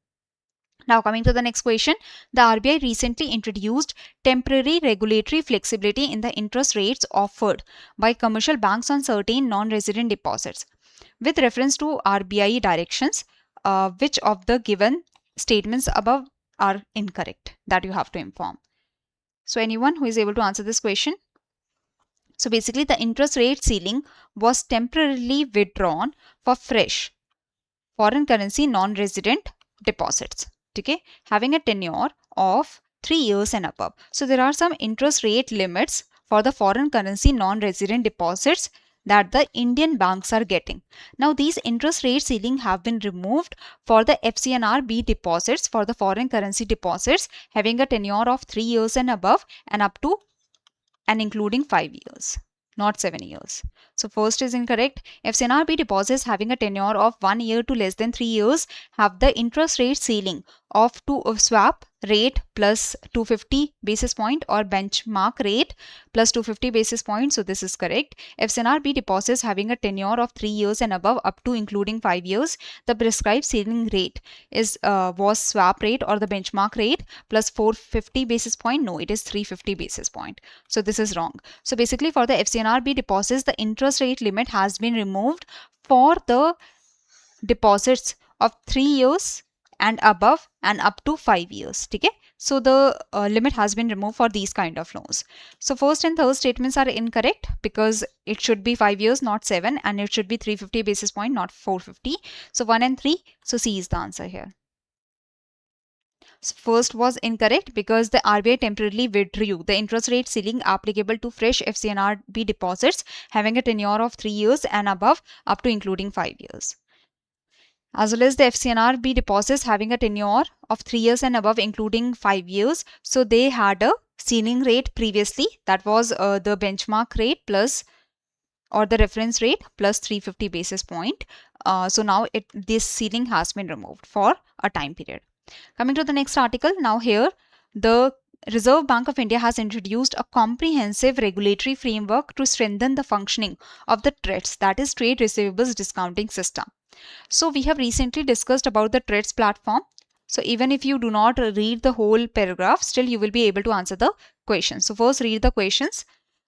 Now coming to the next question, the RBI recently introduced temporary regulatory flexibility in the interest rates offered by commercial banks on certain non-resident deposits. With reference to RBI directions, which of the given statements above are incorrect? That you have to inform. So anyone who is able to answer this question? So basically, the interest rate ceiling was temporarily withdrawn for fresh foreign currency non-resident deposits, okay, having a tenure of 3 years and above. So there are some interest rate limits for the foreign currency non-resident deposits that the Indian banks are getting. Now these interest rate ceiling have been removed for the FCNR-B deposits, for the foreign currency deposits having a tenure of 3 years and above and up to and including 5 years, not 7 years. So first is incorrect. FCNR-B deposits having a tenure of 1 year to less than 3 years have the interest rate ceiling of swap rate plus 250 basis point or benchmark rate plus 250 basis points. So this is correct. FCNR-B deposits having a tenure of 3 years and above up to including 5 years, the prescribed ceiling rate is was swap rate or the benchmark rate plus 450 basis point. No, it is 350 basis point. So this is wrong. So basically, for the FCNR-B deposits, the interest rate limit has been removed for the deposits of 3 years and above and up to 5 years. Okay? So the limit has been removed for these kind of loans. So first and third statements are incorrect because it should be 5 years, not 7, and it should be 350 basis point, not 450. So 1 and 3. So C is the answer here. So first was incorrect because the RBI temporarily withdrew the interest rate ceiling applicable to fresh FCNRB deposits having a tenure of 3 years and above up to including 5 years. As well as the FCNRB deposits having a tenure of 3 years and above including 5 years. So they had a ceiling rate previously, that was the benchmark rate plus or the reference rate plus 350 basis point. So now this ceiling has been removed for a time period. Coming to the next article, now here the Reserve Bank of India has introduced a comprehensive regulatory framework to strengthen the functioning of the TREDS, that is Trade Receivables Discounting System. So we have recently discussed about the TREDS platform. So even if you do not read the whole paragraph, still you will be able to answer the questions. So first read the questions.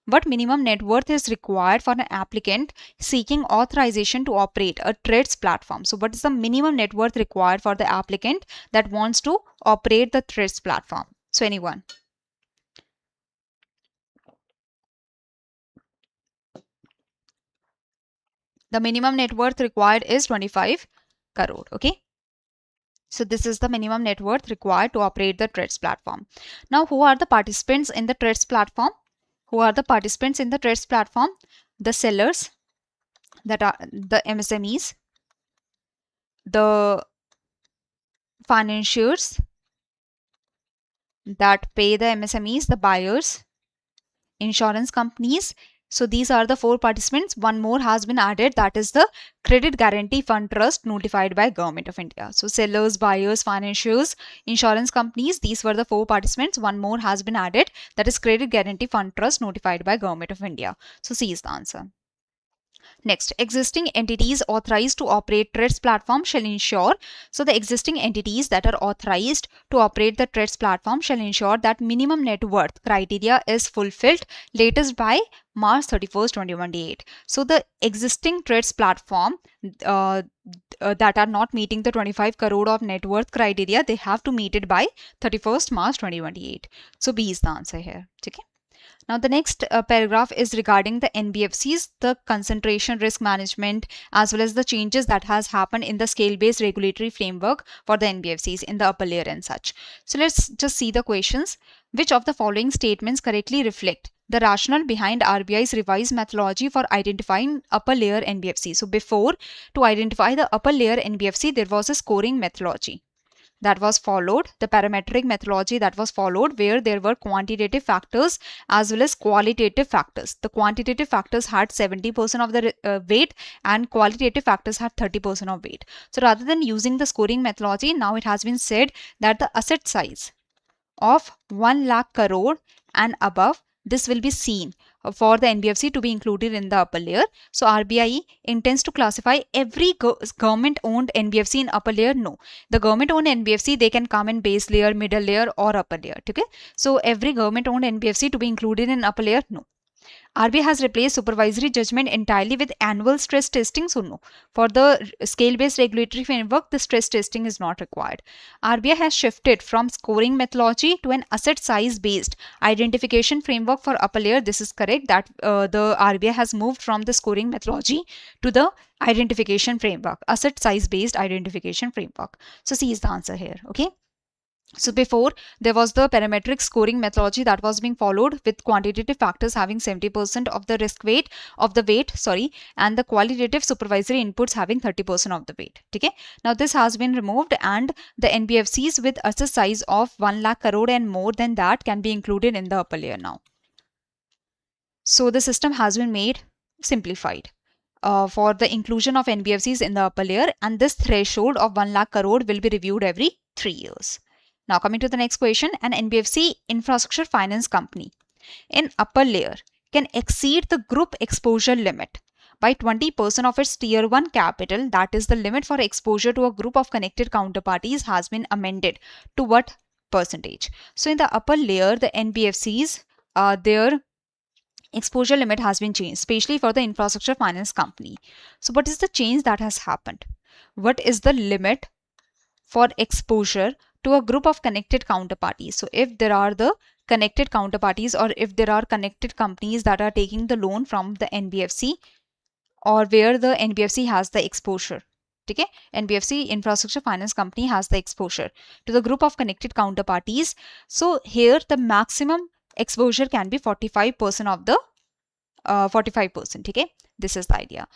What minimum net worth is required for an applicant seeking authorization to operate a TREDS platform? So what is the minimum net worth required for the applicant that wants to operate the TREDS platform? So anyone? The minimum net worth required is 25 crore. Okay. So this is the minimum net worth required to operate the TREDS platform. Now, who are the participants in the TREDS platform? Who are the participants in the TREDS platform? The sellers, that are the MSMEs, the financiers that pay the MSMEs, the buyers, insurance companies. So these are the 4 participants. One more has been added, that is the Credit Guarantee Fund Trust notified by Government of India. So sellers, buyers, financiers, insurance companies, these were the 4 participants. One more has been added, that is Credit Guarantee Fund Trust notified by Government of India. So C is the answer. Next, existing entities authorized to operate TREDS platform shall ensure. So the existing entities that are authorized to operate the TREDS platform shall ensure that minimum net worth criteria is fulfilled latest by March 31st, 2028. So the existing TREDS platform that are not meeting the 25 crore of net worth criteria, they have to meet it by 31st March 2028. So B is the answer here. Okay. Now, the next paragraph is regarding the NBFCs, the concentration risk management, as well as the changes that has happened in the scale-based regulatory framework for the NBFCs in the upper layer and such. So let's just see the questions. Which of the following statements correctly reflect the rationale behind RBI's revised methodology for identifying upper layer NBFC? So before, to identify the upper layer NBFC, there was a scoring methodology that was followed, the parametric methodology that was followed, where there were quantitative factors as well as qualitative factors. The quantitative factors had 70% of the weight and qualitative factors had 30% of weight. So rather than using the scoring methodology, now it has been said that the asset size of 1 lakh crore and above, this will be seen for the NBFC to be included in the upper layer. So RBI intends to classify every government owned NBFC in upper layer? No. The government owned NBFC, they can come in base layer, middle layer or upper layer. Okay. So every government owned NBFC to be included in upper layer? No. RBI has replaced supervisory judgment entirely with annual stress testing. So no. For the scale-based regulatory framework, the stress testing is not required. RBI has shifted from scoring methodology to an asset size-based identification framework for upper layer. This is correct that the RBI has moved from the scoring methodology to the identification framework, asset size-based identification framework. So C is the answer here. Okay. So before, there was the parametric scoring methodology that was being followed with quantitative factors having 70% of the risk weight of the weight, and the qualitative supervisory inputs having 30% of the weight. Okay. Now this has been removed and the NBFCs with asset size of 1 lakh crore and more than that can be included in the upper layer now. So the system has been made simplified. For the inclusion of NBFCs in the upper layer, and this threshold of 1 lakh crore will be reviewed every 3 years. Now coming to the next question, an NBFC infrastructure finance company in upper layer can exceed the group exposure limit by 20% of its tier 1 capital, that is the limit for exposure to a group of connected counterparties has been amended to what percentage? So in the upper layer, the NBFCs, their exposure limit has been changed, especially for the infrastructure finance company. So what is the change that has happened? What is the limit for exposure to a group of connected counterparties. So if there are the connected counterparties, or if there are connected companies that are taking the loan from the NBFC, or where the NBFC has the exposure. Okay, NBFC Infrastructure Finance Company has the exposure to the group of connected counterparties. So here the maximum exposure can be 45% of the 45%. Okay, this is the idea.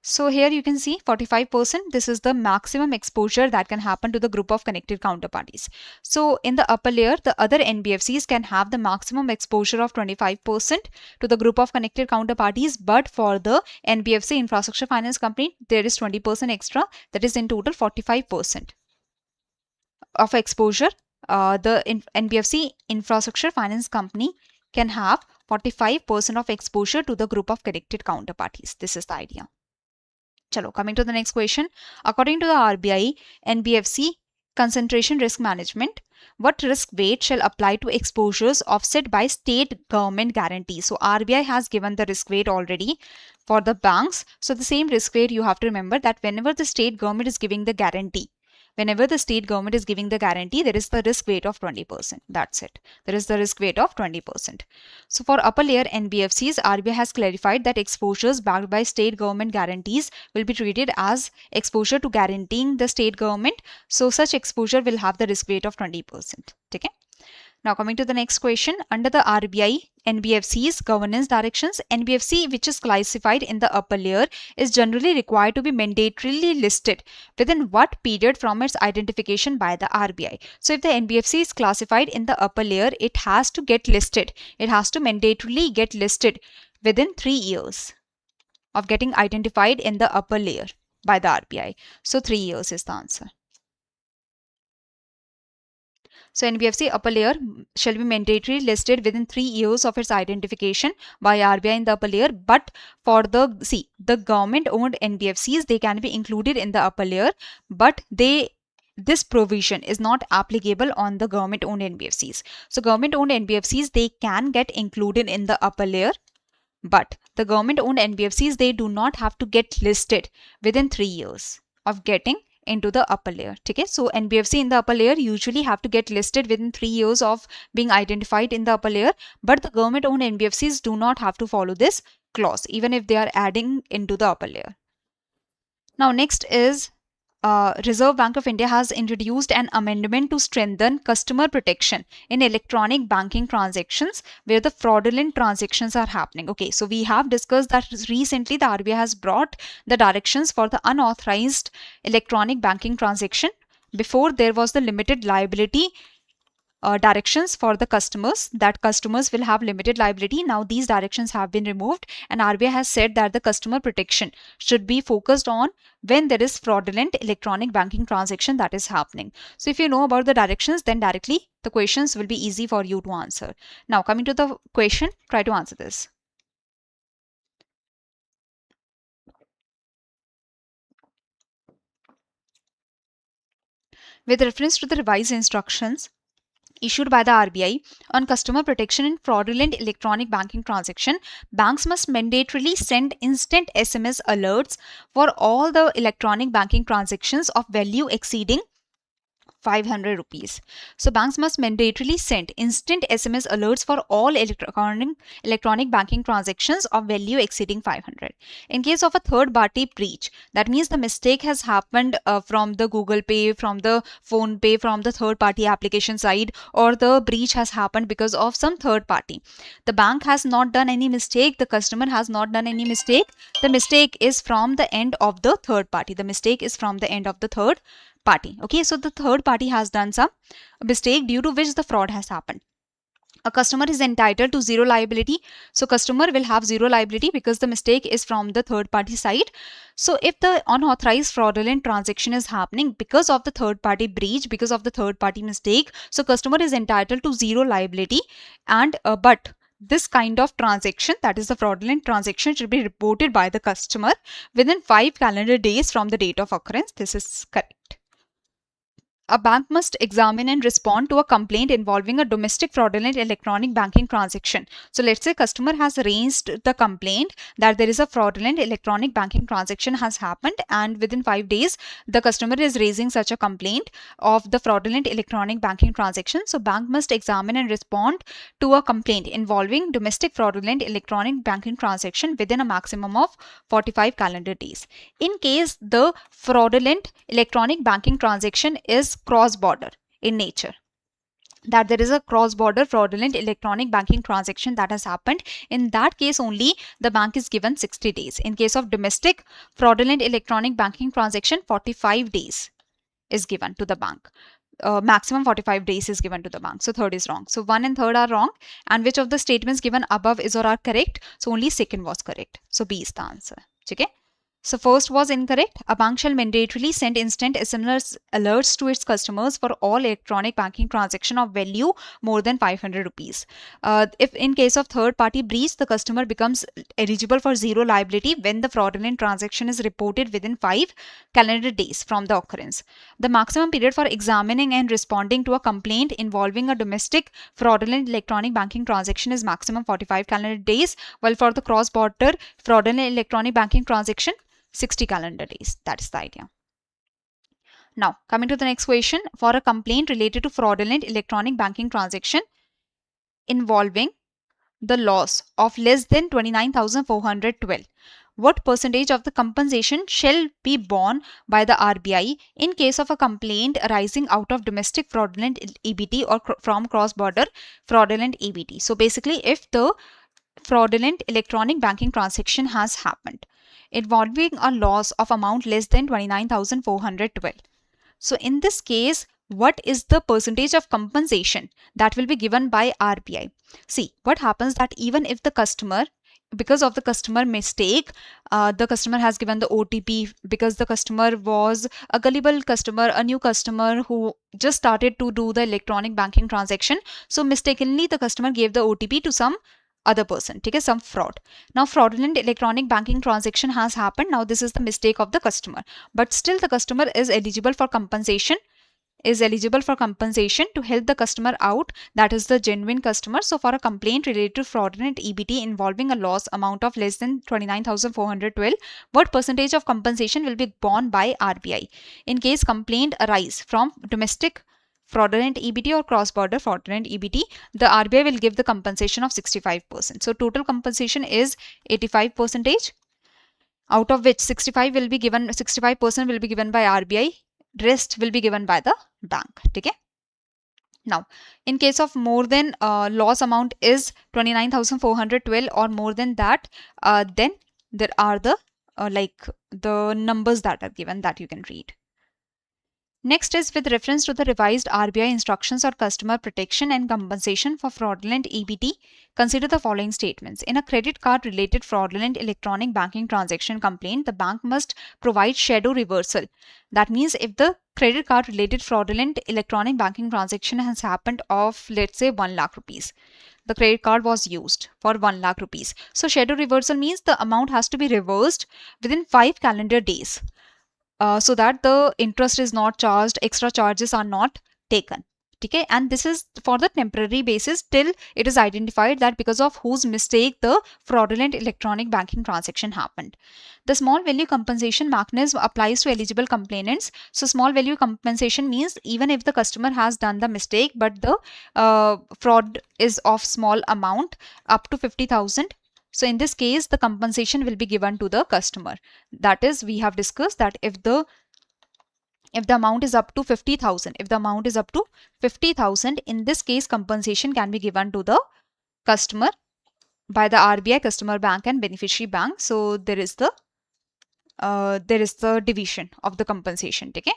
So here you can see 45%. This is the maximum exposure that can happen to the group of connected counterparties. So in the upper layer, the other NBFCs can have the maximum exposure of 25% to the group of connected counterparties. But for the NBFC Infrastructure Finance Company, there is 20% extra. That is in total 45% of exposure. The NBFC Infrastructure Finance Company can have 45% of exposure to the group of connected counterparties. This is the idea. Chalo, coming to the next question. According to the RBI NBFC concentration risk management, what risk weight shall apply to exposures offset by state government guarantees? So RBI has given the risk weight already for the banks. So the same risk weight, you have to remember that whenever the state government is giving the guarantee, there is the risk weight of 20%. That's it. There is the risk weight of 20%. So for upper layer NBFCs, RBI has clarified that exposures backed by state government guarantees will be treated as exposure to guaranteeing the state government. So such exposure will have the risk weight of 20%. Okay. Now coming to the next question. Under the RBI NBFC's governance directions, NBFC which is classified in the upper layer is generally required to be mandatorily listed within what period from its identification by the RBI. So if the NBFC is classified in the upper layer, it has to get listed. It has to mandatorily get listed within 3 years of getting identified in the upper layer by the RBI. So 3 years is the answer. So NBFC upper layer shall be mandatorily listed within 3 years of its identification by RBI in the upper layer. But for the government owned NBFCs, they can be included in the upper layer, but this provision is not applicable on the government owned NBFCs. So government owned NBFCs, they can get included in the upper layer, but the government owned NBFCs, they do not have to get listed within 3 years of getting into the upper layer. Okay, so NBFC in the upper layer usually have to get listed within 3 years of being identified in the upper layer, but the government owned NBFCs do not have to follow this clause even if they are adding into the upper layer. Now next is Reserve Bank of India has introduced an amendment to strengthen customer protection in electronic banking transactions where the fraudulent transactions are happening. Okay, so we have discussed that recently the RBI has brought the directions for the unauthorized electronic banking transaction. Before, there was the limited liability directions for the customers, that customers will have limited liability. Now these directions have been removed, and RBI has said that the customer protection should be focused on when there is fraudulent electronic banking transaction that is happening. So if you know about the directions, then directly the questions will be easy for you to answer. Now coming to the question, try to answer this. With reference to the revised instructions issued by the RBI on customer protection in fraudulent electronic banking transaction, banks must mandatorily send instant SMS alerts for all the electronic banking transactions of value exceeding 500 rupees. So banks must mandatorily send instant SMS alerts for all electronic banking transactions of value exceeding 500. In case of a third party breach, that means the mistake has happened from the Google Pay, from the Phone Pay, from the third party application side, or the breach has happened because of some third party. The bank has not done any mistake, the customer has not done any mistake. The mistake is from the end of the third party. The mistake is from the end of the third party. Okay, so the third party has done some mistake due to which the fraud has happened. A customer is entitled to zero liability. So customer will have zero liability because the mistake is from the third party side. So if the unauthorized fraudulent transaction is happening because of the third party breach, because of the third party mistake, so customer is entitled to zero liability. And but this kind of transaction, that is the fraudulent transaction, should be reported by the customer within 5 calendar days from the date of occurrence. This is correct. a bank must examine and respond to a complaint involving a domestic fraudulent electronic banking transaction. So let's say customer has raised the complaint that there is a fraudulent electronic banking transaction has happened, and within 5 days the customer is raising such a complaint of the fraudulent electronic banking transaction. So bank must examine and respond to a complaint involving domestic fraudulent electronic banking transaction within a maximum of 45 calendar days. In case the fraudulent electronic banking transaction is cross-border in nature, that there is a cross-border fraudulent electronic banking transaction that has happened, in that case only the bank is given 60 days. In case of domestic fraudulent electronic banking transaction, 45 days is given to the bank. Maximum 45 days is given to the bank. So third is wrong. So 1 and 3rd are wrong. And which of the statements given above is or are correct? So only second was correct. So B is the answer. Okay. So first was incorrect. A bank shall mandatorily send instant SMS alerts to its customers for all electronic banking transaction of value more than 500 rupees. If in case of third party breach, the customer becomes eligible for zero liability when the fraudulent transaction is reported within 5 calendar days from the occurrence. The maximum period for examining and responding to a complaint involving a domestic fraudulent electronic banking transaction is maximum 45 calendar days, while for the cross-border fraudulent electronic banking transaction, 60 calendar days. That is the idea. Now, coming to the next question. For a complaint related to fraudulent electronic banking transaction involving the loss of less than 29,412, what percentage of the compensation shall be borne by the RBI in case of a complaint arising out of domestic fraudulent EBT or from cross-border fraudulent EBT? So basically, if the fraudulent electronic banking transaction has happened involving a loss of amount less than 29,412. So in this case, what is the percentage of compensation that will be given by RBI? See, what happens that even if the customer, because of the customer mistake, the customer has given the OTP, because the customer was a gullible customer, a new customer who just started to do the electronic banking transaction. So mistakenly the customer gave the OTP to some other person, okay, some fraud. Now fraudulent electronic banking transaction has happened. Now this is the mistake of the customer, but still the customer is eligible for compensation, to help the customer out, that is the genuine customer. So for a complaint related to fraudulent EBT involving a loss amount of less than 29,412, what percentage of compensation will be borne by RBI in case complaint arise from domestic fraudulent EBT or cross-border fraudulent EBT? The RBI will give the compensation of 65%. So total compensation is 85%, out of which 65% will be given by RBI, rest will be given by the bank. Okay. Now, in case of more than loss amount is 29,412 or more than that, then there are the the numbers that are given that you can read. Next is with reference to the revised RBI instructions on customer protection and compensation for fraudulent EBT, consider the following statements. In a credit card related fraudulent electronic banking transaction complaint, the bank must provide shadow reversal. That means if the credit card related fraudulent electronic banking transaction has happened of, let's say, 1 lakh rupees. The credit card was used for 1 lakh rupees. So shadow reversal means the amount has to be reversed within 5 calendar days. So that the interest is not charged, extra charges are not taken. Okay, and this is for the temporary basis till it is identified that because of whose mistake the fraudulent electronic banking transaction happened. The small value compensation mechanism applies to eligible complainants. So small value compensation means even if the customer has done the mistake but the fraud is of small amount up to 50,000. So in this case, the compensation will be given to the customer. That is, we have discussed that if the amount is up to 50,000, in this case, compensation can be given to the customer by the RBI, customer bank and beneficiary bank. So there is the division of the compensation. Okay,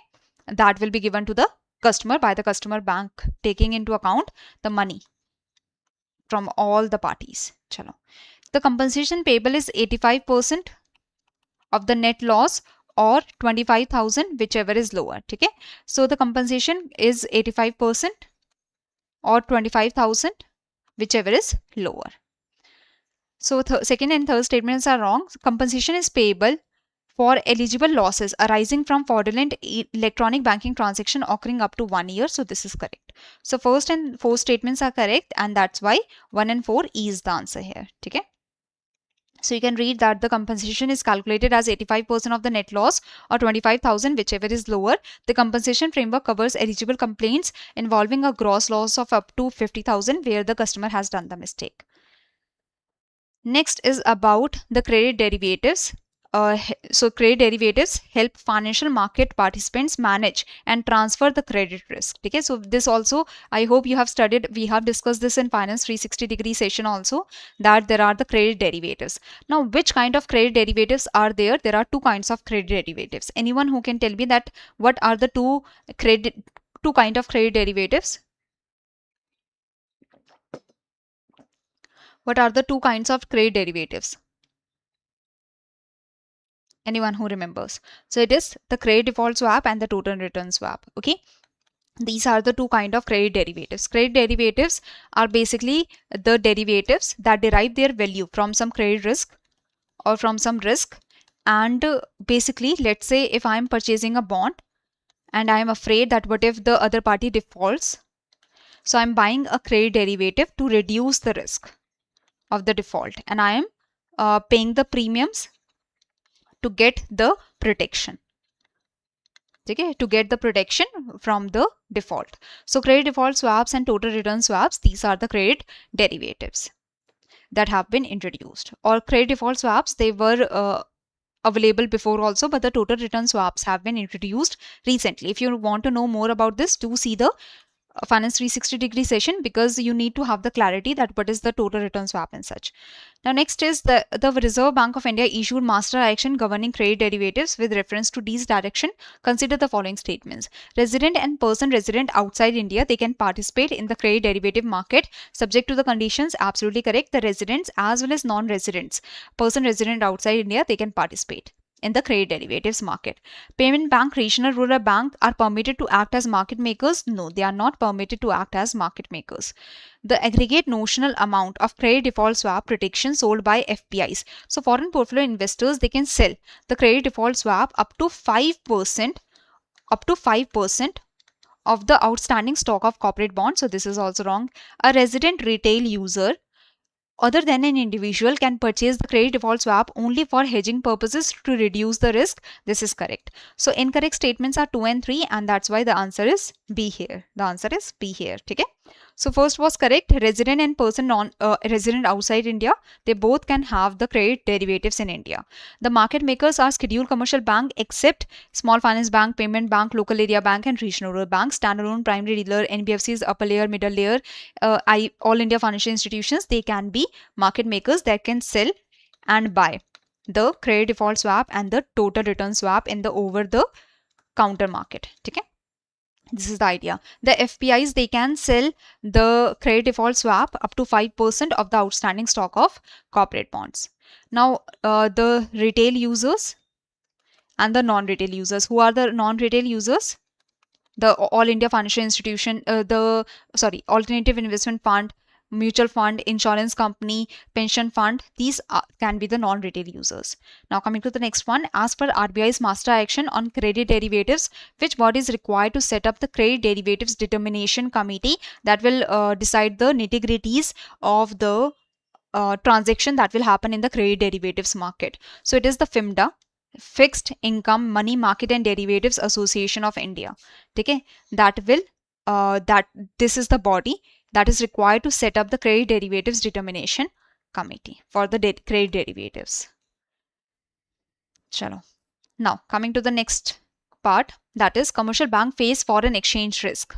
that will be given to the customer by the customer bank, taking into account the money from all the parties. Chalo. The compensation payable is 85% of the net loss or 25,000, whichever is lower. Okay, so the compensation is 85% or 25,000, whichever is lower. So second and third statements are wrong. Compensation is payable for eligible losses arising from fraudulent electronic banking transaction occurring up to 1 year. So this is correct. So first and fourth statements are correct, and that's why 1 and 4 is the answer here. Okay. So you can read that the compensation is calculated as 85% of the net loss or 25,000, whichever is lower. The compensation framework covers eligible complaints involving a gross loss of up to 50,000 where the customer has done the mistake. Next is about the credit derivatives. So credit derivatives help financial market participants manage and transfer the credit risk. Okay, so this also, I hope you have studied, we have discussed this in Finance 360-degree session also, that there are the credit derivatives. Now, which kind of credit derivatives are there? There are two kinds of credit derivatives. Anyone who can tell me that what are the two kind of credit derivatives? What are the two kinds of credit derivatives? Anyone who remembers? So it is the credit default swap and the total return swap. Okay, these are the two kind of credit derivatives. Credit derivatives are basically the derivatives that derive their value from some credit risk or from some risk. And basically, let's say if I am purchasing a bond and I am afraid that what if the other party defaults, so I'm buying a credit derivative to reduce the risk of the default, and I am paying the premiums to get the protection. Okay, to get the protection from the default. So credit default swaps and total return swaps, these are the credit derivatives that have been introduced. Or credit default swaps, they were available before also, but the total return swaps have been introduced recently. If you want to know more about this, do see the Finance 360-degree session, because you need to have the clarity that what is the total return swap and such. Now next is the Reserve Bank of India issued master direction governing credit derivatives. With reference to these direction, consider the following statements. Resident and person resident outside India, they can participate in the credit derivative market subject to the conditions. Absolutely correct. The residents as well as non-residents, person resident outside India, they can participate in the credit derivatives market. Payment bank, regional rural bank are permitted to act as market makers? No, they are not permitted to act as market makers. The aggregate notional amount of credit default swap protection sold by FPIs. So foreign portfolio investors, they can sell the credit default swap up to 5% of the outstanding stock of corporate bonds. So this is also wrong. A resident retail user other than an individual can purchase the credit default swap only for hedging purposes to reduce the risk. This is correct. So incorrect statements are 2 and 3, and that's why the answer is B here. The answer is B here. Okay. So first was correct. Resident and person non-resident outside India, they both can have the credit derivatives in India. The market makers are scheduled commercial bank except small finance bank, payment bank, local area bank, and regional rural bank. Standalone primary dealer, NBFCs, upper layer, middle layer, all India financial institutions, they can be market makers that can sell and buy the credit default swap and the total return swap in the over the counter market. Okay. This is the idea. The FPIs, they can sell the credit default swap up to 5% of the outstanding stock of corporate bonds. Now, the retail users and the non-retail users. Who are the non-retail users? The All India Financial Institution, Alternative Investment Fund, mutual fund, insurance company, pension fund, these can be the non-retail users. Now coming to the next one, as per RBI's master action on credit derivatives, which body is required to set up the credit derivatives determination committee that will decide the nitty-gritties of the transaction that will happen in the credit derivatives market? So it is the FIMDA, Fixed Income Money Market and Derivatives Association of India. Okay, that will this is the body that is required to set up the credit derivatives determination committee for the credit derivatives. Chalo. Now coming to the next part, that is commercial bank face foreign exchange risk.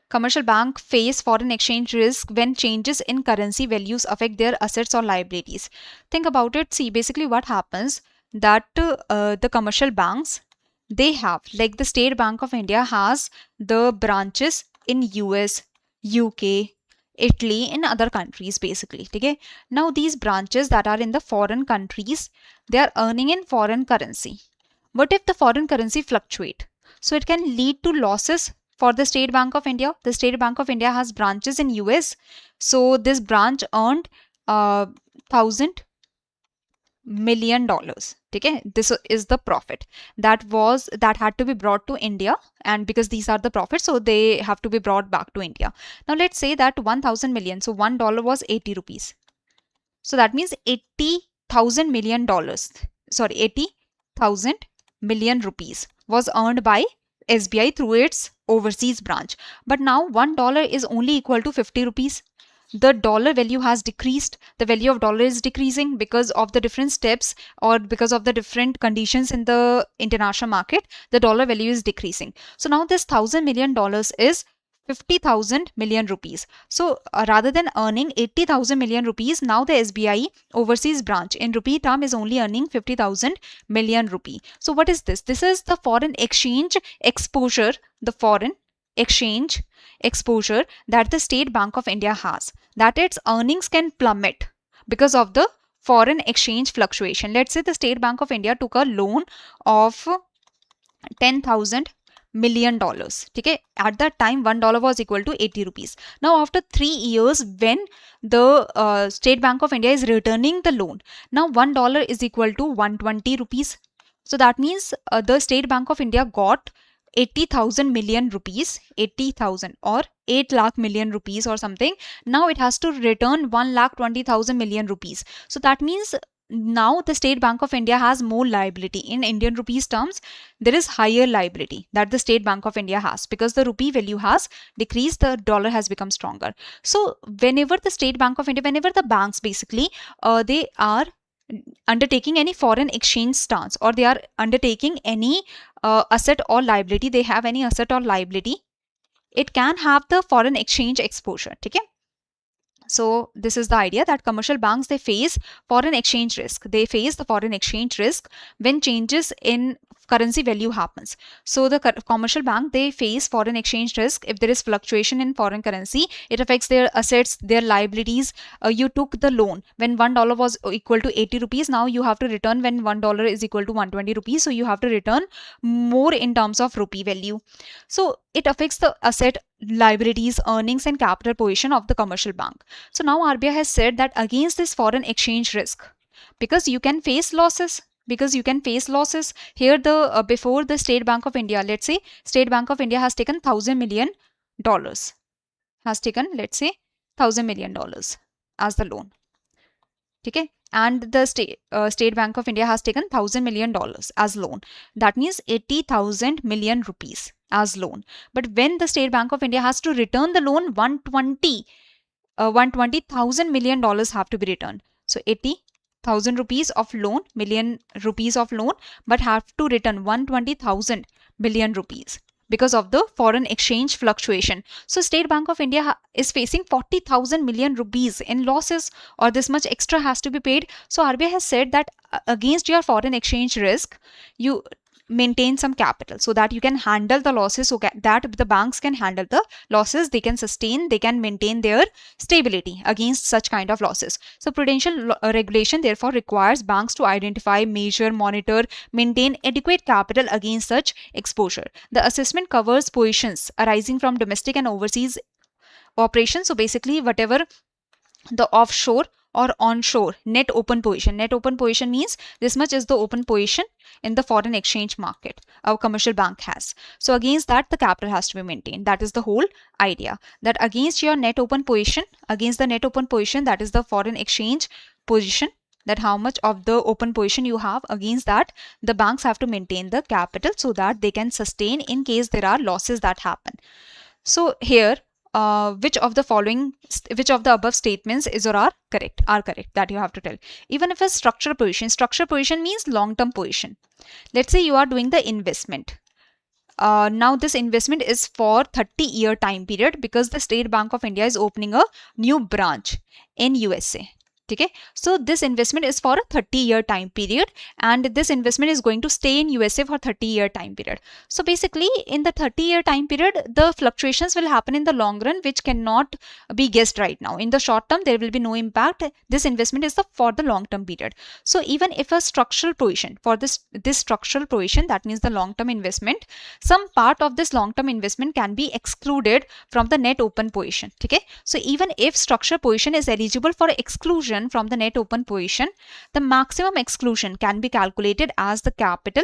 Commercial bank face foreign exchange risk when changes in currency values affect their assets or liabilities. Think about it. See, basically what happens that the commercial banks, they have, like the State Bank of India has the branches in US, UK, Italy, in other countries basically. Okay? Now these branches that are in the foreign countries, they are earning in foreign currency. What if the foreign currency fluctuate? So it can lead to losses for the State Bank of India. The State Bank of India has branches in US. So this branch earned $80,000 million. ठीक है, this is the profit that had to be brought to India, and because these are the profits, so they have to be brought back to India. Now let's say that 1,000 million, so $1 was 80 rupees, so that means $80,000 million, sorry, 80,000 million rupees was earned by SBI through its overseas branch. But now $1 is only equal to 50 rupees. The dollar value has decreased. The value of dollar is decreasing because of the different steps or because of the different conditions in the international market. The dollar value is decreasing. So now this $1,000 million is 50,000 million rupees. So rather than earning 80,000 million rupees, now the SBI overseas branch in rupee term is only earning 50,000 million rupee. So what is this? This is the foreign exchange exposure, the foreign exchange exposure that the State Bank of India has, that its earnings can plummet because of the foreign exchange fluctuation. Let's say the State Bank of India took a loan of $10,000 million. Okay, at that time $1 was equal to 80 rupees. Now after 3 years, when the State Bank of India is returning the loan, now $1 is equal to 120 rupees. So that means the State Bank of India got 80,000 million rupees, 80,000 or 8 lakh million rupees or something. Now it has to return 1,20,000 million rupees. So that means now the State Bank of India has more liability. In Indian rupees terms, there is higher liability that the State Bank of India has because the rupee value has decreased, the dollar has become stronger. So whenever the State Bank of India, whenever the banks basically, they are undertaking any foreign exchange stance, or they are undertaking any asset or liability, they have any asset or liability, it can have the foreign exchange exposure. Okay, so this is the idea that commercial banks, they face foreign exchange risk. They face the foreign exchange risk when changes in currency value happens. So the commercial bank, they face foreign exchange risk if there is fluctuation in foreign currency. It affects their assets, their liabilities. You took the loan when $1 was equal to 80 rupees. Now you have to return when $1 is equal to 120 rupees. So you have to return more in terms of rupee value. So it affects the asset, liabilities, earnings and capital position of the commercial bank. So now RBI has said that against this foreign exchange risk, because you can face losses, here the before the State Bank of India, let's say State Bank of India has taken $1,000 million, has taken, let's say, $1,000 million as the loan. Okay, and the State Bank of India has taken $1,000 million as loan. That means 80,000 million rupees as loan. But when the State Bank of India has to return the loan, $120,000 million have to be returned. So 80,000 rupees of loan, million rupees of loan, but have to return 120,000 million rupees because of the foreign exchange fluctuation. So State Bank of India is facing 40,000 million rupees in losses, or this much extra has to be paid. So RBI has said that against your foreign exchange risk, you maintain some capital so that you can handle the losses, so that the banks can handle the losses, they can sustain, they can maintain their stability against such kind of losses. So prudential regulation therefore requires banks to identify, measure, monitor, maintain adequate capital against such exposure. The assessment covers positions arising from domestic and overseas operations. So basically whatever the offshore or onshore net open position. Net open position means this much is the open position in the foreign exchange market our commercial bank has. So against that, the capital has to be maintained. That is the whole idea, that against your net open position, against the net open position, that is the foreign exchange position, that how much of the open position you have, against that the banks have to maintain the capital so that they can sustain in case there are losses that happen. So here, which of the above statements is or are correct, that you have to tell. Even if a structural position means long-term position. Let's say you are doing the investment. Now this investment is for 30-year time period because the State Bank of India is opening a new branch in USA. Okay, so this investment is for a 30-year time period, and this investment is going to stay in USA for 30-year time period. So basically in the 30-year time period, the fluctuations will happen in the long run, which cannot be guessed right now. In the short term, there will be no impact. This investment is for the long term period. So even if a structural position, for this structural position, that means the long term investment, some part of this long term investment can be excluded from the net open position. Okay, so even if structural position is eligible for exclusion, exclusion from the net open position, the maximum exclusion can be calculated as the capital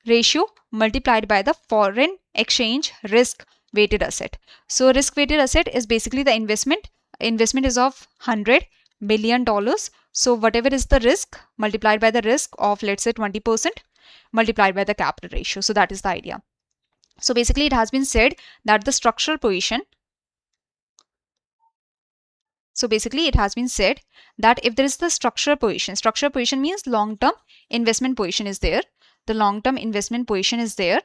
ratio multiplied by the foreign exchange risk weighted asset. So risk weighted asset is basically the investment. Investment is of $100 million. So whatever is the risk multiplied by the risk of, let's say, 20% multiplied by the capital ratio. So that is the idea. So basically it has been said that the structural position, so basically it has been said that if there is the structural position means long-term investment position is there. The long-term investment position is there.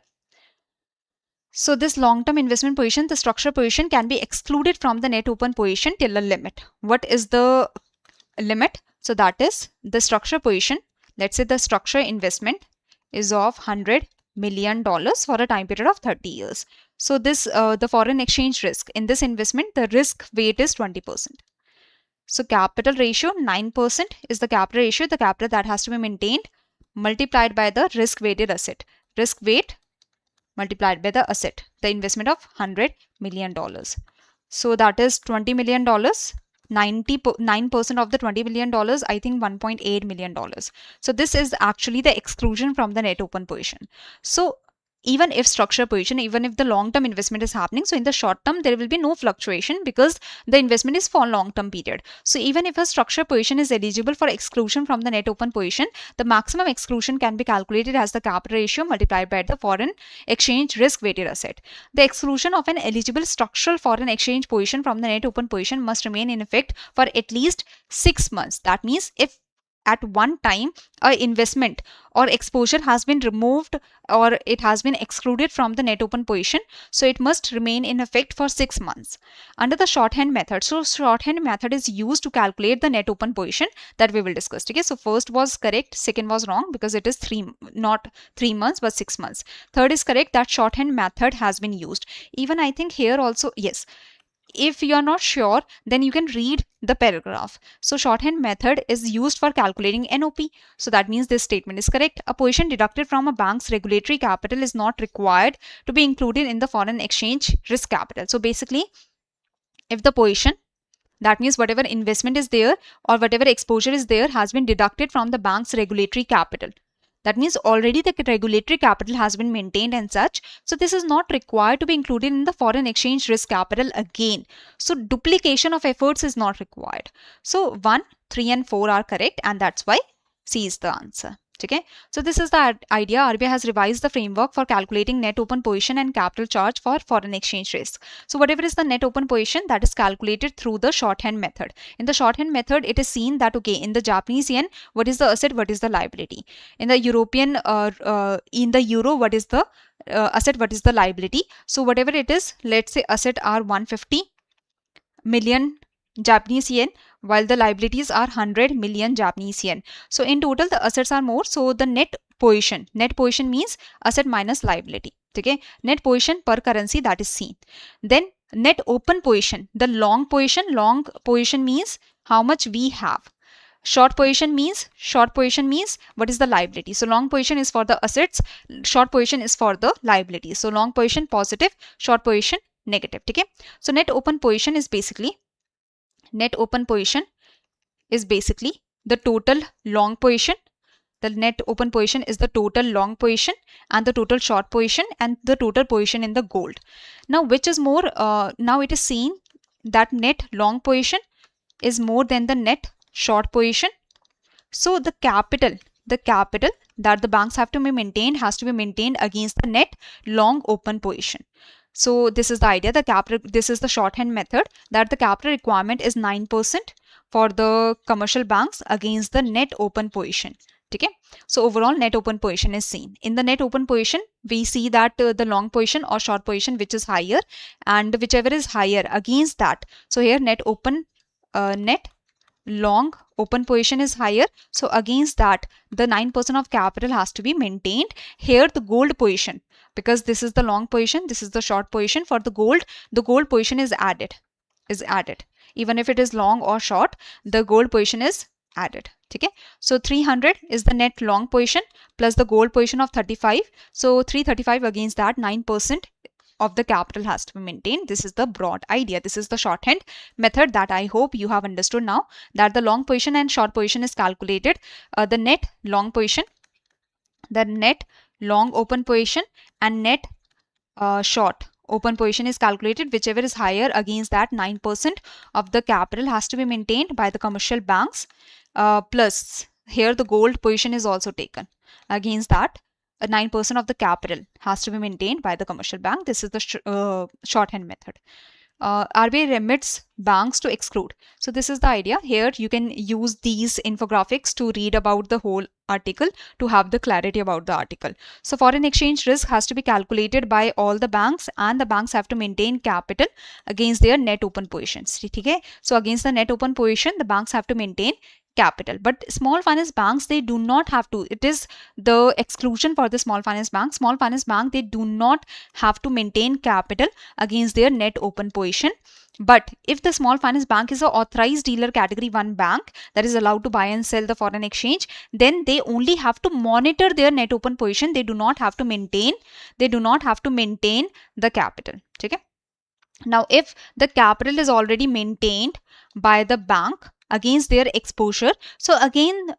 So this long-term investment position, the structural position, can be excluded from the net open position till a limit. What is the limit? So that is the structural position. Let's say the structural investment is of $100 million for a time period of 30 years. So this the foreign exchange risk in this investment, the risk weight is 20%. So capital ratio 9% is the capital ratio, the capital that has to be maintained, multiplied by the risk weighted asset. Risk weight multiplied by the asset, the investment of $100 million. So that is $20 million. 99% of the $20 million, I think $1.8 million. So this is actually the exclusion from the net open position. So even if structure position, even if the long-term investment is happening, so in the short term, there will be no fluctuation because the investment is for long-term period. So even if a structure position is eligible for exclusion from the net open position, the maximum exclusion can be calculated as the capital ratio multiplied by the foreign exchange risk weighted asset. The exclusion of an eligible structural foreign exchange position from the net open position must remain in effect for at least 6 months. That means if at one time a investment or exposure has been removed or it has been excluded from the net open position, so it must remain in effect for 6 months. Under the shorthand method, so shorthand method is used to calculate the net open position that we will discuss. Okay, so first was correct, second was wrong because it is not 3 months but 6 months. Third is correct, that shorthand method has been used. Even I think here also, yes. If you are not sure, then you can read the paragraph. So shorthand method is used for calculating NOP. So that means this statement is correct. A position deducted from a bank's regulatory capital is not required to be included in the foreign exchange risk capital. So basically, if the position, that means whatever investment is there or whatever exposure is there has been deducted from the bank's regulatory capital. That means already the regulatory capital has been maintained and such. So this is not required to be included in the foreign exchange risk capital again. So duplication of efforts is not required. So 1, 3 and 4 are correct and that's why C is the answer. Okay, so this is the idea. RBI has revised the framework for calculating net open position and capital charge for foreign exchange risk. So whatever is the net open position, that is calculated through the shorthand method. In the shorthand method, it is seen that, okay, in the Japanese yen, what is the asset, what is the liability? In the European, in the euro, what is the asset, what is the liability? So whatever it is, let's say asset are 150 million Japanese yen, while the liabilities are 100 million Japanese yen. So in total, the assets are more. So the net position means asset minus liability. Okay, net position per currency, that is seen. Then net open position, the long position means how much we have. Short position means what is the liability. So long position is for the assets, short position is for the liability. So long position positive, short position negative. Okay, so net open position is basically the total long position. The net open position is the total long position and the total short position and the total position in the gold. Now which is more, now it is seen that net long position is more than the net short position. So the capital that the banks have to be maintained has to be maintained against the net long open position. So this is the idea, this is the shorthand method, that the capital requirement is 9% for the commercial banks against the net open position. Okay, so overall net open position is seen. In the net open position, we see that the long position or short position which is higher, and whichever is higher against that. So here net long open position is higher. So against that, the 9% of capital has to be maintained. Here the gold position, because this is the long position, this is the short position. For the gold position is added. Even if it is long or short, the gold position is added. Okay, so 300 is the net long position plus the gold position of 35. So 335 against that 9% of the capital has to be maintained. This is the broad idea. This is the shorthand method that I hope you have understood now, that the long position and short position is calculated. The net long position, the net long open position and net short open position is calculated. Whichever is higher, against that 9% of the capital has to be maintained by the commercial banks. Plus here the gold position is also taken. Against that 9% of the capital has to be maintained by the commercial bank. This is the shorthand method. RBI remits banks to exclude. So this is the idea. Here you can use these infographics to read about the whole article to have the clarity about the article. So foreign exchange risk has to be calculated by all the banks, and the banks have to maintain capital against their net open positions. Okay? So against the net open position, the banks have to maintain capital. But small finance banks, they do not have to. It is the exclusion for the small finance bank. Small finance bank, they do not have to maintain capital against their net open position. But if the small finance bank is an authorized dealer category 1 bank that is allowed to buy and sell the foreign exchange, then they only have to monitor their net open position. They do not have to maintain the capital. Okay? Now, if the capital is already maintained by the bank against their exposure, so again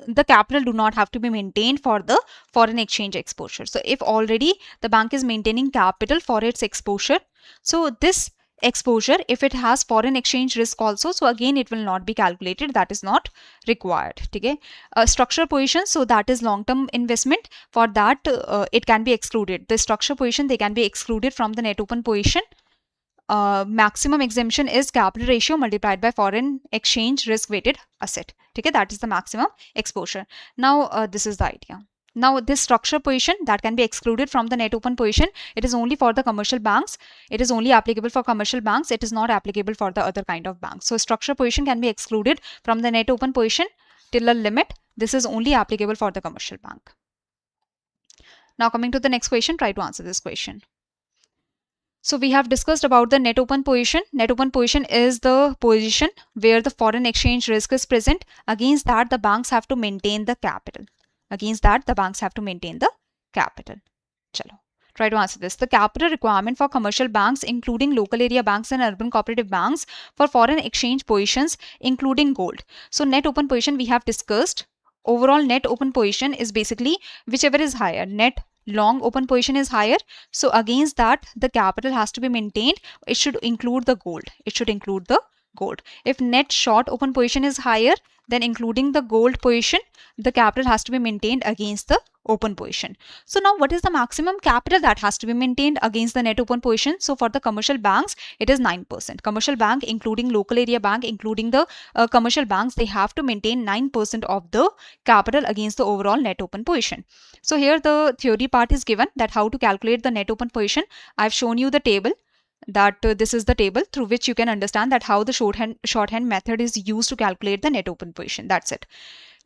the capital do not have to be maintained for the foreign exchange exposure. So if already the bank is maintaining capital for its exposure, so this exposure, if it has foreign exchange risk also, so again it will not be calculated. That is not required. Okay? Structure position, so that is long-term investment. For that it can be excluded. The structure position, they can be excluded from the net open position. Maximum exemption is capital ratio multiplied by foreign exchange risk weighted asset. Okay, that is the maximum exposure. Now this is the idea. Now this structure position that can be excluded from the net open position, it is only for the commercial banks. It is only applicable for commercial banks. It is not applicable for the other kind of banks. So structure position can be excluded from the net open position till a limit. This is only applicable for the commercial bank. Now coming to the next question, try to answer this question. So we have discussed about the net open position. Net open position is the position where the foreign exchange risk is present. Against that, the banks have to maintain the capital. Against that, the banks have to maintain the capital. Chalo. Try to answer this. The capital requirement for commercial banks, including local area banks and urban cooperative banks, for foreign exchange positions, including gold. So net open position we have discussed. Overall net open position is basically whichever is higher. Net long open position is higher, so against that the capital has to be maintained. It should include the gold. If net short open position is higher, then including the gold position, the capital has to be maintained against the open position. So now what is the maximum capital that has to be maintained against the net open position? So for the commercial banks, it is 9%. Commercial bank, including local area bank, including the commercial banks, they have to maintain 9% of the capital against the overall net open position. So here the theory part is given, that how to calculate the net open position. I've shown you the table, that this is the table through which you can understand that how the shorthand method is used to calculate the net open position. That's it.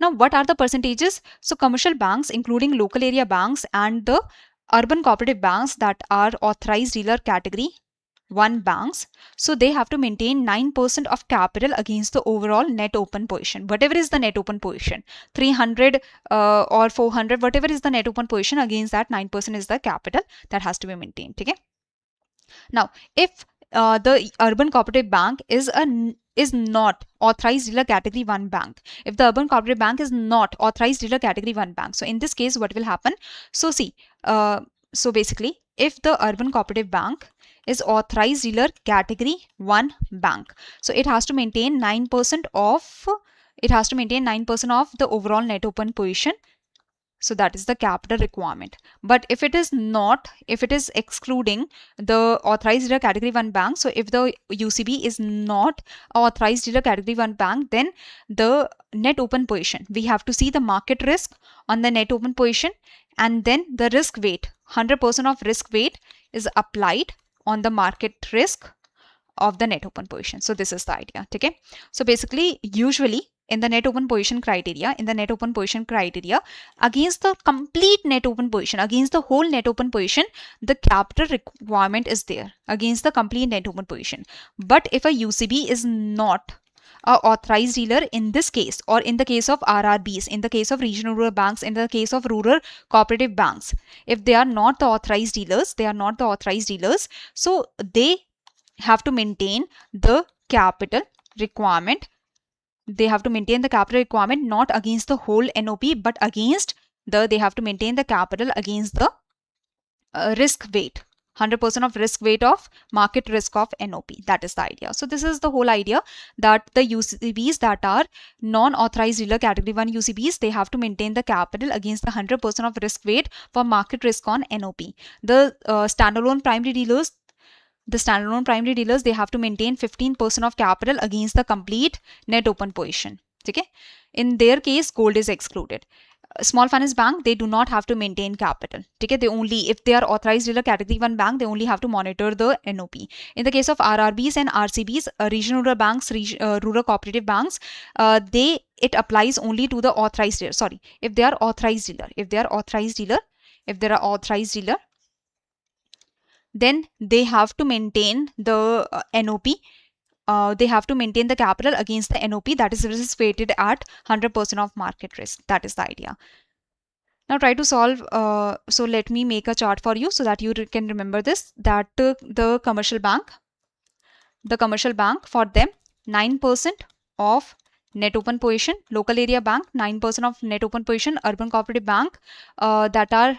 Now what are the percentages? So commercial banks, including local area banks and the urban cooperative banks that are authorized dealer category 1 banks, so they have to maintain 9% of capital against the overall net open position. Whatever is the net open position, 300 or 400, whatever is the net open position, against that 9% is the capital that has to be maintained. Okay? Now, if the urban cooperative bank is not authorized dealer category 1 bank, if the urban cooperative bank is not authorized dealer category 1 bank, so in this case what will happen? So see, so basically if the urban cooperative bank is authorized dealer category 1 bank, so it has to maintain 9% of the overall net open position. So that is the capital requirement. But if it is not, if it is excluding the authorized dealer category 1 bank, so if the UCB is not authorized dealer category 1 bank, then the net open position, we have to see the market risk on the net open position, and then the risk weight, 100% of risk weight is applied on the market risk of the net open position. So this is the idea. Okay. So basically, usually in the net open position criteria, against the complete net open position, against the whole net open position, the capital requirement is there against the complete net open position. But if a UCB is not a authorized dealer in this case, or in the case of RRBs, in the case of regional rural banks, in the case of rural cooperative banks, if they are not the authorized dealers, so they have to maintain the capital requirement. They have to maintain the capital requirement not against the whole NOP, but against they have to maintain the capital against the risk weight, 100% of risk weight of market risk of NOP. That is the idea. So this is the whole idea, that the UCBs that are non-authorized dealer category 1 UCBs, they have to maintain the capital against the 100% of risk weight for market risk on NOP. The standalone primary dealers, they have to maintain 15% of capital against the complete net open position. Okay, in their case gold is excluded. Small finance bank, they do not have to maintain capital. Okay, they only, if they are authorized dealer category 1 bank, they only have to monitor the NOP. In the case of RRBs and RCBs, regional rural banks, rural cooperative banks, it applies only to the authorized dealer. Sorry, if they are authorized dealer, then they have to maintain the NOP. They have to maintain the capital against the NOP, that is risk weighted at 100% of market risk. That is the idea. Now try to solve. So let me make a chart for you so that you can remember this, that the commercial bank, for them 9% of net open position, local area bank 9% of net open position, urban cooperative bank that are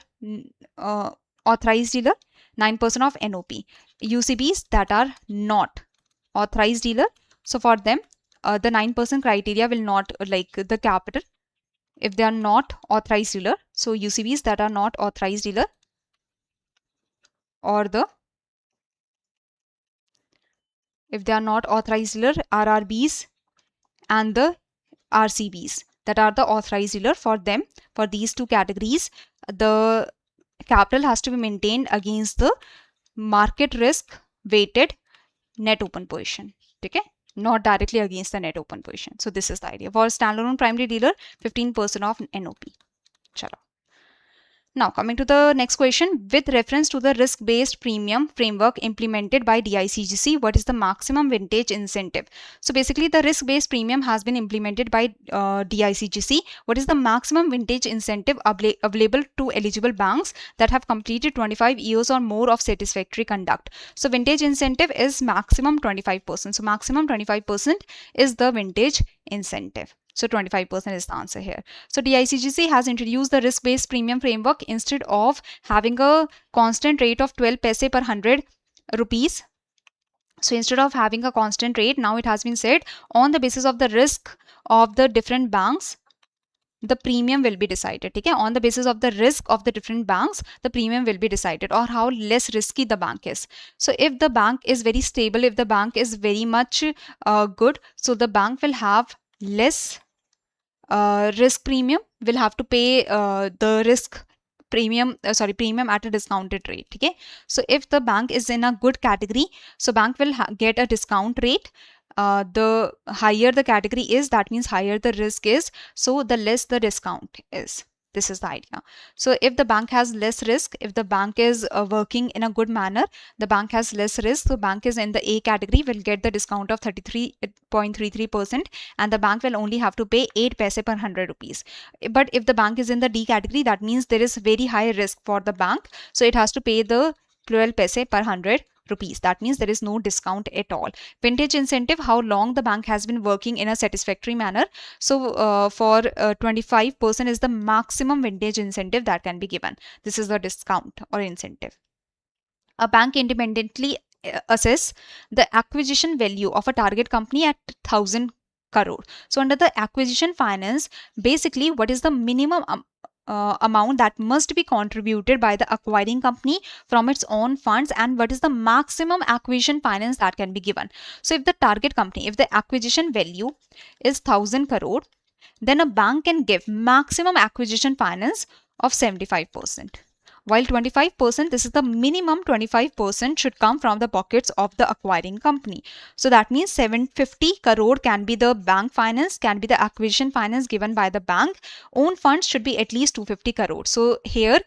authorized dealer 9% of NOP, UCBs that are not authorized dealer. So for them, the 9% criteria will not, like the capital, if they are not authorized dealer. So UCBs that are not authorized dealer, or if they are not authorized dealer, RRBs and the RCBs that are the authorized dealer, for them, for these two categories, the capital has to be maintained against the market risk weighted net open position. Okay, not directly against the net open position. So this is the idea. For standalone primary dealer, 15% of NOP. Chalo. Now coming to the next question, with reference to the risk-based premium framework implemented by DICGC, what is the maximum vintage incentive? So basically the risk-based premium has been implemented by DICGC. What is the maximum vintage incentive available to eligible banks that have completed 25 years or more of satisfactory conduct? So vintage incentive is maximum 25%. So maximum 25% is the vintage incentive. So 25% is the answer here. So DICGC has introduced the risk-based premium framework. Instead of having a constant rate of 12 paise per 100 rupees, so instead of having a constant rate, now it has been said on the basis of the risk of the different banks, the premium will be decided. Okay, on the basis of the risk of the different banks, the premium will be decided, or how less risky the bank is. So if the bank is very stable, if the bank is very much good, so the bank will have less risk premium, will have to pay the risk premium at a discounted rate. Okay, so if the bank is in a good category, so bank will get a discount rate. The higher the category is, that means higher the risk is, so the less the discount is. This is the idea. So if the bank has less risk, if the bank is working in a good manner, the bank has less risk, so bank is in the A category, will get the discount of 33.33%, and the bank will only have to pay 8 paise per 100 rupees. But if the bank is in the D category, that means there is very high risk for the bank, so it has to pay the 12 paise per 100 rupees. That means there is no discount at all. Vintage incentive, how long the bank has been working in a satisfactory manner. So for 25% is the maximum vintage incentive that can be given. This is the discount or incentive. A bank independently assess the acquisition value of a target company at 1,000 crore. So under the acquisition finance, basically what is the minimum amount that must be contributed by the acquiring company from its own funds, and what is the maximum acquisition finance that can be given. So if the target company, if the acquisition value is 1,000 crore, then a bank can give maximum acquisition finance of 75%. while 25%, this is the minimum 25% should come from the pockets of the acquiring company. So that means 750 crore can be the bank finance, can be the acquisition finance given by the bank. Own funds should be at least 250 crore. So here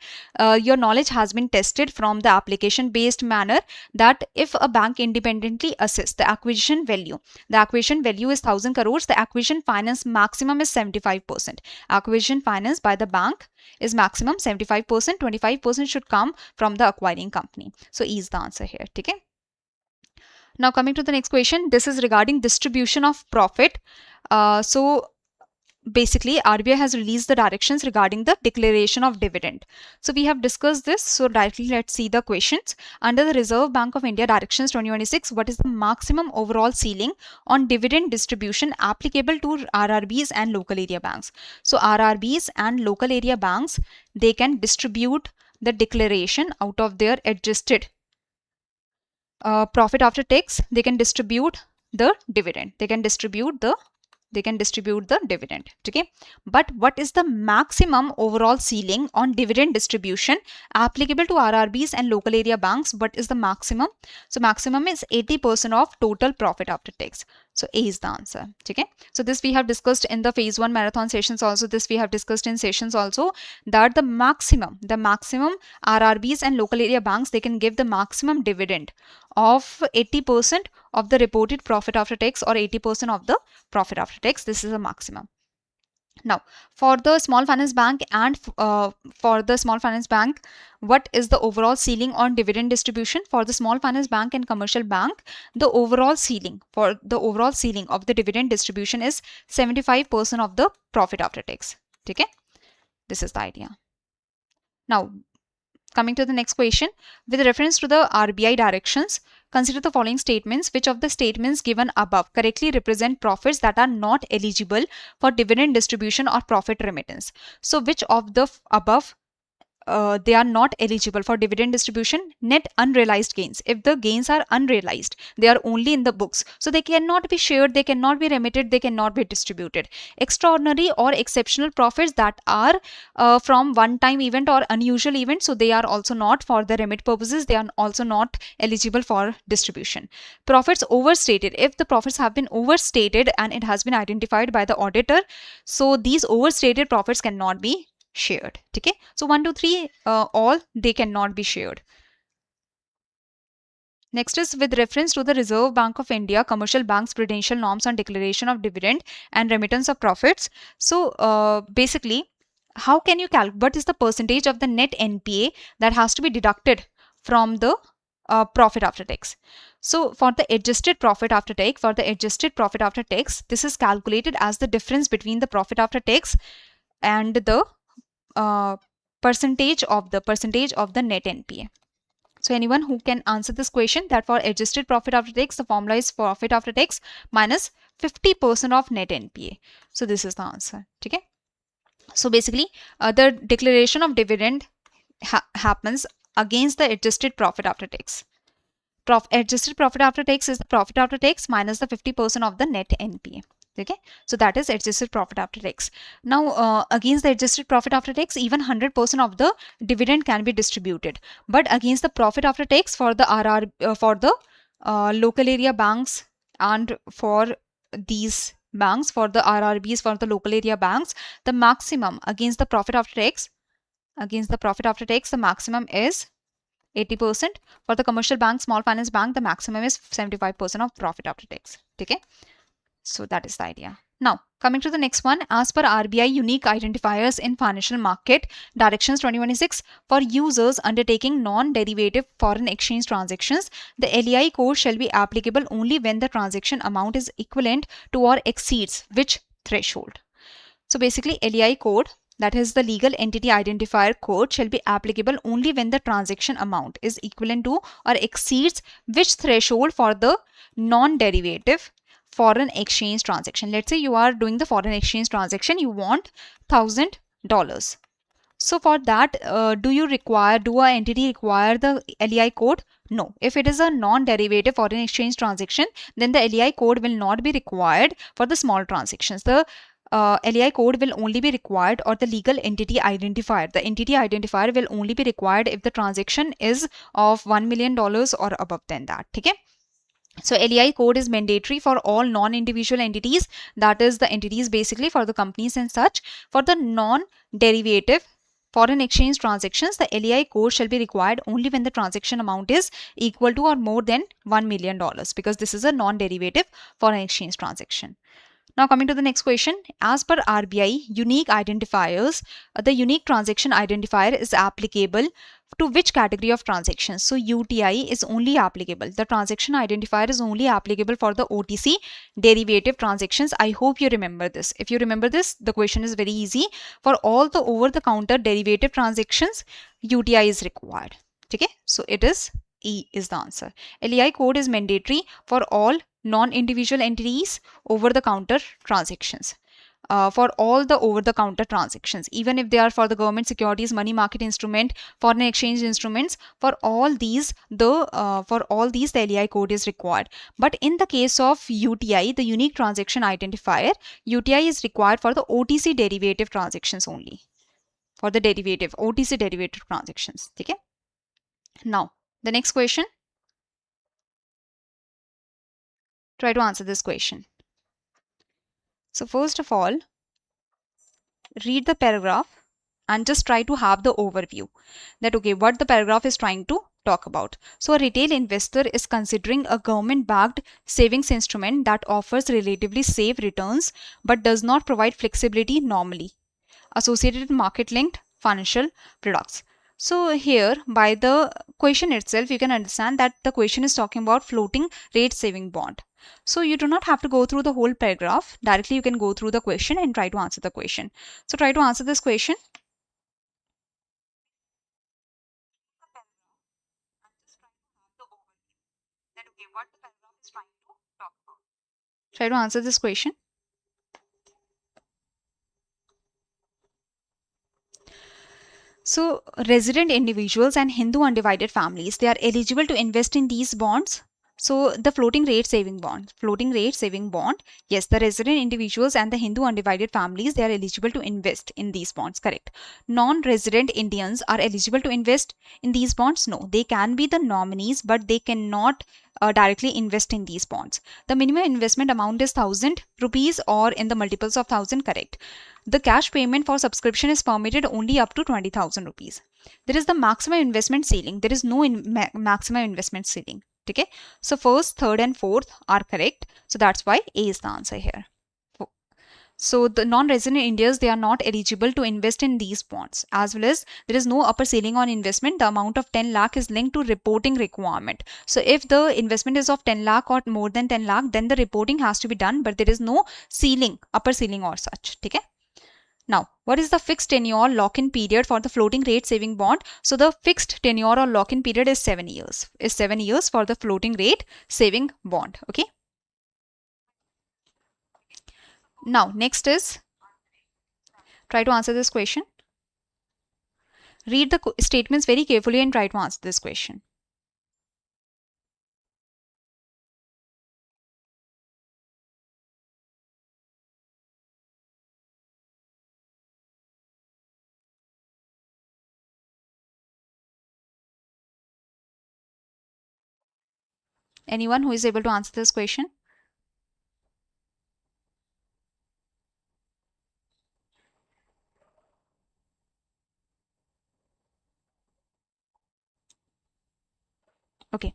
your knowledge has been tested from the application based manner, that if a bank independently assess the acquisition value is 1000 crores, the acquisition finance maximum is 75%. Acquisition finance by the bank is maximum 75%, 25% should come from the acquiring company. So E is the answer here. Okay. Now coming to the next question, this is regarding distribution of profit. So basically RBI has released the directions regarding the declaration of dividend. So we have discussed this. So directly let's see the questions. Under the Reserve Bank of India Directions 2026, what is the maximum overall ceiling on dividend distribution applicable to RRBs and local area banks? So RRBs and local area banks, they can distribute the declaration out of their adjusted profit after tax. They can distribute the dividend. They can distribute the dividend. Okay, but what is the maximum overall ceiling on dividend distribution applicable to RRBs and local area banks? What is the maximum? So maximum is 80% of total profit after tax. So A is the answer. Okay, so this we have discussed in the phase 1 marathon sessions also. This we have discussed in sessions also, that the maximum RRBs and local area banks, they can give the maximum dividend of 80% of the reported profit after tax, or 80% of the profit after tax. This is a maximum. Now for the small finance bank and what is the overall ceiling on dividend distribution? For the small finance bank and commercial bank, the overall ceiling of the dividend distribution is 75% of the profit after tax. Okay, this is the idea. Now coming to the next question, with reference to the RBI directions, consider the following statements. Which of the statements given above correctly represent profits that are not eligible for dividend distribution or profit remittance? So which of the above they are not eligible for dividend distribution? Net unrealized gains. If the gains are unrealized, they are only in the books, so they cannot be shared, they cannot be remitted, they cannot be distributed. Extraordinary or exceptional profits that are from one-time event or unusual event, so they are also not for the remit purposes, they are also not eligible for distribution. Profits overstated. If the profits have been overstated and it has been identified by the auditor, so these overstated profits cannot be shared. Okay, so 1 2 3 all they cannot be shared. Next is with reference to the Reserve Bank of India commercial banks prudential norms on declaration of dividend and remittance of profits. So basically, how can you calculate what is the percentage of the net NPA that has to be deducted from the profit after tax? So for the adjusted profit after tax, this is calculated as the difference between the profit after tax and the percentage of the net NPA. So anyone who can answer this question, that for adjusted profit after tax, the formula is profit after tax minus 50% of net NPA. So this is the answer. Okay. So basically, the declaration of dividend happens against the adjusted profit after tax. Adjusted profit after tax is the profit after tax minus the 50% of the net NPA. Okay, so that is adjusted profit after tax. Now against the adjusted profit after tax, even 100% of the dividend can be distributed, but against the profit after tax for the local area banks and for these banks, for the RRBs, for the local area banks, the maximum against the profit after tax, the maximum is 80%. For the commercial bank, small finance bank, the maximum is 75% of profit after tax. Okay. So that is the idea. Now coming to the next one, as per RBI unique identifiers in financial market directions 2026, for users undertaking non-derivative foreign exchange transactions, the LEI code shall be applicable only when the transaction amount is equivalent to or exceeds which threshold? So basically, LEI code, that is the legal entity identifier code, shall be applicable only when the transaction amount is equivalent to or exceeds which threshold for the non-derivative foreign exchange transaction. Let's say you are doing the foreign exchange transaction, you want $1,000. So for that, do a entity require the LEI code? No. If it is a non-derivative foreign exchange transaction, then the LEI code will not be required for the small transactions. The LAI code will only be required, or the legal entity identifier. The entity identifier will only be required if the transaction is of $1 million or above than that. Okay. So LAI code is mandatory for all non-individual entities, that is the entities basically for the companies and such. For the non-derivative foreign exchange transactions, the LAI code shall be required only when the transaction amount is equal to or more than $1 million, because this is a non-derivative foreign exchange transaction. Now coming to the next question, as per RBI unique identifiers, the unique transaction identifier is applicable to which category of transactions? So UTI is only applicable. The transaction identifier is only applicable for the OTC derivative transactions. I hope you remember this. If you remember this, the question is very easy. For all the over-the-counter derivative transactions, UTI is required. Okay, so it is E is the answer. LEI code is mandatory for all non-individual entities over-the-counter transactions. For all the over-the-counter transactions, even if they are for the government securities, money market instrument, foreign exchange instruments, for all these the LEI code is required. But in the case of UTI, the unique transaction identifier, UTI is required for the OTC derivative transactions only. For the OTC derivative transactions. Okay. Now the next question. Try to answer this question. So first of all, read the paragraph and just try to have the overview that okay, what the paragraph is trying to talk about. So a retail investor is considering a government backed savings instrument that offers relatively safe returns but does not provide flexibility normally associated with market linked financial products. So here by the question itself you can understand that the question is talking about floating rate saving bond. So you do not have to go through the whole paragraph. Directly you can go through the question and try to answer the question. So try to answer this question. Try to answer this question. So resident individuals and Hindu undivided families, they are eligible to invest in these bonds. So the floating rate saving bond, yes, the resident individuals and the Hindu undivided families, they are eligible to invest in these bonds, correct. Non-resident Indians are eligible to invest in these bonds? No, they can be the nominees, but they cannot directly invest in these bonds. The minimum investment amount is 1,000 rupees or in the multiples of 1,000, correct. The cash payment for subscription is permitted only up to 20,000 rupees. There is the maximum investment ceiling. There is no maximum investment ceiling. Okay. So first, third and fourth are correct. So that's why A is the answer here. So the non-resident Indians, they are not eligible to invest in these bonds, as well as there is no upper ceiling on investment. The amount of 10 lakh is linked to reporting requirement. So if the investment is of 10 lakh or more than 10 lakh, then the reporting has to be done, but there is no ceiling, upper ceiling or such. Okay. Now, what is the fixed tenure lock-in period for the floating rate saving bond? So the fixed tenure or lock-in period is 7 years. Is 7 years for the floating rate saving bond. Okay. Now, next is, try to answer this question. Read the statements very carefully and try to answer this question. Anyone who is able to answer this question? Okay.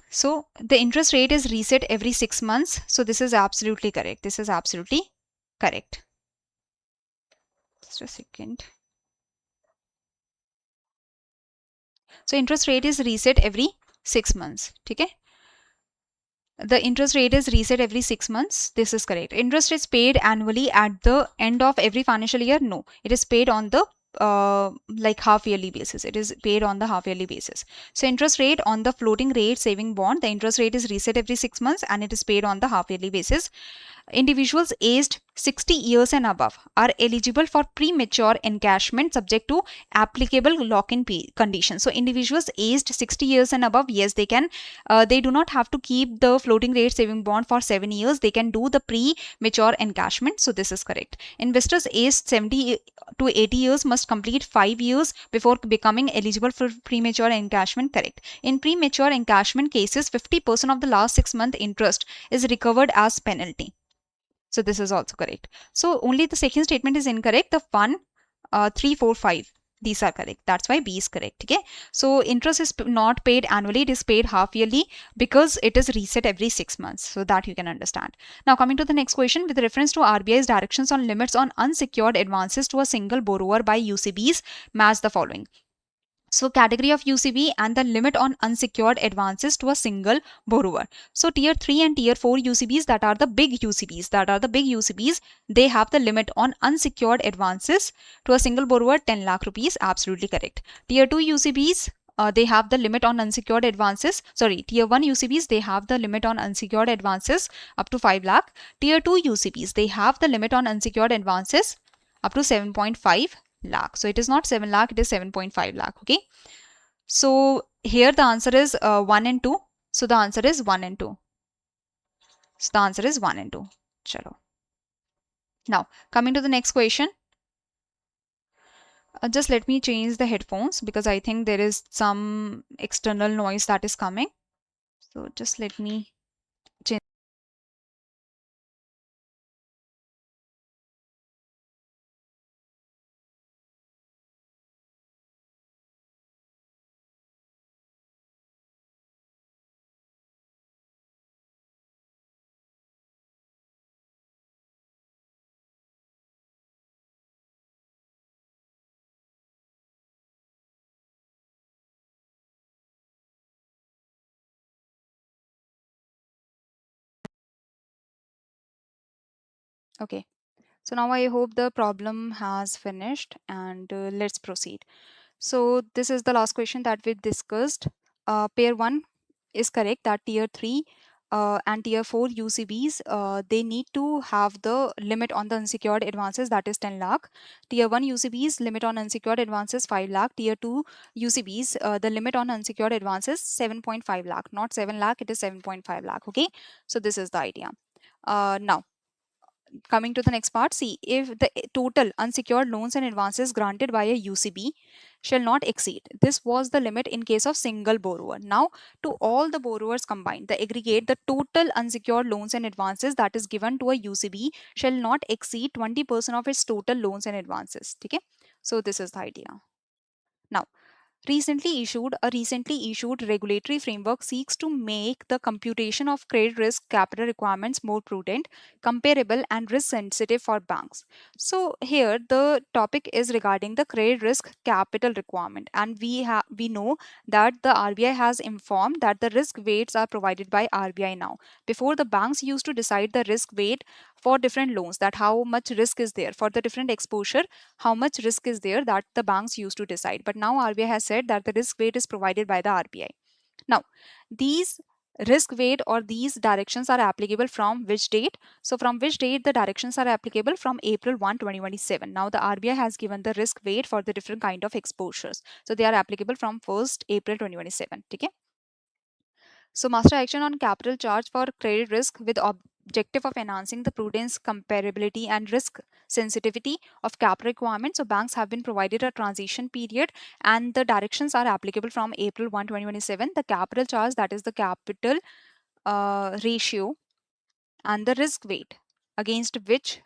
So the interest rate is reset every 6 months. So this is absolutely correct. This is absolutely correct. Just a second. So interest rate is reset every 6 months. Okay. The interest rate is reset every 6 months. This is correct. Interest is paid annually at the end of every financial year. No, it is paid on the like half yearly basis. It is paid on the half yearly basis. So interest rate on the floating rate saving bond, the interest rate is reset every 6 months and it is paid on the half yearly basis. individuals aged 60 years and above are eligible for premature encashment subject to applicable lock-in conditions. So individuals aged 60 years and above, yes, they can, they do not have to keep the floating rate saving bond for 7 years. They can do the premature encashment. So this is correct. Investors aged 70 to 80 years must complete 5 years before becoming eligible for premature encashment. Correct. In premature encashment cases, 50% of the last 6 month interest is recovered as penalty. So this is also correct. So only the second statement is incorrect. The 1, 3, 4, 5. These are correct. That's why B is correct. Okay. So interest is not paid annually. It is paid half yearly because it is reset every 6 months. So that you can understand. Now coming to the next question, with reference to RBI's directions on limits on unsecured advances to a single borrower by UCBs, match the following. So category of UCB and the limit on unsecured advances to a single borrower. So tier 3 and tier 4 UCBs, that are the big UCBs, they have the limit on unsecured advances to a single borrower 10 lakh rupees. Absolutely correct. Tier 2 UCBs, they have the limit on unsecured advances. Sorry, tier 1 UCBs, they have the limit on unsecured advances up to 5 lakh. Tier 2 UCBs, they have the limit on unsecured advances up to 7.5 lakh. So it is not 7 lakh, it is 7.5 lakh. Okay. So here the answer is 1 and 2. So the answer is 1 and 2. So the answer is 1 and 2. Chalo. Now coming to the next question. Just let me change the headphones because I think there is some external noise that is coming. So just let me change. Okay. So now I hope the problem has finished and let's proceed. So this is the last question that we discussed. Pair 1 is correct that tier 3 and tier 4 UCBs, they need to have the limit on the unsecured advances, that is 10 lakh. Tier 1 UCBs limit on unsecured advances 5 lakh. Tier 2 UCBs, the limit on unsecured advances 7.5 lakh, not 7 lakh, it is 7.5 lakh. Okay. So this is the idea. Now coming to the next part, see, if the total unsecured loans and advances granted by a UCB shall not exceed, this was the limit in case of single borrower. Now to all the borrowers combined, the aggregate, the total unsecured loans and advances that is given to a UCB shall not exceed 20% of its total loans and advances. Okay. So this is the idea. Now recently issued regulatory framework seeks to make the computation of credit risk capital requirements more prudent, comparable, and risk sensitive for banks. So here the topic is regarding the credit risk capital requirement, and we know that the RBI has informed that the risk weights are provided by RBI now. Before, the banks used to decide the risk weight for different loans, that how much risk is there for the different exposure, how much risk is there, that the banks used to decide. But now RBI has said that the risk weight is provided by the RBI. Now, these risk weight or these directions are applicable from which date? So from which date the directions are applicable? From April 1, 2027. Now the RBI has given the risk weight for the different kind of exposures. So they are applicable from 1st April 2027. Okay. So master action on capital charge for credit risk with objective of enhancing the prudence, comparability, and risk sensitivity of capital requirements. So banks have been provided a transition period, and the directions are applicable from April 1, 2027. The capital charge, that is the capital ratio, and the risk weight against which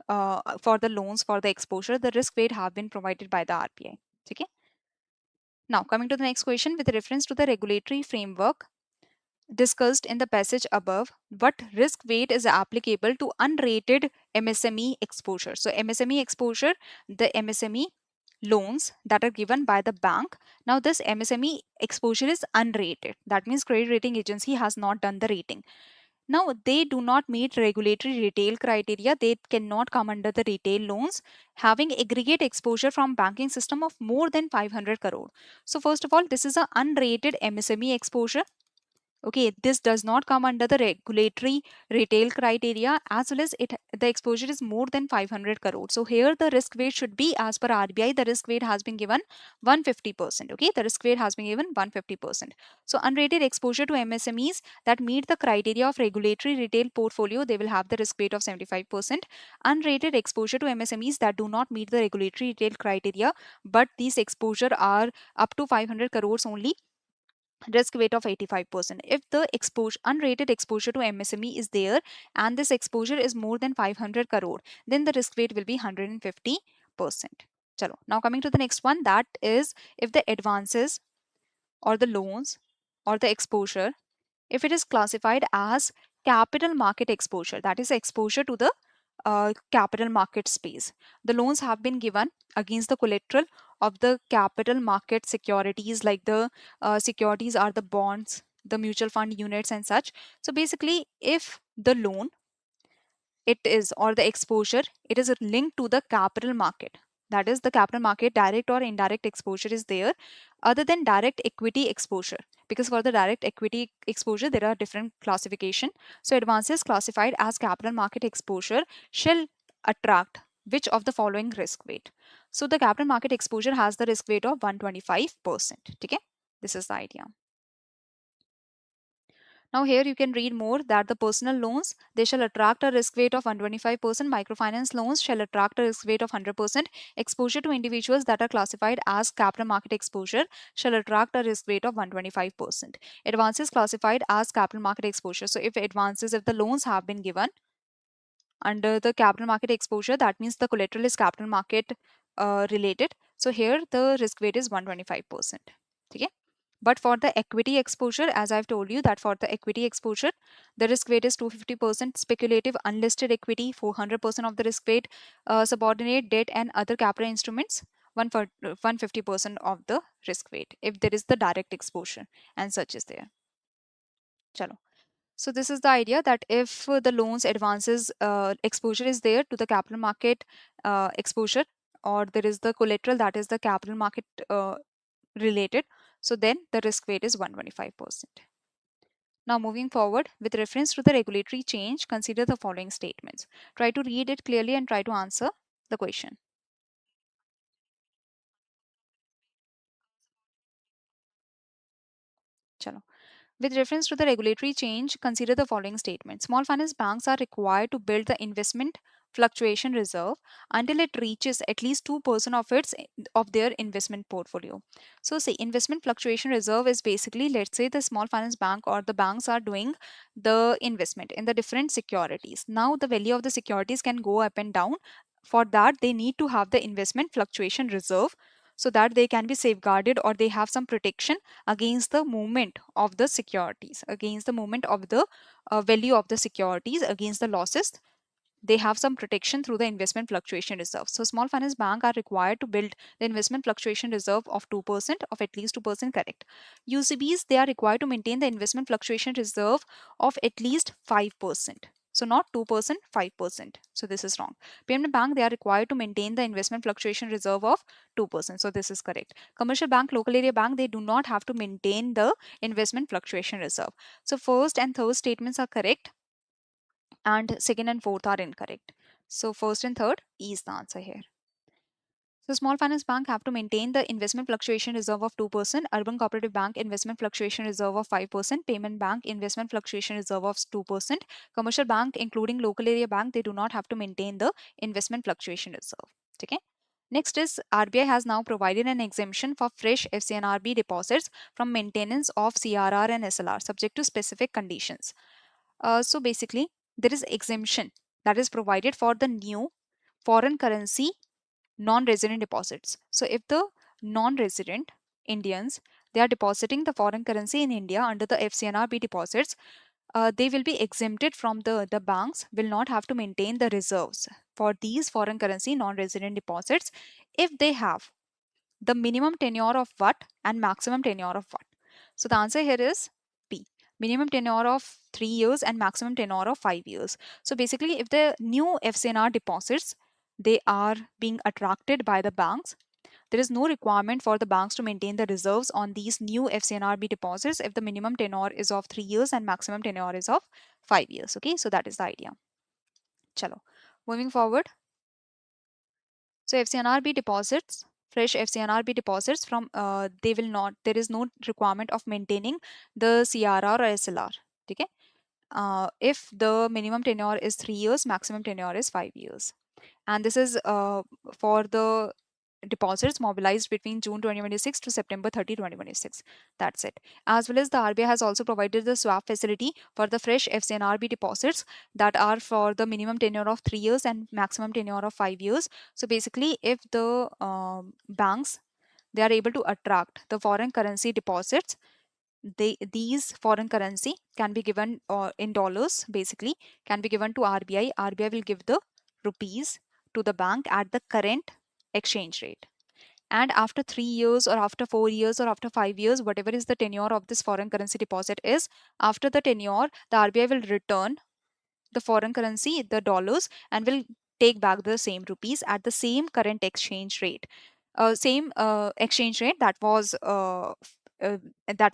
for the loans for the exposure, the risk weight have been provided by the RBI. Okay. Now coming to the next question, with reference to the regulatory framework discussed in the passage above, what risk weight is applicable to unrated MSME exposure? So MSME exposure, the MSME loans that are given by the bank. Now this MSME exposure is unrated. That means credit rating agency has not done the rating. Now they do not meet regulatory retail criteria. They cannot come under the retail loans having aggregate exposure from banking system of more than 500 crore. So first of all, this is an unrated MSME exposure. Okay, this does not come under the regulatory retail criteria, as well as the exposure is more than 500 crore. So here the risk weight should be, as per RBI, the risk weight has been given 150%. Okay, the risk weight has been given 150%. So unrated exposure to MSMEs that meet the criteria of regulatory retail portfolio, they will have the risk weight of 75%. Unrated exposure to MSMEs that do not meet the regulatory retail criteria, but these exposure are up to 500 crores only, risk weight of 85%. If the exposure unrated exposure to MSME is there and this exposure is more than 500 crore, then the risk weight will be 150%. Chalo. Now coming to the next one, that is if the advances or the loans or the exposure, if it is classified as capital market exposure, that is exposure to the capital market space. The loans have been given against the collateral of the capital market securities, like the securities are the bonds, the mutual fund units, and such. So basically, if the loan it is, or the exposure, it is linked to the capital market, that is the capital market direct or indirect exposure is there, other than direct equity exposure, because for the direct equity exposure there are different classification. So advances classified as capital market exposure shall attract which of the following risk weight? So the capital market exposure has the risk weight of 125%. Okay, this is the idea. Now here you can read more that the personal loans, they shall attract a risk weight of 125%, microfinance loans shall attract a risk weight of 100%, exposure to individuals that are classified as capital market exposure shall attract a risk weight of 125%. Advances classified as capital market exposure. So if the loans have been given under the capital market exposure, that means the collateral is capital market related. So here the risk weight is 125%. Okay. But for the equity exposure, as I've told you that for the equity exposure, the risk weight is 250%, speculative unlisted equity 400% of the risk weight, subordinate debt and other capital instruments 150% of the risk weight if there is the direct exposure and such is there. Chalo. So this is the idea that if the loans advances exposure is there to the capital market exposure, or there is the collateral that is the capital market related, so then the risk weight is 125%. Now moving forward, with reference to the regulatory change, consider the following statements. Try to read it clearly and try to answer the question. Chalo. With reference to the regulatory change, consider the following statement. Small finance banks are required to build the investment fluctuation reserve until it reaches at least 2% of their investment portfolio. So see, investment fluctuation reserve is basically, let's say the small finance bank or the banks are doing the investment in the different securities. Now the value of the securities can go up and down. For that, they need to have the investment fluctuation reserve so that they can be safeguarded or they have some protection against the movement of the securities, against the movement of the value of the securities, against the losses. They have some protection through the investment fluctuation reserve. So small finance bank are required to build the investment fluctuation reserve of 2%, of at least 2%, correct. UCBs, they are required to maintain the investment fluctuation reserve of at least 5%. So not 2%, 5%. So this is wrong. Payment bank, they are required to maintain the investment fluctuation reserve of 2%. So this is correct. Commercial bank, local area bank, they do not have to maintain the investment fluctuation reserve. So first and third statements are correct and second and fourth are incorrect. So first and third is the answer here. So small finance bank have to maintain the investment fluctuation reserve of 2%, urban cooperative bank investment fluctuation reserve of 5%, payment bank investment fluctuation reserve of 2%, commercial bank including local area bank, they do not have to maintain the investment fluctuation reserve. Okay. Next is RBI has now provided an exemption for fresh FCNRB deposits from maintenance of CRR and SLR subject to specific conditions. So basically, there is exemption that is provided for the new foreign currency non-resident deposits. So if the non-resident Indians, they are depositing the foreign currency in India under the FCNRB deposits, they will be exempted from the banks will not have to maintain the reserves for these foreign currency non-resident deposits if they have the minimum tenure of what and maximum tenure of what. So the answer here is B. Minimum tenure of 3 years and maximum tenure of 5 years. So basically, if the new FCNR deposits, they are being attracted by the banks, there is no requirement for the banks to maintain the reserves on these new FCNRB deposits if the minimum tenure is of 3 years and maximum tenure is of 5 years. Okay, so that is the idea. Chalo, moving forward. So FCNRB deposits, fresh FCNRB deposits from they will not, there is no requirement of maintaining the CRR or SLR. Okay, if the minimum tenure is 3 years, maximum tenure is 5 years. And this is for the deposits mobilized between June 2026 to September 30, 2026. That's it. As well as the RBI has also provided the swap facility for the fresh FCNRB deposits that are for the minimum tenure of 3 years and maximum tenure of 5 years. So basically, if the banks, they are able to attract the foreign currency deposits, these foreign currency can be given in dollars, basically can be given to RBI. RBI will give the rupees to the bank at the current exchange rate. And after 3 years or after 4 years or after 5 years, whatever is the tenure of this foreign currency deposit is, after the tenure, the RBI will return the foreign currency, the dollars, and will take back the same rupees at the same current exchange rate. Same exchange rate uh, that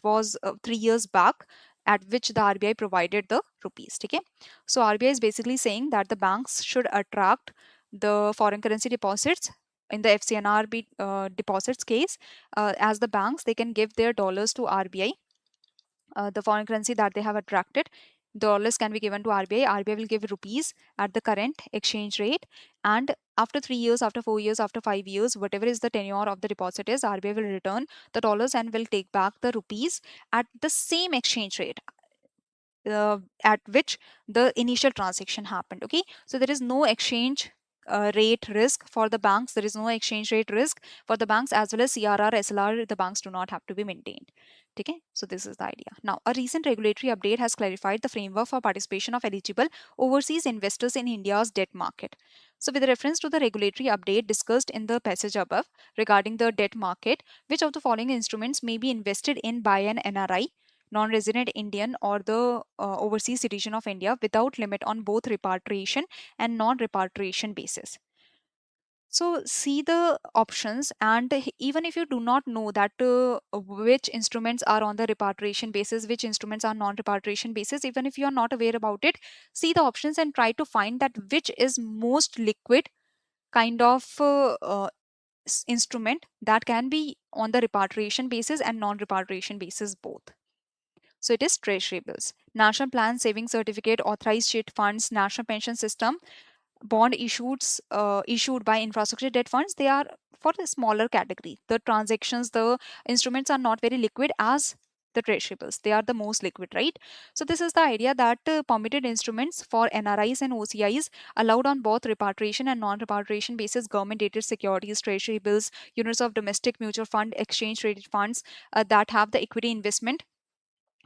was 3 years back, at which the RBI provided the rupees. Okay, so RBI is basically saying that the banks should attract the foreign currency deposits in the FCNRB deposits case. As the banks, they can give their dollars to RBI, the foreign currency that they have attracted. Dollars can be given to RBI. RBI will give rupees at the current exchange rate. And after 3 years, after 4 years, after 5 years, whatever is the tenure of the deposit is, RBI will return the dollars and will take back the rupees at the same exchange rate at which the initial transaction happened. Okay, so there is no exchange rate risk for the banks. There is no exchange rate risk for the banks, as well as CRR, SLR, the banks do not have to be maintained. Okay, so this is the idea. Now, a recent regulatory update has clarified the framework for participation of eligible overseas investors in India's debt market. So, with reference to the regulatory update discussed in the passage above regarding the debt market, which of the following instruments may be invested in by an NRI, non-resident Indian, or the overseas citizen of India without limit on both repatriation and non-repatriation basis? So see the options, and even if you do not know that which instruments are on the repatriation basis, which instruments are non-repatriation basis, even if you are not aware about it, see the options and try to find that which is most liquid kind of instrument that can be on the repatriation basis and non-repatriation basis both. So it is treasury bills, national plan savings certificate, authorized chit funds, national pension system, bond issued by infrastructure debt funds. They are for a smaller category. The transactions, the instruments are not very liquid as the treasury bills. They are the most liquid, right? So this is the idea that permitted instruments for NRIs and OCIs allowed on both repatriation and non-repatriation basis: government dated securities, treasury bills, units of domestic mutual fund, exchange traded funds that have the equity investment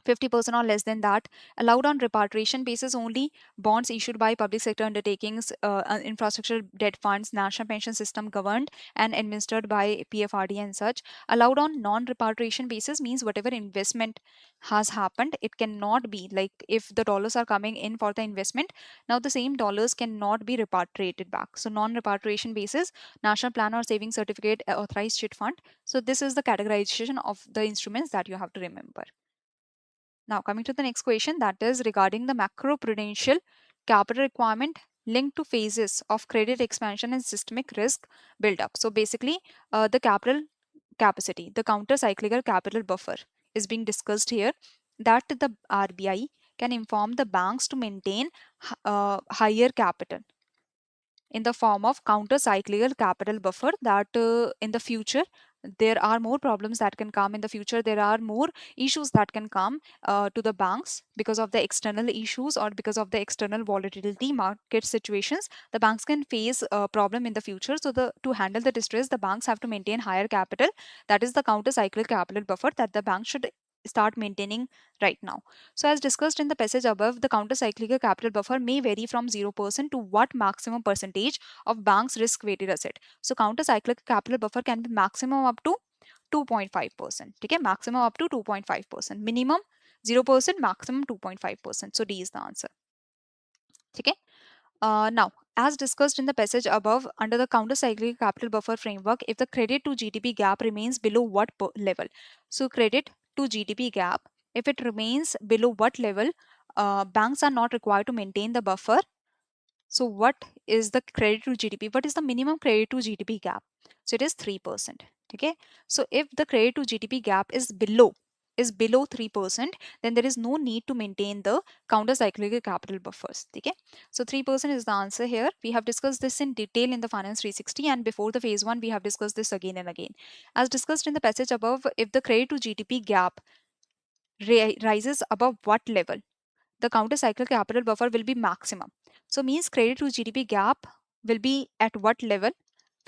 50% or less than that, allowed on repatriation basis only: bonds issued by public sector undertakings, infrastructure debt funds, national pension system governed and administered by PFRD and such. Allowed on non-repatriation basis means whatever investment has happened, it cannot be like, if the dollars are coming in for the investment, now the same dollars cannot be repatriated back. So non-repatriation basis, national plan or savings certificate, authorized chit fund. So this is the categorization of the instruments that you have to remember. Now, coming to the next question, that is regarding the macroprudential capital requirement linked to phases of credit expansion and systemic risk buildup. So, basically, the capital capacity, the counter cyclical capital buffer, is being discussed here, that the RBI can inform the banks to maintain higher capital in the form of counter cyclical capital buffer, that in the future there are more problems that can come in the future, there are more issues that can come to the banks because of the external issues or because of the external volatility market situations. The banks can face a problem in the future, so the to handle the distress, the banks have to maintain higher capital. That is the counter cyclical capital buffer that the bank should start maintaining right now. So, as discussed in the passage above, the counter-cyclical capital buffer may vary from 0% to what maximum percentage of bank's risk-weighted asset. So, counter-cyclical capital buffer can be maximum up to 2.5%. Okay, maximum up to 2.5%. Minimum 0%, maximum 2.5%. So, D is the answer. Okay. Now, As discussed in the passage above, under the counter-cyclical capital buffer framework, if the credit to GDP gap remains below what level? So credit to GDP gap, if it remains below what level, banks are not required to maintain the buffer. So what is the credit to GDP? What is the minimum credit to GDP gap? So it is 3%. Okay. So if the credit to GDP gap is below 3%, then there is no need to maintain the counter cyclical capital buffers. Okay. So 3% is the answer here. We have discussed this in detail in the Finance 360, and before the phase 1 we have discussed this again and again. As discussed in the passage above, if the credit to GDP gap rises above what level, the counter cycle capital buffer will be maximum. So means credit to GDP gap will be at what level?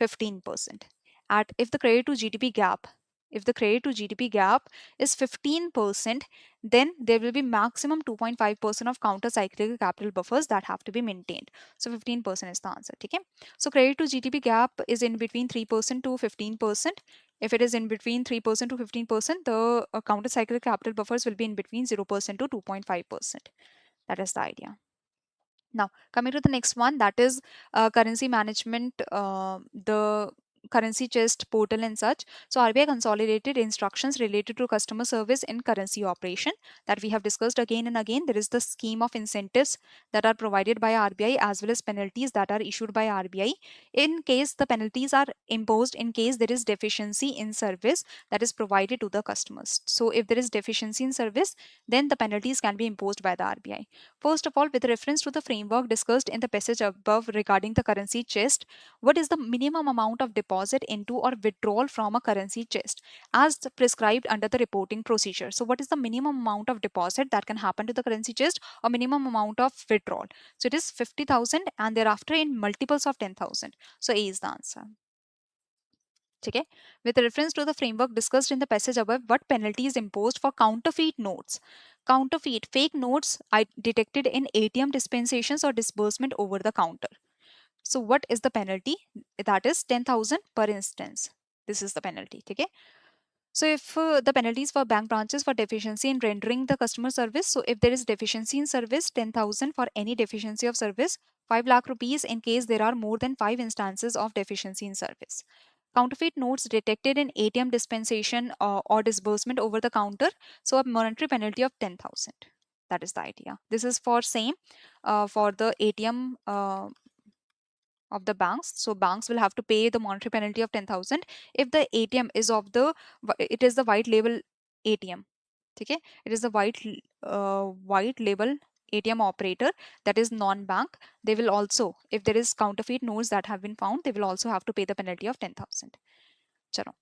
15%. At if the credit to GDP gap, if the credit to GDP gap is 15%, then there will be maximum 2.5% of counter cyclical capital buffers that have to be maintained. So 15% is the answer. Okay. So credit to GDP gap is in between 3% to 15%. If it is in between 3% to 15%, the counter cyclical capital buffers will be in between 0% to 2.5%. That is the idea. Now, coming to the next one, that is currency management, the currency chest portal and such. So, RBI consolidated instructions related to customer service in currency operation that we have discussed again and again. There is the scheme of incentives that are provided by RBI as well as penalties that are issued by RBI. In case the penalties are imposed, in case there is deficiency in service that is provided to the customers. So, if there is deficiency in service, then the penalties can be imposed by the RBI. First of all, with reference to the framework discussed in the passage above regarding the currency chest, what is the minimum amount of deposit into or withdrawal from a currency chest as prescribed under the reporting procedure? So, what is the minimum amount of deposit that can happen to the currency chest or minimum amount of withdrawal? So, it is 50,000 and thereafter in multiples of 10,000. So, A is the answer. Okay. With reference to the framework discussed in the passage above, what penalty is imposed for counterfeit notes? Counterfeit, fake notes detected in ATM dispensations or disbursement over the counter. So, what is the penalty? That is 10,000 per instance. This is the penalty. Okay. So, if the penalties for bank branches for deficiency in rendering the customer service, so if there is deficiency in service, 10,000 for any deficiency of service, 5 lakh rupees in case there are more than 5 instances of deficiency in service. Counterfeit notes detected in ATM dispensation or disbursement over the counter, so a monetary penalty of 10,000. That is the idea. This is for same for the ATM of the banks. So banks will have to pay the monetary penalty of 10,000 if the ATM is of the it is the white label ATM. Okay, it is the white label ATM operator that is non-bank. They will also, if there is counterfeit notes that have been found, they will also have to pay the penalty of 10,000. Chalo.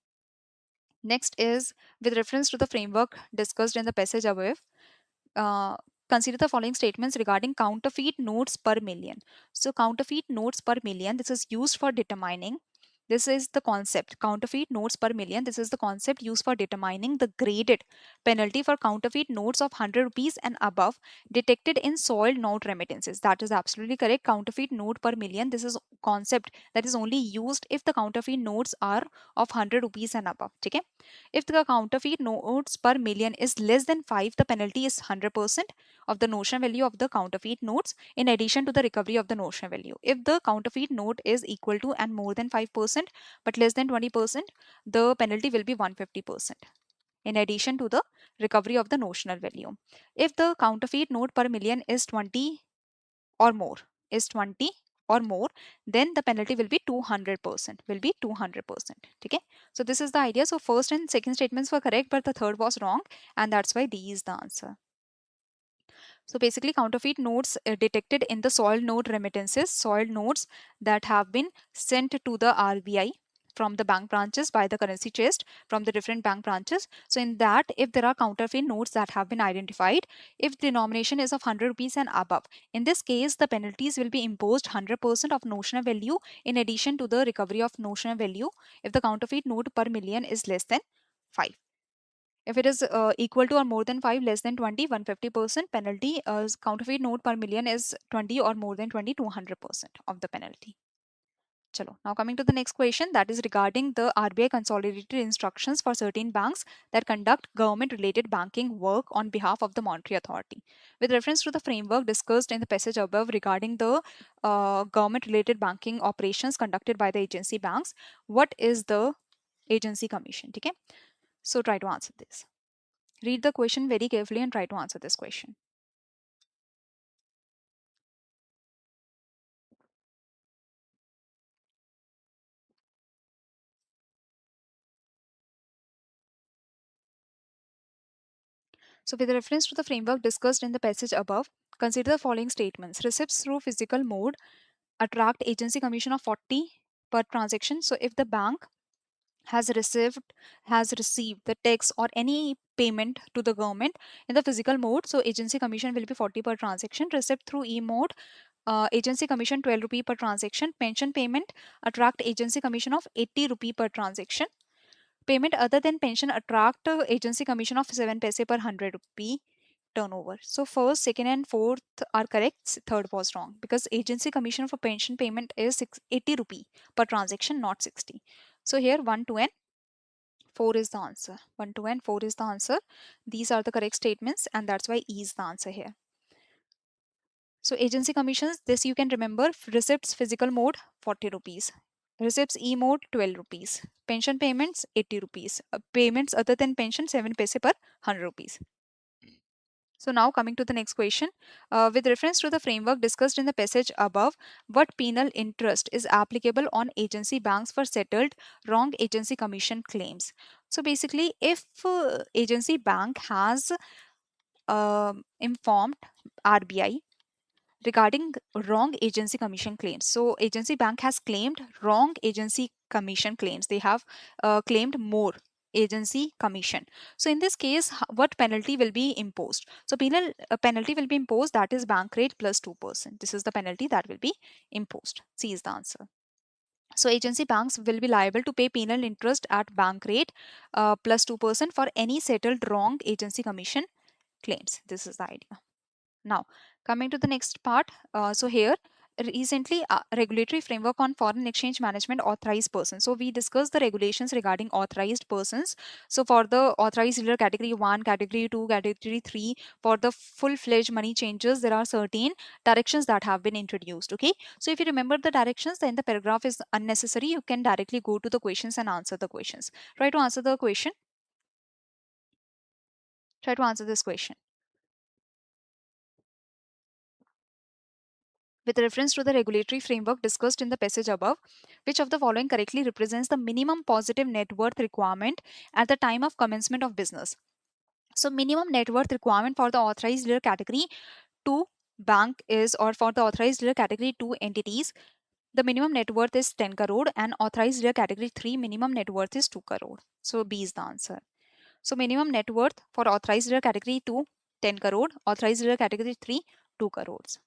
Next is with reference to the framework discussed in the passage above. Uh, Consider the following statements regarding counterfeit notes per million. So, counterfeit notes per million, this is used for determining. This is the concept, counterfeit notes per million. This is the concept used for determining the graded penalty for counterfeit notes of 100 rupees and above detected in soiled note remittances. That is absolutely correct. Counterfeit note per million. This is concept that is only used if the counterfeit notes are of 100 rupees and above. Okay? If the counterfeit notes per million is less than 5, the penalty is 100% of the notional value of the counterfeit notes in addition to the recovery of the notional value. If the counterfeit note is equal to and more than 5% but less than 20%, the penalty will be 150% in addition to the recovery of the notional value. If the counterfeit note per million is 20 or more, is 20 or more, then the penalty will be 200%, will be 200%. Okay. So this is the idea. So first and second statements were correct, but the third was wrong. And that's why D is the answer. So basically, counterfeit notes detected in the soiled note remittances, soiled notes that have been sent to the RBI from the bank branches by the currency chest from the different bank branches. So in that, if there are counterfeit notes that have been identified, if denomination is of 100 rupees and above, in this case, the penalties will be imposed 100% of notional value in addition to the recovery of notional value if the counterfeit note per million is less than 5. If it is equal to or more than 5, less than 20, 150% penalty. Counterfeit note per million is 20 or more than 20, 200% of the penalty. Chalo. Now coming to the next question, that is regarding the RBI consolidated instructions for certain banks that conduct government-related banking work on behalf of the Monetary Authority. With reference to the framework discussed in the passage above regarding the government-related banking operations conducted by the agency banks, what is the agency commission? Okay? So try to answer this. Read the question very carefully and try to answer this question. So, with reference to the framework discussed in the passage above, consider the following statements. Receipts through physical mode attract agency commission of 40 per transaction. So, if the bank has received the tax or any payment to the government in the physical mode, so agency commission will be 40 per transaction. Receipt through e mode, agency commission 12 rupee per transaction. Pension payment attract agency commission of 80 rupee per transaction. Payment other than pension attract agency commission of 7 paise per 100 rupee turnover. So first, second, and fourth are correct. Third was wrong because agency commission for pension payment is 80 rupee per transaction, not 60. So here 1, 2, and 4 is the answer. 1, 2, and 4 is the answer. These are the correct statements, and that's why E is the answer here. So agency commissions, this you can remember. Receipts physical mode 40 rupees. Receipts e mode 12 rupees. Pension payments 80 rupees. Payments other than pension 7 paise per 100 rupees. So now coming to the next question. With reference to the framework discussed in the passage above, what penal interest is applicable on agency banks for settled wrong agency commission claims? So basically, if agency bank has informed RBI regarding wrong agency commission claims. So agency bank has claimed wrong agency commission claims. They have claimed more agency commission. So in this case, what penalty will be imposed? So penal penalty will be imposed, that is bank rate plus 2%. This is the penalty that will be imposed. C is the answer. So agency banks will be liable to pay penal interest at bank rate plus 2% for any settled wrong agency commission claims. This is the idea. Now, coming to the next part. So here, recently, regulatory framework on foreign exchange management authorized persons. So we discussed the regulations regarding authorized persons. So for the authorized dealer category 1, category 2, category 3, for the full-fledged money changers, there are certain directions that have been introduced. Okay. So if you remember the directions, then the paragraph is unnecessary. You can directly go to the questions and answer the questions. Try to answer the question. Try to answer this question. With reference to the regulatory framework discussed in the passage above, which of the following correctly represents the minimum positive net worth requirement at the time of commencement of business? So, minimum net worth requirement for the authorized dealer category 2 bank is, or for the authorized dealer category 2 entities, the minimum net worth is 10 crore, and authorized dealer category 3 minimum net worth is 2 crore. So, B is the answer. So, minimum net worth for authorized dealer category 2 10 crore, authorized dealer category 3 2 crores.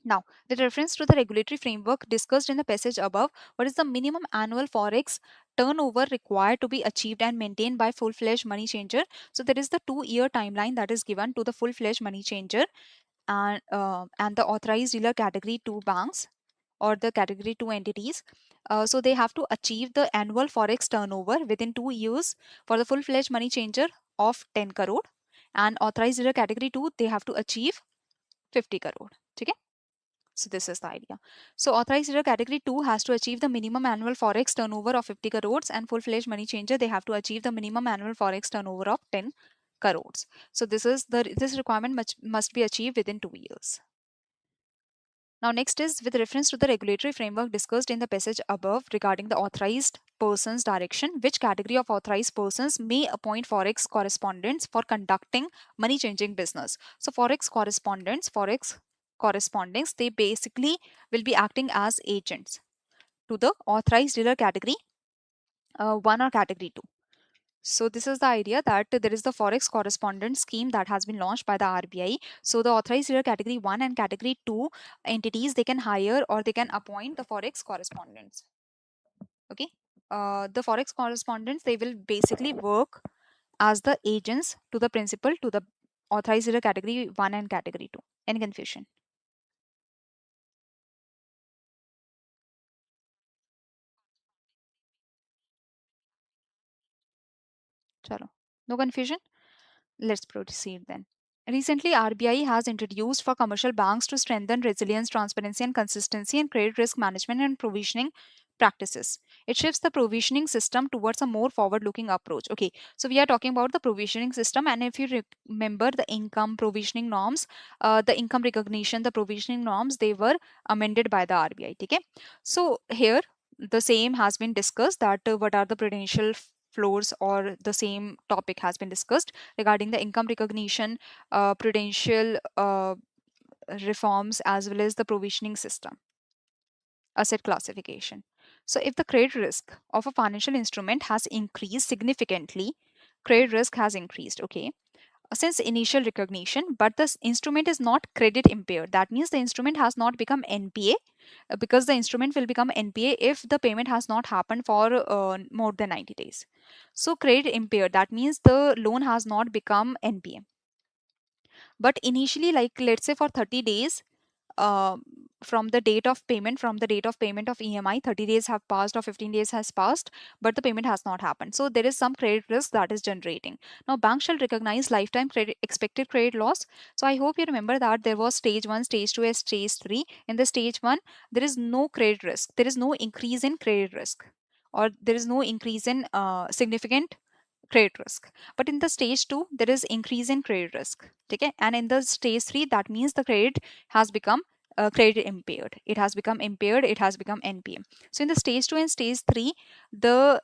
Now, with reference to the regulatory framework discussed in the passage above, what is the minimum annual forex turnover required to be achieved and maintained by full-fledged money changer? So there is the 2-year timeline that is given to the full-fledged money changer and the authorized dealer category 2 banks or the category 2 entities. So they have to achieve the annual forex turnover within 2 years for the full-fledged money changer of 10 crore, and authorized dealer category 2 they have to achieve 50 crore. Okay? So this is the idea. So authorized dealer category 2 has to achieve the minimum annual forex turnover of 50 crores, and full-fledged money changer they have to achieve the minimum annual forex turnover of 10 crores. So this requirement must be achieved within 2 years. Now next is with reference to the regulatory framework discussed in the passage above regarding the authorized persons direction, which category of authorized persons may appoint forex correspondents for conducting money changing business? So forex correspondents, they basically will be acting as agents to the authorized dealer category 1 or category 2. So this is the idea that there is the forex correspondent scheme that has been launched by the RBI. So the authorized dealer category 1 and category 2 entities, they can hire or they can appoint the forex correspondents. Okay. The forex correspondents, they will basically work as the agents to the principal to the authorized dealer category 1 and category 2. Any confusion? Chalo. No confusion? Let's proceed then. Recently, RBI has introduced for commercial banks to strengthen resilience, transparency, and consistency in credit risk management and provisioning practices. It shifts the provisioning system towards a more forward looking approach. Okay, so we are talking about the provisioning system, and if you remember the income provisioning norms, the income recognition, the provisioning norms, they were amended by the RBI. Okay, so here the same has been discussed that what are the prudential floors, or the same topic has been discussed regarding the income recognition, prudential reforms, as well as the provisioning system, asset classification. So, if the credit risk of a financial instrument has increased significantly, credit risk has increased, okay, since initial recognition, but this instrument is not credit impaired. That means the instrument has not become NPA, because the instrument will become NPA if the payment has not happened for more than 90 days. So, credit impaired, that means the loan has not become NPA. But initially, like let's say for 30 days, uh, from the date of payment of EMI, 30 days have passed or 15 days has passed, but the payment has not happened. So there is some credit risk that is generating. Now, bank shall recognize lifetime credit expected credit loss. So I hope you remember that there was stage 1, stage 2, and stage 3. In the stage 1, there is no credit risk. There is no increase in credit risk, or there is no increase in significant credit risk. But in the stage 2, there is increase in credit risk. Okay? And in the stage 3, that means the credit has become credit impaired. It has become impaired. It has become NPA. So in the stage 2 and stage 3, the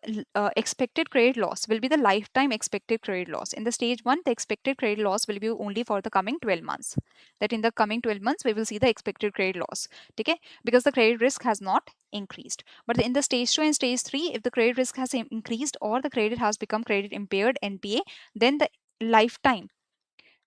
expected credit loss will be the lifetime expected credit loss. In the stage 1, the expected credit loss will be only for the coming 12 months. That in the coming 12 months, we will see the expected credit loss. Okay? Because the credit risk has not increased. But in the stage 2 and stage 3, if the credit risk has increased or the credit has become credit impaired, NPA, then the lifetime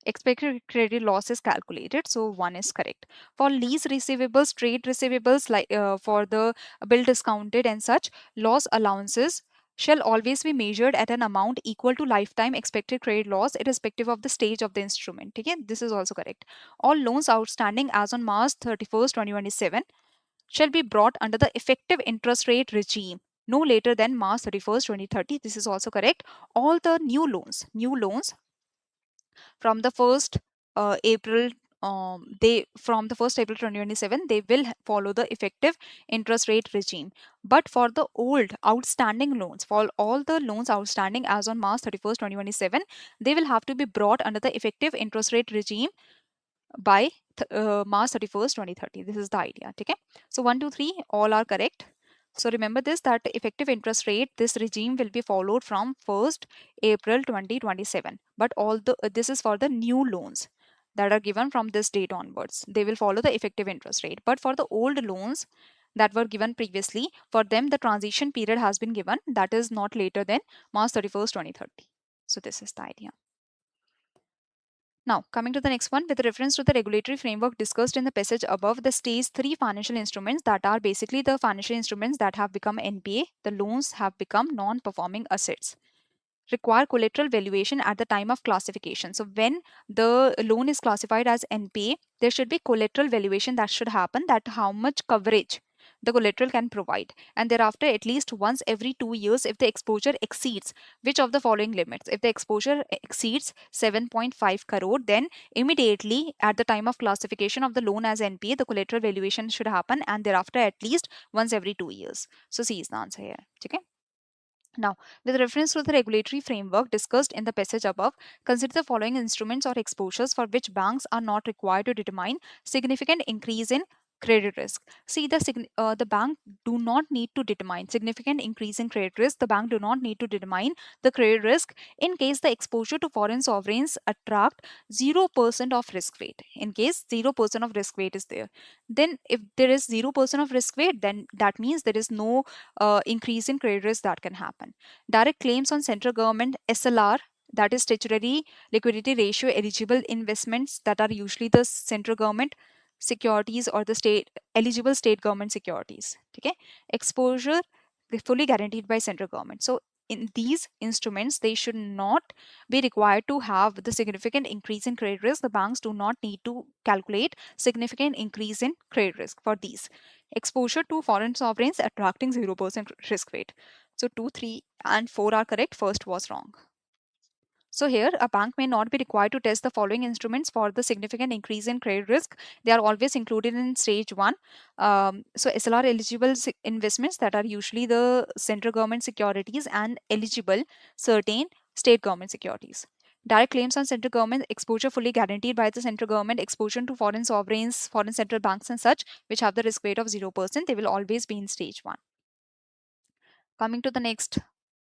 expected credit loss is calculated. So one is correct. For lease receivables, trade receivables, like for the bill discounted and such, loss allowances shall always be measured at an amount equal to lifetime expected credit loss irrespective of the stage of the instrument. Okay, this is also correct. All loans outstanding as on March 31st, 2027 shall be brought under the effective interest rate regime no later than March 31st, 2030. This is also correct. All the new loans from the 1st April, they from the 1st April 2027, they will follow the effective interest rate regime. But for the old outstanding loans, for all the loans outstanding as on March 31st, 2027, they will have to be brought under the effective interest rate regime by March 31st, 2030. This is the idea. Okay. So 1, 2, 3, all are correct. So remember this, that effective interest rate, this regime will be followed from 1st April 2027. But all the this is for the new loans that are given from this date onwards. They will follow the effective interest rate. But for the old loans that were given previously, for them the transition period has been given, that is not later than March 31st, 2030. So this is the idea. Now, coming to the next one, with reference to the regulatory framework discussed in the passage above, the stage 3 financial instruments, that are basically the financial instruments that have become NPA, the loans have become non performing assets, require collateral valuation at the time of classification. So when the loan is classified as NPA, there should be collateral valuation that should happen, that how much coverage the collateral can provide. And thereafter, at least once every 2 years, if the exposure exceeds which of the following limits, if the exposure exceeds 7.5 crore, then immediately at the time of classification of the loan as NPA, the collateral valuation should happen, and thereafter at least once every 2 years. So C is the answer here. Okay. Now, with reference to the regulatory framework discussed in the passage above, consider the following instruments or exposures for which banks are not required to determine significant increase in credit risk. See, the bank do not need to determine significant increase in credit risk. The bank do not need to determine the credit risk in case the exposure to foreign sovereigns attract 0% of risk weight. In case 0% of risk weight is there, then if there is 0% of risk weight, then that means there is no increase in credit risk that can happen. Direct claims on central government SLR, that is statutory liquidity ratio eligible investments, that are usually the central government securities or the state eligible state government securities. Okay, exposure fully guaranteed by central government. So in these instruments, they should not be required to have the significant increase in credit risk. The banks do not need to calculate significant increase in credit risk for these. Exposure to foreign sovereigns attracting 0% risk weight. So 2, 3, and 4 are correct. First was wrong. So here, a bank may not be required to test the following instruments for the significant increase in credit risk. They are always included in stage one. So SLR eligible investments that are usually the central government securities and eligible certain state government securities. Direct claims on central government exposure fully guaranteed by the central government, exposure to foreign sovereigns, foreign central banks and such, which have the risk weight of 0%, they will always be in stage one. Coming to the next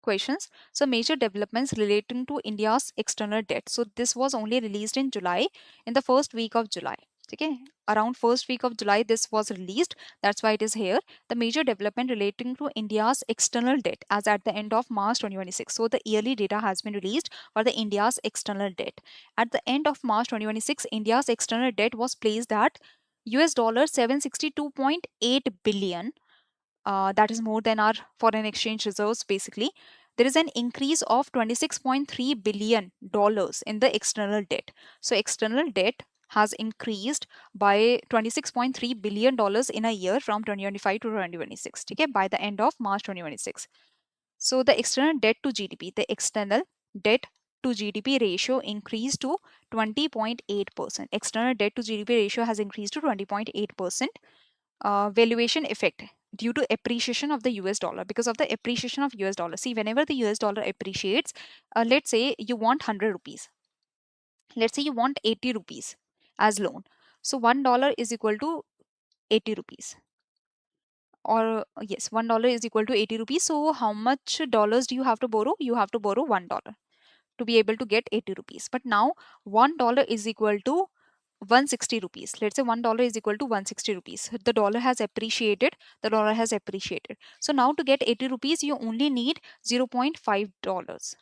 questions. So major developments relating to India's external debt. So this was only released in July, in the first week of July. Okay, around first week of July this was released. That's why it is here. The major development relating to India's external debt as at the end of March 2026. So the yearly data has been released for the India's external debt. At the end of March 2026, India's external debt was placed at US dollar 762.8 billion. That is more than our foreign exchange reserves basically. There is an increase of $26.3 billion in the external debt. So external debt has increased by $26.3 billion in a year from 2025 to 2026, okay, by the end of March 2026. So the external debt to GDP, the external debt to GDP ratio increased to 20.8%. External debt to GDP ratio has increased to 20.8%. Valuation effect due to appreciation of the US dollar, because of the appreciation of US dollar. See, whenever the US dollar appreciates, let's say you want 100 rupees, let's say you want 80 rupees as loan, so $1 is equal to 80 rupees, or yes, $1 is equal to 80 rupees. So how much dollars do you have to borrow? You have to borrow $1 to be able to get 80 rupees. But now $1 is equal to 160 rupees. Let's say $1 is equal to 160 rupees. The dollar has appreciated. The dollar has appreciated. So now to get 80 rupees, you only need $0.5.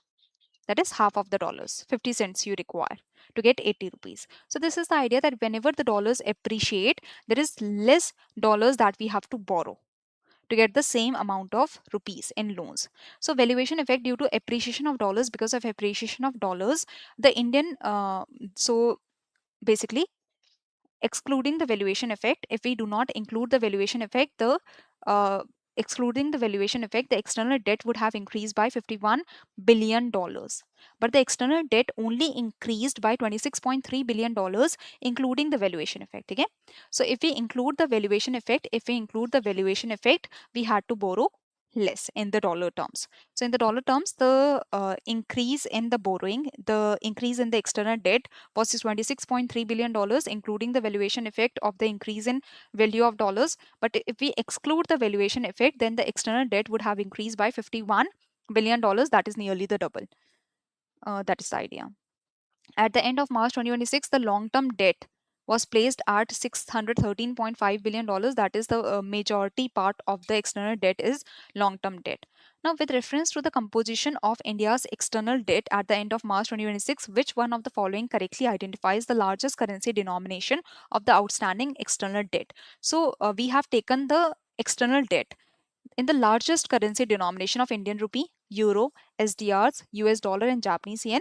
That is half of the dollars, 50 cents you require to get 80 rupees. So this is the idea that whenever the dollars appreciate, there is less dollars that we have to borrow to get the same amount of rupees in loans. So valuation effect due to appreciation of dollars, because of appreciation of dollars, the Indian, so basically excluding the valuation effect, if we do not include the valuation effect, the uh, excluding the valuation effect, the external debt would have increased by $51 billion, but the external debt only increased by $26.3 billion, including the valuation effect. Okay, so if we include the valuation effect, we had to borrow less in the dollar terms. So in the dollar terms, the increase in the borrowing, the increase in the external debt was $26.3 billion, including the valuation effect of the increase in value of dollars. But if we exclude the valuation effect, then the external debt would have increased by $51 billion. That is nearly the double. That is the idea. At the end of March 2026, the long-term debt was placed at $613.5 billion. That is the majority part of the external debt is long-term debt. Now, with reference to the composition of India's external debt at the end of March 2026, which one of the following correctly identifies the largest currency denomination of the outstanding external debt? So, we have taken the external debt in the largest currency denomination of Indian rupee, euro, SDRs, US dollar, and Japanese yen.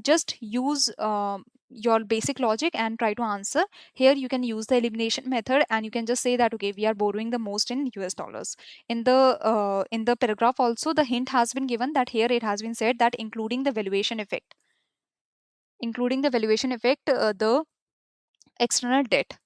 Just use your basic logic and try to answer. Here you can use the elimination method, and you can just say that okay, we are borrowing the most in US dollars. In the paragraph also, the hint has been given that here it has been said that including the valuation effect, the external debt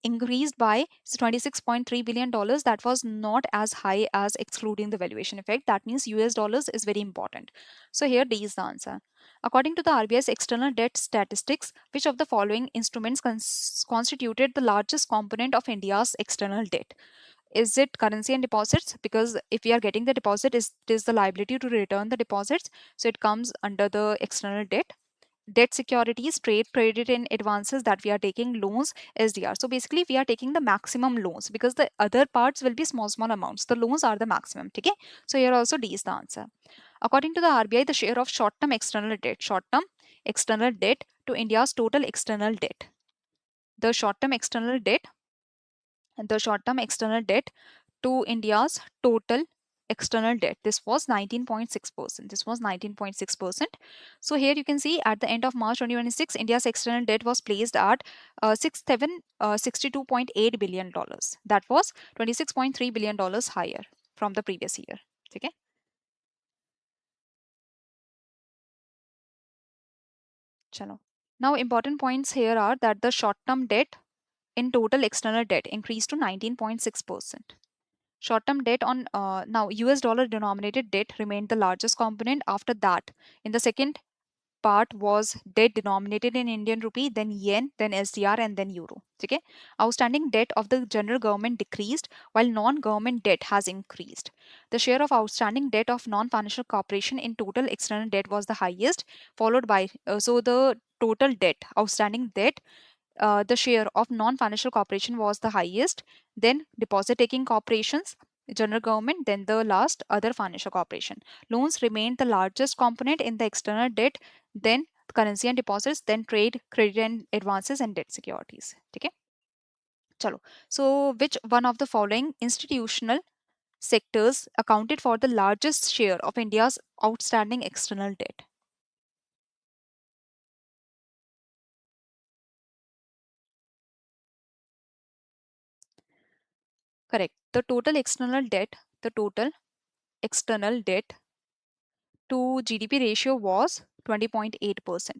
increased by $26.3 billion. That was not as high as excluding the valuation effect. That means US dollars is very important. So here D is the answer. According to the RBI's external debt statistics, which of the following instruments constituted the largest component of India's external debt? Is it currency and deposits? Because if we are getting the deposit, it is the liability to return the deposits. So it comes under the external debt. Debt securities, trade credit in advances that we are taking, loans, SDR. So basically we are taking the maximum loans because the other parts will be small amounts. The loans are the maximum. Okay, so here also D is the answer. According to the RBI, the share of short-term external debt to India's total external debt, the short-term external debt the short-term external debt to India's total external debt, this was 19.6%. So here you can see at the end of March 2026, India's external debt was placed at $62.8 billion. That was $26.3 billion higher from the previous year. Okay. Chalo. Now, important points here are that the short-term debt in total external debt increased to 19.6%. Short-term debt on now US dollar denominated debt remained the largest component. After that, in the second part was debt denominated in Indian rupee, then yen, then SDR, and then euro. Okay. Outstanding debt of the general government decreased while non-government debt has increased. The share of outstanding debt of non-financial corporation in total external debt was the highest, followed by so the total debt, outstanding debt, the share of non-financial corporation was the highest, then deposit taking corporations, general government, then the last other financial corporation. Loans remained the largest component in the external debt, then currency and deposits, then trade, credit and advances, and debt securities. Okay. Chalo. So which one of the following institutional sectors accounted for the largest share of India's outstanding external debt? Correct. The total external debt to GDP ratio was 20.8%,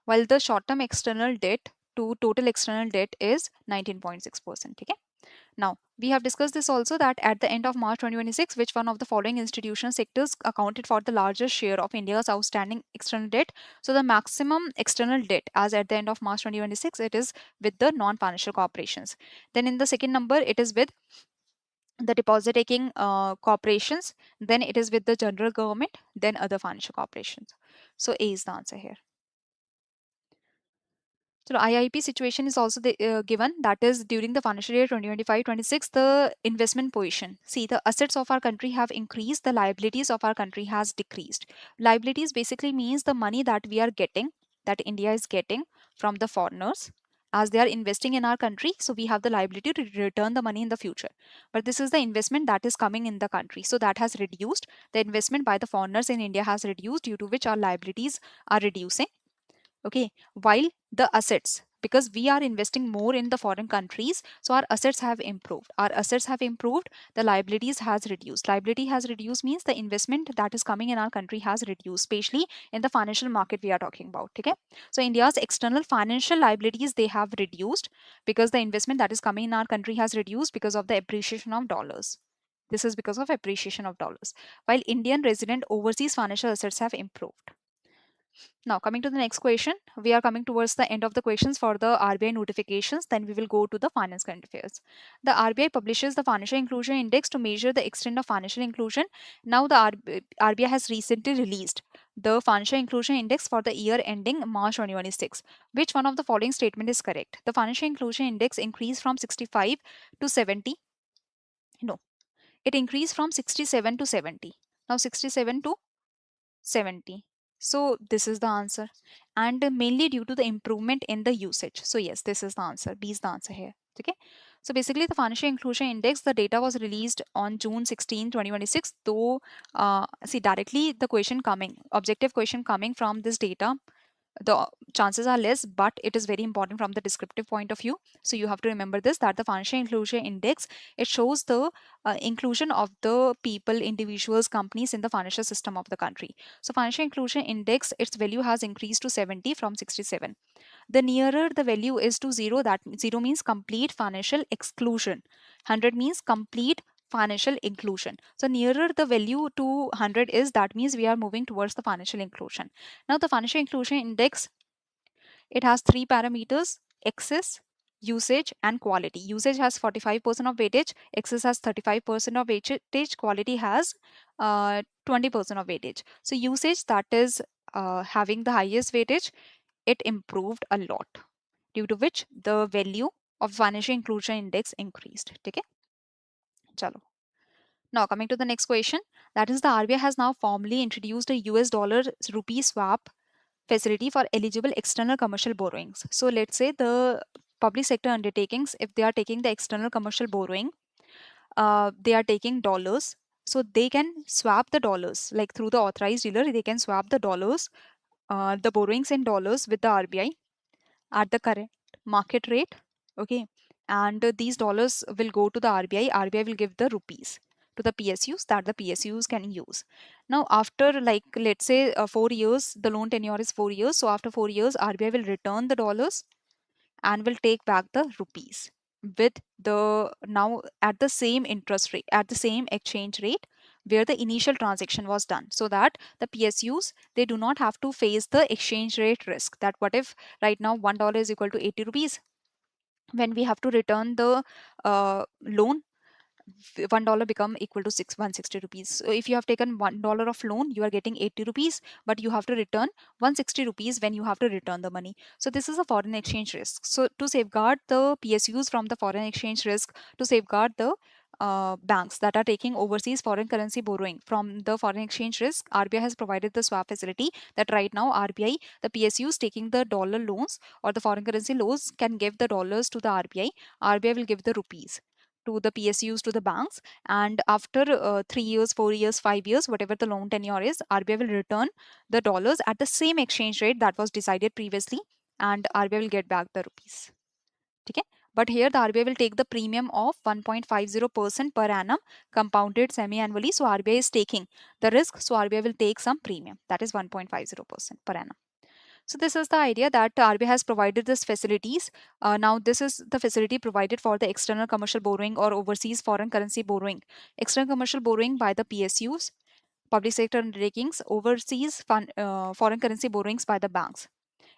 while the short term external debt to total external debt is 19.6%. Okay? Now, we have discussed this also that at the end of March 2026, which one of the following institutional sectors accounted for the largest share of India's outstanding external debt? So, the maximum external debt as at the end of March 2026, it is with the non financial corporations. Then, in the second number, it is with the deposit taking corporations, then it is with the general government, then other financial corporations. So A is the answer here. So IIP situation is also given, that is during the financial year 2025-26, the investment position. See, the assets of our country have increased, the liabilities of our country has decreased. Liabilities basically means the money that we are getting, that India is getting from the foreigners as they are investing in our country. So we have the liability to return the money in the future. But this is the investment that is coming in the country. So that has reduced. The investment by the foreigners in India has reduced, due to which our liabilities are reducing. Okay, while the assets, because we are investing more in the foreign countries, so our assets have improved. Our assets have improved, the liabilities has reduced. Liability has reduced means the investment that is coming in our country has reduced, especially in the financial market we are talking about. Okay, so India's external financial liabilities, they have reduced because the investment that is coming in our country has reduced because of the appreciation of dollars. This is because of appreciation of dollars, while Indian resident overseas financial assets have improved. Now, coming to the next question, we are coming towards the end of the questions for the RBI notifications. Then we will go to the finance current affairs. The RBI publishes the Financial Inclusion Index to measure the extent of financial inclusion. Now, the RBI has recently released the Financial Inclusion Index for the year ending March 2026. Which one of the following statement is correct? The Financial Inclusion Index increased from 65 to 70. No, it increased from 67 to 70. Now, 67 to 70. So this is the answer, and mainly due to the improvement in the usage. So yes, this is the answer. B is the answer here. Okay, so basically the financial inclusion index, the data was released on June 16, 2026. Though see, directly the question coming, objective question coming from this data, the chances are less, but it is very important from the descriptive point of view. So you have to remember this, that the financial inclusion index, it shows the inclusion of the people, individuals, companies in the financial system of the country. So financial inclusion index, its value has increased to 70 from 67. The nearer the value is to 0, that 0 means complete financial exclusion, 100 means complete financial inclusion. So nearer the value to 100 is, that means we are moving towards the financial inclusion. Now the financial inclusion index, it has three parameters: access, usage, and quality. Usage has 45% of weightage, access has 35% of weightage, quality has 20% of weightage. So usage, that is having the highest weightage, it improved a lot, due to which the value of financial inclusion index increased. Okay, chalo. Now coming to the next question, that is the RBI has now formally introduced a US dollar rupee swap facility for eligible external commercial borrowings. So let's say the public sector undertakings, if they are taking the external commercial borrowing, they are taking dollars. So they can swap the dollars, like through the authorized dealer, they can swap the dollars, the borrowings in dollars with the RBI at the current market rate. Okay. And these dollars will go to the RBI. RBI will give the rupees. to the PSUs that the PSUs can use. Now, after like let's say 4 years, the loan tenure is 4 years. So after 4 years, RBI will return the dollars and will take back the rupees with the now at the same interest rate, at the same exchange rate where the initial transaction was done, so that the PSUs, they do not have to face the exchange rate risk that what if right now $1 is equal to 80 rupees, when we have to return the loan, $1 become equal to 160 rupees. So if you have taken $1 of loan, you are getting 80 rupees, but you have to return 160 rupees when you have to return the money. So this is a foreign exchange risk. So to safeguard the PSUs from the foreign exchange risk, to safeguard the banks that are taking overseas foreign currency borrowing from the foreign exchange risk, RBI has provided the swap facility that right now RBI, the PSUs taking the dollar loans or the foreign currency loans can give the dollars to the RBI. RBI will give the rupees to the PSUs, to the banks, and after 3 years, 4 years, 5 years, whatever the loan tenure is, RBI will return the dollars at the same exchange rate that was decided previously, and RBI will get back the rupees. Okay? But here the RBI will take the premium of 1.50% per annum, compounded semi-annually. So RBI is taking the risk. So RBI will take some premium, that is 1.50% per annum. So this is the idea that RBI has provided this facilities. Now this is the facility provided for the external commercial borrowing or overseas foreign currency borrowing. External commercial borrowing by the PSUs, public sector undertakings, overseas foreign currency borrowings by the banks.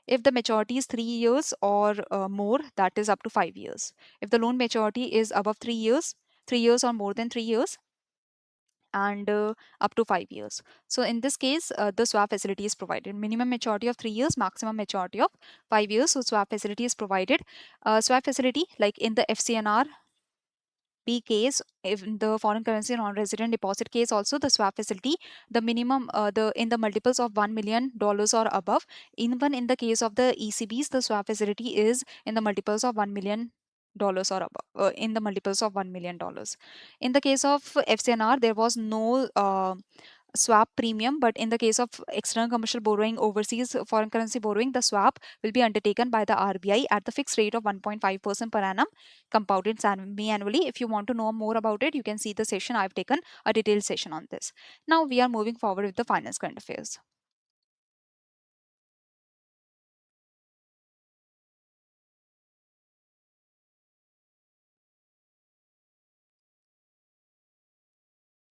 If the maturity is 3 years or more, that is up to 5 years. If the loan maturity is above 3 years, 3 years or more than 3 years, and up to 5 years. So in this case, the swap facility is provided. Minimum maturity of 3 years, maximum maturity of 5 years. So swap facility is provided. Swap facility, like in the FCNR B case, if in the foreign currency non-resident deposit case, also the swap facility, the minimum, the in the multiples of $1 million or above. Even in the case of the ECBs, the swap facility is in the multiples of $1 million or above. In the multiples of $1 million. In the case of FCNR, there was no swap premium, but in the case of external commercial borrowing, overseas foreign currency borrowing, the swap will be undertaken by the RBI at the fixed rate of 1.5% per annum, compounded semi-annually. If you want to know more about it, you can see the session. I've taken a detailed session on this. Now we are moving forward with the finance current affairs.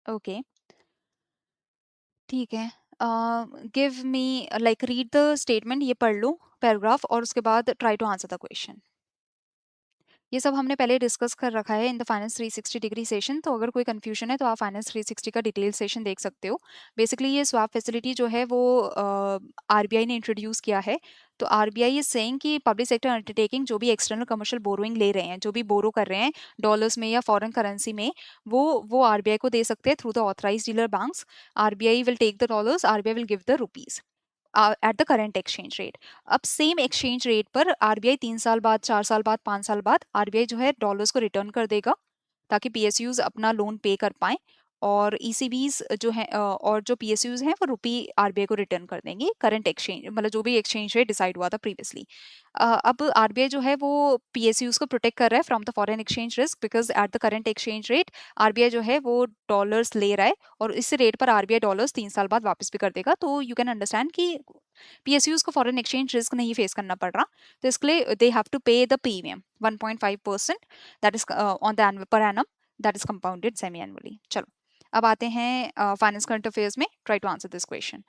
Okay, ठीक है. Give me like read the statement, ये पढ़ लो paragraph, और उसके बाद try to answer the question. ये सब हमने पहले डिस्कस कर रखा है in the finance 360 degree session, तो अगर कोई कंफ्यूजन है तो आप फाइनेंस 360 का डिटेल सेशन देख सकते हो. बेसिकली ये स्वैप फैसिलिटी जो है वो आरबीआई ने इंट्रोड्यूस किया है. तो आरबीआई इज सेइंग कि पब्लिक सेक्टर अंडरटेकिंग जो भी एक्सटर्नल कमर्शियल बोरोइंग ले रहे हैं, जो भी बोरो कर रहे हैं डॉलर्स में या फॉरेन करेंसी में, वो आरबीआई को दे सकते हैं through the authorise dealer banks. RBI will take the dollars, RBI will give the rupees at the current exchange rate. अब सेम एक्सचेंज रेट पर आरबीआई 3 साल बाद, 4 साल बाद, 5 साल बाद आरबीआई जो है डॉलर्स को रिटर्न कर देगा ताकि पीएसयूज अपना लोन पे कर पाएं, और ईसीबीज जो है और जो पीएसयूज हैं वो रुपी आरबीआई को रिटर्न कर देंगे करंट एक्सचेंज, मतलब जो भी एक्सचेंज रेट डिसाइड हुआ था प्रीवियसली. अब आरबीआई जो है वो पीएसयूज को प्रोटेक्ट कर रहा है from the foreign exchange risk, because at the current exchange rate RBI जो है वो डॉलर्स ले रहा है, और इस रेट पर आरबीआई डॉलर्स 3 साल बाद वापस भी कर देगा. तो यू कैन अंडरस्टैंड कि पीएसयूज को फॉरेन एक्सचेंज रिस्क नहीं फेस करना पड़ रहा. तो इसके लिए they have to pay the premium 1.5%, that is on the per annum, that is compounded semi annually. चलो अब आते हैं फाइनेंस करंट अफेयर्स में. Try to answer this question.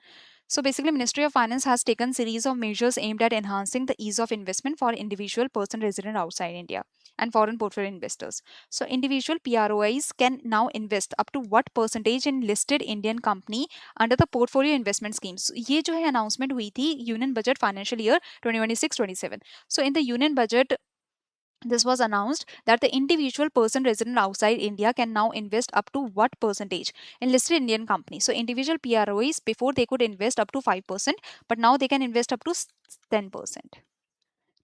So basically, Ministry of Finance has taken series of measures aimed at enhancing the ease of investment for individual person resident outside India and foreign portfolio investors. So individual PROIs can now invest up to what percentage in listed Indian company under the portfolio investment schemes. ये जो है announcement हुई थी Union Budget Financial Year 2026-27. So in the Union Budget, this was announced that the individual person resident outside India can now invest up to what percentage in listed Indian companies. So individual PROEs, before they could invest up to 5%, but now they can invest up to 10%.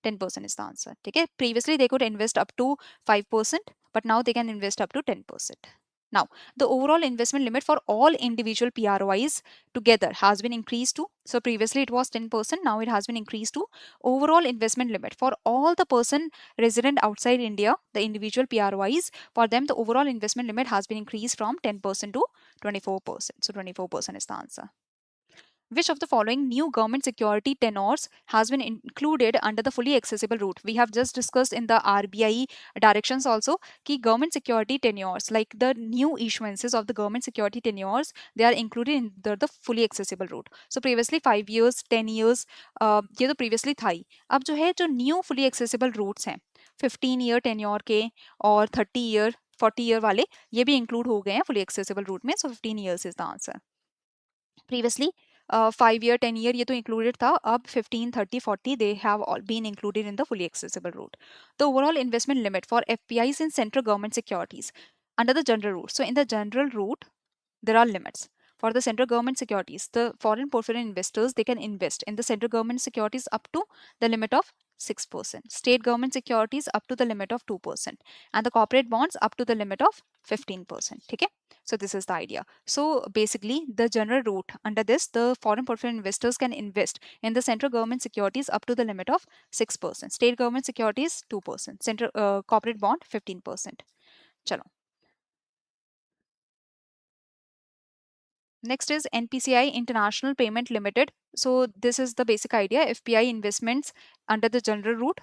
10% is the answer. Okay? Previously they could invest up to 5%, but now they can invest up to 10%. Now, the overall investment limit for all individual PROIs together has been increased to, so previously it was 10%, now it has been increased to overall investment limit for all the person resident outside India, the individual PROIs, for them the overall investment limit has been increased from 10% to 24%. So 24% is the answer. Which of the following new government security tenors has been included under the fully accessible route? We have just discussed in the RBI directions also key government security tenures, like the new issuances of the government security tenures, they are included in the fully accessible route. So previously 5 years, 10 years, ये तो previously था ही. अब जो है जो new fully accessible routes हैं 15 year tenure के और 30 year 40 year वाले ये भी include हो गए हैं fully accessible route में. So 15 years is the answer. Previously 5 year 10 year ये तो included था, अब 15 30 40 they have all been included in the fully accessible route. The overall investment limit for FPIs in central government securities under the general route. So in the general route there are limits for the central government securities. The foreign portfolio investors, they can invest in the central government securities up to the limit of 6%, state government securities up to the limit of 2%, and the corporate bonds up to the limit of 15%. Okay, so this is the idea. So basically the general route under this, the foreign portfolio investors can invest in the central government securities up to the limit of 6%, state government securities 2%, central corporate bond 15%. Chalo. Next is NPCI International Payment Limited. So this is the basic idea. FPI investments under the general route.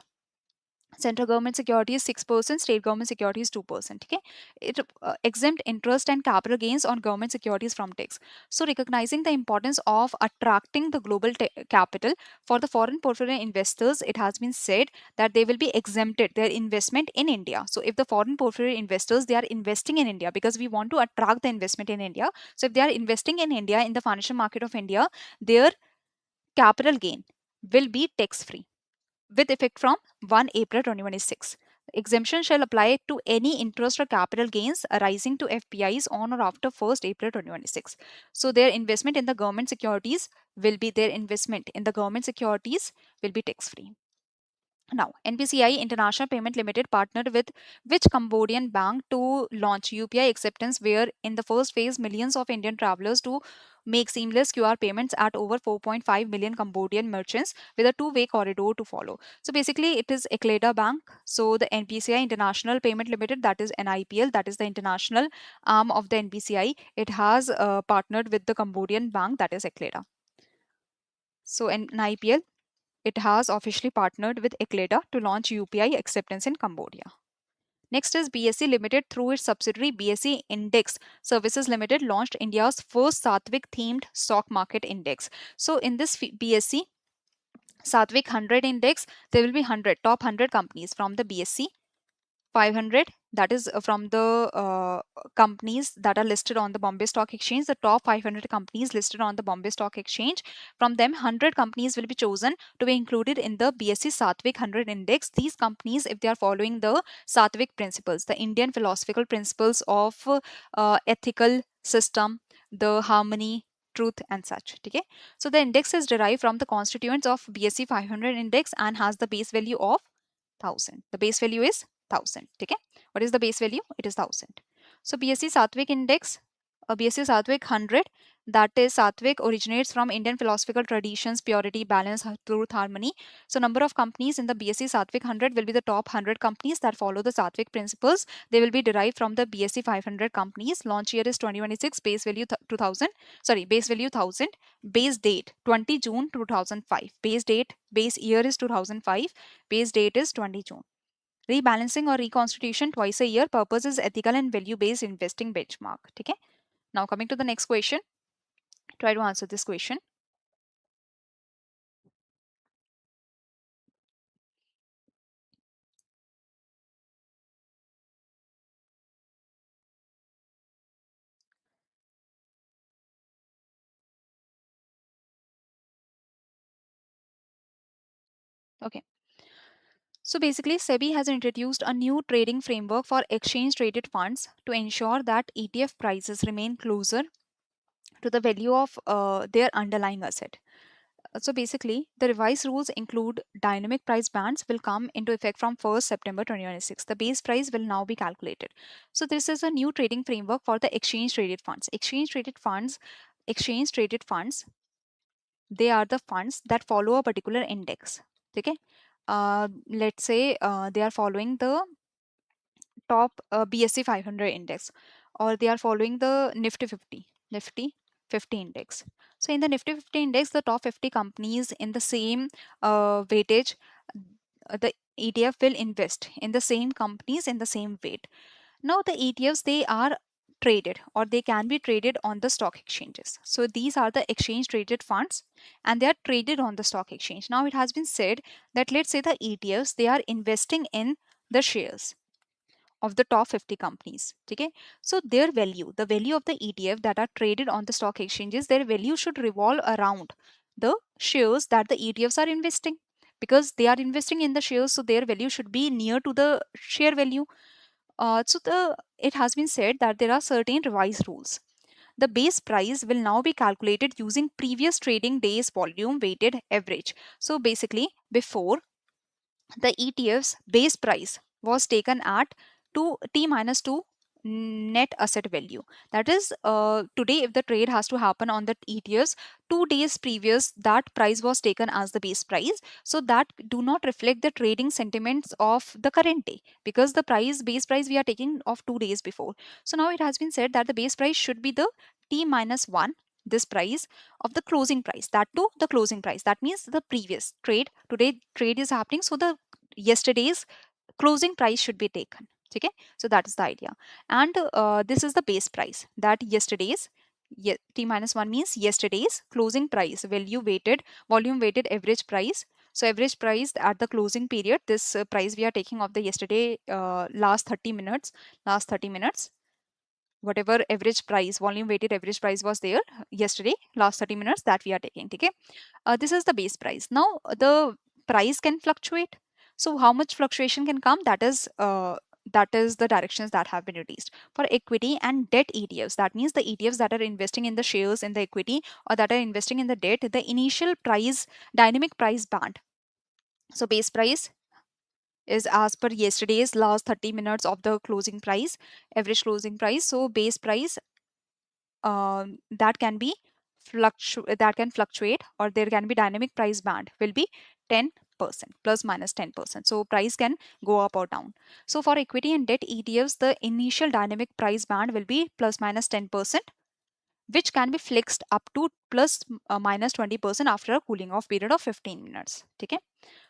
Central government security is 6%, state government security is 2%. Okay, it exempt interest and capital gains on government securities from tax. So recognizing the importance of attracting the global capital for the foreign portfolio investors, it has been said that they will be exempted their investment in India. So if the foreign portfolio investors, they are investing in India, because we want to attract the investment in India. So if they are investing in India, in the financial market of India, their capital gain will be tax free with effect from 1 April 2026. Exemption shall apply to any interest or capital gains arising to FPIs on or after 1st April 2026. So their investment in the government securities will be tax free. Now, NPCI International Payment Limited partnered with which Cambodian bank to launch UPI acceptance, where in the first phase millions of Indian travelers to make seamless QR payments at over 4.5 million Cambodian merchants with a two-way corridor to follow. So basically it is Ekleda Bank. So the NPCI International Payment Limited, that is NIPL, that is the international arm of the NPCI. It has partnered with the Cambodian bank, that is Ekleda. So NIPL, it has officially partnered with Ekleda to launch UPI acceptance in Cambodia. Next is BSE Limited, through its subsidiary BSE Index Services Limited, launched India's first Satvik themed stock market index. So in this BSE Satvik 100 index, there will be 100 top 100 companies from the BSE 500, that is from the companies that are listed on the Bombay Stock Exchange, the top 500 companies listed on the Bombay Stock Exchange. From them, 100 companies will be chosen to be included in the BSE Satvik 100 index. These companies, if they are following the Satvik principles, the Indian philosophical principles of ethical system, the harmony, truth and such. Okay, so the index is derived from the constituents of BSE 500 index and has the base value of 1000. The base value is 1000. Okay, what is the base value? It is 1000. So BSE Satvik index, BSE Satvik 100, that is Satvik originates from Indian philosophical traditions, purity, balance, truth, harmony. So number of companies in the BSE Satvik 100 will be the top 100 companies that follow the Satvik principles. They will be derived from the BSE 500 companies. Launch year is 2026, base value 2000, sorry, base value 1000, base date 20 June 2005, base date, base year is 2005, base date is 20 June. Rebalancing or reconstitution twice a year. Purpose is ethical and value-based investing benchmark. Okay. Now coming to the next question. Try to answer this question. Okay. So basically, SEBI has introduced a new trading framework for exchange traded funds to ensure that ETF prices remain closer to the value of their underlying asset. So basically, the revised rules include dynamic price bands will come into effect from 1st September 2026. The base price will now be calculated. So this is a new trading framework for the exchange traded funds. Exchange traded funds, they are the funds that follow a particular index. Okay. Let's say they are following the top BSC 500 index, or they are following the Nifty 50 index. So in the Nifty 50 index, the top 50 companies in the same weightage, the ETF will invest in the same companies in the same weight. Now the ETFs, they are traded, or they can be traded on the stock exchanges. So these are the exchange traded funds, and they are traded on the stock exchange. Now it has been said that, let's say the ETFs, they are investing in the shares of the top 50 companies. Okay, so their value, the value of the ETF that are traded on the stock exchanges, their value should revolve around the shares that the ETFs are investing, because they are investing in the shares, so their value should be near to the share value. It has been said that there are certain revised rules. The base price will now be calculated using previous trading days volume weighted average. So basically, before, the ETF's base price was taken at 2 T minus 2 net asset value. That is, today, if the trade has to happen on the ETFs, 2 days previous, that price was taken as the base price. So that do not reflect the trading sentiments of the current day, because the base price we are taking of 2 days before. So now it has been said that the base price should be the T minus 1, this price of the closing price, that to the closing price, that means the previous trade. Today trade is happening, so the yesterday's closing price should be taken. Okay, so that is the idea. And this is the base price, that yesterday's, T minus 1 means yesterday's closing price, volume weighted average price. So average price at the closing period, this price we are taking of the yesterday, last 30 minutes, whatever average price, volume weighted average price was there yesterday, last 30 minutes, that we are taking. Okay, this is the base price. Now the price can fluctuate. So how much fluctuation can come, that is the directions that have been released. For equity and debt ETFs, that means the ETFs that are investing in the shares in the equity, or that are investing in the debt, the initial price, dynamic price band. So base price is as per yesterday's last 30 minutes of the closing price, average closing price. So base price, that can be that can fluctuate, or there can be dynamic price band will be 10%, plus minus 10%. So price can go up or down. So for equity and debt ETFs, the initial dynamic price band will be plus minus 10%, which can be flexed up to plus minus 20% after a cooling off period of 15 minutes. Okay,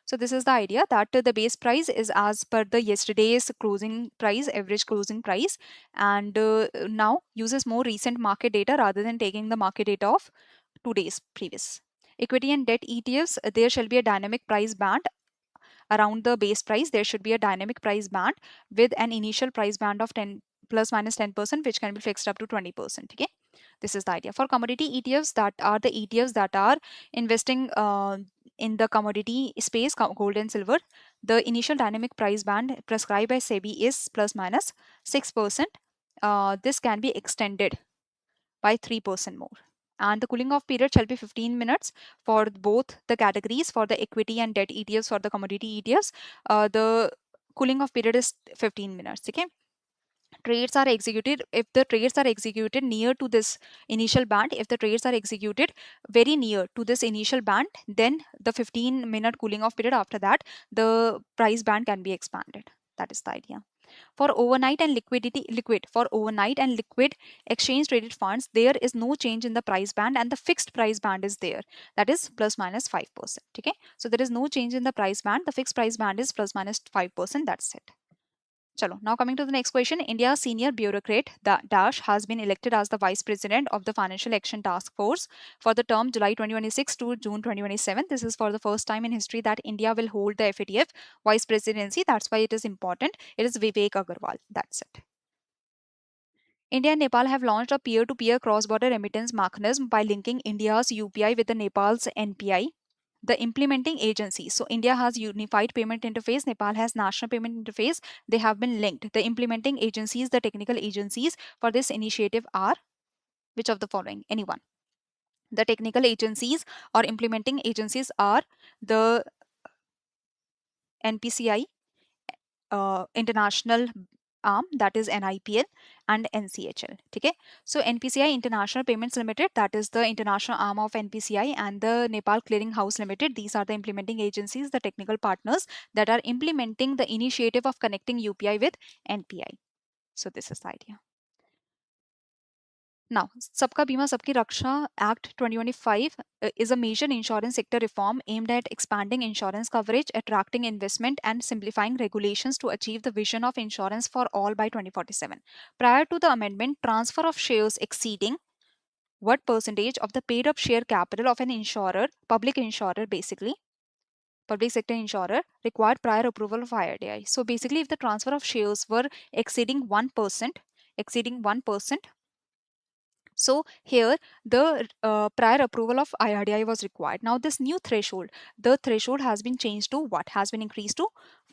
so this is the idea, that the base price is as per the yesterday's closing price, average closing price, and now uses more recent market data rather than taking the market data of 2 days previous. Equity and debt ETFs, there shall be a dynamic price band around the base price. There should be a dynamic price band with an initial price band of 10 plus minus 10%, which can be fixed up to 20%. Okay, this is the idea. For commodity ETFs, that are the ETFs that are investing in the commodity space, gold and silver, the initial dynamic price band prescribed by SEBI is plus minus 6%. This can be extended by 3% more. And the cooling off period shall be 15 minutes for both the categories. For the equity and debt ETFs, for the commodity ETFs, the cooling off period is 15 minutes. Okay, trades are executed, if the trades are executed near to this initial band, if the trades are executed very near to this initial band, then the 15-minute cooling off period, after that the price band can be expanded. That is the idea. For overnight and liquid exchange traded funds, there is no change in the price band, and the fixed price band is there, that is plus minus 5%. Okay, so there is no change in the price band, the fixed price band is plus minus 5%. That's it. Chalo, now coming to the next question. India's senior bureaucrat, Dash, has been elected as the Vice President of the Financial Action Task Force for the term July 2026 to June 2027. This is for the first time in history that India will hold the FATF Vice Presidency. That's why it is important. It is Vivek Agarwal. That's it. India and Nepal have launched a peer-to-peer cross-border remittance mechanism by linking India's UPI with the Nepal's NPI. The implementing agency, so India has unified payment interface, Nepal has national payment interface, they have been linked. The implementing agencies, the technical agencies for this initiative are which of the following? Anyone? The technical agencies or implementing agencies are the NPCI, international arm, that is NIPL, and NCHL. Okay, so NPCI International Payments Limited, that is the international arm of NPCI, and the Nepal Clearing House Limited, these are the implementing agencies, the technical partners that are implementing the initiative of connecting UPI with NPI. So this is the idea. Now, Sabka Bima Sabki Raksha Act 2025 is a major insurance sector reform aimed at expanding insurance coverage, attracting investment, and simplifying regulations to achieve the vision of insurance for all by 2047. Prior to the amendment, transfer of shares exceeding what percentage of the paid up share capital of an insurer, public insurer basically, public sector insurer, required prior approval of IRDI. So basically, if the transfer of shares were exceeding 1%, so here the prior approval of IRDI was required. Now this new threshold, the threshold has been changed to what? Has been increased to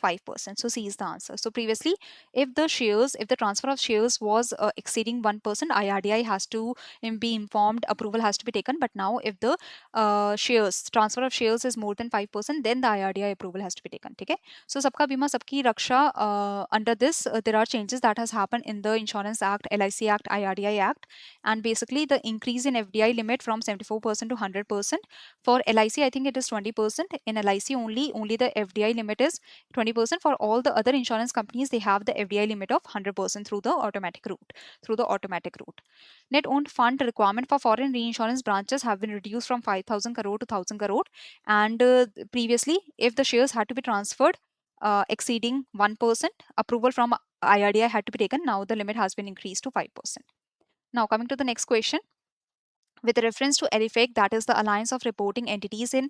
5%. So C is the answer. So previously, if the transfer of shares was exceeding 1%, IRDI has to be informed, approval has to be taken. But now if the transfer of shares is more than 5%, then the IRDI approval has to be taken. Okay. So Sabka Bima Sabki Raksha, under this, there are changes that has happened in the Insurance Act, LIC Act, IRDI Act, and basically the increase in FDI limit from 74% to 100%. For LIC, I think it is 20%. In LIC only the FDI limit is 20%. For all the other insurance companies, they have the FDI limit of 100% through the automatic route. Net owned fund requirement for foreign reinsurance branches have been reduced from 5,000 crore to 1,000 crore. And previously, if the shares had to be transferred exceeding 1%, approval from IRDI had to be taken. Now the limit has been increased to 5%. Now, coming to the next question. With reference to ARIFEC, that is the Alliance of Reporting Entities in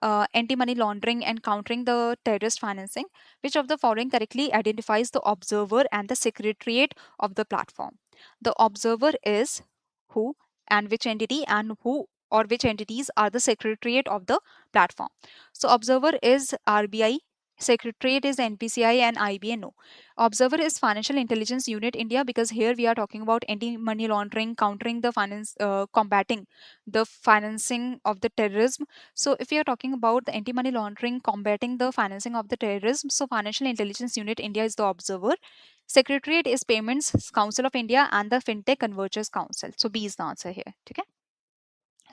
Anti-Money Laundering and Countering the Terrorist Financing, which of the following correctly identifies the observer and the secretariat of the platform? The observer is who and which entity, and who or which entities are the secretariat of the platform? So observer is RBI, secretariat is NPCI and IBA. No. Observer is Financial Intelligence Unit India, because here we are talking about anti-money laundering, countering the combating the financing of the terrorism. So if we are talking about the anti-money laundering, combating the financing of the terrorism, so Financial Intelligence Unit India is the observer. Secretariat is Payments Council of India and the FinTech Convergence Council. So B is the answer here. Okay.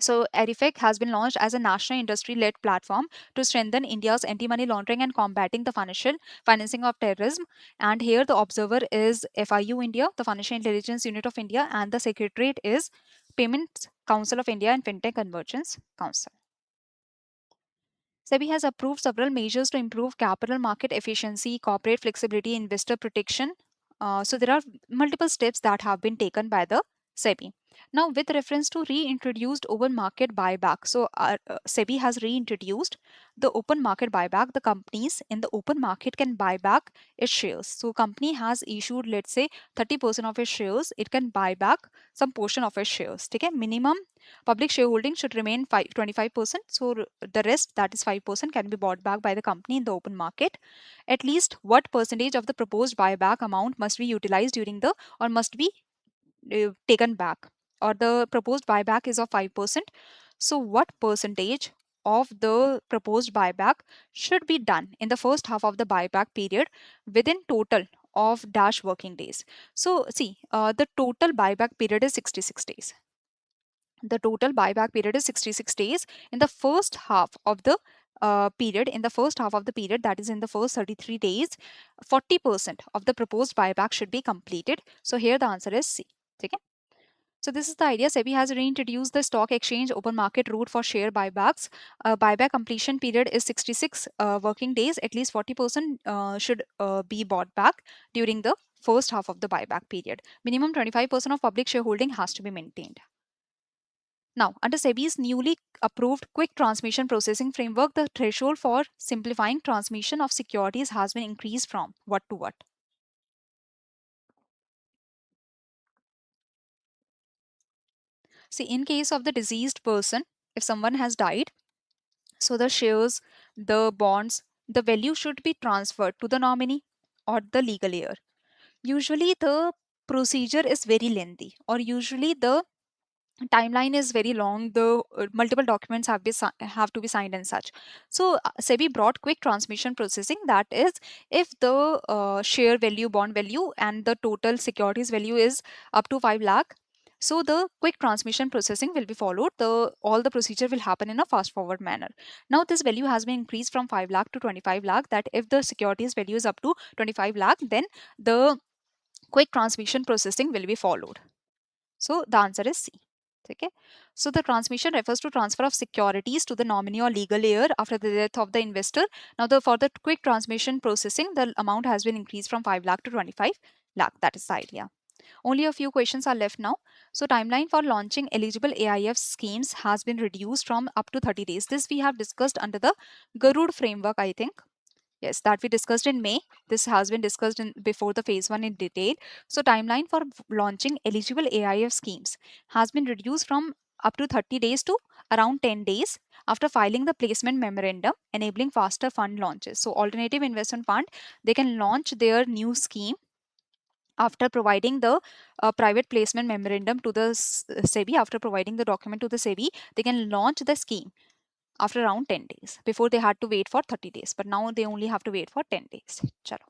So, ERIFEC has been launched as a national industry-led platform to strengthen India's anti-money laundering and combating the financing of terrorism. And here, the observer is FIU India, the Financial Intelligence Unit of India, and the secretariat is Payments Council of India and FinTech Convergence Council. SEBI has approved several measures to improve capital market efficiency, corporate flexibility, investor protection. So there are multiple steps that have been taken by the SEBI. Now, with reference to reintroduced open market buyback, so SEBI has reintroduced the open market buyback. The companies in the open market can buy back its shares. So, company has issued, let's say, 30% of its shares. It can buy back some portion of its shares. Okay, minimum public shareholding should remain 25%. So, the rest, that is 5%, can be bought back by the company in the open market. At least what percentage of the proposed buyback amount must be utilized during the, or must be taken back, or the proposed buyback is of 5%. So what percentage of the proposed buyback should be done in the first half of the buyback period within total of dash working days? So see, the total buyback period is 66 days. The total buyback period is 66 days. In the first half of the period, that is in the first 33 days, 40% of the proposed buyback should be completed. So here the answer is C. Okay. So this is the idea. SEBI has reintroduced the stock exchange open market route for share buybacks. Buyback completion period is 66 working days. At least 40% should be bought back during the first half of the buyback period. Minimum 25% of public shareholding has to be maintained. Now, under SEBI's newly approved quick transmission processing framework, the threshold for simplifying transmission of securities has been increased from what to what? See, in case of the deceased person, if someone has died, so the shares, the bonds, the value should be transferred to the nominee or the legal heir. Usually, the procedure is very lengthy, or usually the timeline is very long. The multiple documents have to be signed and such. So SEBI brought quick transmission processing, that is, if the share value, bond value, and the total securities value is up to 5 lakh, so the quick transmission processing will be followed. The all the procedure will happen in a fast forward manner. Now this value has been increased from 5 lakh to 25 lakh, that if the securities value is up to 25 lakh, then the quick transmission processing will be followed. So the answer is C. Okay. So the transmission refers to transfer of securities to the nominee or legal heir after the death of the investor. Now for the quick transmission processing, the amount has been increased from 5 lakh to 25 lakh. That is the idea. Only a few questions are left now. So timeline for launching eligible AIF schemes has been reduced from up to 30 days. This we have discussed under the Garud framework, I think. Yes, that we discussed in May. This has been discussed in before the phase 1 in detail. So timeline for launching eligible AIF schemes has been reduced from up to 30 days to around 10 days after filing the placement memorandum, enabling faster fund launches. So alternative investment fund, they can launch their new scheme after providing the private placement memorandum to the SEBI. After providing the document to the SEBI, they can launch the scheme after around 10 days. Before they had to wait for 30 days, but now they only have to wait for 10 days. Chalo.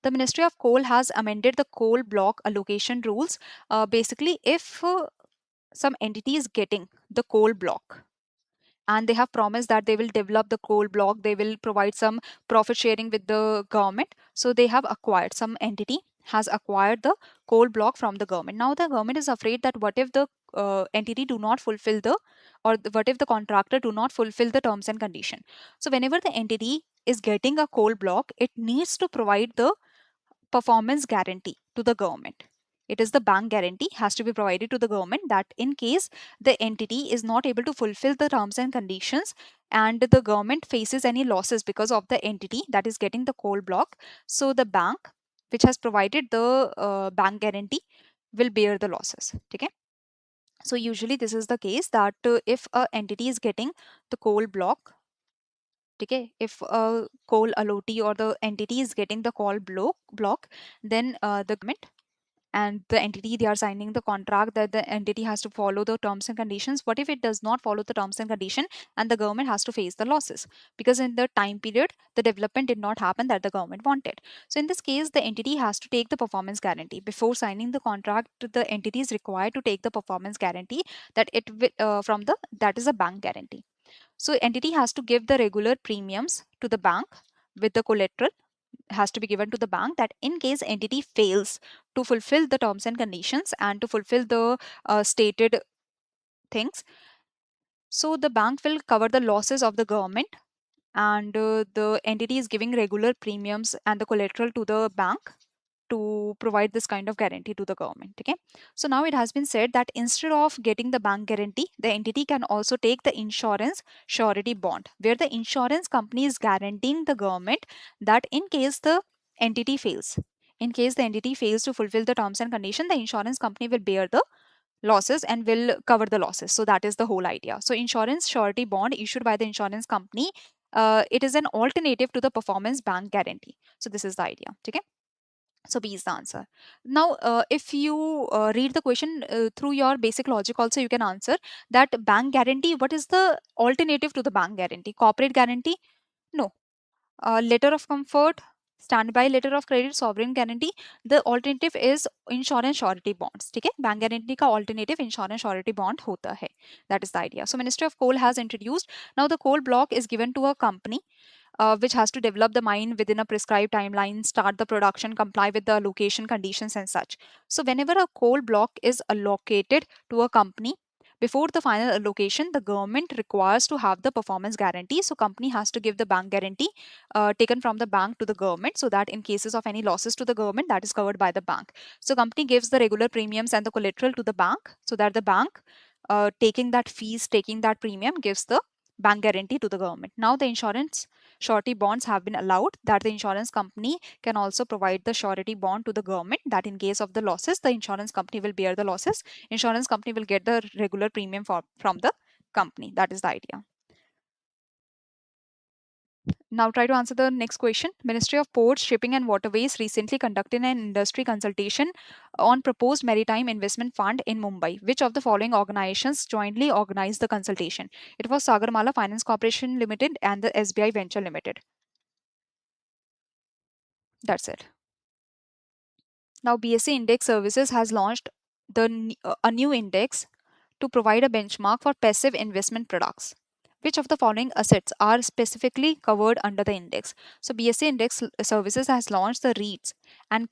The Ministry of Coal has amended the coal block allocation rules. Basically, if some entity is getting the coal block and they have promised that they will develop the coal block, they will provide some profit sharing with the government. So they have acquired, some entity has acquired the coal block from the government. Now the government is afraid that what if the entity do not fulfill the, or what if the contractor do not fulfill the terms and condition. So whenever the entity is getting a coal block, it needs to provide the performance guarantee to the government. It is the bank guarantee has to be provided to the government, that in case the entity is not able to fulfill the terms and conditions and the government faces any losses because of the entity that is getting the coal block, so the bank which has provided the bank guarantee will bear the losses. Okay. So usually this is the case that if a entity is getting the coal block, okay, if a coal allotee or the entity is getting the coal block, then the government and the entity, they are signing the contract that the entity has to follow the terms and conditions. What if it does not follow the terms and condition and the government has to face the losses because in the time period the development did not happen that the government wanted? So in this case, the entity has to take the performance guarantee. Before signing the contract, the entity is required to take the performance guarantee, that it from the, that is a bank guarantee. So entity has to give the regular premiums to the bank with the collateral has to be given to the bank, that in case entity fails to fulfill the terms and conditions and to fulfill the stated things, so the bank will cover the losses of the government, and the entity is giving regular premiums and the collateral to the bank to provide this kind of guarantee to the government. Okay. So now it has been said that instead of getting the bank guarantee, the entity can also take the insurance surety bond, where the insurance company is guaranteeing the government that in case the entity fails, in case the entity fails to fulfill the terms and condition, the insurance company will bear the losses and will cover the losses. So that is the whole idea. So insurance surety bond issued by the insurance company, it is an alternative to the performance bank guarantee. So this is the idea. Okay. So B is the answer. Now, if you read the question through your basic logic also, you can answer that bank guarantee. What is the alternative to the bank guarantee? Corporate guarantee? No. Letter of comfort, standby letter of credit, sovereign guarantee. The alternative is insurance surety bonds. ठीक है? Bank guarantee का alternative insurance surety bond होता है. That is the idea. So Ministry of Coal has introduced, now the coal block is given to a company which has to develop the mine within a prescribed timeline, start the production, comply with the allocation conditions and such. So whenever a coal block is allocated to a company, before the final allocation, the government requires to have the performance guarantee. So company has to give the bank guarantee taken from the bank to the government, so that in cases of any losses to the government, that is covered by the bank. So company gives the regular premiums and the collateral to the bank, so that the bank taking that fees, taking that premium, gives the bank guarantee to the government. Now the insurance surety bonds have been allowed, that the insurance company can also provide the surety bond to the government, that in case of the losses, the insurance company will bear the losses. Insurance company will get the regular premium from the company. That is the idea. Now try to answer the next question. Ministry of Ports, Shipping and Waterways recently conducted an industry consultation on proposed maritime investment fund in Mumbai. Which of the following organizations jointly organized the consultation? It was Sagarmala Finance Corporation Limited and the SBI Venture Limited. That's it. Now BSE Index Services has launched a new index to provide a benchmark for passive investment products. Which of the following assets are specifically covered under the index? So BSE Index Services has launched the REITs and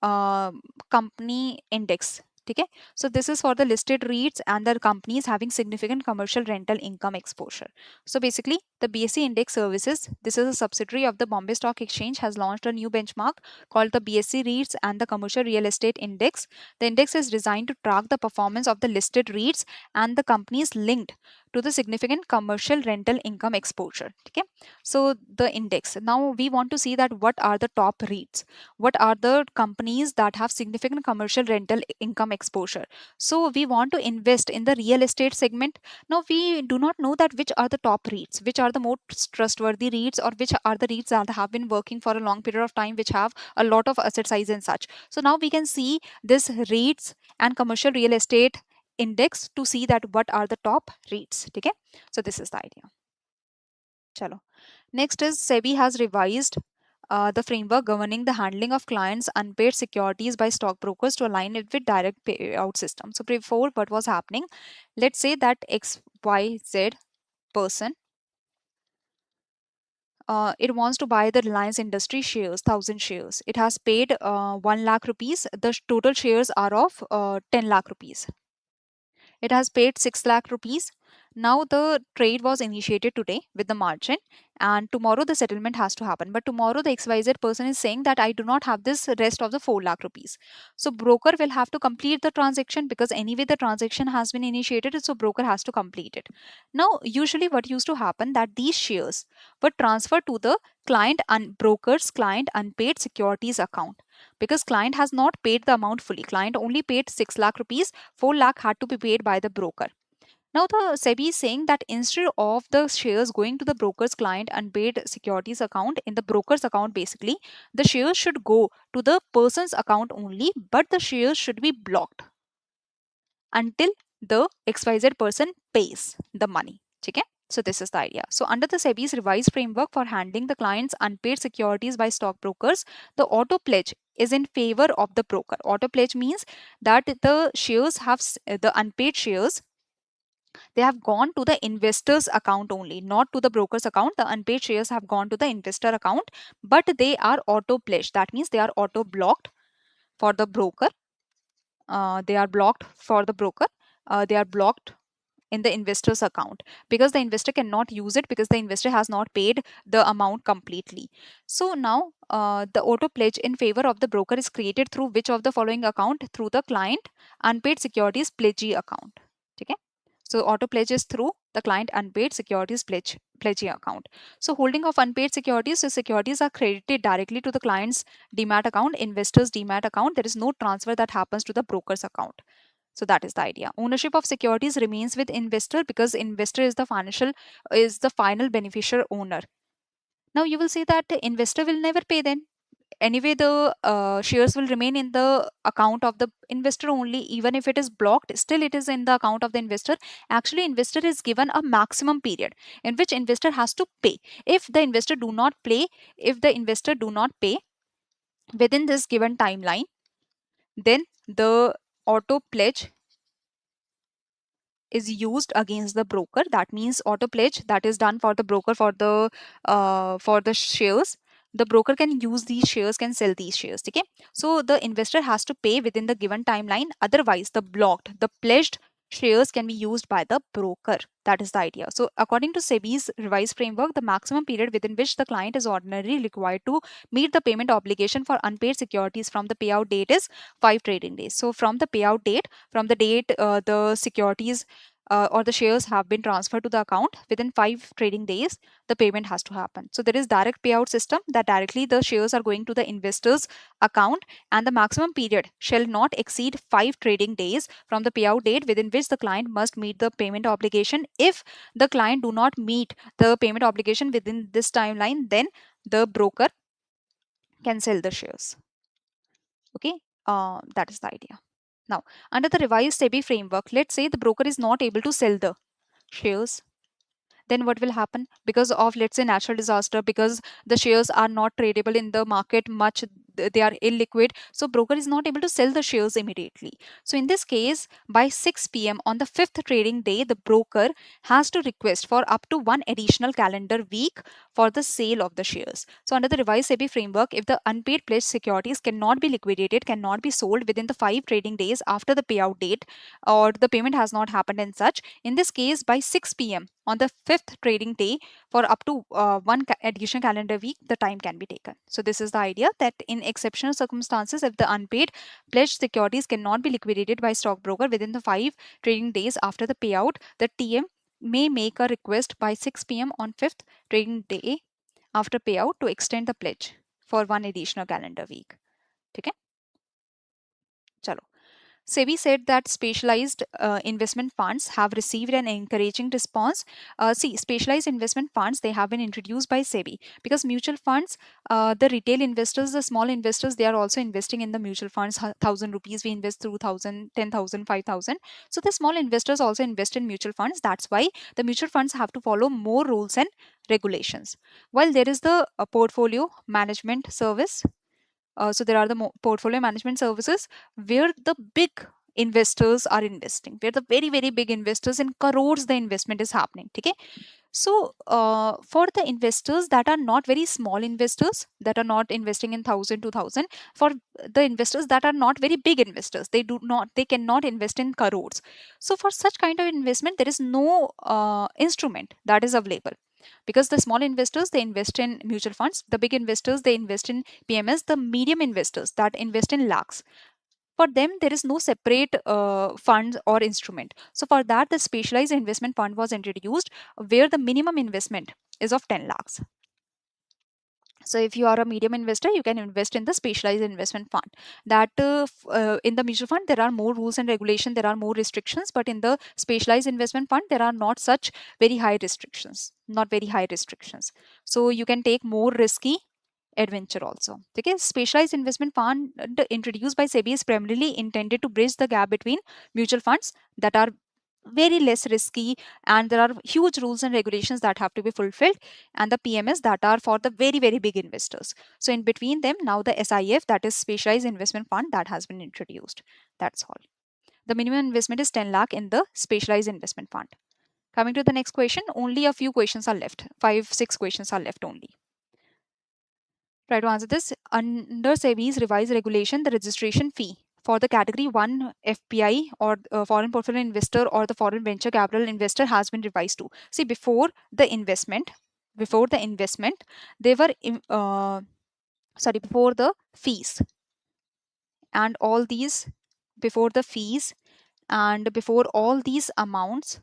uh, company index. Okay, so this is for the listed REITs and the companies having significant commercial rental income exposure. So basically, the BSE Index Services, this is a subsidiary of the Bombay Stock Exchange, has launched a new benchmark called the BSE REITs and the Commercial Real Estate Index. The index is designed to track the performance of the listed REITs and the companies linked to the significant commercial rental income exposure. Okay, so the index. Now we want to see that what are the top REITs, what are the companies that have significant commercial rental income exposure. So we want to invest in the real estate segment. Now we do not know that which are the top REITs, which are the most trustworthy REITs, or which are the REITs that have been working for a long period of time, which have a lot of asset size and such. So now we can see this REITs and commercial real estate index to see that what are the top REITs. Okay, so this is the idea. Chalo. Next is SEBI has revised the framework governing the handling of clients' unpaid securities by stockbrokers to align it with direct payout system. So before, what was happening? Let's say that XYZ person, it wants to buy the Reliance Industry shares, 1,000 shares. It has paid 1 lakh rupees. The total shares are of 10 lakh rupees. It has paid 6 lakh rupees. Now the trade was initiated today with the margin, and tomorrow the settlement has to happen. But tomorrow the XYZ person is saying that I do not have this rest of the 4 lakh rupees. So broker will have to complete the transaction, because anyway the transaction has been initiated, so broker has to complete it. Now usually what used to happen, that these shares were transferred to the broker's client unpaid securities account, because client has not paid the amount fully. Client only paid 6 lakh rupees, 4 lakh had to be paid by the broker. Now the SEBI is saying that instead of the shares going to the broker's client unpaid securities account, in the broker's account basically, the shares should go to the person's account only, but the shares should be blocked until the XYZ person pays the money. Okay? So this is the idea. So under the SEBI's revised framework for handling the client's unpaid securities by stockbrokers, the auto pledge is in favor of the broker. Auto pledge means that the shares have the unpaid shares, they have gone to the investor's account only, not to the broker's account. The unpaid shares have gone to the investor account, but they are auto pledged. That means they are auto blocked for the broker. They are blocked for the broker. They are blocked in the investor's account, because the investor cannot use it, because the investor has not paid the amount completely. So now the auto pledge in favor of the broker is created through which of the following account? Through the client unpaid securities pledgee account. Okay, so auto pledge is through the client unpaid securities pledgee account. So holding of unpaid securities, so securities are credited directly to the client's demat account, investor's demat account. There is no transfer that happens to the broker's account. So that is the idea. Ownership of securities remains with investor, because investor is the final beneficial owner. Now you will say that the investor will never pay then. Anyway, the shares will remain in the account of the investor only. Even if it is blocked, still it is in the account of the investor. Actually, investor is given a maximum period in which investor has to pay. If the investor do not pay within this given timeline, then the auto pledge is used against the broker. That means auto pledge that is done for the broker for the shares, the broker can use these shares, can sell these shares. Okay, so the investor has to pay within the given timeline, otherwise the pledged shares can be used by the broker. That is the idea. So according to SEBI's revised framework, the maximum period within which the client is ordinarily required to meet the payment obligation for unpaid securities from the payout date is 5 trading days. So from the payout date, from the date the securities or the shares have been transferred to the account, within 5 trading days, the payment has to happen. So there is direct payout system that directly the shares are going to the investor's account, and the maximum period shall not exceed 5 trading days from the payout date within which the client must meet the payment obligation. If the client do not meet the payment obligation within this timeline, then the broker can sell the shares. Okay, that is the idea. Now, under the revised SEBI framework, let's say the broker is not able to sell the shares, then what will happen? Because of, let's say, natural disaster, because the shares are not tradable in the market much, they are illiquid, so broker is not able to sell the shares immediately. So in this case, by 6 p.m. on the 5th trading day, the broker has to request for up to one additional calendar week for the sale of the shares. So under the revised SEBI framework, if the unpaid pledged securities cannot be liquidated, cannot be sold within the 5 trading days after the payout date, or the payment has not happened and such, in this case, by 6 p.m. on the 5th trading day, for up to one additional calendar week, the time can be taken. So this is the idea, that in exceptional circumstances, if the unpaid pledged securities cannot be liquidated by stockbroker within the 5 trading days after the payout, the TM may make a request by 6 p.m. on 5th trading day after payout to extend the pledge for one additional calendar week. Okay? Chalo. SEBI said that specialized investment funds have received an encouraging response. See, specialized investment funds, they have been introduced by SEBI, because mutual funds, the retail investors, the small investors, they are also investing in the mutual funds. 1,000 rupees we invest through 1,000, 10,000, 5,000. So the small investors also invest in mutual funds. That's why the mutual funds have to follow more rules and regulations. While there is the portfolio management service, so there are the portfolio management services where the big investors are investing, where the very very big investors in crores the investment is happening. Okay, so for the investors that are not very small investors, that are not investing in 1,000, 2,000, for the investors that are not very big investors, they cannot invest in crores. So for such kind of investment, there is no instrument that is available, because the small investors, they invest in mutual funds, the big investors, they invest in PMS, the medium investors that invest in lakhs, for them there is no separate fund or instrument. So for that, the specialized investment fund was introduced, where the minimum investment is of 10 lakhs. So if you are a medium investor, you can invest in the specialized investment fund. That in the mutual fund, there are more rules and regulation, there are more restrictions, but in the specialized investment fund, there are not such very high restrictions, not very high restrictions. So you can take more risky adventure also. Okay, specialized investment fund introduced by SEBI is primarily intended to bridge the gap between mutual funds that are very less risky, and there are huge rules and regulations that have to be fulfilled, and the PMS that are for the very very big investors. So in between them, now the SIF, that is specialized investment fund, that has been introduced. That's all. The minimum investment is 10 lakh in the specialized investment fund. Coming to the next question, only a few questions are left. 5-6 questions are left only. Try to answer this. Under SEBI's revised regulation, the registration fee for the category 1 FPI, or foreign portfolio investor, or the foreign venture capital investor, has been revised to. See, before the investment, they were before the fees and all these, before the fees and before all these amounts,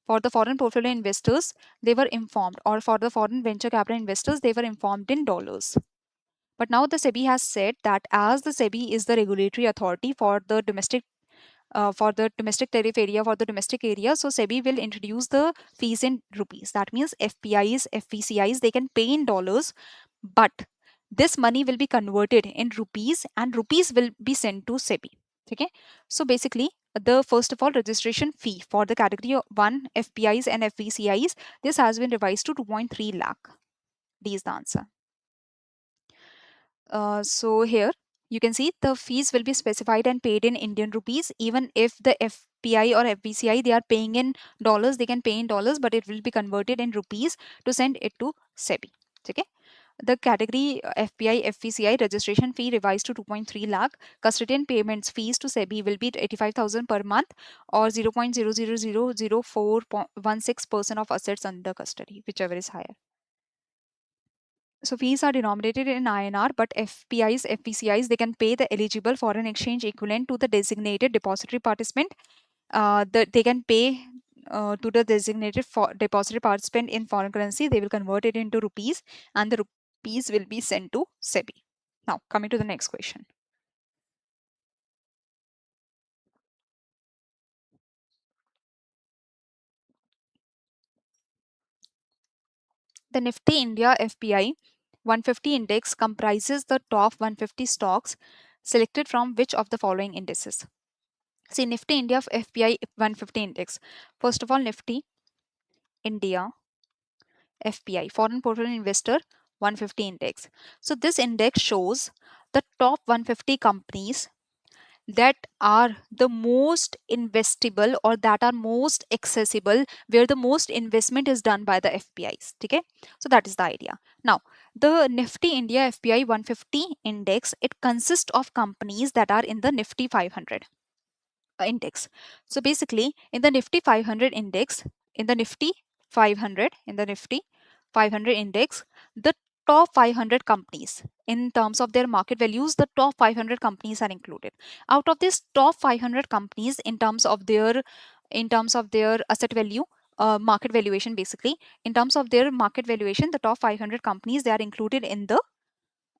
for the foreign portfolio investors, they were informed, or for the foreign venture capital investors, they were informed in dollars. But now the SEBI has said that, as the SEBI is the regulatory authority for the domestic tariff area, for the domestic area, so SEBI will introduce the fees in rupees. That means FPIs, FVCIs, they can pay in dollars, but this money will be converted in rupees, and rupees will be sent to SEBI. Okay, so basically, the first of all, registration fee for the category 1 FPIs and FVCIs, this has been revised to 2.3 lakh. D is the answer. So here you can see the fees will be specified and paid in Indian rupees. Even if the FPI or FVCI, they are paying in dollars, they can pay in dollars, but it will be converted in rupees to send it to SEBI. Okay. The category FPI FVCI registration fee revised to 2.3 lakh. Custodian payments fees to SEBI will be 85,000 per month, or 0.0000416% of assets under custody, whichever is higher. So fees are denominated in INR, but FPIs, FPCIs, they can pay the eligible foreign exchange equivalent to the designated depository participant. They can pay to the designated depository participant in foreign currency, they will convert it into rupees, and the rupees will be sent to SEBI. Now, coming to the next question. The Nifty India FPI 150 index comprises the top 150 stocks selected from which of the following indices? See, Nifty India FPI 150 index. First of all, Nifty India FPI, Foreign Portfolio Investor 150 index. So this index shows the top 150 companies that are the most investable or that are most accessible, where the most investment is done by the FPIs. Okay, so that is the idea. Now, the Nifty India FPI 150 index, it consists of companies that are in the Nifty 500 index. So basically, in the Nifty 500 index, in the Nifty 500, in the Nifty 500 index, the top 500 companies in terms of their market values, the top 500 companies are included. Out of these top 500 companies, in terms of their asset value, market valuation, basically, in terms of their market valuation, the top 500 companies, they are included in the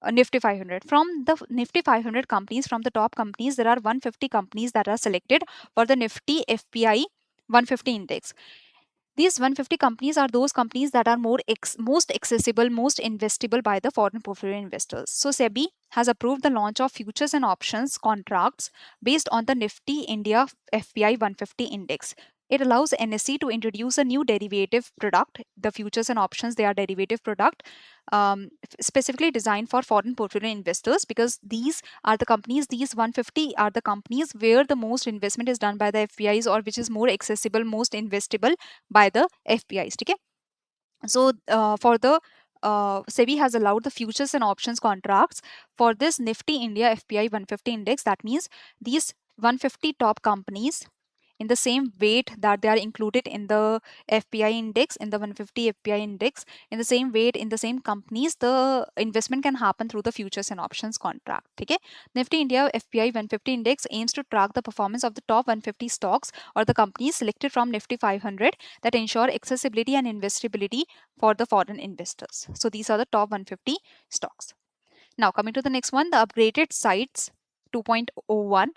Nifty 500. From the Nifty 500 companies, from the top companies, there are 150 companies that are selected for the Nifty FPI 150 index. These 150 companies are those companies that are most accessible, most investable by the foreign portfolio investors. So SEBI has approved the launch of futures and options contracts based on the Nifty India FPI 150 index. It allows NSE to introduce a new derivative product. The futures and options, they are derivative product, specifically designed for foreign portfolio investors, because these are the companies, these 150 are the companies where the most investment is done by the FPIs, or which is more accessible, most investable by the FPIs. Okay? So for the SEBI has allowed the futures and options contracts for this Nifty India FPI 150 index. That means these 150 top companies, in the same weight that they are included in the FPI index, in the 150 FPI index, in the same weight, in the same companies, the investment can happen through the futures and options contract. Okay? Nifty India FPI 150 index aims to track the performance of the top 150 stocks or the companies selected from Nifty 500 that ensure accessibility and investability for the foreign investors. So these are the top 150 stocks. Now, coming to the next one, the upgraded sites 2.01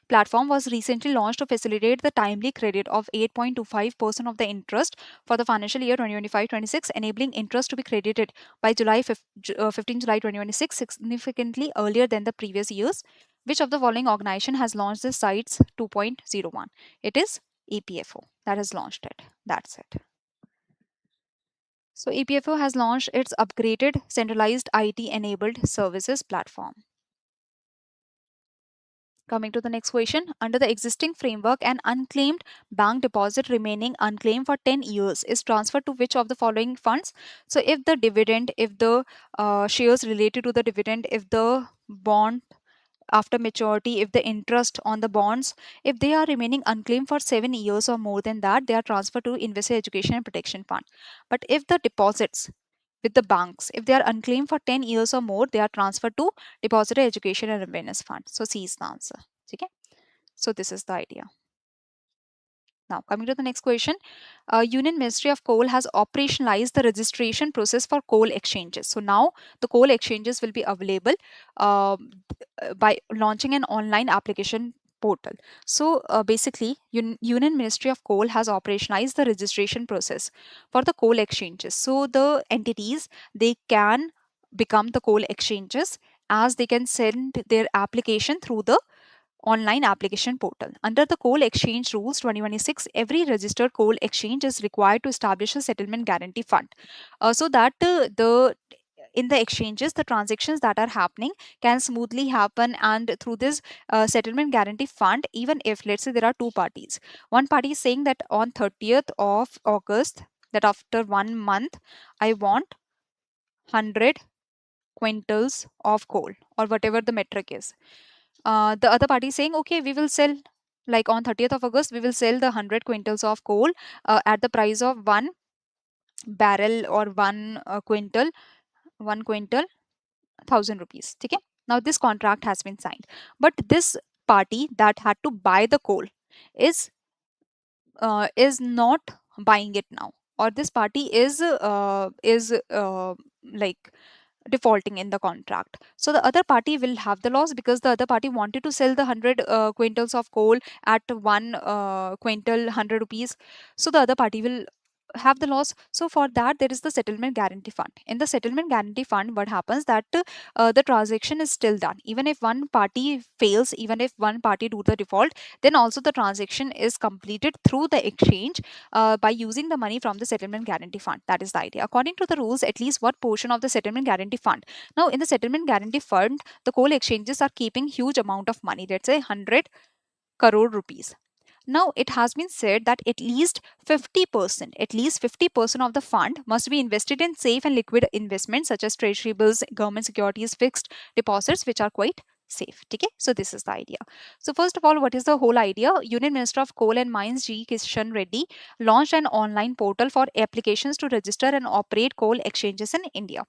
platform was recently launched to facilitate the timely credit of 8.25% of the interest for the financial year 2025-26, enabling interest to be credited by 15 July 2026, significantly earlier than the previous years. Which of the following organization has launched the sites 2.01? It is EPFO that has launched it. That's it. So EPFO has launched its upgraded centralized IT-enabled services platform. Coming to the next question, under the existing framework, an unclaimed bank deposit remaining unclaimed for 10 years is transferred to which of the following funds? So if the dividend, if the shares related to the dividend, if the bond after maturity, if the interest on the bonds, if they are remaining unclaimed for 7 years or more than that, they are transferred to Investor Education and Protection Fund. But if the deposits with the banks, if they are unclaimed for 10 years or more, they are transferred to Depository Education and Awareness Fund. So C is the answer. Okay? So this is the idea. Now, coming to the next question, Union Ministry of Coal has operationalized the registration process for coal exchanges. So now the coal exchanges will be available by launching an online application portal. So basically, Union Ministry of Coal has operationalized the registration process for the coal exchanges. So the entities, they can become the coal exchanges, as they can send their application through the online application portal. Under the Coal Exchange Rules 2026, every registered coal exchange is required to establish a settlement guarantee fund, so that the in the exchanges, the transactions that are happening can smoothly happen. And through this settlement guarantee fund, even if, let's say, there are two parties, one party is saying that on 30th of August, that after 1 month, I want 100 quintals of coal, or whatever the metric is. The other party is saying, okay, we will sell, like on 30th of August, we will sell the 100 quintals of coal at the price of one barrel, or one quintal, 1,000 rupees. Okay? Now this contract has been signed, but this party that had to buy the coal is is not buying it now, or this party is like defaulting in the contract. So the other party will have the loss because the other party wanted to sell the 100 quintals of coal at one quintal 100 rupees. So the other party will have the loss. So for that there is the settlement guarantee fund. In the settlement guarantee fund, what happens that the transaction is still done. Even if one party fails, even if one party do the default, then also the transaction is completed through the exchange by using the money from the settlement guarantee fund. That is the idea. According to the rules, at least what portion of the settlement guarantee fund? Now, in the settlement guarantee fund, the coal exchanges are keeping huge amount of money. Let's say 100 crore rupees. Now, it has been said that at least 50% of the fund must be invested in safe and liquid investments such as treasury bills, government securities, fixed deposits, which are quite safe. Okay, so this is the idea. So first of all, what is the whole idea? Union Minister of Coal and Mines G Kishan Reddy launched an online portal for applications to register and operate coal exchanges in India.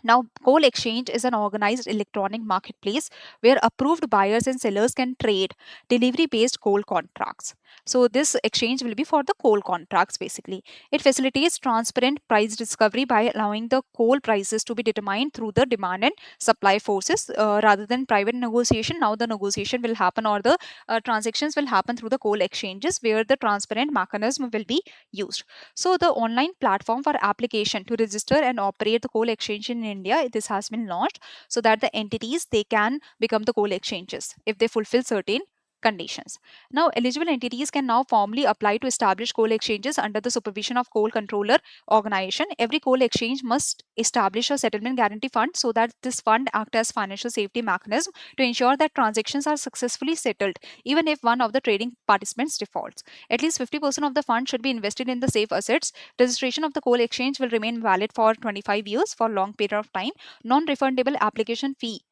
Now, Coal Exchange is an organized electronic marketplace where approved buyers and sellers can trade delivery based coal contracts. So, this exchange will be for the coal contracts basically. It facilitates transparent price discovery by allowing the coal prices to be determined through the demand and supply forces rather than private negotiation. Now, the negotiation will happen, or the transactions will happen through the coal exchanges where the transparent mechanism will be used. So the online platform for application to register and operate the coal exchange in India, this has been launched so that the entities they can become the coal exchanges if they fulfill certain conditions. Now, eligible entities can now formally apply to establish coal exchanges under the supervision of coal controller organization. Every coal exchange must establish a settlement guarantee fund so that this fund act as financial safety mechanism to ensure that transactions are successfully settled even if one of the trading participants defaults. At least 50% of the fund should be invested in the safe assets. Registration of the coal exchange will remain valid for 25 years for long period of time. Non-refundable application fee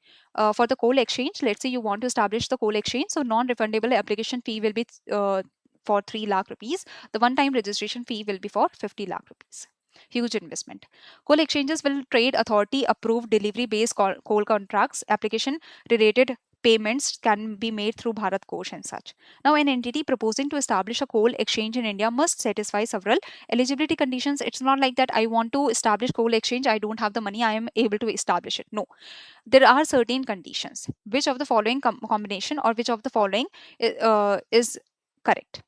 for the coal exchange. Let's say you want to establish the coal exchange, so non-refundable application fee will be for 3 lakh rupees. The one-time registration fee will be for 50 lakh rupees. Huge investment. Coal exchanges will trade authority approved delivery based coal contracts. Application related payments can be made through Bharat Kosh and such. Now, an entity proposing to establish a coal exchange in India must satisfy several eligibility conditions. It's not like that I want to establish coal exchange, I don't have the money, I am able to establish it. No, there are certain conditions. Which of the following combination or which of the following is correct?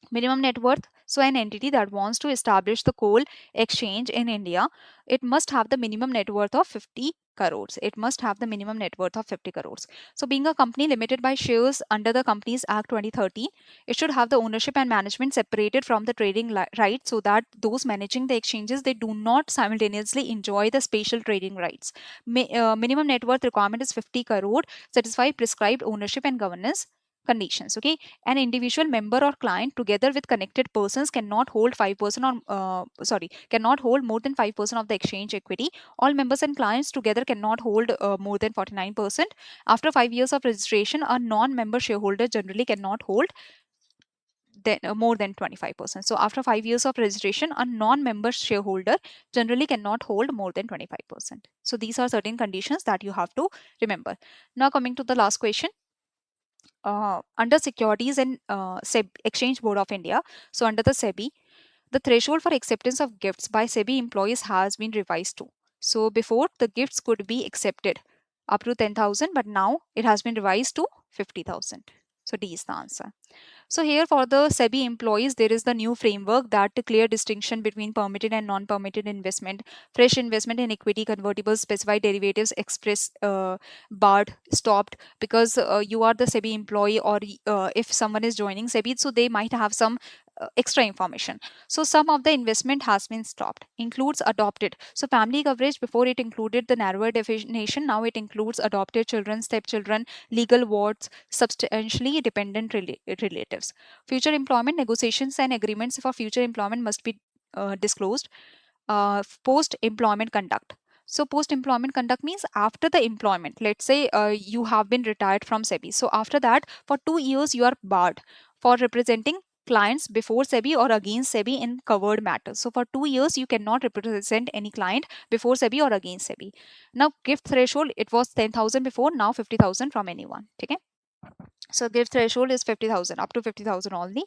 Minimum net worth. So an entity that wants to establish the coal exchange in India, it must have the minimum net worth of 50 crores. It must have the minimum net worth of 50 crores. So being a company limited by shares under the Companies Act 2013, it should have the ownership and management separated from the trading rights so that those managing the exchanges, they do not simultaneously enjoy the special trading rights. Minimum net worth requirement is 50 crore, satisfy prescribed ownership and governance conditions. Okay, an individual member or client together with connected persons cannot hold 5% or cannot hold more than 5% of the exchange equity. All members and clients together cannot hold more than 49%. After 5 years of registration, a non-member shareholder generally cannot hold more than 25%. So after 5 years of registration, a non-member shareholder generally cannot hold more than 25%. So these are certain conditions that you have to remember. Now coming to the last question. Under Securities and Exchange Board of India, so under the SEBI, the threshold for acceptance of gifts by SEBI employees has been revised too. So before, the gifts could be accepted up to 10,000, but now it has been revised to 50,000. So D is the answer. So here for the SEBI employees, there is the new framework that clear distinction between permitted and non-permitted investment, fresh investment in equity, convertibles, specified derivatives, express, barred, stopped, because you are the SEBI employee, or if someone is joining SEBI, so they might have some extra information. So some of the investment has been stopped. Includes adopted. So family coverage, before it included the narrower definition, now it includes adopted children, stepchildren, legal wards, substantially dependent relatives. Future employment negotiations and agreements for future employment must be disclosed. Post employment conduct. So post employment conduct means after the employment. Let's say you have been retired from SEBI. So after that, for 2 years, you are barred for representing clients before SEBI or against SEBI in covered matters. So for 2 years, you cannot represent any client before SEBI or against SEBI. Now, gift threshold, it was 10,000 before, now 50,000 from anyone. Okay. So gift threshold is 50,000, up to 50,000 only.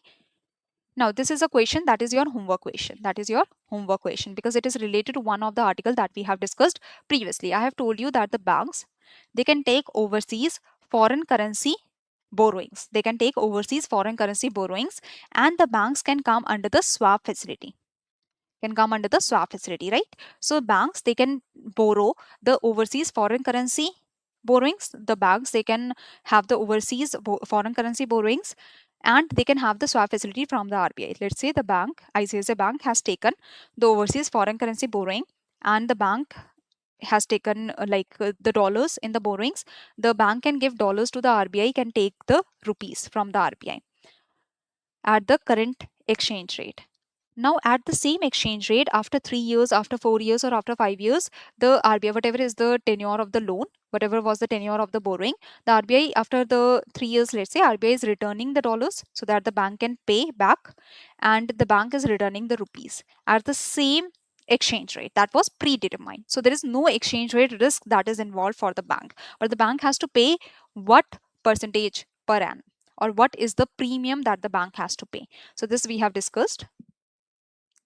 Now, this is a question that is your homework question. That is your homework question because it is related to one of the article that we have discussed previously. I have told you that the banks, they can take overseas foreign currency borrowings. They can take overseas foreign currency borrowings, and the banks can come under the swap facility. Can come under the swap facility, right? So banks, they can borrow the overseas foreign currency borrowings. The banks, they can have the overseas foreign currency borrowings, and they can have the swap facility from the RBI. Let's say the bank, ICICI Bank, has taken the overseas foreign currency borrowing, and the bank has taken the dollars in the borrowings. The bank can give dollars to the RBI, can take the rupees from the RBI at the current exchange rate. Now, at the same exchange rate, after 3 years, after 4 years, or after 5 years, the RBI, whatever is the tenure of the loan, whatever was the tenure of the borrowing, the RBI, after the 3 years, let's say, RBI is returning the dollars so that the bank can pay back, and the bank is returning the rupees at the same exchange rate that was predetermined. So, there is no exchange rate risk that is involved for the bank, but the bank has to pay what percentage per annum, or what is the premium that the bank has to pay. So, this we have discussed.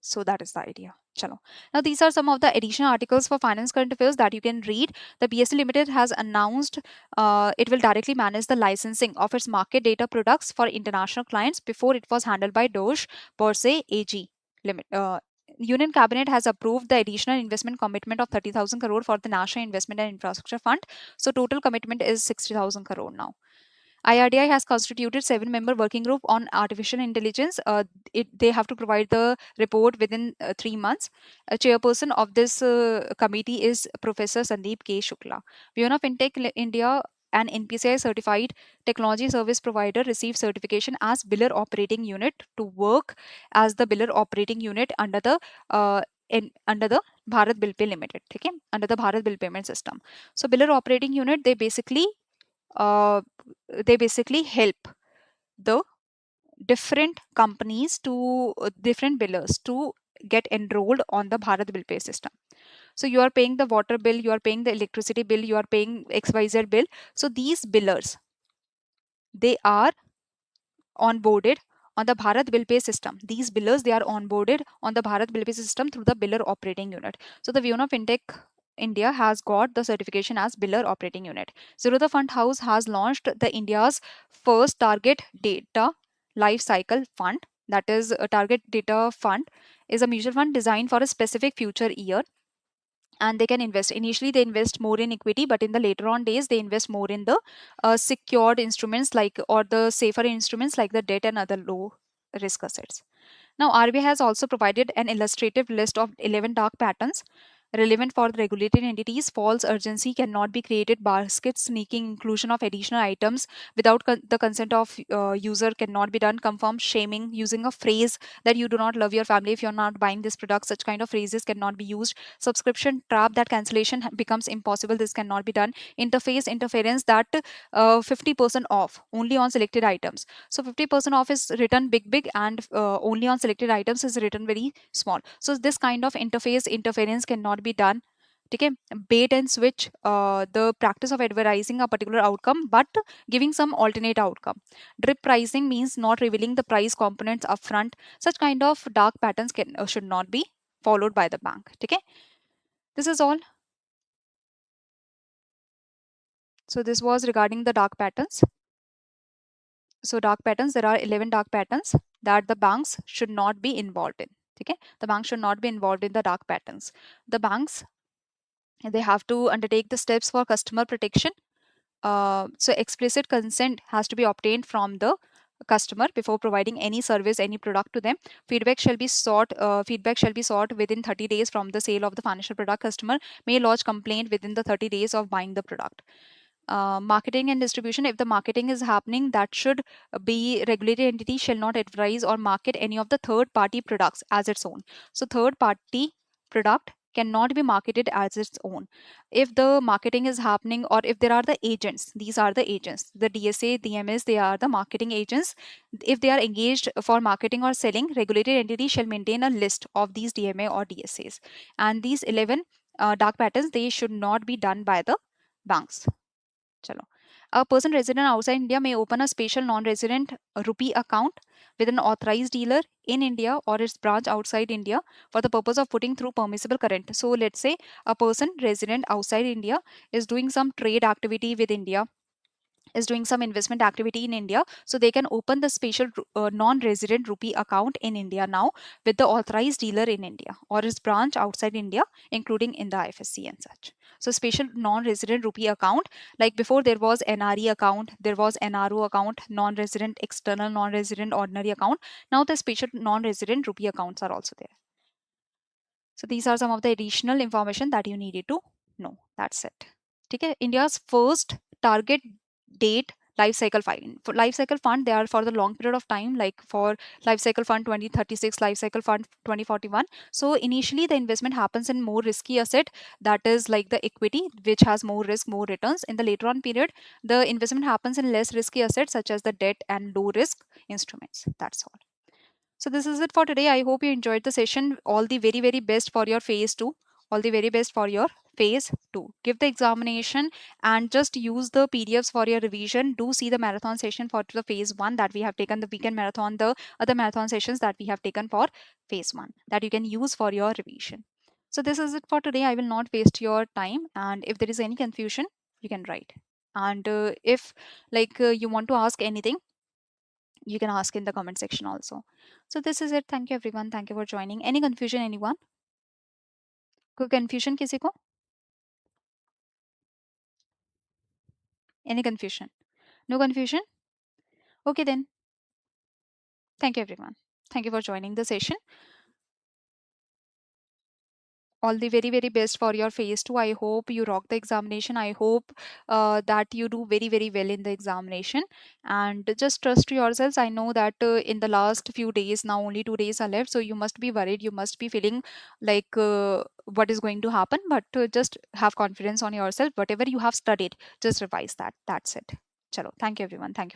So that is the idea. Chalo. Now these are some of the additional articles for finance current affairs that you can read. The BSE Limited has announced it will directly manage the licensing of its market data products for international clients. Before, it was handled by Doge Borse AG Limit. Union Cabinet has approved the additional investment commitment of 30,000 crore for the National Investment and Infrastructure Fund. So total commitment is 60,000 crore now. IRDI has constituted 7-member working group on artificial intelligence. They have to provide the report within 3 months. A chairperson of this committee is Professor Sandeep K. Shukla. Bureau of Fintech India, an NPCI certified technology service provider, received certification as biller operating unit to work as the biller operating unit under the under the Bharat Bill Pay Limited, okay? Under the Bharat Bill Payment System. So biller operating unit, uh, they basically help the different companies to different billers to get enrolled on the Bharat Bill Pay system. So you are paying the water bill, you are paying the electricity bill, you are paying XYZ bill. So these billers, they are onboarded on the Bharat Bill Pay system. These billers, they are onboarded on the Bharat Bill Pay system through the biller operating unit. So the Vienna FinTech India has got the certification as biller operating unit. Zerodha Fund House has launched the India's first target data life cycle fund. That is, a target data fund is a mutual fund designed for a specific future year, and they can invest. Initially they invest more in equity, but in the later on days they invest more in the secured instruments, like, or the safer instruments like the debt and other low risk assets. Now, RBI has also provided an illustrative list of 11 dark patterns relevant for the regulated entities. False urgency cannot be created. Basket sneaking, inclusion of additional items without the consent of user cannot be done. Confirm shaming, using a phrase that you do not love your family if you're not buying this product. Such kind of phrases cannot be used. Subscription trap, that cancellation becomes impossible. This cannot be done. Interface interference, that 50% off only on selected items. So 50% off is written big, and only on selected items is written very small. So this kind of interface interference cannot be done. Okay. Bait and switch, the practice of advertising a particular outcome but giving some alternate outcome. Drip pricing means not revealing the price components upfront. Such kind of dark patterns should not be followed by the bank. Okay. This is all. So this was regarding the dark patterns. So dark patterns, there are 11 dark patterns that the banks should not be involved in. Okay. The banks should not be involved in the dark patterns. The banks, they have to undertake the steps for customer protection. So explicit consent has to be obtained from the customer before providing any service, any product to them. Feedback shall be sought. Feedback shall be sought within 30 days from the sale of the financial product. Customer may lodge complaint within the 30 days of buying the product. Marketing and distribution, if the marketing is happening, that should be, regulated entity shall not advertise or market any of the third party products as its own. So third party product cannot be marketed as its own. If the marketing is happening, or if there are the agents, these are the agents, the DSA, DMS, they are the marketing agents. If they are engaged for marketing or selling, regulated entity shall maintain a list of these DMA or DSAs. And these 11 dark patterns, they should not be done by the banks. Chalo. A person resident outside India may open a special non-resident rupee account with an authorized dealer in India or its branch outside India for the purpose of putting through permissible current. So let's say a person resident outside India is doing some trade activity with India, is doing some investment activity in India, so they can open the special non-resident rupee account in India now with the authorized dealer in India or its branch outside India, including in the IFSC and such. So special non-resident rupee account, like before there was NRE account, there was NRO account, non-resident external non-resident ordinary account. Now the special non-resident rupee accounts are also there. So these are some of the additional information that you needed to know. That's it. Okay. India's first target date life cycle fund. For life cycle fund, they are for the long period of time, like for life cycle fund 2036, life cycle fund 2041. So initially the investment happens in more risky asset, that is like the equity, which has more risk, more returns. In the later on period, the investment happens in less risky assets such as the debt and low risk instruments. That's all. So this is it for today. I hope you enjoyed the session. All the very, very best for your phase 2. All the very best for your phase 2. Give the examination and just use the PDFs for your revision. Do see the marathon session for the phase 1 that we have taken, the weekend marathon, the other marathon sessions that we have taken for phase 1 that you can use for your revision. So this is it for today. I will not waste your time, and if there is any confusion, you can write. And if you want to ask anything, you can ask in the comment section also. So this is it. Thank you everyone. Thank you for joining. Any confusion anyone? कोई confusion किसी को? Any confusion? No confusion? Okay then. Thank you everyone. Thank you for joining the session. All the very, very best for your phase 2. I hope you rock the examination. I hope that you do very, very well in the examination, and just trust yourselves. I know that in the last few days, now only 2 days are left, so you must be worried, you must be feeling like what is going to happen, but just have confidence on yourself. Whatever you have studied, just revise that. That's it. Chalo, thank you everyone. Thank you.